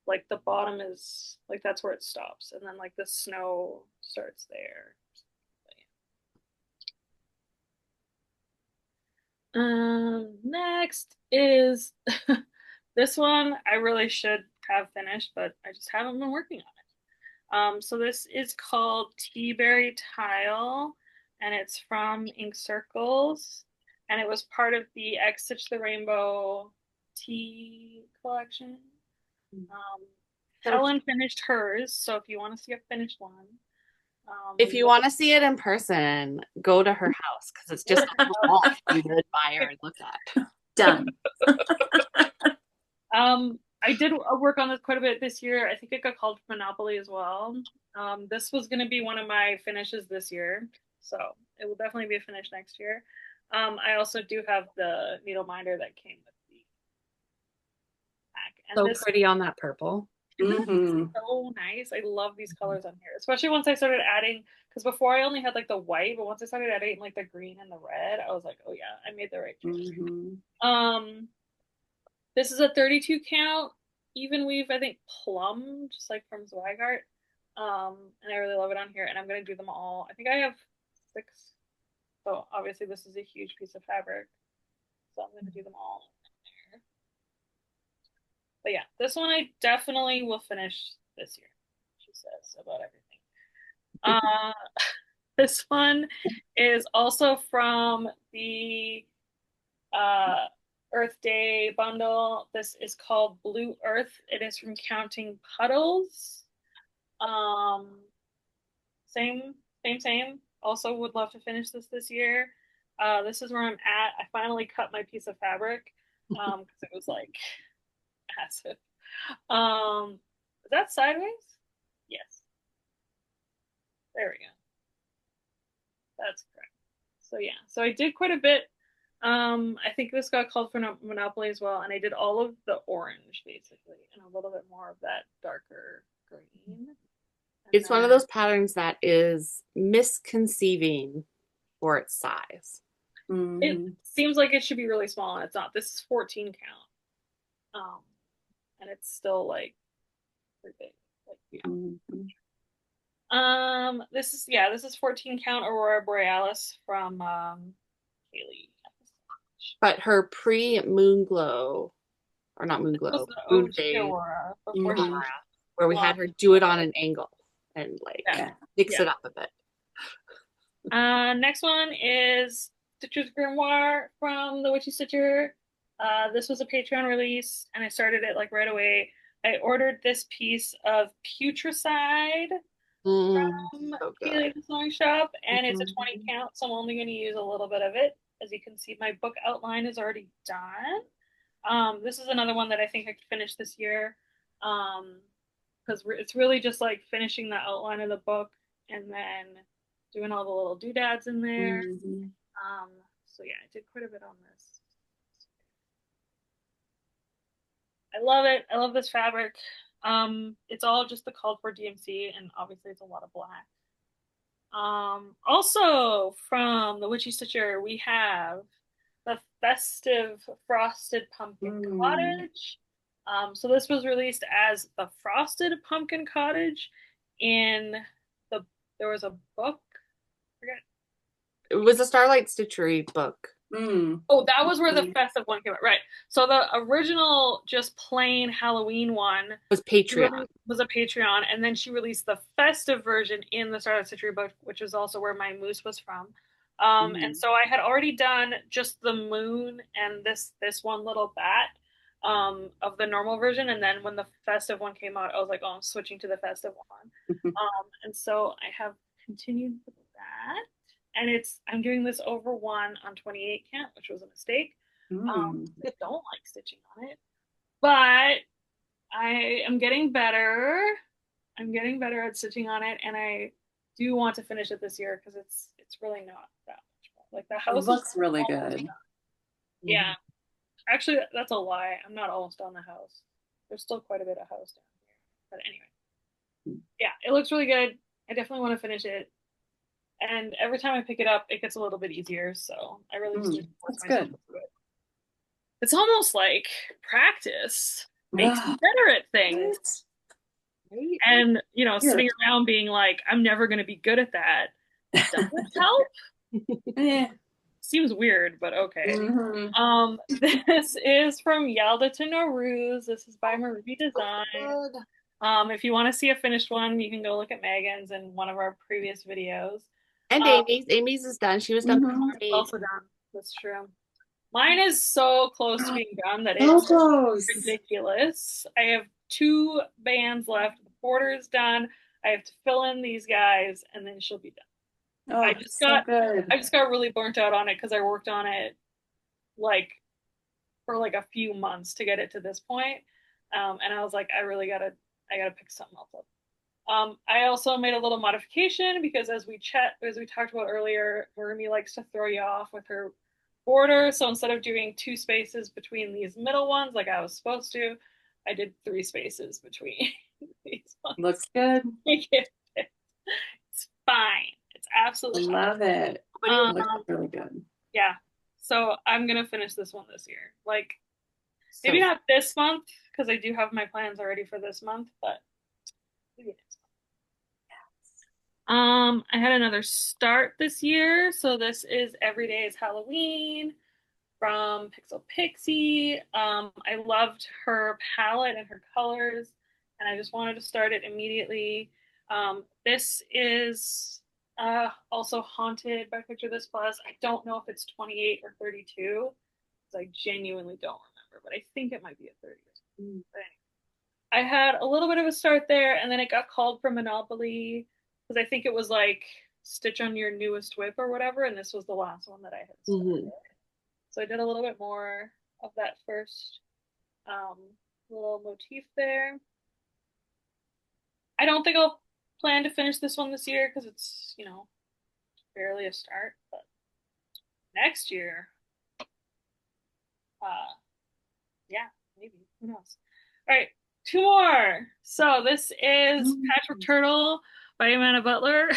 like the bottom is like that's where it stops, and then like the snow starts there. Next is this one I really should have finished, but I just haven't been working on it. So this is called Tea Berry Tile, and it's from Ink Circles, and it was part of the X Stitch the Rainbow tea collection. Um, Helen finished hers, so if you want to see a finished one, If you want to see it in person, go to her house because it's just a wall for you to admire and look at. Done. I did work on this quite a bit this year. I think it got called Monopoly as well. This was going to be one of my finishes this year, so it will definitely be a finish next year. I also do have the needle minder that came with the pack, and So this pretty on that purple. Mhm. so nice. I love these colors on here, especially once I started adding. Because before I only had like the white, but once I started adding like the green and the red, I was like, oh yeah, I made the right choice. Mhm. This is a 32 count even weave, I think plum, just like from Zweigart. And I really love it on here, and I'm gonna do them all. I think I have 6. So obviously this is a huge piece of fabric. So I'm gonna do them all there. But yeah, this one I definitely will finish this year, she says about everything. Uh, this one is also from the uh, Earth Day bundle. This is called Blue Earth. It is from Counting Puddles. Um, same. Also would love to finish this year. This is where I'm at. I finally cut my piece of fabric because it was like massive. Is that sideways? Yes. There we go. That's correct. So yeah, so I did quite a bit. I think this got called for Monopoly as well, and I did all of the orange basically, and a little bit more of that darker green. It's one of those patterns that is misconceiving for its size. It seems like it should be really small, and it's not. This is 14 count, and it's still like pretty big. Like, this is 14 count Aurora Borealis from Kaylee. But her pre-moon glow, or not moon glow, moon phase, Aurora before where we had her do it on an angle and like mix it up a bit. Next one is Stitcher's Grimoire from the Witchy Stitcher. This was a Patreon release, and I started it like right away. I ordered this piece of Putricide from the Sewing Shop, and it's a 20 count, so I'm only going to use a little bit of it. As you can see, my book outline is already done. This is another one that I think I could finish this year, because it's really just like finishing the outline of the book and then doing all the little doodads in there. So yeah, I did quite a bit on this. I love it. I love this fabric. It's all just the called for DMC, and obviously it's a lot of black. Also from the Witchy Stitcher, we have the Festive Frosted Pumpkin Cottage. So this was released as the Frosted Pumpkin Cottage there was a book. I forget. It was a Starlight Stitchery book. Oh, that was where the festive one came out. Right. So the original just plain Halloween one was Patreon. Was a Patreon, and then she released the festive version in the Starlight Stitchery book, which is also where my moose was from. And so I had already done just the moon and this one little bat of the normal version, and then when the festive one came out, I was like, oh, I'm switching to the festive one. And so I have continued with that. And I'm doing this over 1 on 28 count, which was a mistake. I don't like stitching on it, but I am getting better. I'm getting better at stitching on it, and I do want to finish it this year because it's really not that much fun. Like the house looks really good. Yeah, actually, that's a lie. I'm not almost on the house. There's still quite a bit of house down here, but anyway, yeah, it looks really good. I definitely want to finish it. And every time I pick it up, it gets a little bit easier. So I really just that's good. It's almost like practice makes me better at things. Right? And sitting around being like, I'm never going to be good at that. Does it help? Seems weird, but okay. This is from Yalda to Nowruz. This is by Marie Design. If you want to see a finished one, you can go look at Megan's in one of our previous videos. And Amy's is done. She was done before me. Also done. That's true. Mine is so close to being done that it's ridiculous. I have 2 bands left. The border is done. I have to fill in these guys, and then she'll be done. I just got really burnt out on it because I worked on it for a few months to get it to this point. And I was like, I gotta pick something else up. I also made a little modification because as we talked about earlier, Marumi likes to throw you off with her border. So instead of doing 2 spaces between these middle ones like I was supposed to, I did 3 spaces between these ones. Looks good. It's fine. It's absolutely fine. Love it. It looks really good. Yeah. So I'm gonna finish this one this year. Maybe not this month because I do have my plans already for this month, but maybe next month. I had another start this year, so this is Every Day is Halloween from Pixel Pixie. I loved her palette and her colors, and I just wanted to start it immediately. This is also haunted by Picture This Plus. I don't know if it's 28 or 32, because I genuinely don't remember, but I think it might be a 30. But anyway, I had a little bit of a start there, and then it got called for Monopoly because I think it was like Stitch on Your Newest Whip or whatever, and this was the last one that I had started. So I did a little bit more of that first um, little motif there. I don't think I'll plan to finish this one this year because it's, barely a start. But next year, uh, yeah, maybe. Who knows? All right, two more. So this is Patchwork Turtle by Amanda Butler.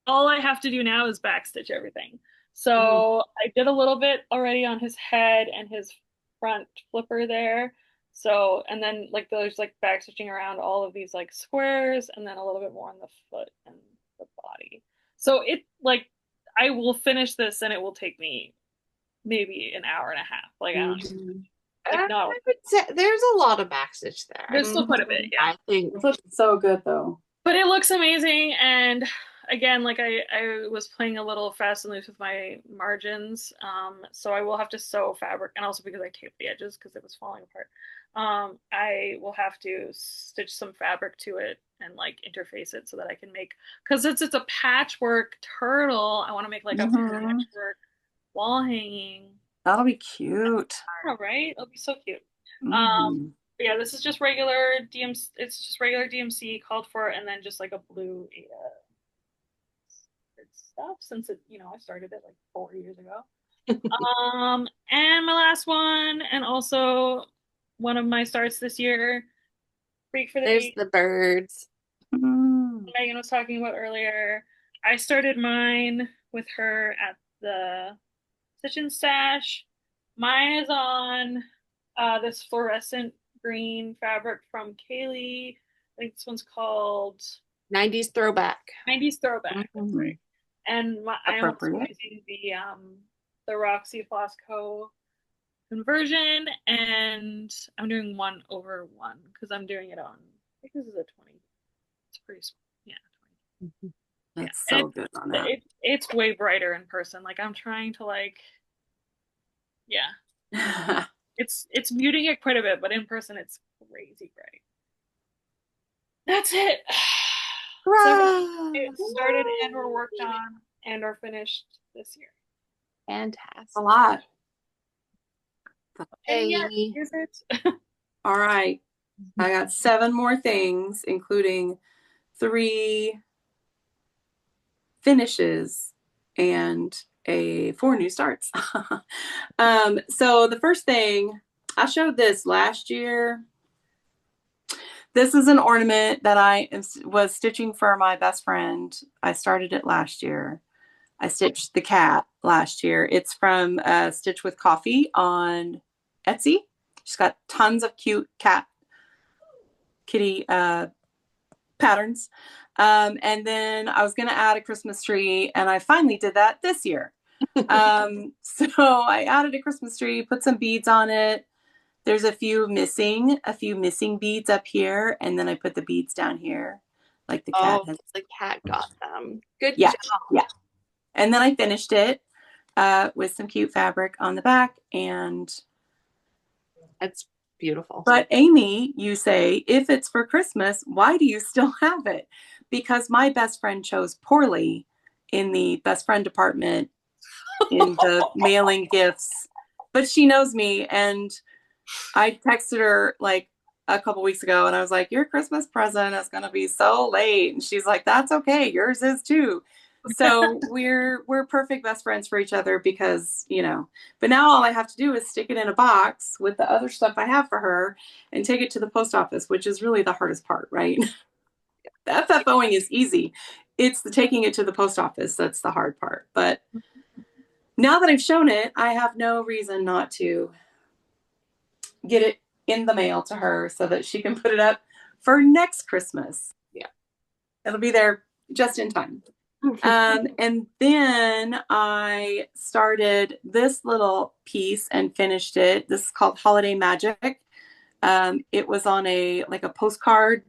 All I have to do now is backstitch everything. So I did a little bit already on his head and his front flipper there. So, and then like there's like backstitching around all of these like squares and then a little bit more on the foot and the body. So it like I will finish this and it will take me maybe an hour and a half. Like I don't even, like not. I would say there's a lot of backstitch there. There's still quite a bit, yeah. I think It looks so good though. But it looks amazing. And again, like I was playing a little fast and loose with my margins. So I will have to sew fabric, and also because I taped the edges because it was falling apart. I will have to stitch some fabric to it and like interface it so that I can make, because it's a patchwork turtle. I want to make like a patchwork wall hanging. That'll be cute. All right, it'll be so cute. But yeah, this is just regular DMC. It's just regular DMC called for, and then just like a blue stuff since it, I started it like 4 years ago. And my last one, and also one of my starts this year, Freak for the there's Beat. the birds. Megan was talking about earlier. I started mine with her at the Stitch and Stash. Mine is on this fluorescent green fabric from Kaylee. I think this one's called 90s throwback. 90s Throwback. Right. And I'm also using the Roxy Flosco conversion, and I'm doing 1/1 because I'm doing it on, I think this is a 20. It's pretty small. Yeah, 20. That's so good on that. It's way brighter in person. Like I'm trying to yeah. It's muting it quite a bit, but in person it's crazy bright. That's it. So it started and were worked on and are finished this year. Fantastic. A lot. Hey, yeah, is it? All right. I got 7 more things, including 3 finishes and 4 new starts. So the first thing, I showed this last year. This is an ornament that I was stitching for my best friend. I started it last year. I stitched the cat last year. It's from Stitch with Coffee on Etsy. She's got tons of cute kitty patterns. And then I was going to add a Christmas tree, and I finally did that this year. So I added a Christmas tree, put some beads on it. There's a few missing beads up here, and then I put the beads down here, like the cat has. The cat got them. Good job. Yeah. And then I finished it with some cute fabric on the back, and it's beautiful. But Amy, you say, if it's for Christmas, why do you still have it? Because my best friend chose poorly in the best friend department in the mailing gifts. But she knows me, and I texted her like a couple weeks ago, and I was like, your Christmas present is going to be so late. And she's like, that's okay. Yours is too. So we're perfect best friends for each other because, but now all I have to do is stick it in a box with the other stuff I have for her and take it to the post office, which is really the hardest part, right? The FFOing is easy. It's the taking it to the post office that's the hard part. But now that I've shown it, I have no reason not to get it in the mail to her so that she can put it up for next Christmas. Yeah. It'll be there just in time. And then I started this little piece and finished it. This is called Holiday Magic. It was on a postcard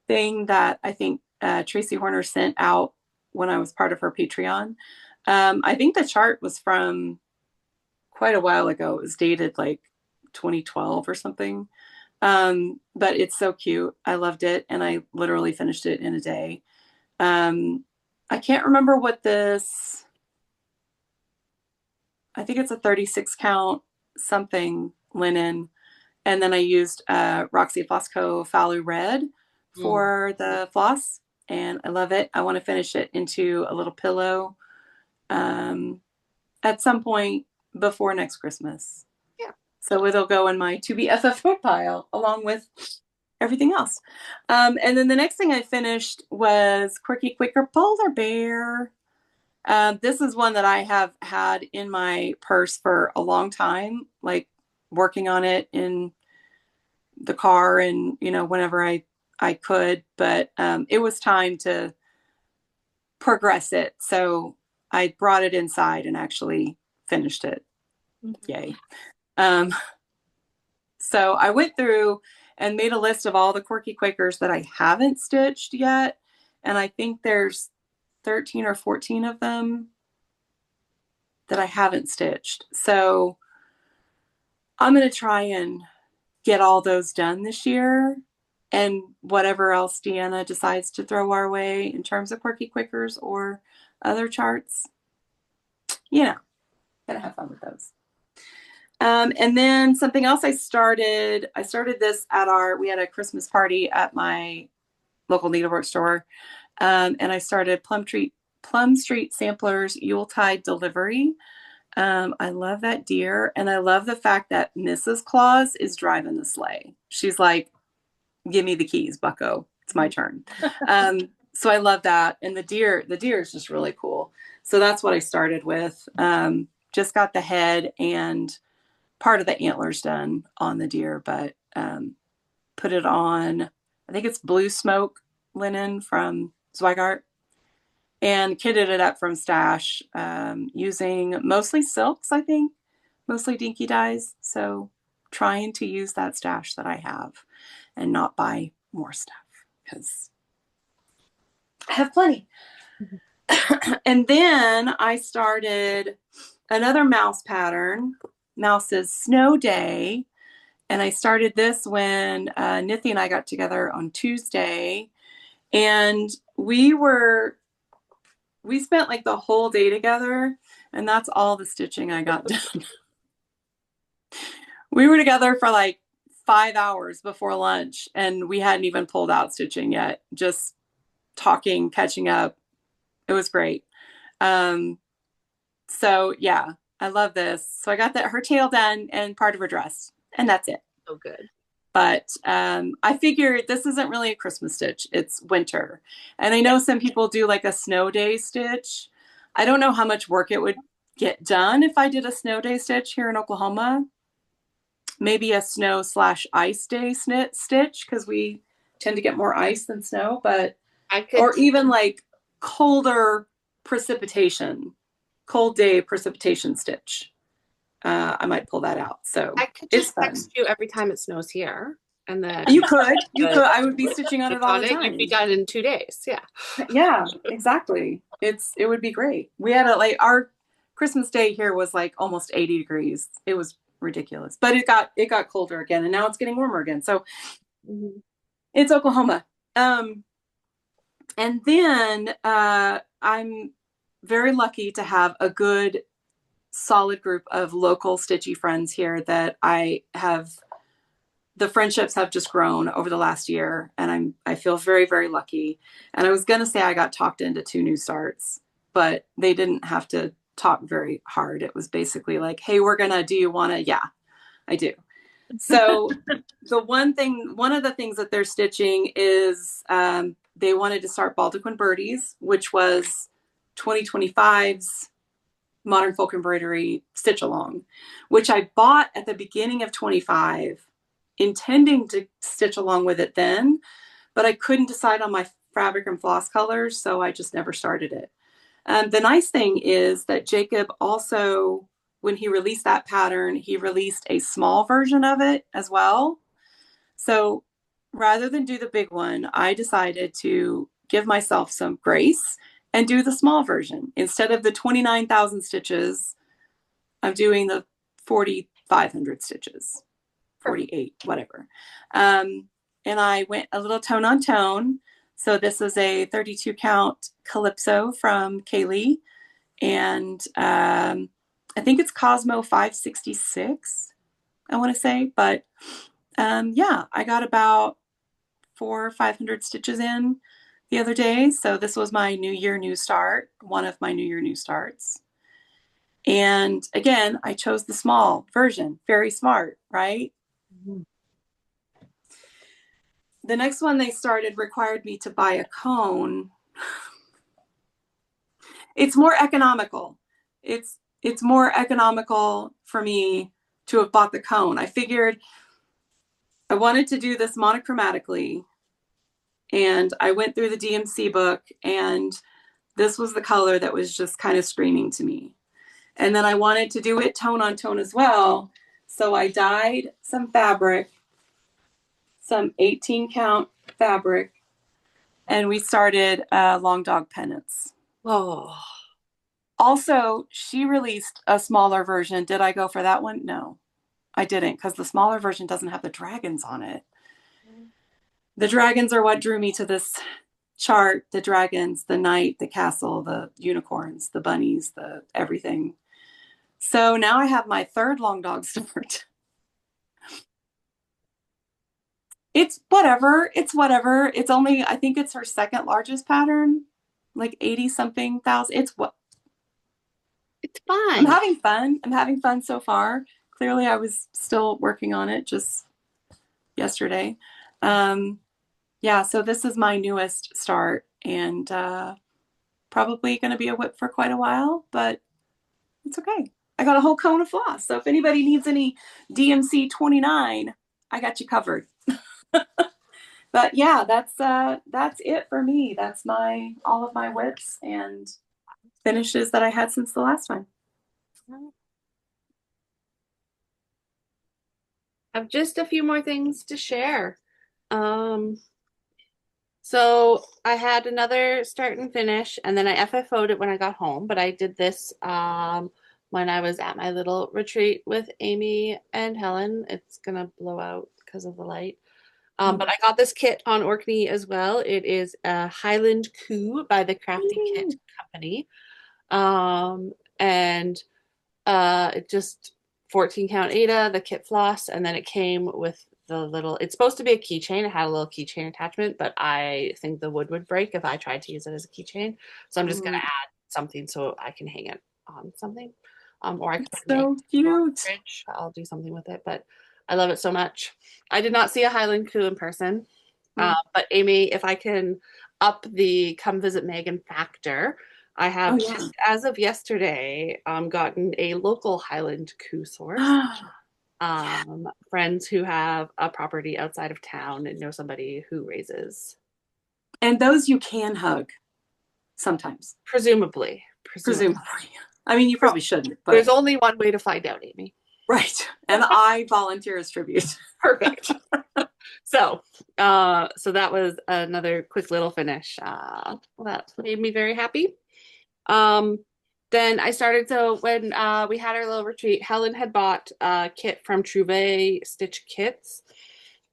thing that I think Tracy Horner sent out when I was part of her Patreon. I think the chart was from quite a while ago. It was dated like 2012 or something. But it's so cute. I loved it, and I literally finished it in a day. I can't remember what this, I think it's a 36 count something linen. And then I used Roxy Flosco Falu Red for the floss, and I love it. I want to finish it into a little pillow at some point before next Christmas. Yeah. So it'll go in my to be FFO pile along with everything else. And then the next thing I finished was Quirky Quicker Polar Bear. This is one that I have had in my purse for a long time, like working on it in the car and, whenever I could, but it was time to progress it. So I brought it inside and actually finished it. Yay. So I went through and made a list of all the Quirky Quakers that I haven't stitched yet. And I think there's 13 or 14 of them that I haven't stitched. So I'm going to try and get all those done this year, and whatever else Deanna decides to throw our way in terms of Quirky Quakers or other charts, gonna have fun with those. And then something else I started this we had a Christmas party at my local needlework store. And I started Plum Street Samplers Yuletide Delivery. I love that deer. And I love the fact that Mrs. Claus is driving the sleigh. She's like, give me the keys, bucko. It's my turn. So I love that. And the deer is just really cool. So that's what I started with. Just got the head and part of the antlers done on the deer, but put it on, I think it's Blue Smoke linen from Zweigart, and kitted it up from stash using mostly silks, I think, mostly dinky dyes. So trying to use that stash that I have and not buy more stuff because I have plenty. And then I started another mouse pattern, Mouse's Snow Day. And I started this when Nithy and I got together on Tuesday. And we spent like the whole day together, and that's all the stitching I got done. We were together for like 5 hours before lunch, and we hadn't even pulled out stitching yet, just talking, catching up. It was great. So yeah, I love this. So I got her tail done and part of her dress, and that's it. So good. But I figured this isn't really a Christmas stitch. It's winter. And I know some people do like a snow day stitch. I don't know how much work it would get done if I did a snow day stitch here in Oklahoma. Maybe a snow/ice day stitch, because we tend to get more ice than snow, but or even like cold day precipitation stitch. I might pull that out. So I could just text you every time it snows here, and then you could. I would be stitching on it all the time. You'd be done in 2 days. Yeah. Yeah, exactly. It would be great. We had our Christmas day here was like almost 80 degrees. It was ridiculous, but it got colder again, and now it's getting warmer again. So it's Oklahoma. And then I'm very lucky to have a good solid group of local stitchy friends here that the friendships have just grown over the last year, and I feel very, very lucky. And I was going to say I got talked into 2 new starts, but they didn't have to talk very hard. It was basically like, hey, do you want to? Yeah, I do. So one of the things that they're stitching is they wanted to start Baldequin Birdies, which was 2025's Modern Folk Embroidery Stitch Along, which I bought at the beginning of 25, intending to stitch along with it then, but I couldn't decide on my fabric and floss colors, so I just never started it. The nice thing is that Jacob also, when he released that pattern, he released a small version of it as well. So rather than do the big one, I decided to give myself some grace and do the small version. Instead of the 29,000 stitches, I'm doing the 4,500 stitches, 48, whatever. And I went a little tone on tone. So this is a 32 count Calypso from Kaylee. And I think it's Cosmo 566, I want to say. But yeah, I got about 400 or 500 stitches in the other day. So this was my New Year New Start, one of my New Year New Starts. And again, I chose the small version. Very smart, right? Mhm. The next one they started required me to buy a cone. It's more economical. It's more economical for me to have bought the cone. I figured I wanted to do this monochromatically, and I went through the DMC book, and this was the color that was just kind of screaming to me. And then I wanted to do it tone on tone as well. So I dyed some fabric, some 18 count fabric, and we started long dog pennants. Oh, Also, she released a smaller version. Did I go for that one? No, I didn't, because the smaller version doesn't have the dragons on it. The dragons are what drew me to this chart. The dragons, the knight, the castle, the unicorns, the bunnies, the everything. So now I have my third long dog start. It's whatever. It's whatever. It's only, I think it's her second largest pattern, like 80 something thousand. It's what it's fine. I'm having fun. I'm having fun so far. Clearly, I was still working on it just yesterday. Yeah, so this is my newest start, and probably going to be a WIP for quite a while, but it's okay. I got a whole cone of floss. So if anybody needs any DMC 29, I got you covered. But yeah, that's it for me. That's my all of my WIPs and finishes that I had since the last time. I have just a few more things to share. Um, so I had another start and finish, and then I FFO'd it when I got home, but I did this when I was at my little retreat with Amy and Helen. It's gonna blow out because of the light. But I got this kit on Orkney as well. It is a Highland Coup by the Crafty Kit Company. And it just 14 count Ada, the kit floss, and then it came with the little, it's supposed to be a keychain. It had a little keychain attachment, but I think the wood would break if I tried to use it as a keychain. So I'm just going to add something so I can hang it on something. Or I could put it in So the cute. fridge. I'll do something with it, but I love it so much. I did not see a Highland Coup in person, but Amy, if I can up the come visit Megan factor, I have just as of yesterday gotten a local Highland Coup source. Friends who have a property outside of town and know somebody who raises. And those you can hug sometimes. Presumably. I mean, you probably shouldn't, but there's only one way to find out, Amy. Right. And I volunteer as tribute. Perfect. So that was another quick little finish. That made me very happy. Then I started, so when we had our little retreat, Helen had bought a kit from Trouvé Stitch Kits.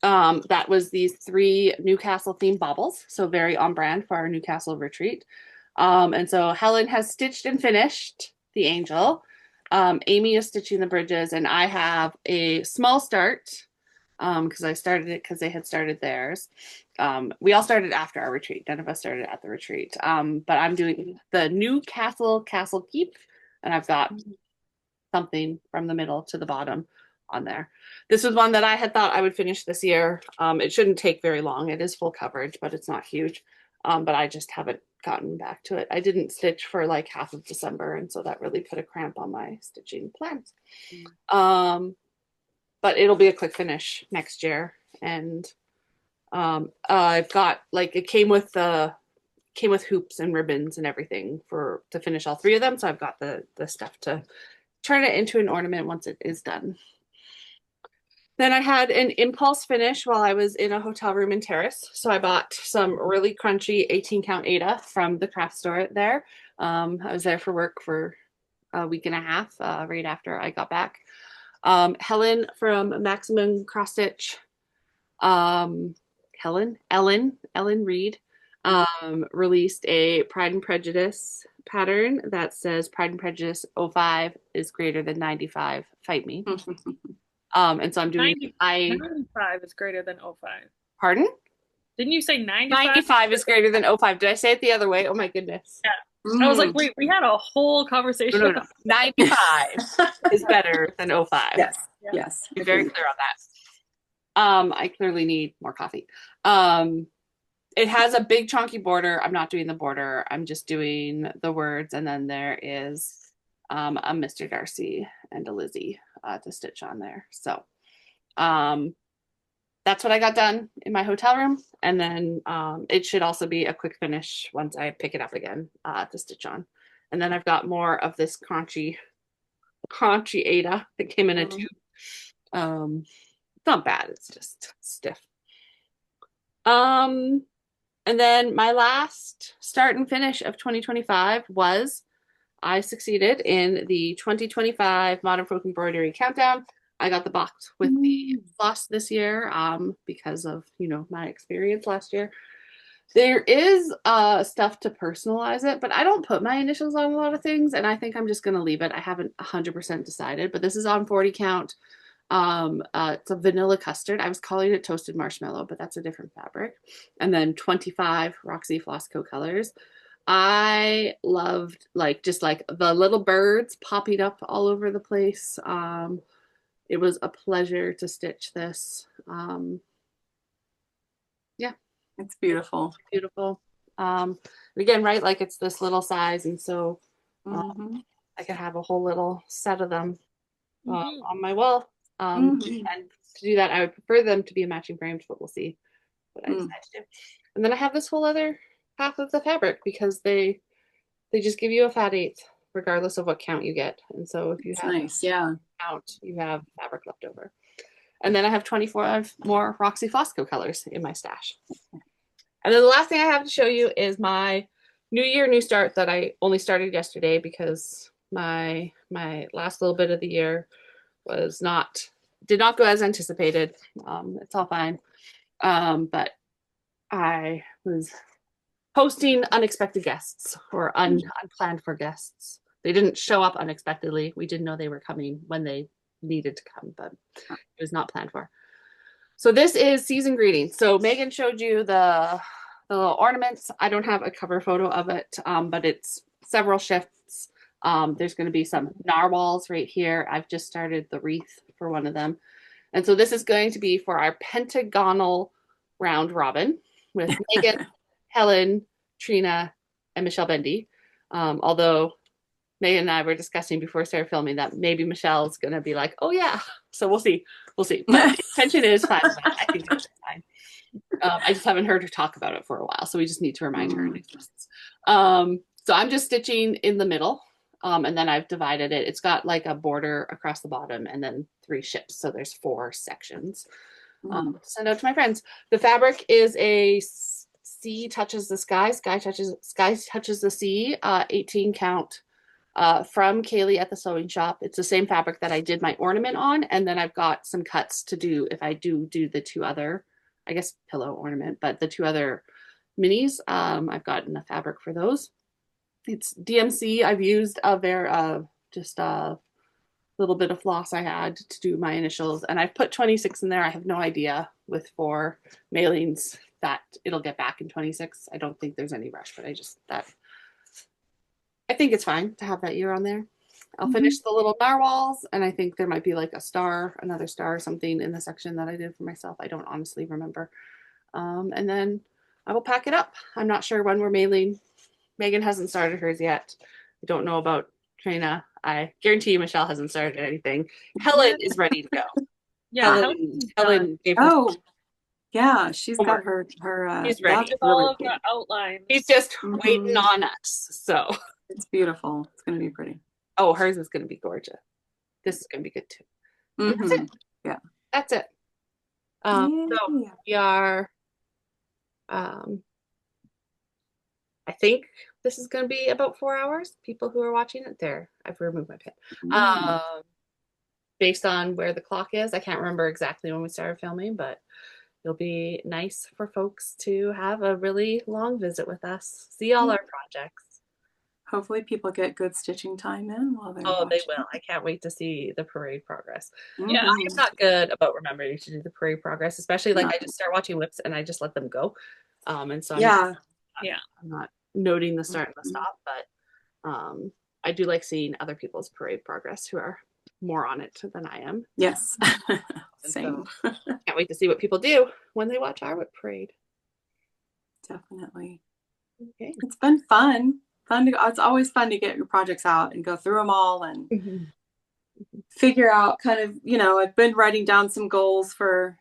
That was these 3 Newcastle themed baubles, so very on brand for our Newcastle retreat. And so Helen has stitched and finished the angel. Amy is stitching the bridges, and I have a small start because I started it because they had started theirs. We all started after our retreat. None of us started at the retreat. But I'm doing the Newcastle Castle Keep, and I've got something from the middle to the bottom on there. This was one that I had thought I would finish this year. It shouldn't take very long. It is full coverage, but it's not huge. But I just haven't gotten back to it. I didn't stitch for like half of December, and so that really put a cramp on my stitching plans. But it'll be a quick finish next year, and I've got like it came with hoops and ribbons and everything to finish all 3 of them. So I've got the stuff to turn it into an ornament once it is done. Then I had an impulse finish while I was in a hotel room in Terrace. So I bought some really crunchy 18 count Ada from the craft store there. I was there for work for a week and a half right after I got back. Helen from Maximum Cross Stitch, Ellen Reed, released a Pride and Prejudice pattern that says Pride and Prejudice 05 is greater than 95. Fight me. And so I'm doing 95 is greater than 05. Pardon? Didn't you say 95? 95 is greater than 05. Did I say it the other way? Oh my goodness. Yeah. I was like, wait, we had a whole conversation. No. 95 is better than 05. Yes. Yeah. Yes. Be very clear on that. I clearly need more coffee. It has a big chunky border. I'm not doing the border. I'm just doing the words. And then there is a Mr. Darcy and a Lizzie to stitch on there. So that's what I got done in my hotel room. And then it should also be a quick finish once I pick it up again to stitch on. And then I've got more of this crunchy Ada that came in a tube. It's not bad. It's just stiff. And then my last start and finish of 2025 was I succeeded in the 2025 Modern Folk Embroidery Countdown. I got the box with the floss this year because of, my experience last year. There is stuff to personalize it, but I don't put my initials on a lot of things, and I think I'm just going to leave it. I haven't 100% decided, but this is on 40 count. It's a vanilla custard. I was calling it toasted marshmallow, but that's a different fabric. And then 25 Roxy Flossco colors. I loved just the little birds popping up all over the place. It was a pleasure to stitch this. Yeah. It's beautiful. Beautiful. Again, right, it's this little size, and so I could have a whole little set of them on my wall. And to do that, I would prefer them to be a matching framed, but we'll see what I decide to do. And then I have this whole other half of the fabric because they just give you a fat eighth regardless of what count you get. And so if you have nice, yeah, count, you have fabric left over. And then I have 24 more Roxy Flosco colors in my stash. And then the last thing I have to show you is my new year, new start that I only started yesterday because my last little bit of the year did not go as anticipated. It's all fine. But I was hosting unexpected guests or unplanned for guests. They didn't show up unexpectedly. We didn't know they were coming when they needed to come, but it was not planned for. So this is season greetings. So Megan showed you the little ornaments. I don't have a cover photo of it, but it's several shifts. There's going to be some narwhals right here. I've just started the wreath for one of them. And so this is going to be for our pentagonal round robin with Megan, Helen, Trina, and Michelle Bendy. Although Megan and I were discussing before we started filming that maybe Michelle's going to be like, oh yeah. So we'll see. But the intention is fine. I think it's fine. I just haven't heard her talk about it for a while. So we just need to remind her. So I'm just stitching in the middle. And then I've divided it. It's got a border across the bottom and then 3 ships. So there's 4 sections. Send out to my friends. The fabric is a sea touches the sky, sky touches the sea, 18 count from Kaylee at the sewing shop. It's the same fabric that I did my ornament on. And then I've got some cuts to do if I do the 2 other, I guess, pillow ornament, but the 2 other minis, I've got enough fabric for those. It's DMC. I've used just a little bit of floss I had to do my initials, and I've put 26 in there. I have no idea with 4 mailings that it'll get back in 26. I don't think there's any rush, but I think it's fine to have that year on there. I'll finish the little narwhals, and I think there might be another star or something in the section that I did for myself. I don't honestly remember. And then I will pack it up. I'm not sure when we're mailing. Megan hasn't started hers yet. I don't know about Trina. I guarantee you Michelle hasn't started anything. Helen is ready to go. Yeah, Helen gave her Yeah, she's got Homework. her She's ready. that's With really all of cool. the outlines. He's just Mhm. waiting on us. So, It's beautiful. It's gonna be pretty. oh, hers is going to be gorgeous. This is going to be good too. And that's it. Mhm. Yeah. That's it. So Yeah. we are, I think this is going to be about 4 hours. People who are watching it there, I've removed my pin. Mm. Based on where the clock is, I can't remember exactly when we started filming, but it'll be nice for folks to have a really long visit with us, see all our projects. Hopefully people get good stitching time in while they're Oh, they watching. will. I can't wait to see the parade progress. Yeah. I'm not good about remembering to do the parade progress, especially like No. I just start watching WIPs and I just let them go. And so Yeah. I'm not noting the start and the stop, but I do like seeing other people's parade progress who are more on it than I am. Yes. And Same. so can't wait to see what people do when they watch our WIP parade. Definitely. Okay. It's been fun. It's always fun to get your projects out and go through them all and figure out kind of, I've been writing down some goals for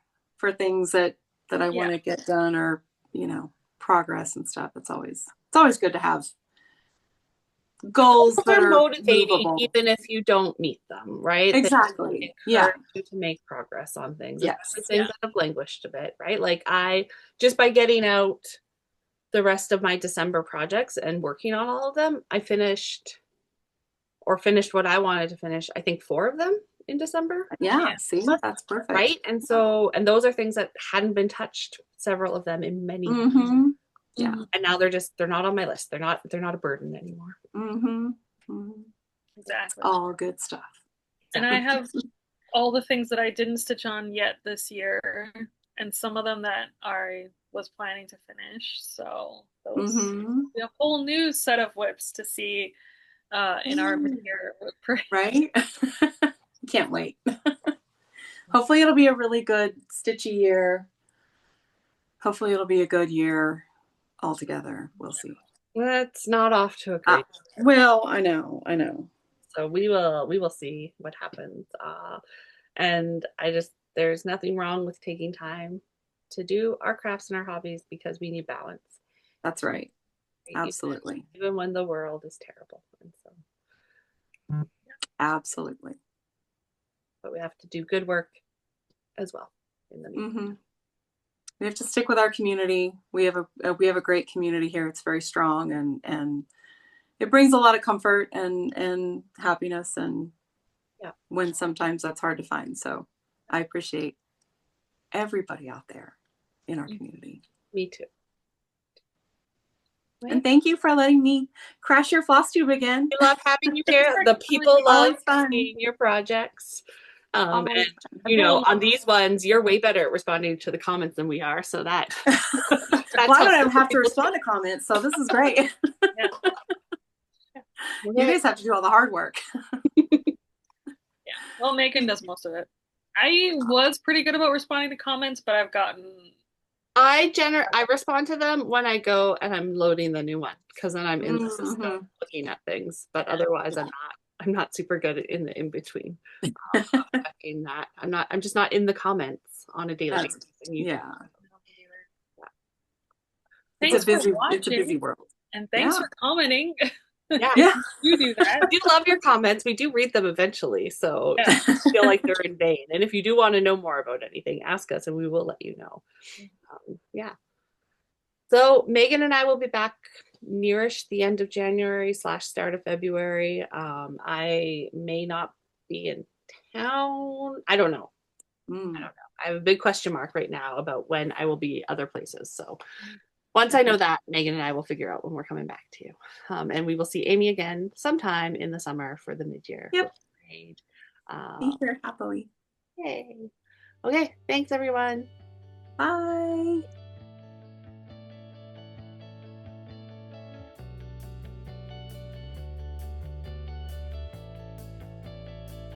things that I want to get done or, progress and stuff. It's always good to have goals that are are motivating movable. even if you don't meet them, right? Exactly. Yeah. You to make progress on things. Yes. Things that have languished a bit, right? Like I just by getting out the rest of my December projects and working on all of them, I finished what I wanted to finish. I think 4 of them in December. Yeah. See, that's perfect. Right. And those are things that hadn't been touched, several of them in many years. Mm-hmm. Yeah. And now they're not on my list. They're not a burden anymore. Mm-hmm. Mm-hmm. Exactly. All good stuff. And I have all the things that I didn't stitch on yet this year, and some of them that I was planning to finish. So those be a whole new set of WIPs to see in our mid-year WIP parade. Right? Can't wait. Hopefully it'll be a really good stitchy year. Hopefully it'll be a good year altogether. We'll see. That's not off to a great start. Well, I know. So we will see what happens. And there's nothing wrong with taking time to do our crafts and our hobbies because we need balance. That's right. Absolutely. Even when the world is terrible. And so absolutely. But we have to do good work as well in the meantime. We have to stick with our community. We have a great community here. It's very strong and it brings a lot of comfort and happiness and when sometimes that's hard to find. So I appreciate everybody out there in our community. Me too. And thank you for letting me crash your Flosstube again. We love having you here. The people love seeing your projects. And on these ones, you're way better at responding to the comments than we are. So that. Well, I don't have to respond to comments, so this is great. You guys have to do all the hard work. Well, Megan does most of it. I was pretty good about responding to comments, but I've gotten. I respond to them when I go and I'm loading the new one because then I'm in the system looking at things. But otherwise, I'm not super good in the in between. I'm just not in the comments on a daily basis. Thanks it's a busy world. And thanks for commenting. Yeah. You do that. We do love your comments. We do read them eventually. So I feel like they're in vain. And if you do want to know more about anything, ask us and we will let you know. So Megan and I will be back nearish the end of January / start of February. I may not be in town. I don't know. I have a big question mark right now about when I will be other places. So once I know that, Megan and I will figure out when we're coming back to you. And we will see Amy again sometime in the summer for the mid-year parade. Be here happily. Yay. Okay, thanks everyone. Bye.